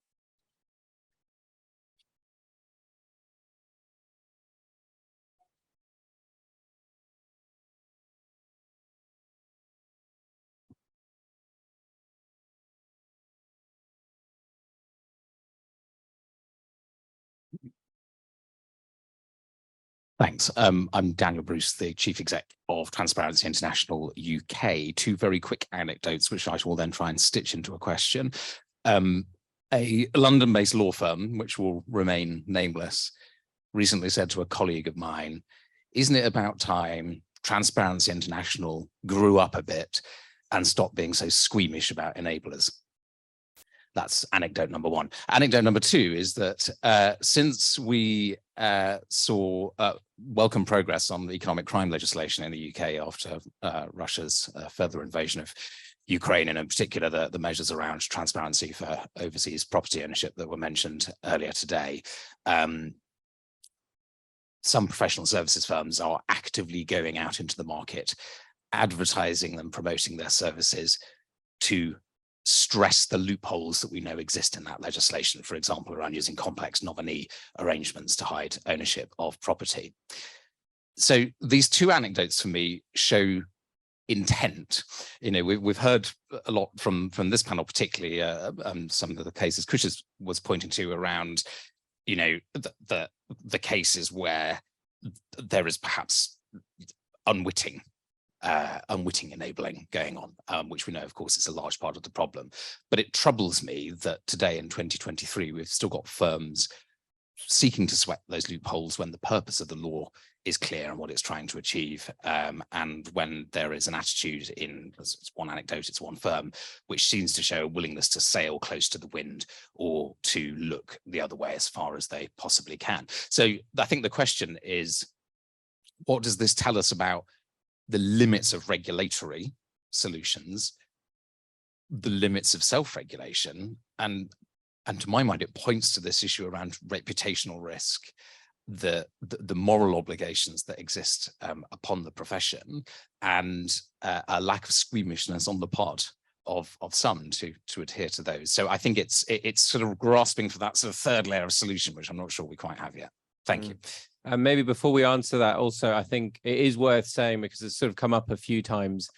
Thanks. I'm Daniel Bruce, the Chief Exec of Transparency International UK. Two very quick anecdotes, which I will then try and stitch into a question. A London-based law firm, which will remain nameless, recently said to a colleague of mine, "Isn't it about time Transparency International grew up a bit and stopped being so squeamish about enablers?" That's anecdote number one. Anecdote number two is that since we saw welcome progress on the economic crime legislation in the UK after Russia's further invasion of Ukraine, and in particular the measures around transparency for overseas property ownership that were mentioned earlier today, some professional services firms are actively going out into the market, advertising and promoting their services to stress the loopholes that we know exist in that legislation, for example, around using complex nominee arrangements to hide ownership of property. So these two anecdotes for me show intent. We've heard a lot from this panel, particularly some of the cases Chris was pointing to around, the cases where there is perhaps unwitting enabling going on, which we know, of course, is a large part of the problem. But it troubles me that today in 2023, we've still got firms seeking to sweat those loopholes when the purpose of the law is clear and what it's trying to achieve. And when there is an attitude it's one anecdote, it's one firm, which seems to show a willingness to sail close to the wind or to look the other way as far as they possibly can. So I think the question is, what does this tell us about the limits of regulatory solutions, the limits of self-regulation, and to my mind, it points to this issue around reputational risk, the moral obligations that exist upon the profession, and a lack of squeamishness on the part of some to adhere to those. So I think it's sort of grasping for that sort of third layer of solution, which I'm not sure we quite have yet. Thank you. And maybe before we answer that, also, I think it is worth saying, because it's sort of come up a few times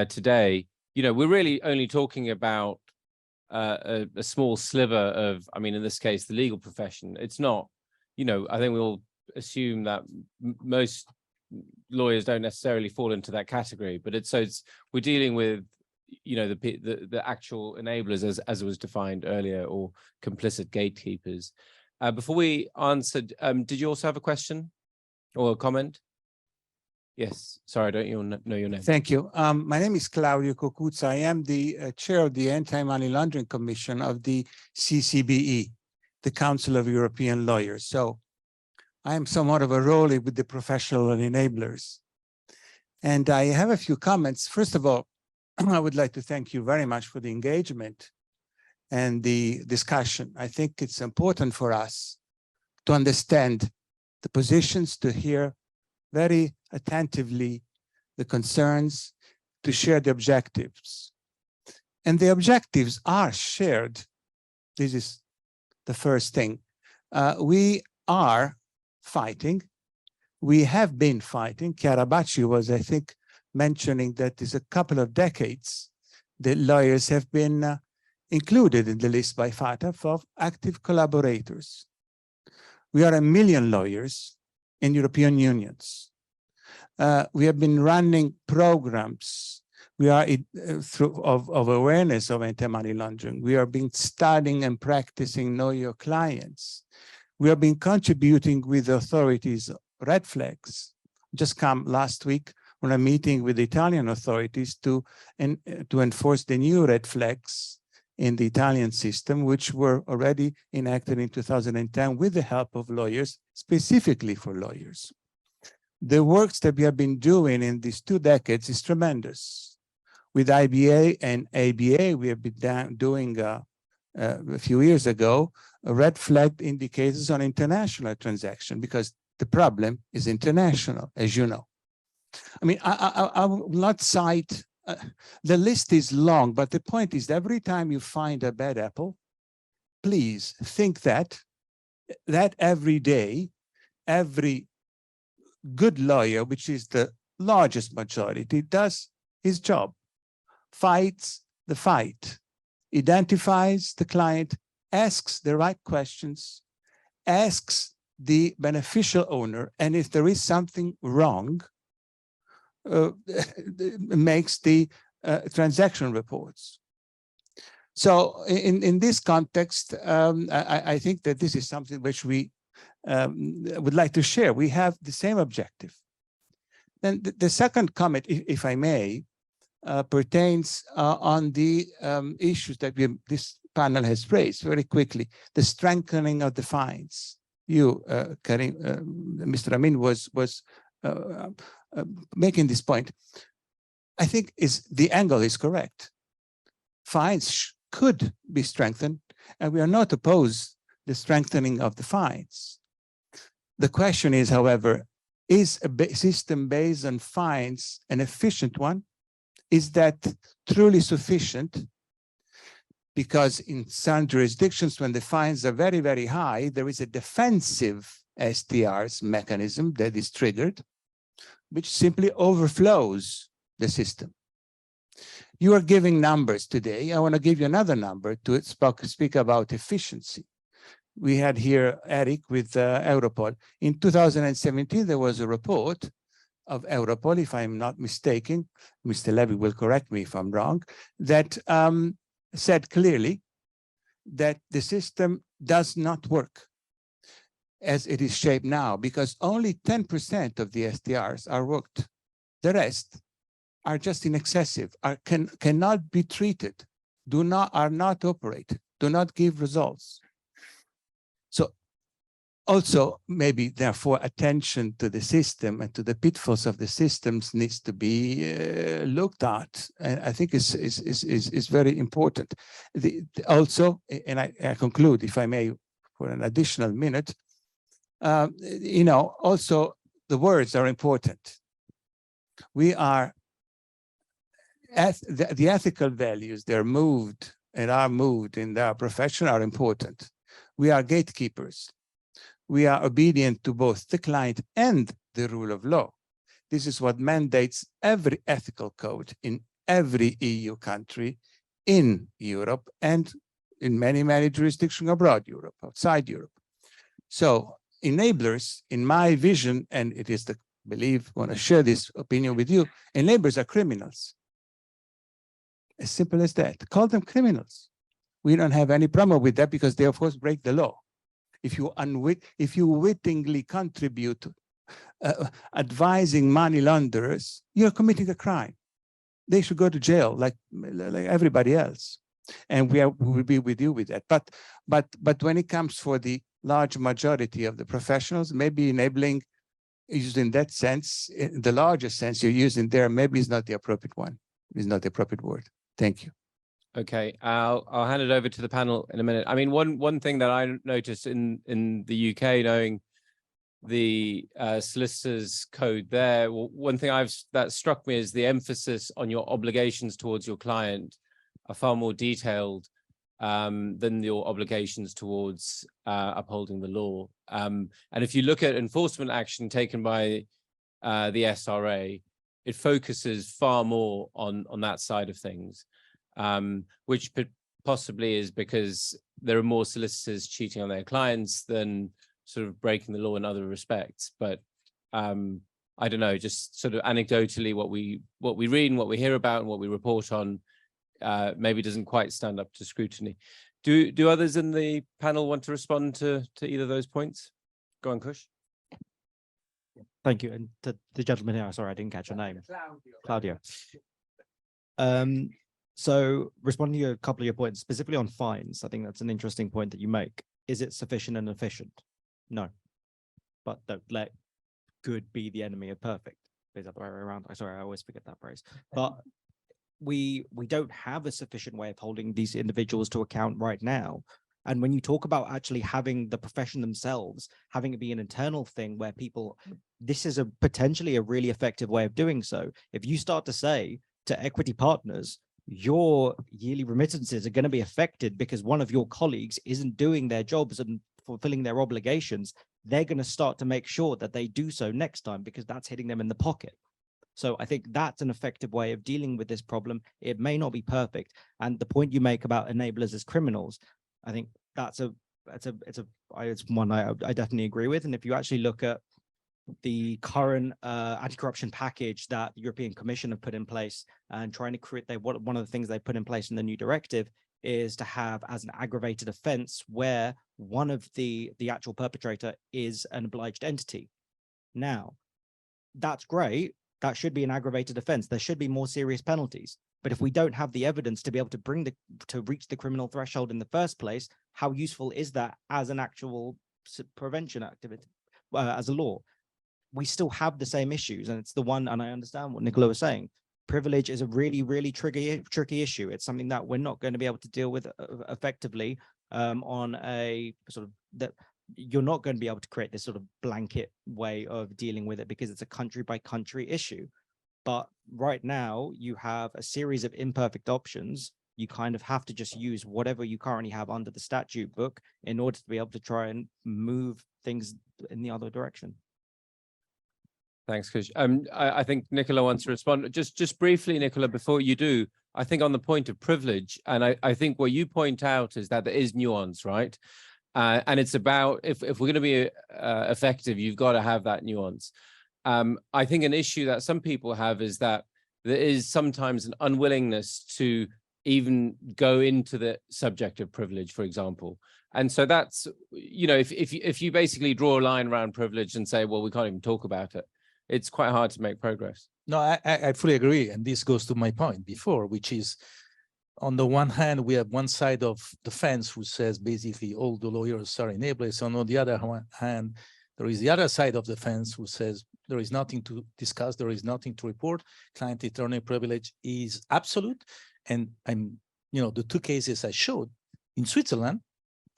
today, we're really only talking about a small sliver of, I mean, in this case, the legal profession. It's not, I think we'll assume that most lawyers don't necessarily fall into that category, but we're dealing with, the actual enablers as it was defined earlier, or complicit gatekeepers. Before we answered, did you also have a question or a comment? Yes, sorry, I don't know your name. Thank you. My name is Claudio Cocuzza. I am the chair of the Anti-Money Laundering Commission of the CCBE, the Council of European Lawyers. So I am somewhat of a role with the professional enablers. And I have a few comments. First of all, I would like to thank you very much for the engagement and the discussion. I think it's important for us to understand the positions, to hear very attentively the concerns, to share the objectives. And the objectives are shared. This is the first thing. We are fighting. We have been fighting. Chiara Bacci was, I think, mentioning that is a couple of decades the lawyers have been included in the list by FATF of active collaborators. We are 1 million lawyers in European unions. We have been running programs. We are of awareness of anti-money laundering. We are being studying and practicing know your clients. We have been contributing with authorities red flags. Just come last week on a meeting with the Italian authorities to enforce the new red flags in the Italian system, which were already enacted in 2010 with the help of lawyers, specifically for lawyers. The work that we have been doing in these 2 decades is tremendous. With IBA and ABA, we have been doing a few years ago, red flag indicators on international transaction, because the problem is international, as you know. I mean, I will not cite, the list is long, but the point is every time you find a bad apple, please think that every day, every good lawyer, which is the largest majority, does his job, fights the fight, identifies the client, asks the right questions, asks the beneficial owner, and if there is something wrong, makes the transaction reports. So in this context, I think that this is something which we would like to share. We have the same objective. Then the second comment, if I may, pertains on the issues that this panel has raised very quickly, the strengthening of the fines. You, Karim, Mr. Amin was making this point. I think the angle is correct. Fines could be strengthened, and we are not opposed to the strengthening of the fines. The question is, however, is a system based on fines an efficient one? Is that truly sufficient? Because in some jurisdictions, when the fines are very, very high, there is a defensive STRs mechanism that is triggered, which simply overflows the system. You are giving numbers today. I want to give you another number to speak about efficiency. We had here Eric with Europol. In 2017, there was a report of Europol, if I'm not mistaken, Mr. Levy will correct me if I'm wrong, that said clearly that the system does not work as it is shaped now, because only 10% of the STRs are worked. The rest are just in excessive, cannot be treated, are not operated, do not give results. So also maybe therefore attention to the system and to the pitfalls of the systems needs to be looked at, and I think is very important. Also, and I conclude, if I may, for an additional minute, you know, also the words are important. We are, the ethical values, they're moved and are moved in their profession are important. We are gatekeepers. We are obedient to both the client and the rule of law. This is what mandates every ethical code in every EU country in Europe and in many, many jurisdictions abroad Europe, outside Europe. So enablers, in my vision, and it is the belief, I want to share this opinion with you, enablers are criminals. As simple as that. Call them criminals. We don't have any problem with that because they, of course, break the law. If you wittingly contribute advising money launderers, you're committing a crime. They should go to jail like everybody else. And we will be with you with that. But when it comes for the large majority of the professionals, maybe enabling, used in that sense, in the larger sense you're using there, maybe is not the appropriate one. Is not the appropriate word. Thank you. Okay, I'll hand it over to the panel in a minute. I mean, one thing that I noticed in the UK, knowing the solicitors code there, one thing that struck me is the emphasis on your obligations towards your client are far more detailed than your obligations towards upholding the law. And if you look at enforcement action taken by the SRA, it focuses far more on that side of things, which possibly is because there are more solicitors cheating on their clients than sort of breaking the law in other respects. But I don't know, just sort of anecdotally, what we read and what we hear about and what we report on maybe doesn't quite stand up to scrutiny. Do others in the panel want to respond to either of those points? Go on, Kush. Thank you. And to the gentleman here, sorry, I didn't catch your name. Claudio. So responding to a couple of your points, specifically on fines, I think that's an interesting point that you make. Is it sufficient and efficient? No. But don't let good be the enemy of perfect. Is that the right way around? Sorry, I always forget that phrase. But we don't have a sufficient way of holding these individuals to account right now. And when you talk about actually having the profession themselves, having it be an internal thing where people, this is potentially a really effective way of doing so. If you start to say to equity partners, your yearly remittances are going to be affected because one of your colleagues isn't doing their jobs and fulfilling their obligations, they're going to start to make sure that they do so next time because that's hitting them in the pocket. So I think that's an effective way of dealing with this problem. It may not be perfect. And the point you make about enablers as criminals, I think it's one I definitely agree with. And if you actually look at the current anti-corruption package that the European Commission have put in place and trying to create, one of the things they put in place in the new directive is to have as an aggravated offense where one of the actual perpetrator is an obliged entity. Now, that's great. That should be an aggravated offense. There should be more serious penalties. But if we don't have the evidence to be able to reach the criminal threshold in the first place, how useful is that as an actual prevention activity, as a law? We still have the same issues, and it's the one, and I understand what Nicola was saying. Privilege is a really, really tricky issue. It's something that we're not going to be able to deal with effectively on a sort of that. You're not going to be able to create this sort of blanket way of dealing with it because it's a country by country issue. But right now you have a series of imperfect options. You kind of have to just use whatever you currently have under the statute book in order to be able to try and move things in the other direction. Thanks, Kush. I think Nicola wants to respond. Just briefly, Nicola, before you do, I think on the point of privilege, and I think what you point out is that there is nuance, right? And it's about, if we're going to be effective, you've got to have that nuance. I think an issue that some people have is that there is sometimes an unwillingness to even go into the subject of privilege, for example. And so that's, you know, if you basically draw a line around privilege and say, well, we can't even talk about it, it's quite hard to make progress. No, I fully agree. And this goes to my point before, which is, on the one hand, we have one side of the fence who says basically all the lawyers are enablers. And on the other hand, there is the other side of the fence who says there is nothing to discuss, there is nothing to report. Client attorney privilege is absolute. And the two cases I showed in Switzerland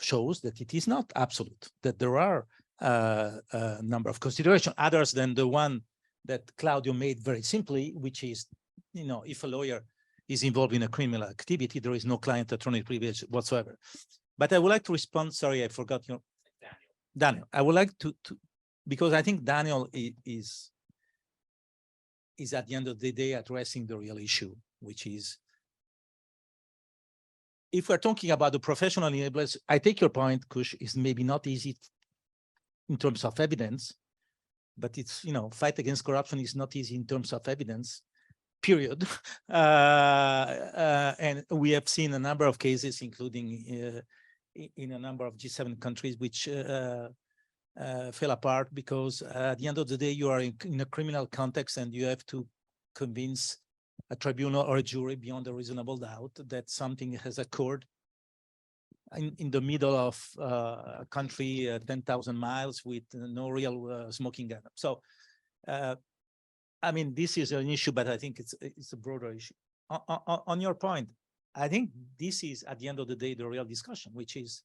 shows that it is not absolute, that there are a number of considerations others than the one that Claudio made very simply, which is, if a lawyer is involved in a criminal activity, there is no client attorney privilege whatsoever. But I would like to respond. Sorry, I forgot your Daniel. I would like to because I think Daniel is at the end of the day addressing the real issue, which is, if we're talking about the professional enablers, I take your point, Kush, is maybe not easy in terms of evidence, but it's, fight against corruption is not easy in terms of evidence, period. And we have seen a number of cases, including in a number of G7 countries, which fell apart because at the end of the day, you are in a criminal context and you have to convince a tribunal or a jury beyond a reasonable doubt that something has occurred in the middle of a country 10,000 miles with no real smoking gun. So, I mean, this is an issue, but I think it's a broader issue. On your point, I think this is, at the end of the day, the real discussion, which is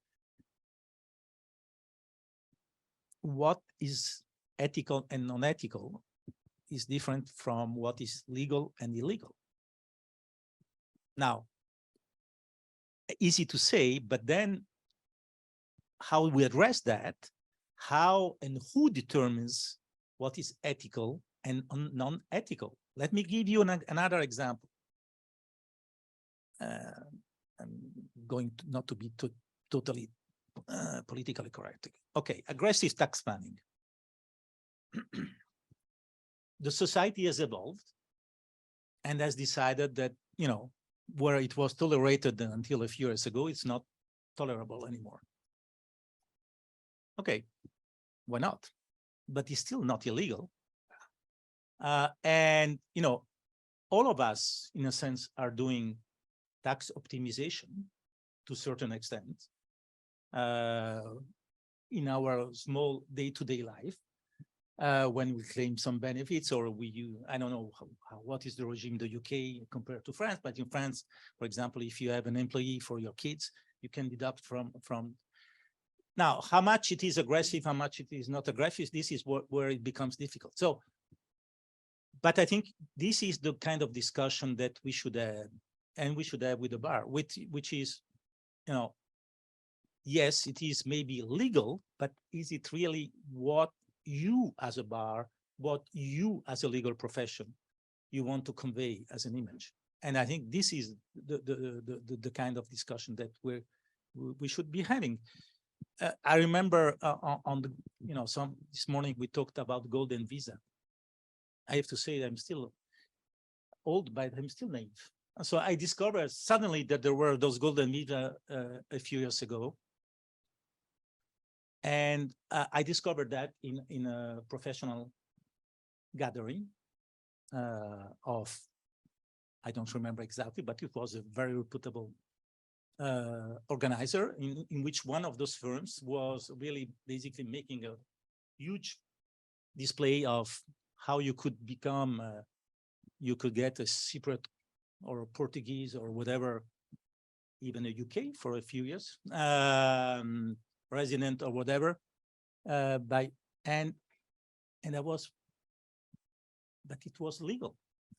what is ethical and non-ethical is different from what is legal and illegal. Now, easy to say, but then how we address that, how and who determines what is ethical and non-ethical? Let me give you another example. I'm going to not to be totally politically correct. Okay, aggressive tax planning. The society has evolved and has decided that, you know, where it was tolerated until a few years ago, it's not tolerable anymore. Okay, why not? But it's still not illegal. And, you know, all of us, in a sense, are doing tax optimization to a certain extent in our small day-to-day life. When we claim some benefits, or I don't know what is the regime in the UK compared to France, but in France, for example, if you have an employee for your kids, you can deduct from. Now, how much it is aggressive, how much it is not aggressive, this is where it becomes difficult. So, but I think this is the kind of discussion that we should have, and we should have with the bar, which is, you know, yes, it is maybe legal, but is it really what you as a bar, what you as a legal profession, you want to convey as an image? And I think this is the kind of discussion that we should be having. I remember on the, you know, this morning we talked about golden visa. I have to say I'm still old, but I'm still naive. So I discovered suddenly that there were those golden visa a few years ago. And I discovered that in a professional gathering of, I don't remember exactly, but it was a very reputable organizer in which one of those firms was really basically making a huge display of how you could become, you could get a Cypriot or a Portuguese or whatever, even a UK for a few years, resident or whatever, and I was, but it was legal.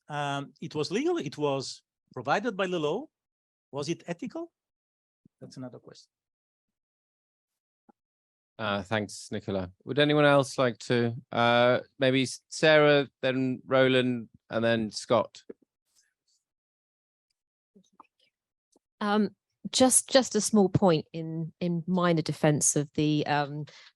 It was legal, it was provided by the law. Was it ethical? That's another question. Thanks, Nicola. Would anyone else like to, maybe Sarah, then Roland, and then Scott? Just a small point in minor defence of the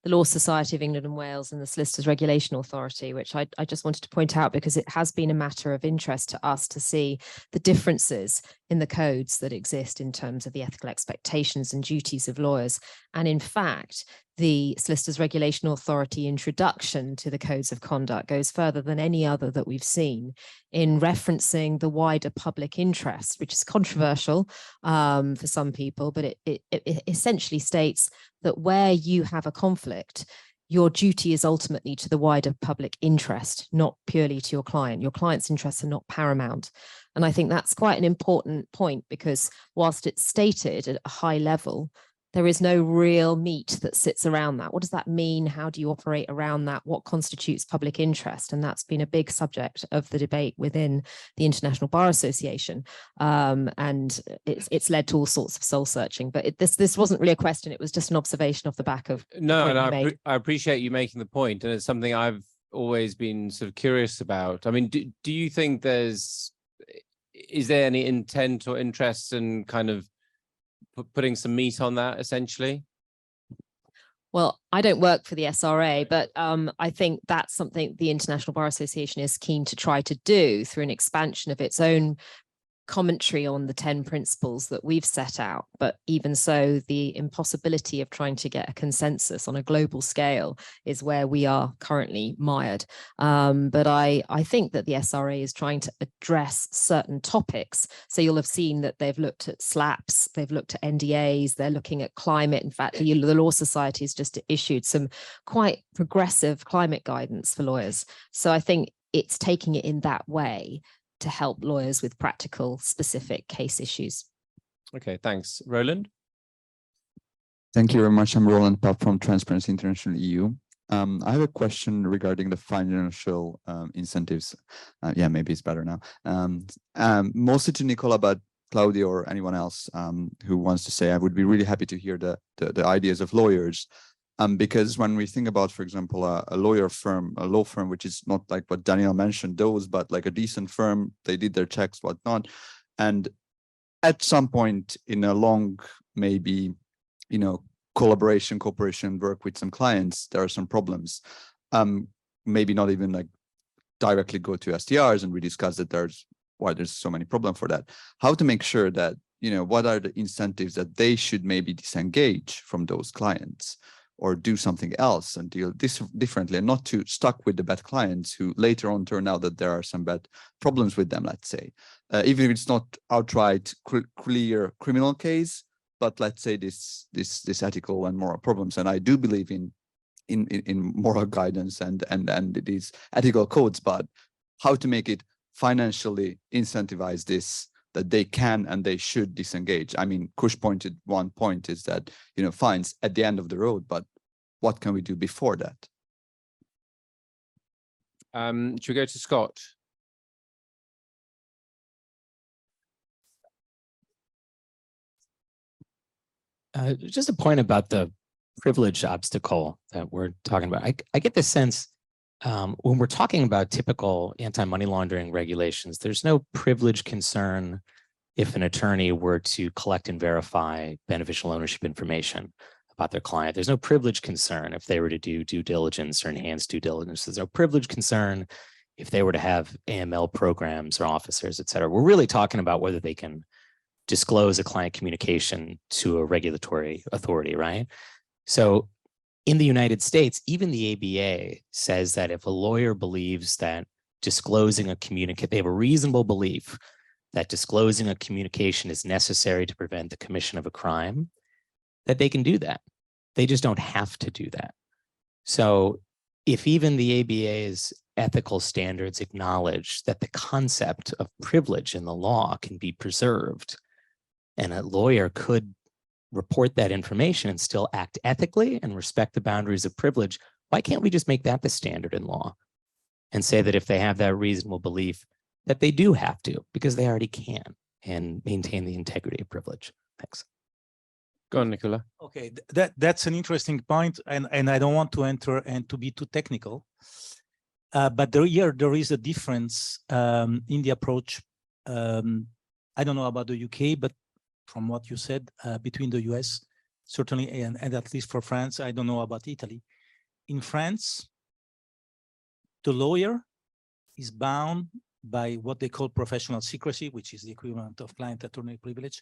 Law Society of England and Wales and the Solicitors Regulation Authority, which I just wanted to point out because it has been a matter of interest to us to see the differences in the codes that exist in terms of the ethical expectations and duties of lawyers. And in fact, the Solicitors Regulation Authority introduction to the codes of conduct goes further than any other that we've seen in referencing the wider public interest, which is controversial for some people, but it essentially states that where you have a conflict, your duty is ultimately to the wider public interest, not purely to your client. Your client's interests are not paramount. And I think that's quite an important point because whilst it's stated at a high level, there is no real meat that sits around that. What does that mean? How do you operate around that? What constitutes public interest? And that's been a big subject of the debate within the International Bar Association. And it's led to all sorts of soul searching, but this wasn't really a question. It was just an observation off the back of No, and I appreciate you making the point, and it's something I've always been sort of curious about. I mean, do you think is there any intent or interest in kind of putting some meat on that, essentially? Well, I don't work for the SRA, but I think that's something the International Bar Association is keen to try to do through an expansion of its own commentary on the 10 principles that we've set out. But even so, the impossibility of trying to get a consensus on a global scale is where we are currently mired. But I think that the SRA is trying to address certain topics. So you'll have seen that they've looked at SLAPs, they've looked at NDAs, they're looking at climate. In fact, the Law Society has just issued some quite progressive climate guidance for lawyers. So I think it's taking it in that way to help lawyers with practical, specific case issues. Okay, thanks. Roland? Thank you very much. I'm Roland Papp from Transparency International EU. I have a question regarding the financial incentives. Yeah, maybe it's better now. Mostly to Nicola, but Claudia or anyone else who wants to say, I would be really happy to hear the ideas of lawyers. Because when we think about, for example, a law firm, which is not like what Daniel mentioned, those, but like a decent firm, they did their checks, whatnot. And at some point in a long, maybe, cooperation work with some clients, there are some problems. Maybe not even like directly go to STRs, and we discussed that there's so many problems for that. How to make sure that, what are the incentives that they should maybe disengage from those clients or do something else and deal differently, and not too stuck with the bad clients who later on turn out that there are some bad problems with them, let's say. Even if it's not outright clear criminal case, but let's say this ethical and moral problems. And I do believe in moral guidance and these ethical codes, but how to make it financially incentivize this, that they can and they should disengage. I mean, Kush pointed one point is that, fines at the end of the road, but what can we do before that? Should we go to Scott? Just a point about the privilege obstacle that we're talking about. I get the sense when we're talking about typical anti-money laundering regulations, there's no privilege concern if an attorney were to collect and verify beneficial ownership information about their client. There's no privilege concern if they were to do due diligence or enhanced due diligence. There's no privilege concern if they were to have AML programs or officers, et cetera. We're really talking about whether they can disclose a client communication to a regulatory authority, right? So in the United States, even the ABA says that if a lawyer believes that disclosing a communication, they have a reasonable belief that disclosing a communication is necessary to prevent the commission of a crime, that they can do that. They just don't have to do that. So if even the ABA's ethical standards acknowledge that the concept of privilege in the law can be preserved, and a lawyer could report that information and still act ethically and respect the boundaries of privilege, why can't we just make that the standard in law and say that if they have that reasonable belief that they do have to, because they already can, and maintain the integrity of privilege? Thanks. Go on, Nicola. Okay, that's an interesting point, and I don't want to enter and to be too technical, but there is a difference in the approach. I don't know about the UK, but from what you said, between the US, certainly, and at least for France, I don't know about Italy. In France, the lawyer is bound by what they call professional secrecy, which is the equivalent of client-attorney privilege,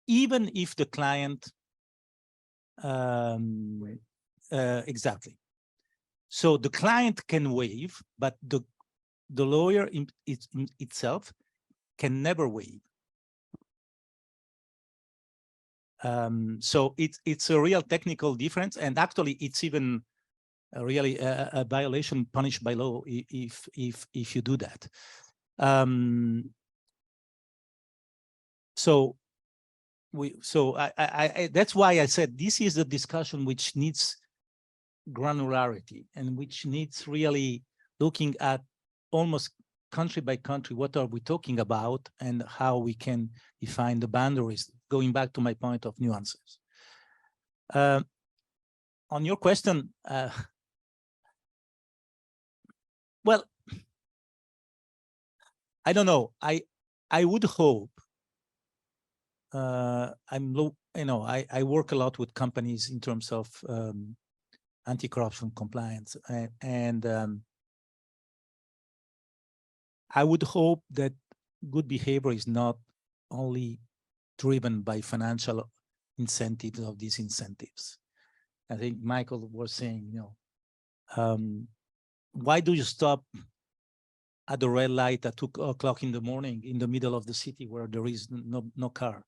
even if the client, exactly. So the client can waive, but the lawyer itself can never waive. So it's a real technical difference, and actually it's even really a violation punished by law if you do that. So that's why I said this is a discussion which needs granularity and which needs really looking at almost country by country, what are we talking about and how we can define the boundaries, going back to my point of nuances. On your question, well, I don't know. I would hope. I work a lot with companies in terms of anti-corruption compliance, and I would hope that good behavior is not only driven by financial incentives or disincentives. I think Michael was saying, why do you stop at the red light at 2 o'clock in the morning in the middle of the city where there is no car?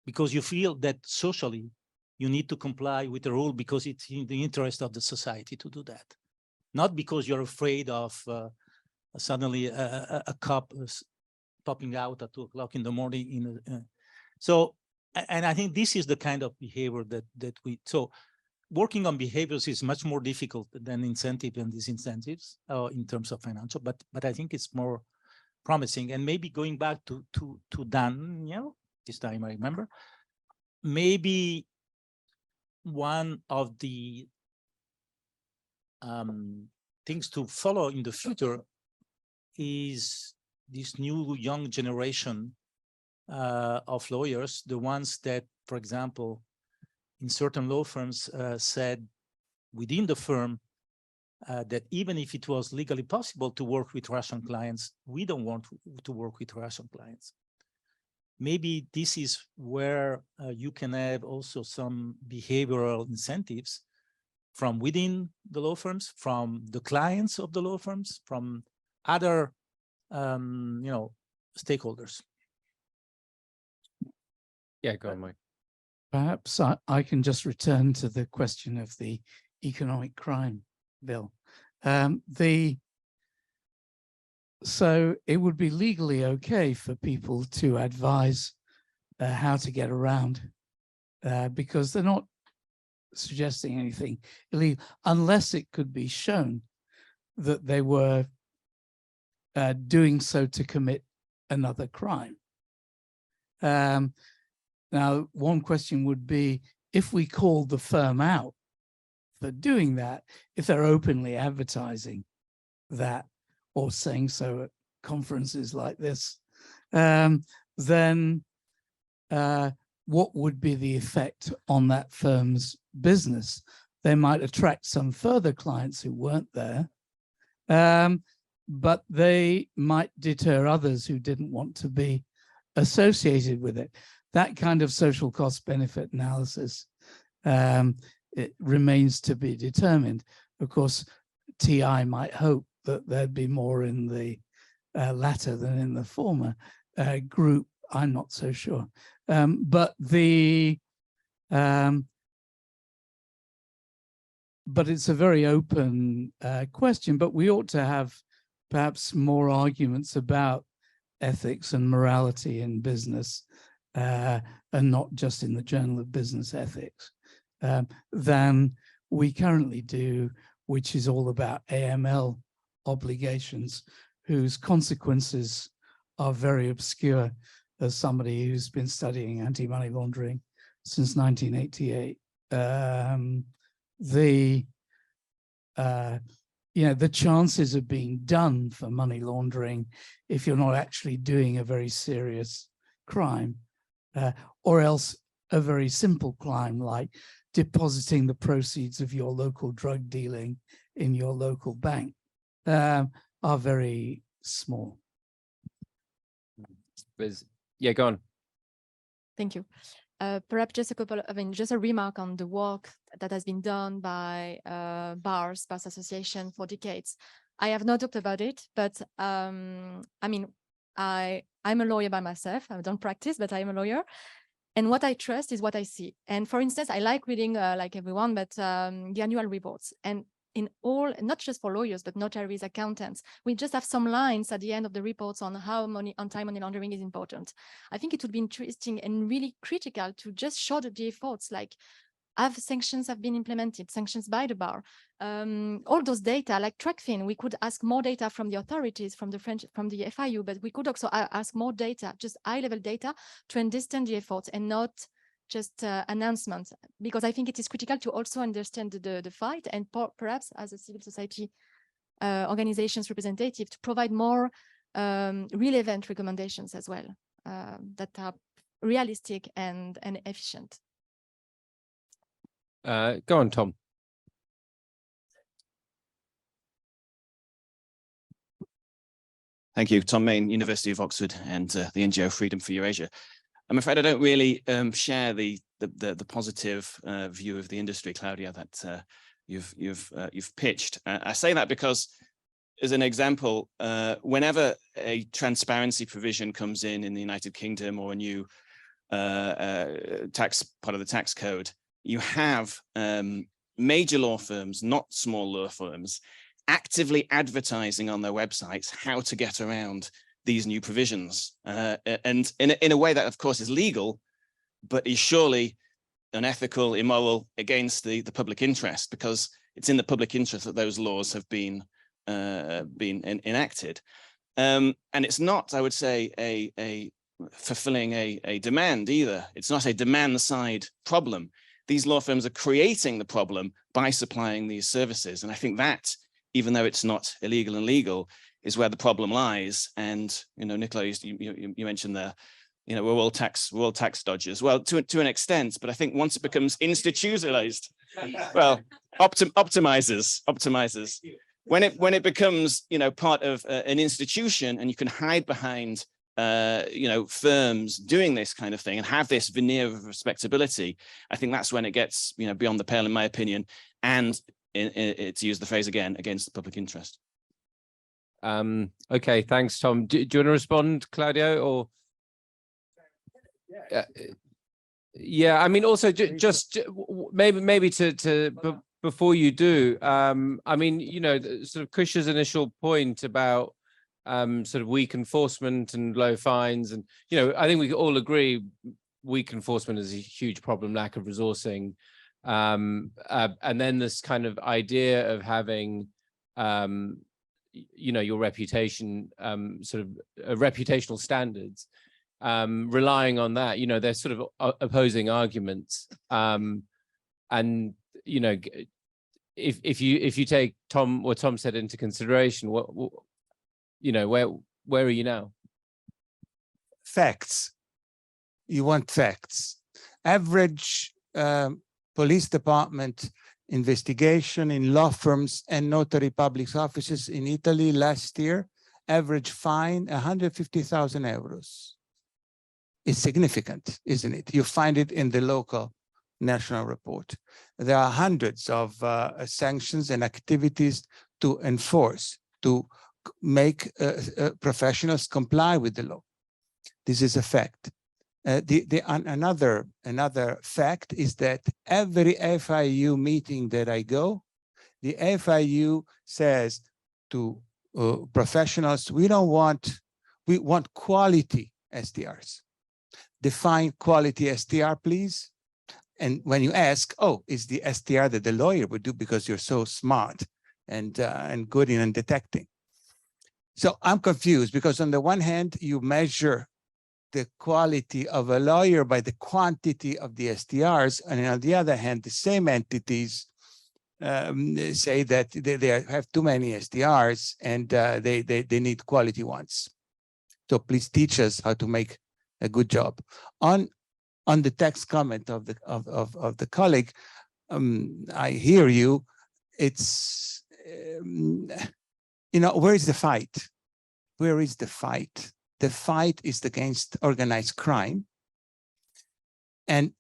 Because you feel that socially you need to comply with the rule because it's in the interest of the society to do that. Not because you're afraid of suddenly a cop popping out at 2 o'clock in the morning. So, and I think this is the kind of behavior that so working on behaviors is much more difficult than incentive and disincentives in terms of financial, but I think it's more promising. And maybe going back to Daniel, this time I remember, maybe one of the things to follow in the future is this new young generation of lawyers, the ones that, for example, in certain law firms said within the firm that even if it was legally possible to work with Russian clients, we don't want to work with Russian clients. Maybe this is where you can have also some behavioral incentives from within the law firms, from the clients of the law firms, from other, stakeholders. Yeah, go on, Mike. Perhaps I can just return to the question of the economic crime bill. So it would be legally okay for people to advise how to get around because they're not suggesting anything illegal unless it could be shown that they were doing so to commit another crime. Now, one question would be, if we called the firm out for doing that, if they're openly advertising that or saying so at conferences like this, then what would be the effect on that firm's business? They might attract some further clients who weren't there, but they might deter others who didn't want to be associated with it. That kind of social cost benefit analysis it remains to be determined. Of course, TI might hope that there'd be more in the latter than in the former group. I'm not so sure. But it's a very open question, but we ought to have perhaps more arguments about ethics and morality in business and not just in the Journal of Business Ethics than we currently do, which is all about AML obligations whose consequences are very obscure. As somebody who's been studying anti-money laundering since 1988, the chances of being done for money laundering if you're not actually doing a very serious crime, or else a very simple crime like depositing the proceeds of your local drug dealing in your local bank, are very small. Yeah, go on. Thank you. Perhaps just just a remark on the work that has been done by bars association for decades. I have not talked about it, but I'm a lawyer by myself. I don't practice, but I am a lawyer. And what I trust is what I see. And for instance, I like reading, like everyone, but the annual reports. And in all, not just for lawyers, but notaries, accountants, we just have some lines at the end of the reports on how anti-money laundering is important. I think it would be interesting and really critical to just show the efforts, like sanctions have been implemented, sanctions by the bar, all those data like TrackFin. We could ask more data from the authorities, from the FIU, but we could also ask more data, just high-level data, to understand the efforts and not just announcements, because I think it is critical to also understand the fight and perhaps as a civil society organization's representative to provide more relevant recommendations as well that are realistic and efficient. Go on, Tom. Thank you. Tom Main, University of Oxford, and the NGO Freedom for Eurasia. I'm afraid I don't really share the positive view of the industry, Claudia, that you've pitched. I say that because, as an example, whenever a transparency provision comes in the United Kingdom or a new tax part of the tax code, you have major law firms, not small law firms, actively advertising on their websites how to get around these new provisions, and in a way that, of course, is legal, but is surely unethical, immoral, against the public interest, because it's in the public interest that those laws have been enacted. And it's not, I would say, a fulfilling a demand either. It's not a demand side problem. These law firms are creating the problem by supplying these services. And I think that, even though it's not illegal and legal, is where the problem lies. And, you know, Nicola, you mentioned there, you know, we're all tax dodgers. Well, to an extent, but I think once it becomes institutionalized, well, optimizers. When it becomes, you know, part of an institution, and you can hide behind, you know, firms doing this kind of thing and have this veneer of respectability, I think that's when it gets, you know, beyond the pale, in my opinion, and to use the phrase again, against the public interest. Okay, thanks, Tom. Do you want to respond, Claudio, or? Yeah, I mean, also just maybe before you do, I mean, you know, sort of Kush's initial point about sort of weak enforcement and low fines, and, you know, I think we all agree weak enforcement is a huge problem, lack of resourcing, and then this kind of idea of having you know, your reputation, sort of reputational standards, relying on that, you know, they're sort of opposing arguments. And, you know, if you take what Tom said into consideration, what you know, where are you now? Facts. You want facts. Average police department investigation in law firms and notary public offices in Italy last year, average fine 150,000 euros. It's significant, isn't it? You find it in the local national report. There are hundreds of sanctions and activities to enforce, to make professionals comply with the law. This is a fact. Another fact is that every FIU meeting that I go, the FIU says to professionals, we want quality STRs. Define quality STR, please. And when you ask, oh, is the STR that the lawyer would do because you're so smart and good in detecting. So I'm confused, because on the one hand, you measure the quality of a lawyer by the quantity of the STRs, and on the other hand, the same entities say that they have too many STRs and they need quality ones. So please teach us how to make a good job. On the text comment of the colleague, I hear you. It's you know, where is the fight? Where is the fight? The fight is against organized crime, and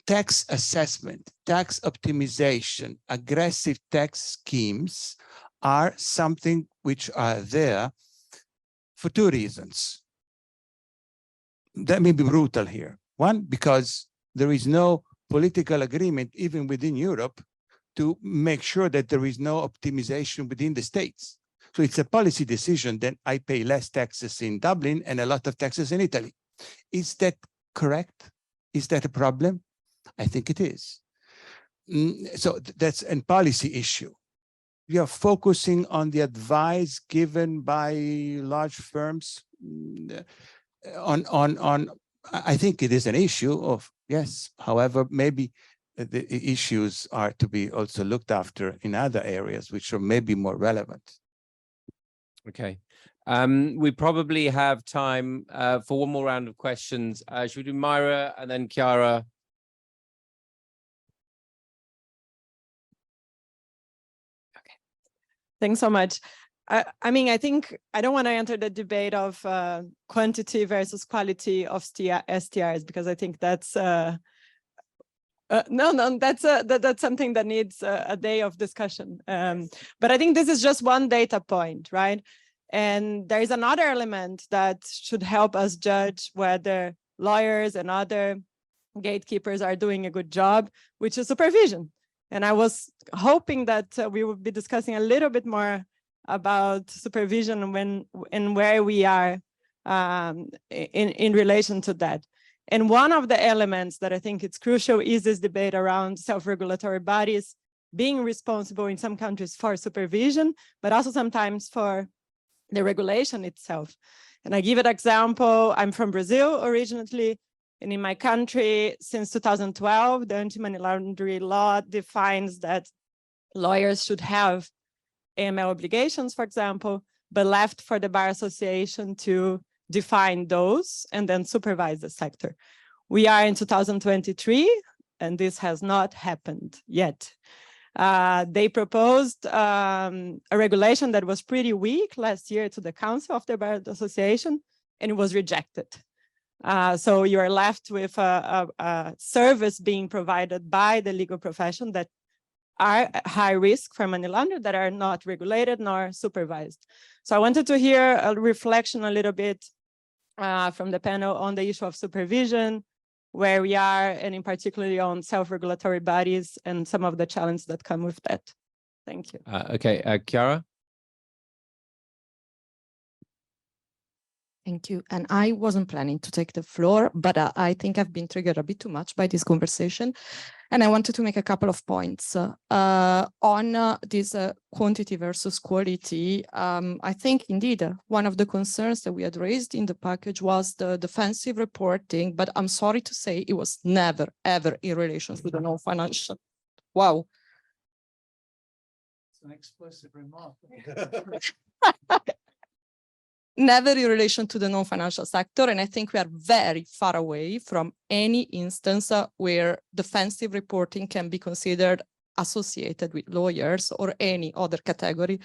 tax assessment, tax optimization, aggressive tax schemes are something which are there for two reasons. That may be brutal here. One, because there is no political agreement, even within Europe, to make sure that there is no optimization within the states. So it's a policy decision that I pay less taxes in Dublin and a lot of taxes in Italy. Is that correct? Is that a problem? I think it is. So that's a policy issue. We are focusing on the advice given by large firms I think it is an issue of, yes, however, maybe the issues are to be also looked after in other areas, which are maybe more relevant. Okay. We probably have time for one more round of questions. Should we do Myra and then Chiara? Okay. Thanks so much. I mean, I think I don't want to enter the debate of quantity versus quality of STRs, because I think that's that's something that needs a day of discussion. But I think this is just one data point, right? And there is another element that should help us judge whether lawyers and other gatekeepers are doing a good job, which is supervision. And I was hoping that we would be discussing a little bit more about supervision and where we are in relation to that. And one of the elements that I think it's crucial is this debate around self-regulatory bodies being responsible in some countries for supervision, but also sometimes for the regulation itself. And I give an example. I'm from Brazil originally, and in my country, since 2012, the anti-money laundering law defines that lawyers should have AML obligations, for example, but left for the Bar Association to define those and then supervise the sector. We are in 2023, and this has not happened yet. They proposed a regulation that was pretty weak last year to the Council of the Bar Association, and it was rejected. So you are left with a service being provided by the legal profession that are high risk for money laundering, that are not regulated nor supervised. So I wanted to hear a reflection a little bit from the panel on the issue of supervision, where we are, and in particularly on self-regulatory bodies and some of the challenges that come with that. Thank you. Okay, Chiara? Thank you. And I wasn't planning to take the floor, but I think I've been triggered a bit too much by this conversation. And I wanted to make a couple of points on this quantity versus quality. I think indeed one of the concerns that we had raised in the package was the defensive reporting, but I'm sorry to say it was never, ever in relation to the non-financial. Wow. It's an explicit remark. Never in relation to the non-financial sector. And I think we are very far away from any instance where defensive reporting can be considered associated with lawyers or any other category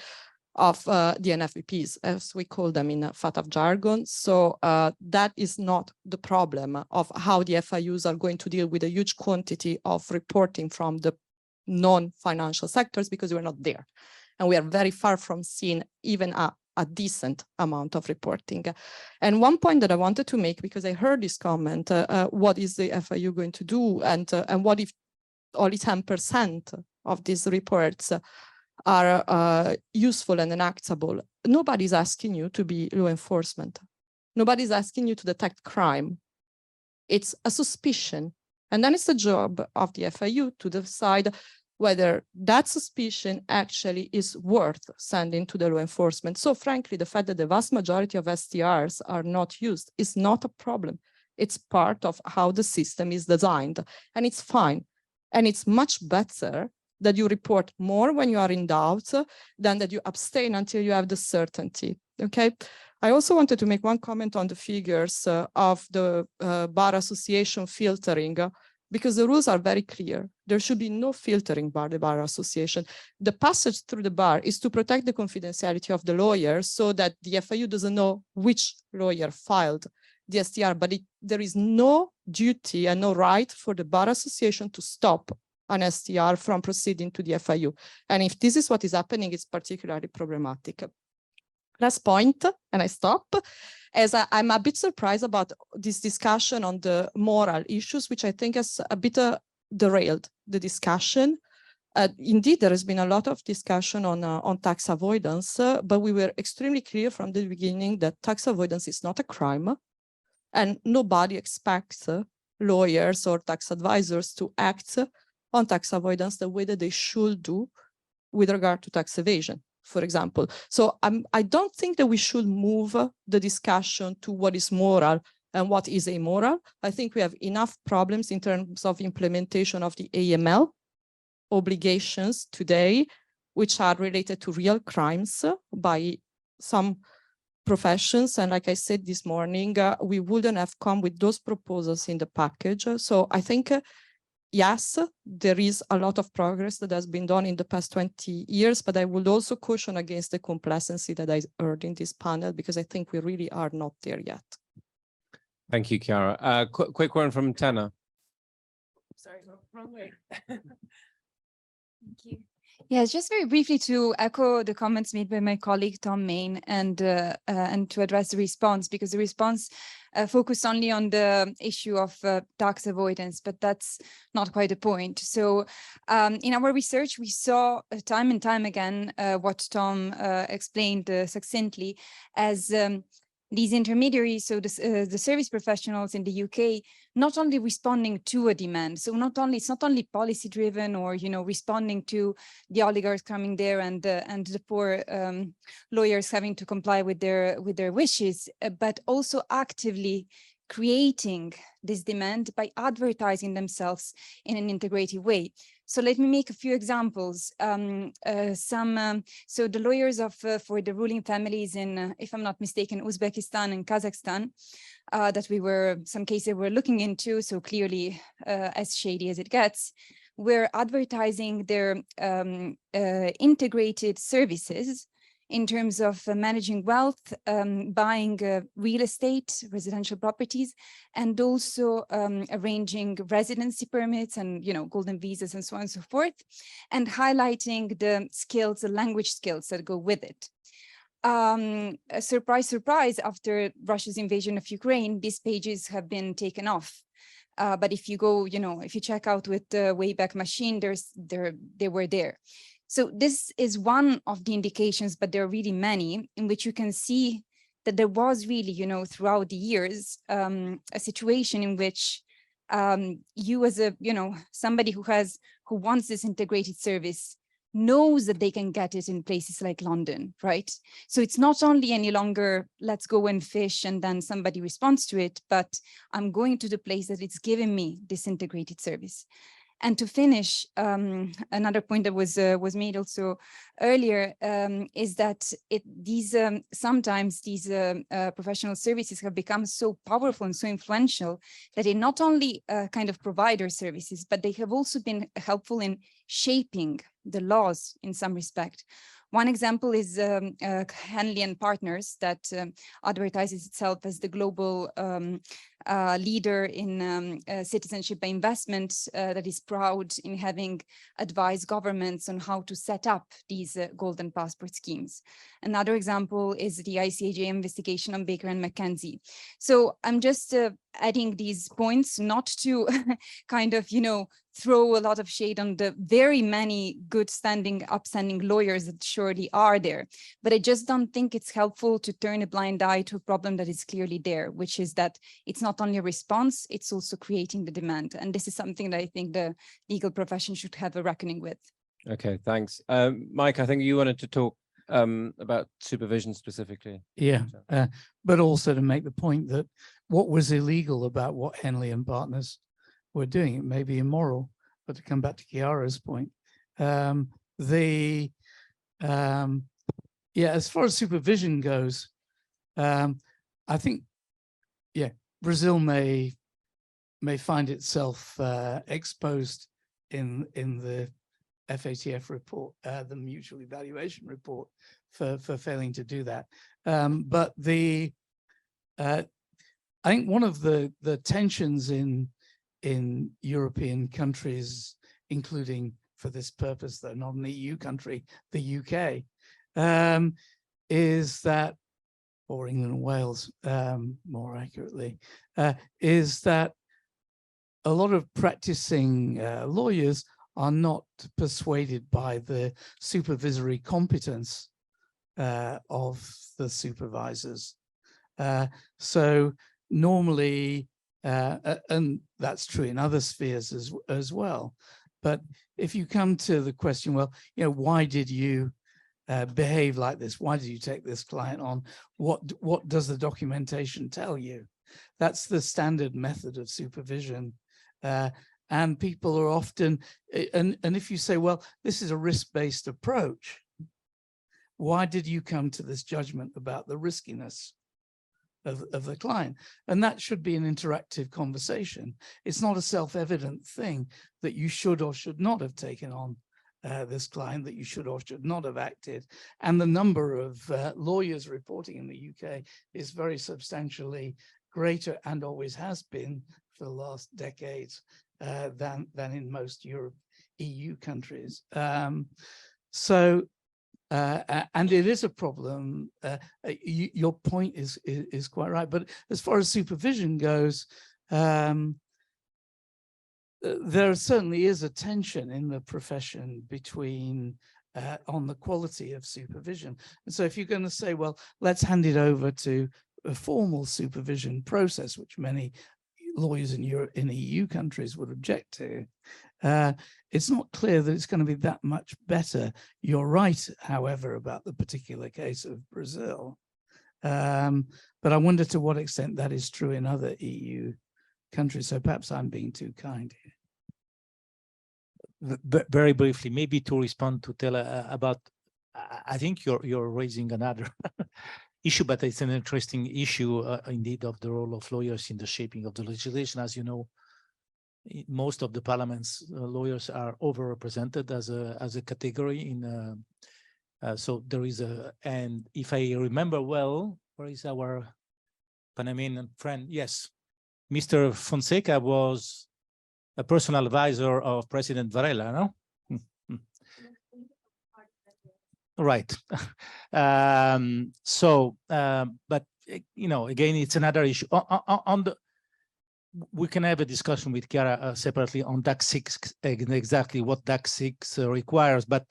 of the NFVPs, as we call them in FATF jargon. So that is not the problem of how the FIUs are going to deal with a huge quantity of reporting from the non-financial sectors, because we're not there. And we are very far from seeing even a decent amount of reporting. And one point that I wanted to make, because I heard this comment, what is the FIU going to do? And what if only 10% of these reports are useful and enactable? Nobody's asking you to be law enforcement. Nobody's asking you to detect crime. It's a suspicion. And then it's the job of the FIU to decide whether that suspicion actually is worth sending to the law enforcement. So frankly, the fact that the vast majority of STRs are not used is not a problem. It's part of how the system is designed, and it's fine. And it's much better that you report more when you are in doubt than that you abstain until you have the certainty, okay? I also wanted to make one comment on the figures of the Bar Association filtering, because the rules are very clear. There should be no filtering by the Bar Association. The passage through the bar is to protect the confidentiality of the lawyer so that the FIU doesn't know which lawyer filed the STR, but there is no duty and no right for the Bar Association to stop an STR from proceeding to the FIU. And if this is what is happening, it's particularly problematic. Last point, and I stop, as I'm a bit surprised about this discussion on the moral issues, which I think has a bit derailed the discussion. Indeed, there has been a lot of discussion on tax avoidance, but we were extremely clear from the beginning that tax avoidance is not a crime, and nobody expects lawyers or tax advisors to act on tax avoidance the way that they should do with regard to tax evasion, for example. So I don't think that we should move the discussion to what is moral and what is amoral. I think we have enough problems in terms of implementation of the AML obligations today, which are related to real crimes by some professions. And like I said this morning, we wouldn't have come with those proposals in the package. So I think, yes, there is a lot of progress that has been done in the past 20 years, but I would also caution against the complacency that I heard in this panel, because I think we really are not there yet. Thank you, Chiara. Quick one from Tana. Sorry, wrong way. Thank you. Yes, just very briefly to echo the comments made by my colleague Tom Main and to address the response, because the response focused only on the issue of tax avoidance, but that's not quite the point. So in our research, we saw time and time again what Tom explained succinctly as these intermediaries, so the service professionals in the UK, not only responding to a demand, so it's not only policy driven or responding to the oligarchs coming there and the poor lawyers having to comply with their wishes, but also actively creating this demand by advertising themselves in an integrated way. So let me make a few examples. So the lawyers for the ruling families in, if I'm not mistaken, Uzbekistan and Kazakhstan, that some cases we're looking into, so clearly as shady as it gets, we're advertising their integrated services in terms of managing wealth, buying real estate, residential properties, and also arranging residency permits and golden visas and so on and so forth, and highlighting the skills, the language skills that go with it. Surprise, surprise, after Russia's invasion of Ukraine, these pages have been taken off. But if you go, if you check out with the Wayback Machine, they were there. So this is one of the indications, but there are really many, in which you can see that there was really, throughout the years, a situation in which you as somebody who wants this integrated service knows that they can get it in places like London, right? So it's not only any longer, let's go and fish and then somebody responds to it, but I'm going to the place that it's giving me this integrated service. And to finish, another point that was made also earlier is that sometimes these professional services have become so powerful and so influential that they not only kind of provide their services, but they have also been helpful in shaping the laws in some respect. One example is Henley & Partners that advertises itself as the global leader in citizenship by investment that is proud in having advised governments on how to set up these golden passport schemes. Another example is the ICAJ investigation on Baker and McKenzie. So I'm just adding these points not to kind of, throw a lot of shade on the very many good upstanding lawyers that surely are there. But I just don't think it's helpful to turn a blind eye to a problem that is clearly there, which is that it's not only a response, it's also creating the demand. And this is something that I think the legal profession should have a reckoning with. Okay, thanks. Mike, I think you wanted to talk about supervision specifically. Yeah, but also to make the point that what was illegal about what Henley & Partners were doing, it may be immoral, but to come back to Chiara's point, as far as supervision goes, I think, Brazil may find itself exposed in the FATF report, the mutual evaluation report, for failing to do that. But I think one of the tensions in European countries, including for this purpose, though not an EU country, the UK, is that, or England and Wales, more accurately, is that a lot of practicing lawyers are not persuaded by the supervisory competence of the supervisors. So normally, and that's true in other spheres as well. But if you come to the question, well, why did you behave like this? Why did you take this client on? What does the documentation tell you? That's the standard method of supervision. And people are often, and if you say, well, this is a risk-based approach, why did you come to this judgment about the riskiness of the client? And that should be an interactive conversation. It's not a self-evident thing that you should or should not have taken on this client, that you should or should not have acted. And the number of lawyers reporting in the UK is very substantially greater, and always has been for the last decades, than in most EU countries. And it is a problem. Your point is quite right. But as far as supervision goes, there certainly is a tension in the profession between on the quality of supervision. And so if you're going to say, well, let's hand it over to a formal supervision process, which many lawyers in Europe, in EU countries would object to. It's not clear that it's going to be that much better. You're right, however, about the particular case of Brazil. But I wonder to what extent that is true in other EU countries. So perhaps I'm being too kind here. Very briefly, maybe to respond to Tela about, I think you're raising another issue, but it's an interesting issue indeed of the role of lawyers in the shaping of the legislation. As you know, most of the parliament's lawyers are overrepresented as a category in. So there is and if I remember well, where is our Panamanian friend? Yes, Mr. Fonseca was a personal advisor of President Varela, no? Right. But you know, again, it's another issue. On the, we can have a discussion with Chiara separately on DAC 6, exactly what DAC 6 requires. But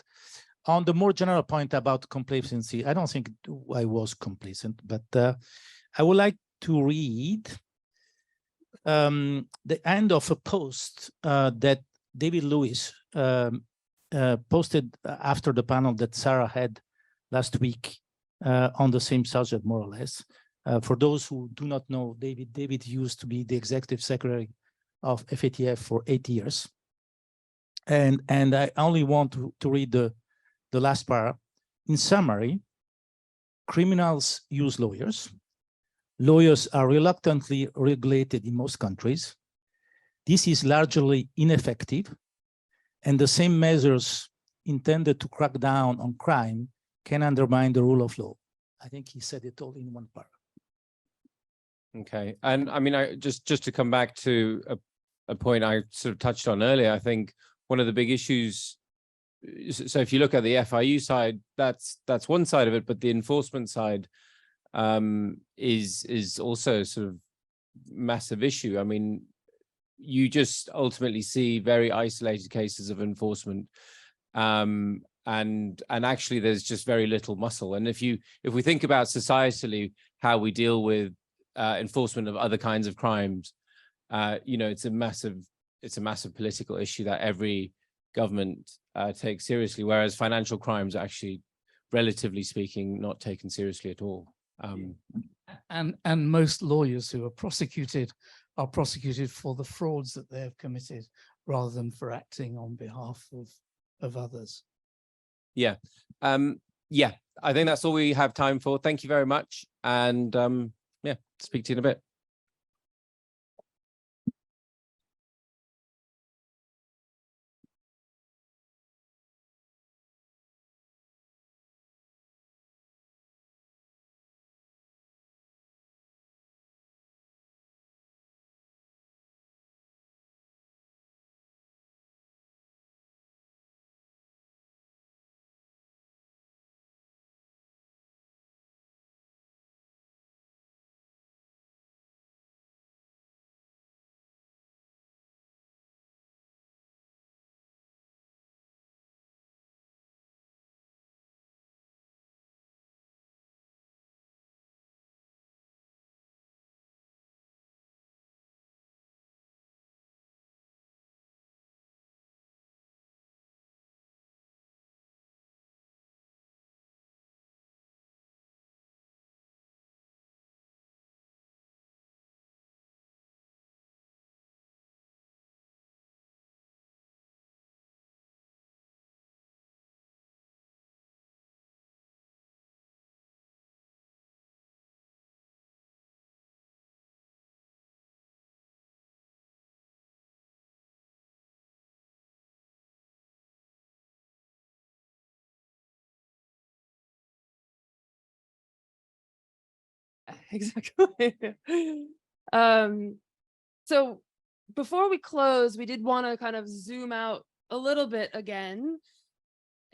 on the more general point about complacency, I don't think I was complacent, but I would like to read the end of a post that David Lewis posted after the panel that Sarah had last week on the same subject, more or less. For those who do not know, David used to be the executive secretary of FATF for 8 years. And I only want to read the last part. In summary, criminals use lawyers. Lawyers are reluctantly regulated in most countries. This is largely ineffective, and the same measures intended to crack down on crime can undermine the rule of law. I think he said it all in one part. Okay, and I mean, just to come back to a point I sort of touched on earlier, I think one of the big issues. So if you look at the FIU side, that's one side of it, but the enforcement side is also sort of massive issue. I mean, you just ultimately see very isolated cases of enforcement, and actually there's just very little muscle. And if we think about societally how we deal with enforcement of other kinds of crimes, you know, it's a massive political issue that every government takes seriously, whereas financial crimes are actually, relatively speaking, not taken seriously at all. And most lawyers who are prosecuted for the frauds that they have committed rather than for acting on behalf of others. Yeah. Yeah, I think that's all we have time for. Thank you very much. And yeah, speak to you in a bit. Exactly. So before we close, we did want to kind of zoom out a little bit again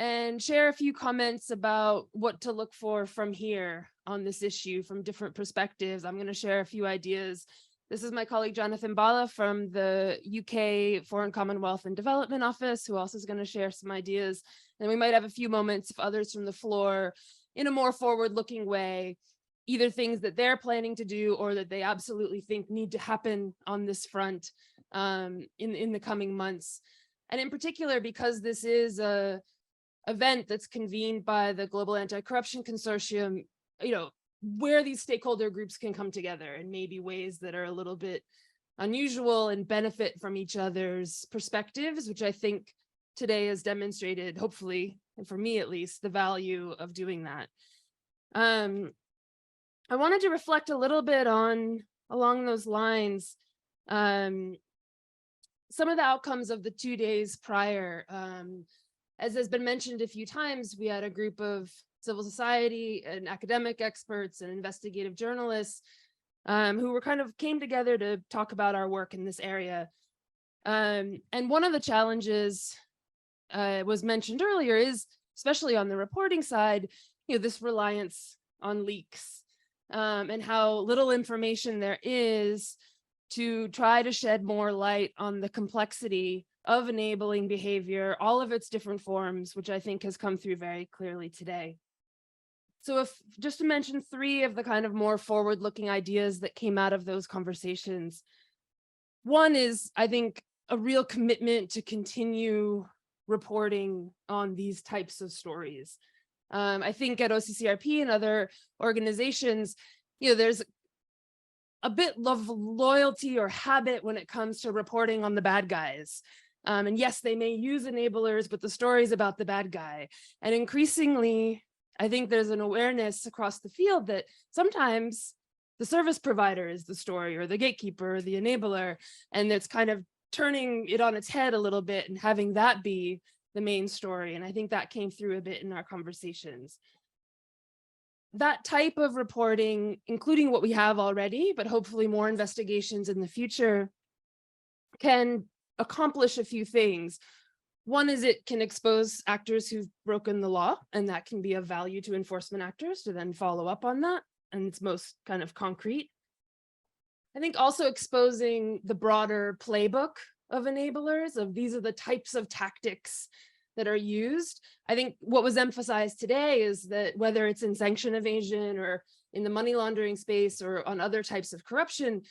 and share a few comments about what to look for from here on this issue from different perspectives. I'm going to share a few ideas. This is my colleague Jonathan Bala from the UK Foreign Commonwealth and Development Office, who also is going to share some ideas. And we might have a few moments of others from the floor in a more forward-looking way, either things that they're planning to do or that they absolutely think need to happen on this front in the coming months. And in particular, because this is a event that's convened by the Global Anti-Corruption Consortium, you know, where these stakeholder groups can come together in maybe ways that are a little bit unusual and benefit from each other's perspectives, which I think today has demonstrated, hopefully, and for me at least, the value of doing that. I wanted to reflect a little bit on, along those lines, some of the outcomes of the 2 days prior. As has been mentioned a few times, we had a group of civil society and academic experts and investigative journalists who were kind of came together to talk about our work in this area. And one of the challenges was mentioned earlier is, especially on the reporting side, you know, this reliance on leaks and how little information there is to try to shed more light on the complexity of enabling behavior, all of its different forms, which I think has come through very clearly today. So if just to mention 3 of the kind of more forward-looking ideas that came out of those conversations. One is, I think, a real commitment to continue reporting on these types of stories. I think at OCCRP and other organizations, you know, there's a bit of loyalty or habit when it comes to reporting on the bad guys. And yes, they may use enablers, but the story is about the bad guy. And increasingly, I think there's an awareness across the field that sometimes the service provider is the story, or the gatekeeper, or the enabler, and it's kind of turning it on its head a little bit and having that be the main story. And I think that came through a bit in our conversations. That type of reporting, including what we have already, but hopefully more investigations in the future, can accomplish a few things. One is it can expose actors who've broken the law, and that can be of value to enforcement actors to then follow up on that, and it's most kind of concrete. I think also exposing the broader playbook of enablers, of these are the types of tactics that are used. I think what was emphasized today is that whether it's in sanction evasion or in the money laundering space or on other types of corruption,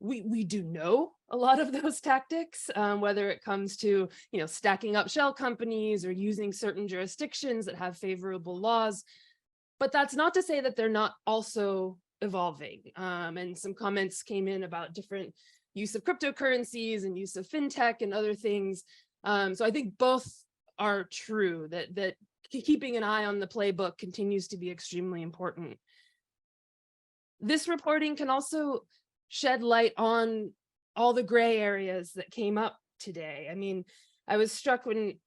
we do know a lot of those tactics, whether it comes to, you know, stacking up shell companies or using certain jurisdictions that have favorable laws. But that's not to say that they're not also evolving. And some comments came in about different use of cryptocurrencies and use of fintech and other things. So I think both are true, that keeping an eye on the playbook continues to be extremely important. This reporting can also shed light on all the gray areas that came up today. I mean, I was struck when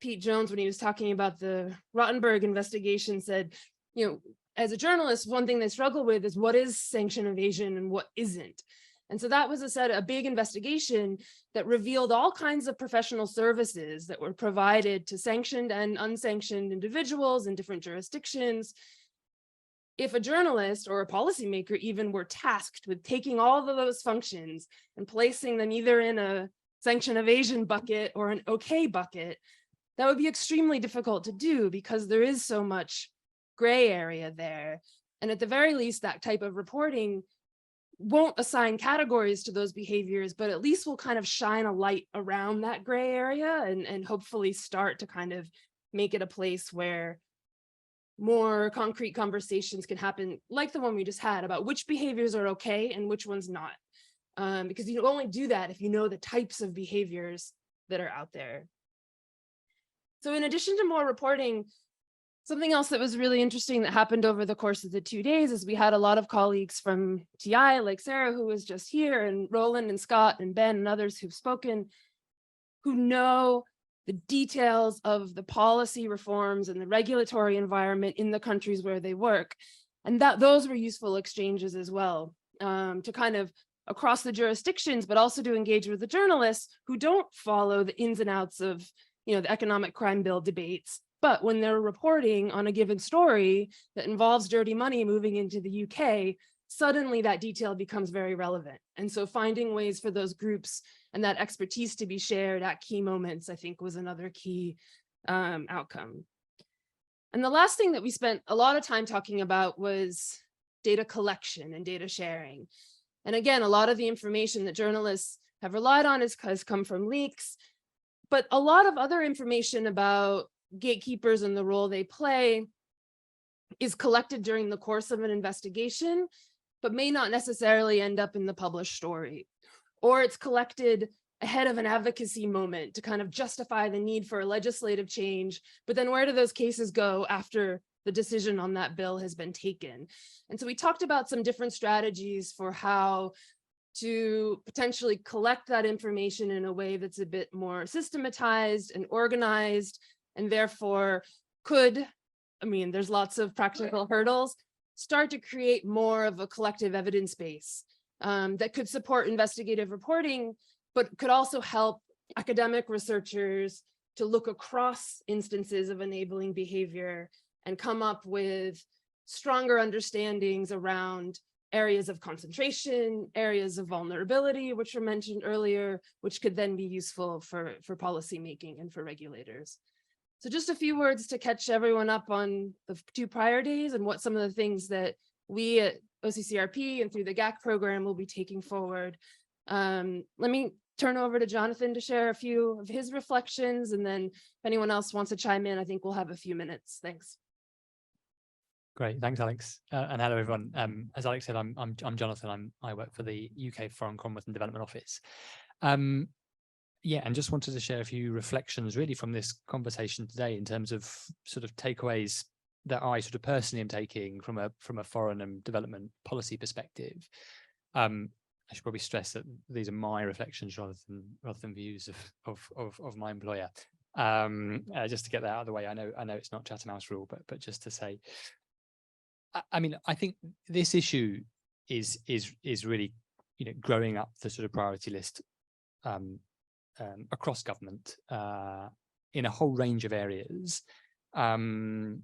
Pete Jones, when he was talking about the Rottenberg investigation, said, you know, as a journalist, one thing they struggle with is what is sanction evasion and what isn't. And so that was a big investigation that revealed all kinds of professional services that were provided to sanctioned and unsanctioned individuals in different jurisdictions. If a journalist or a policymaker even were tasked with taking all of those functions and placing them either in a sanction evasion bucket or an okay bucket, that would be extremely difficult to do because there is so much gray area there. And at the very least, that type of reporting won't assign categories to those behaviors, but at least will kind of shine a light around that gray area and hopefully start to kind of make it a place where more concrete conversations can happen, like the one we just had about which behaviors are okay and which ones not. Because you only do that if you know the types of behaviors that are out there. So in addition to more reporting, something else that was really interesting that happened over the course of the 2 days is we had a lot of colleagues from TI, like Sarah, who was just here, and Roland and Scott and Ben and others who've spoken, who know the details of the policy reforms and the regulatory environment in the countries where they work. And those were useful exchanges as well, to kind of across the jurisdictions, but also to engage with the journalists who don't follow the ins and outs of, you know, the economic crime bill debates. But when they're reporting on a given story that involves dirty money moving into the UK, suddenly that detail becomes very relevant. And so finding ways for those groups and that expertise to be shared at key moments, I think, was another key outcome. And the last thing that we spent a lot of time talking about was data collection and data sharing. And again, a lot of the information that journalists have relied on has come from leaks, but a lot of other information about gatekeepers and the role they play is collected during the course of an investigation, but may not necessarily end up in the published story. Or it's collected ahead of an advocacy moment to kind of justify the need for a legislative change, but then where do those cases go after the decision on that bill has been taken? And so we talked about some different strategies for how to potentially collect that information in a way that's a bit more systematized and organized, and therefore could, I mean, there's lots of practical hurdles, start to create more of a collective evidence base that could support investigative reporting, but could also help academic researchers to look across instances of enabling behavior and come up with stronger understandings around areas of concentration, areas of vulnerability, which were mentioned earlier, which could then be useful for policymaking and for regulators. So just a few words to catch everyone up on the 2 priorities and what some of the things that we at OCCRP and through the GAC program will be taking forward. Let me turn over to Jonathan to share a few of his reflections, and then if anyone else wants to chime in, I think we'll have a few minutes. Thanks. Great, thanks, Alex, and hello everyone. As Alex said, I'm Jonathan. I work for the UK Foreign Commonwealth and Development Office. Yeah, and just wanted to share a few reflections really from this conversation today in terms of sort of takeaways that I sort of personally am taking from a foreign and development policy perspective. I should probably stress that these are my reflections rather than views of my employer. Just to get that out of the way, I know it's not Chatham House rule, but just to say, I mean, I think this issue is really, you know, growing up the sort of priority list across government in a whole range of areas. You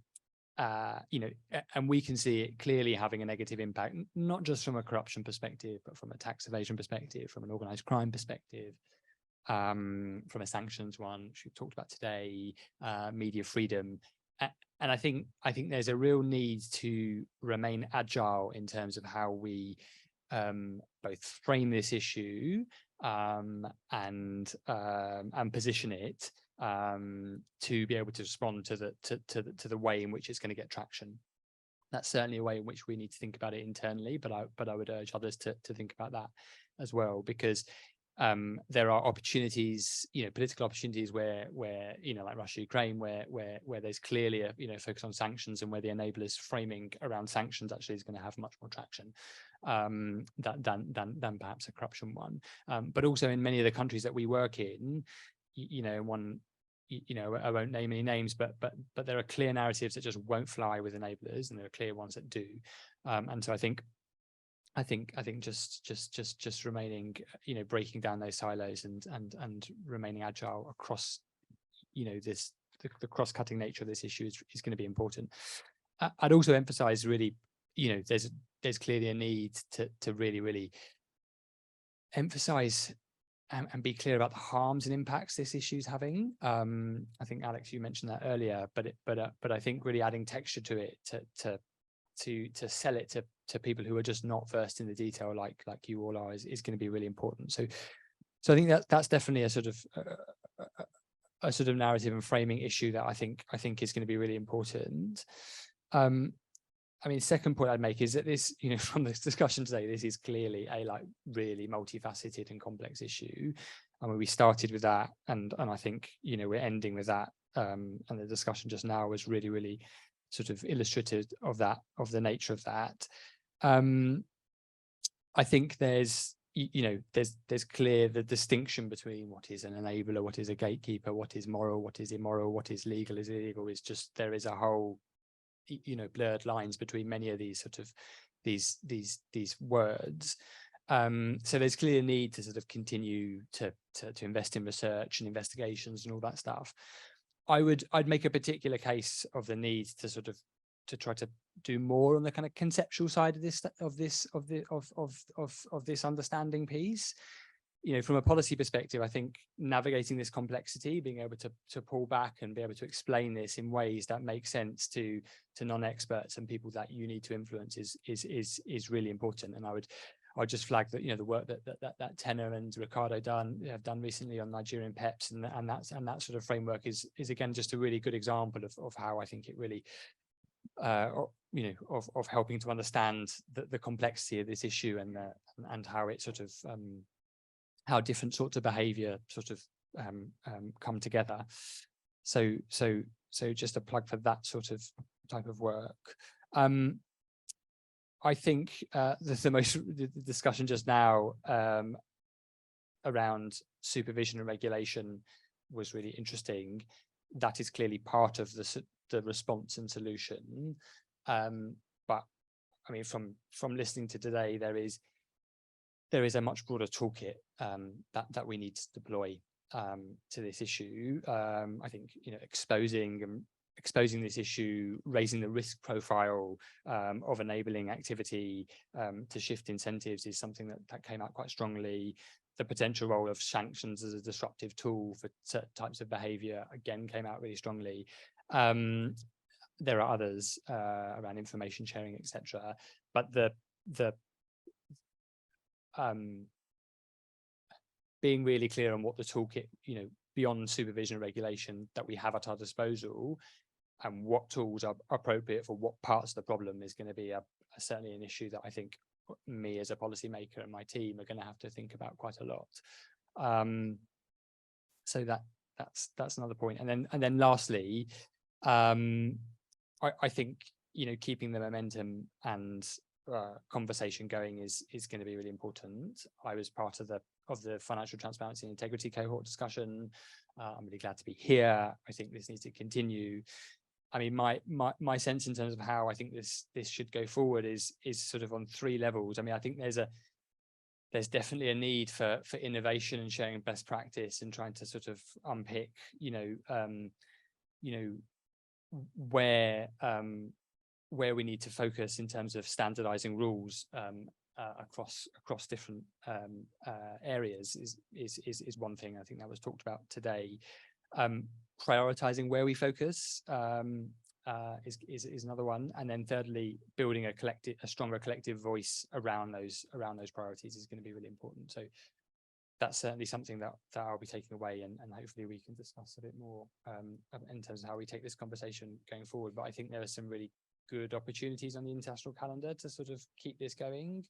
know, and we can see it clearly having a negative impact, not just from a corruption perspective, but from a tax evasion perspective, from an organized crime perspective, from a sanctions one, which we've talked about today, media freedom. And I think there's a real need to remain agile in terms of how we both frame this issue and position it to be able to respond to the way in which it's going to get traction. That's certainly a way in which we need to think about it internally, but I would urge others to think about that as well, because there are opportunities, you know, political opportunities where you know, like Russia, Ukraine, where there's clearly a, you know, focus on sanctions, and where the enablers framing around sanctions actually is going to have much more traction than perhaps a corruption one. But also in many of the countries that we work in, you know, I won't name any names, but there are clear narratives that just won't fly with enablers, and there are clear ones that do. And so I think just remaining, you know, breaking down those silos and remaining agile across, you know, the cross-cutting nature of this issue is going to be important. I'd also emphasize really, you know, there's clearly a need to really emphasize and be clear about the harms and impacts this issue is having. I think Alex, you mentioned that earlier, but I think really adding texture to it to sell it to people who are just not versed in the detail like you all are is going to be really important. So I think that's definitely a sort of narrative and framing issue that I think is going to be really important. I mean, second point I'd make is that this, you know, from this discussion today, this is clearly a really multifaceted and complex issue. I mean, we started with that, and I think, you know, we're ending with that. And the discussion just now was really sort of illustrative of the nature of that. I think there's, you know, there's clear the distinction between what is an enabler, what is a gatekeeper, what is moral, what is immoral, what is legal, is illegal. Is just, there is a whole, you know, blurred lines between many of these sort of these words. So there's clear need to sort of continue to invest in research and investigations and all that stuff. I'd make a particular case of the need to try to do more on the kind of conceptual side of this understanding piece. you know, from a policy perspective, I think navigating this complexity, being able to pull back and be able to explain this in ways that make sense to non-experts and people that you need to influence is really important. And I would just flag that, you know, the work that Tenor and Ricardo have done recently on Nigerian PEPs and that sort of framework is again just a really good example of how I think it really you know, of helping to understand the complexity of this issue and how it sort of how different sorts of behavior sort of come together. So just a plug for that sort of type of work. I think the discussion just now around supervision and regulation was really interesting. That is clearly part of the response and solution. But I mean, from listening to today, there is a much broader toolkit that we need to deploy to this issue. I think, you know, exposing this issue, raising the risk profile of enabling activity to shift incentives is something that came out quite strongly. The potential role of sanctions as a disruptive tool for certain types of behavior again came out really strongly. There are others around information sharing, etc. But the being really clear on what the toolkit, you know, beyond supervision and regulation that we have at our disposal and what tools are appropriate for what parts of the problem is going to be certainly an issue that I think me as a policymaker and my team are going to have to think about quite a lot. So that's another point. And then lastly, I think, you know, keeping the momentum and conversation going is going to be really important. I was part of the financial transparency and integrity cohort discussion. I'm really glad to be here. I think this needs to continue. I mean, my sense in terms of how I think this should go forward is sort of on three levels. I mean, I think there's definitely a need for innovation and sharing best practice and trying to sort of unpick, you know, where we need to focus in terms of standardizing rules across different areas is one thing. I think that was talked about today. Prioritizing where we focus is another one, and then thirdly, building a stronger collective voice around those priorities is going to be really important. So that's certainly something that I'll be taking away, and hopefully we can discuss a bit more in terms of how we take this conversation going forward. But I think there are some really good opportunities on the international calendar to sort of keep this going,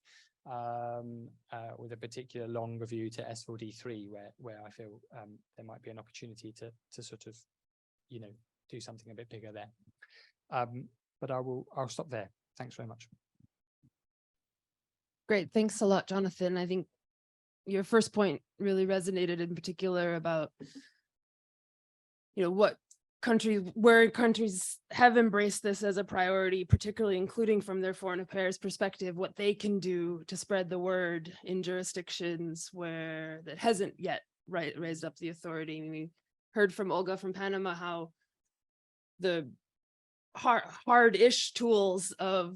with a particular long review to S4D3, where I feel there might be an opportunity to sort of, you know, do something a bit bigger there. But I'll stop there. Thanks very much. Great, thanks a lot, Jonathan. I think your first point really resonated in particular about, you know, where countries have embraced this as a priority, particularly including from their foreign affairs perspective, what they can do to spread the word in jurisdictions where that hasn't yet raised up the authority. I mean, we heard from Olga from Panama how the hard-ish tools of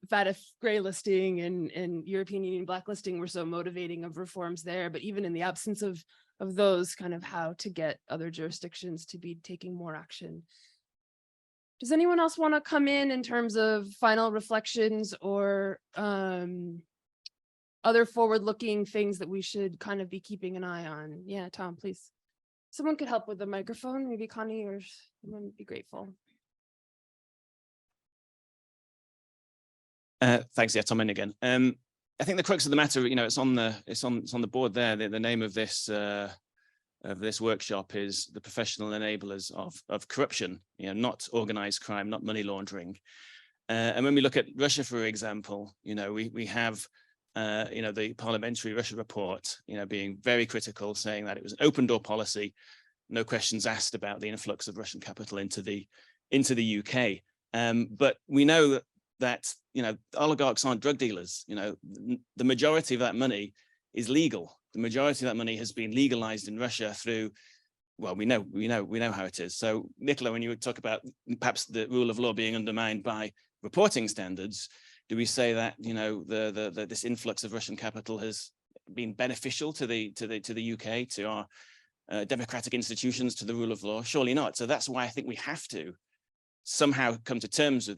FATF gray listing and European Union blacklisting were so motivating of reforms there, but even in the absence of those, kind of how to get other jurisdictions to be taking more action. Does anyone else want to come in terms of final reflections or other forward-looking things that we should kind of be keeping an eye on? Yeah, Tom, please. Someone could help with the microphone, maybe Connie or someone would be grateful. Thanks, yeah, Tom in again. I think the crux of the matter, you know, it's on the board there. The name of this workshop is the professional enablers of corruption. You know, not organized crime, not money laundering. And when we look at Russia, for example, you know, we have you know, the parliamentary Russia report, you know, being very critical, saying that it was an open door policy, no questions asked about the influx of Russian capital into the UK. But we know that you know, oligarchs aren't drug dealers. You know, the majority of that money is legal. The majority of that money has been legalized in Russia through, well, we know how it is. So, Nicola, when you talk about perhaps the rule of law being undermined by reporting standards, do we say that, you know, this influx of Russian capital has been beneficial to the UK, to our democratic institutions, to the rule of law? Surely not. So that's why I think we have to somehow come to terms with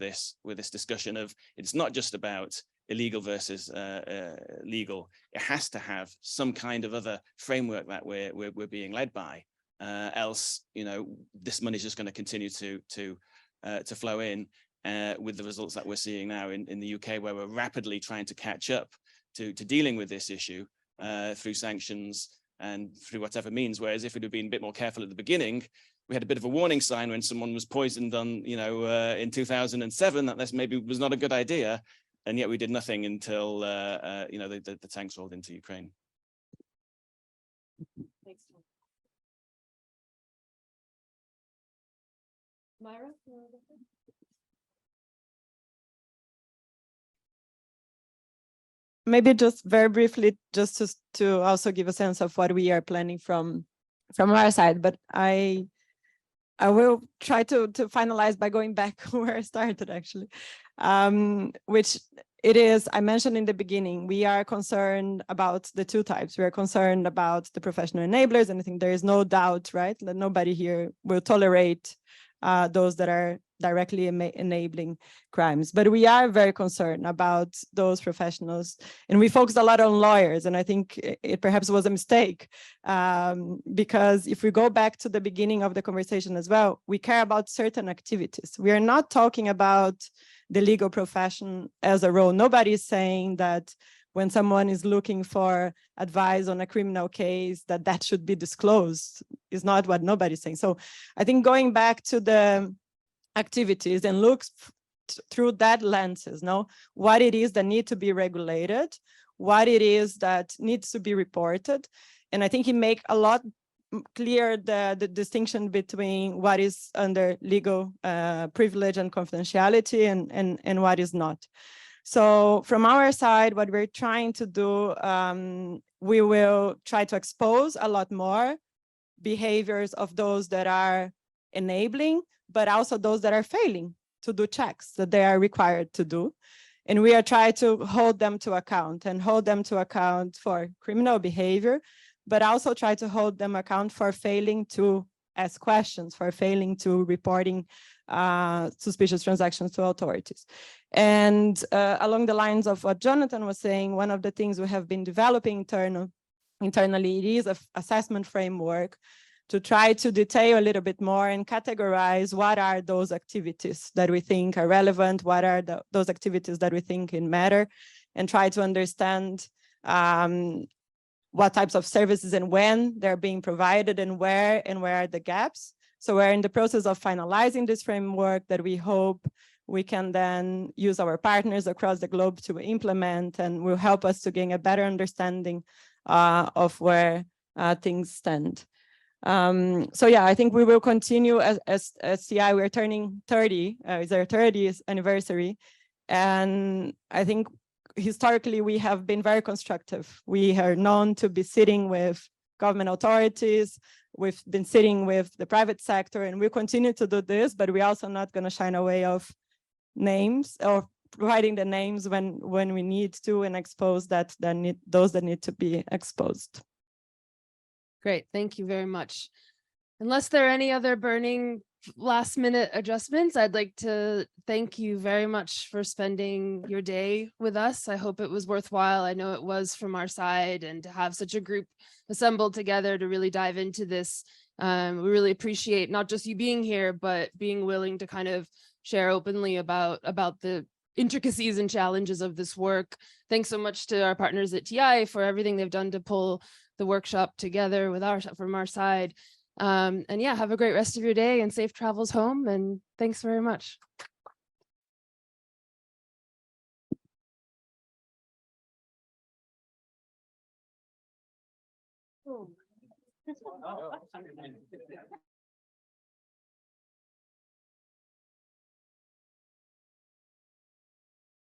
this discussion of, it's not just about illegal versus legal. It has to have some kind of other framework that we're being led by. Else, this money is just going to continue to flow in with the results that we're seeing now in the UK, where we're rapidly trying to catch up to dealing with this issue through sanctions and through whatever means. Whereas if we'd have been a bit more careful at the beginning, we had a bit of a warning sign when someone was poisoned in 2007, that this maybe was not a good idea. And yet we did nothing until, the tanks rolled into Ukraine. Thanks. Myra? Maybe just very briefly, just to also give a sense of what we are planning from our side, but I will try to finalize by going back where I started, actually, which it is, I mentioned in the beginning, we are concerned about the two types. We are concerned about the professional enablers, and I think there is no doubt, right, that nobody here will tolerate those that are directly enabling crimes. But we are very concerned about those professionals, and we focused a lot on lawyers, and I think it perhaps was a mistake, because if we go back to the beginning of the conversation as well, we care about certain activities. We are not talking about the legal profession as a role. Nobody is saying that when someone is looking for advice on a criminal case, that should be disclosed. Is not what nobody's saying. So I think going back to the activities and look through that lenses, what it is that need to be regulated, what it is that needs to be reported. And I think it make a lot clear the distinction between what is under legal privilege and confidentiality and what is not. So from our side, what we're trying to do, we will try to expose a lot more behaviors of those that are enabling, but also those that are failing to do checks that they are required to do. And we are trying to hold them to account for criminal behavior, but also try to hold them account for failing to ask questions, for failing to reporting suspicious transactions to authorities. And along the lines of what Jonathan was saying, one of the things we have been developing internally, it is an assessment framework to try to detail a little bit more and categorize what are those activities that we think are relevant, what are those activities that we think matter, and try to understand what types of services and when they're being provided and where are the gaps. So we're in the process of finalizing this framework that we hope we can then use our partners across the globe to implement, and will help us to gain a better understanding of where things stand. So yeah, I think we will continue as CI. We're turning 30, it's our 30th anniversary. And I think historically we have been very constructive. We are known to be sitting with government authorities. We've been sitting with the private sector, and we continue to do this, but we're also not going to shy away of names or providing the names when we need to, and expose those that need to be exposed. Great, thank you very much. Unless there are any other burning last minute adjustments, I'd like to thank you very much for spending your day with us. I hope it was worthwhile. I know it was from our side, and to have such a group assembled together to really dive into this. We really appreciate not just you being here, but being willing to kind of share openly about the intricacies and challenges of this work. Thanks so much to our partners at TI for everything they've done to pull the workshop together from our side. And yeah, have a great rest of your day and safe travels home. And thanks very much.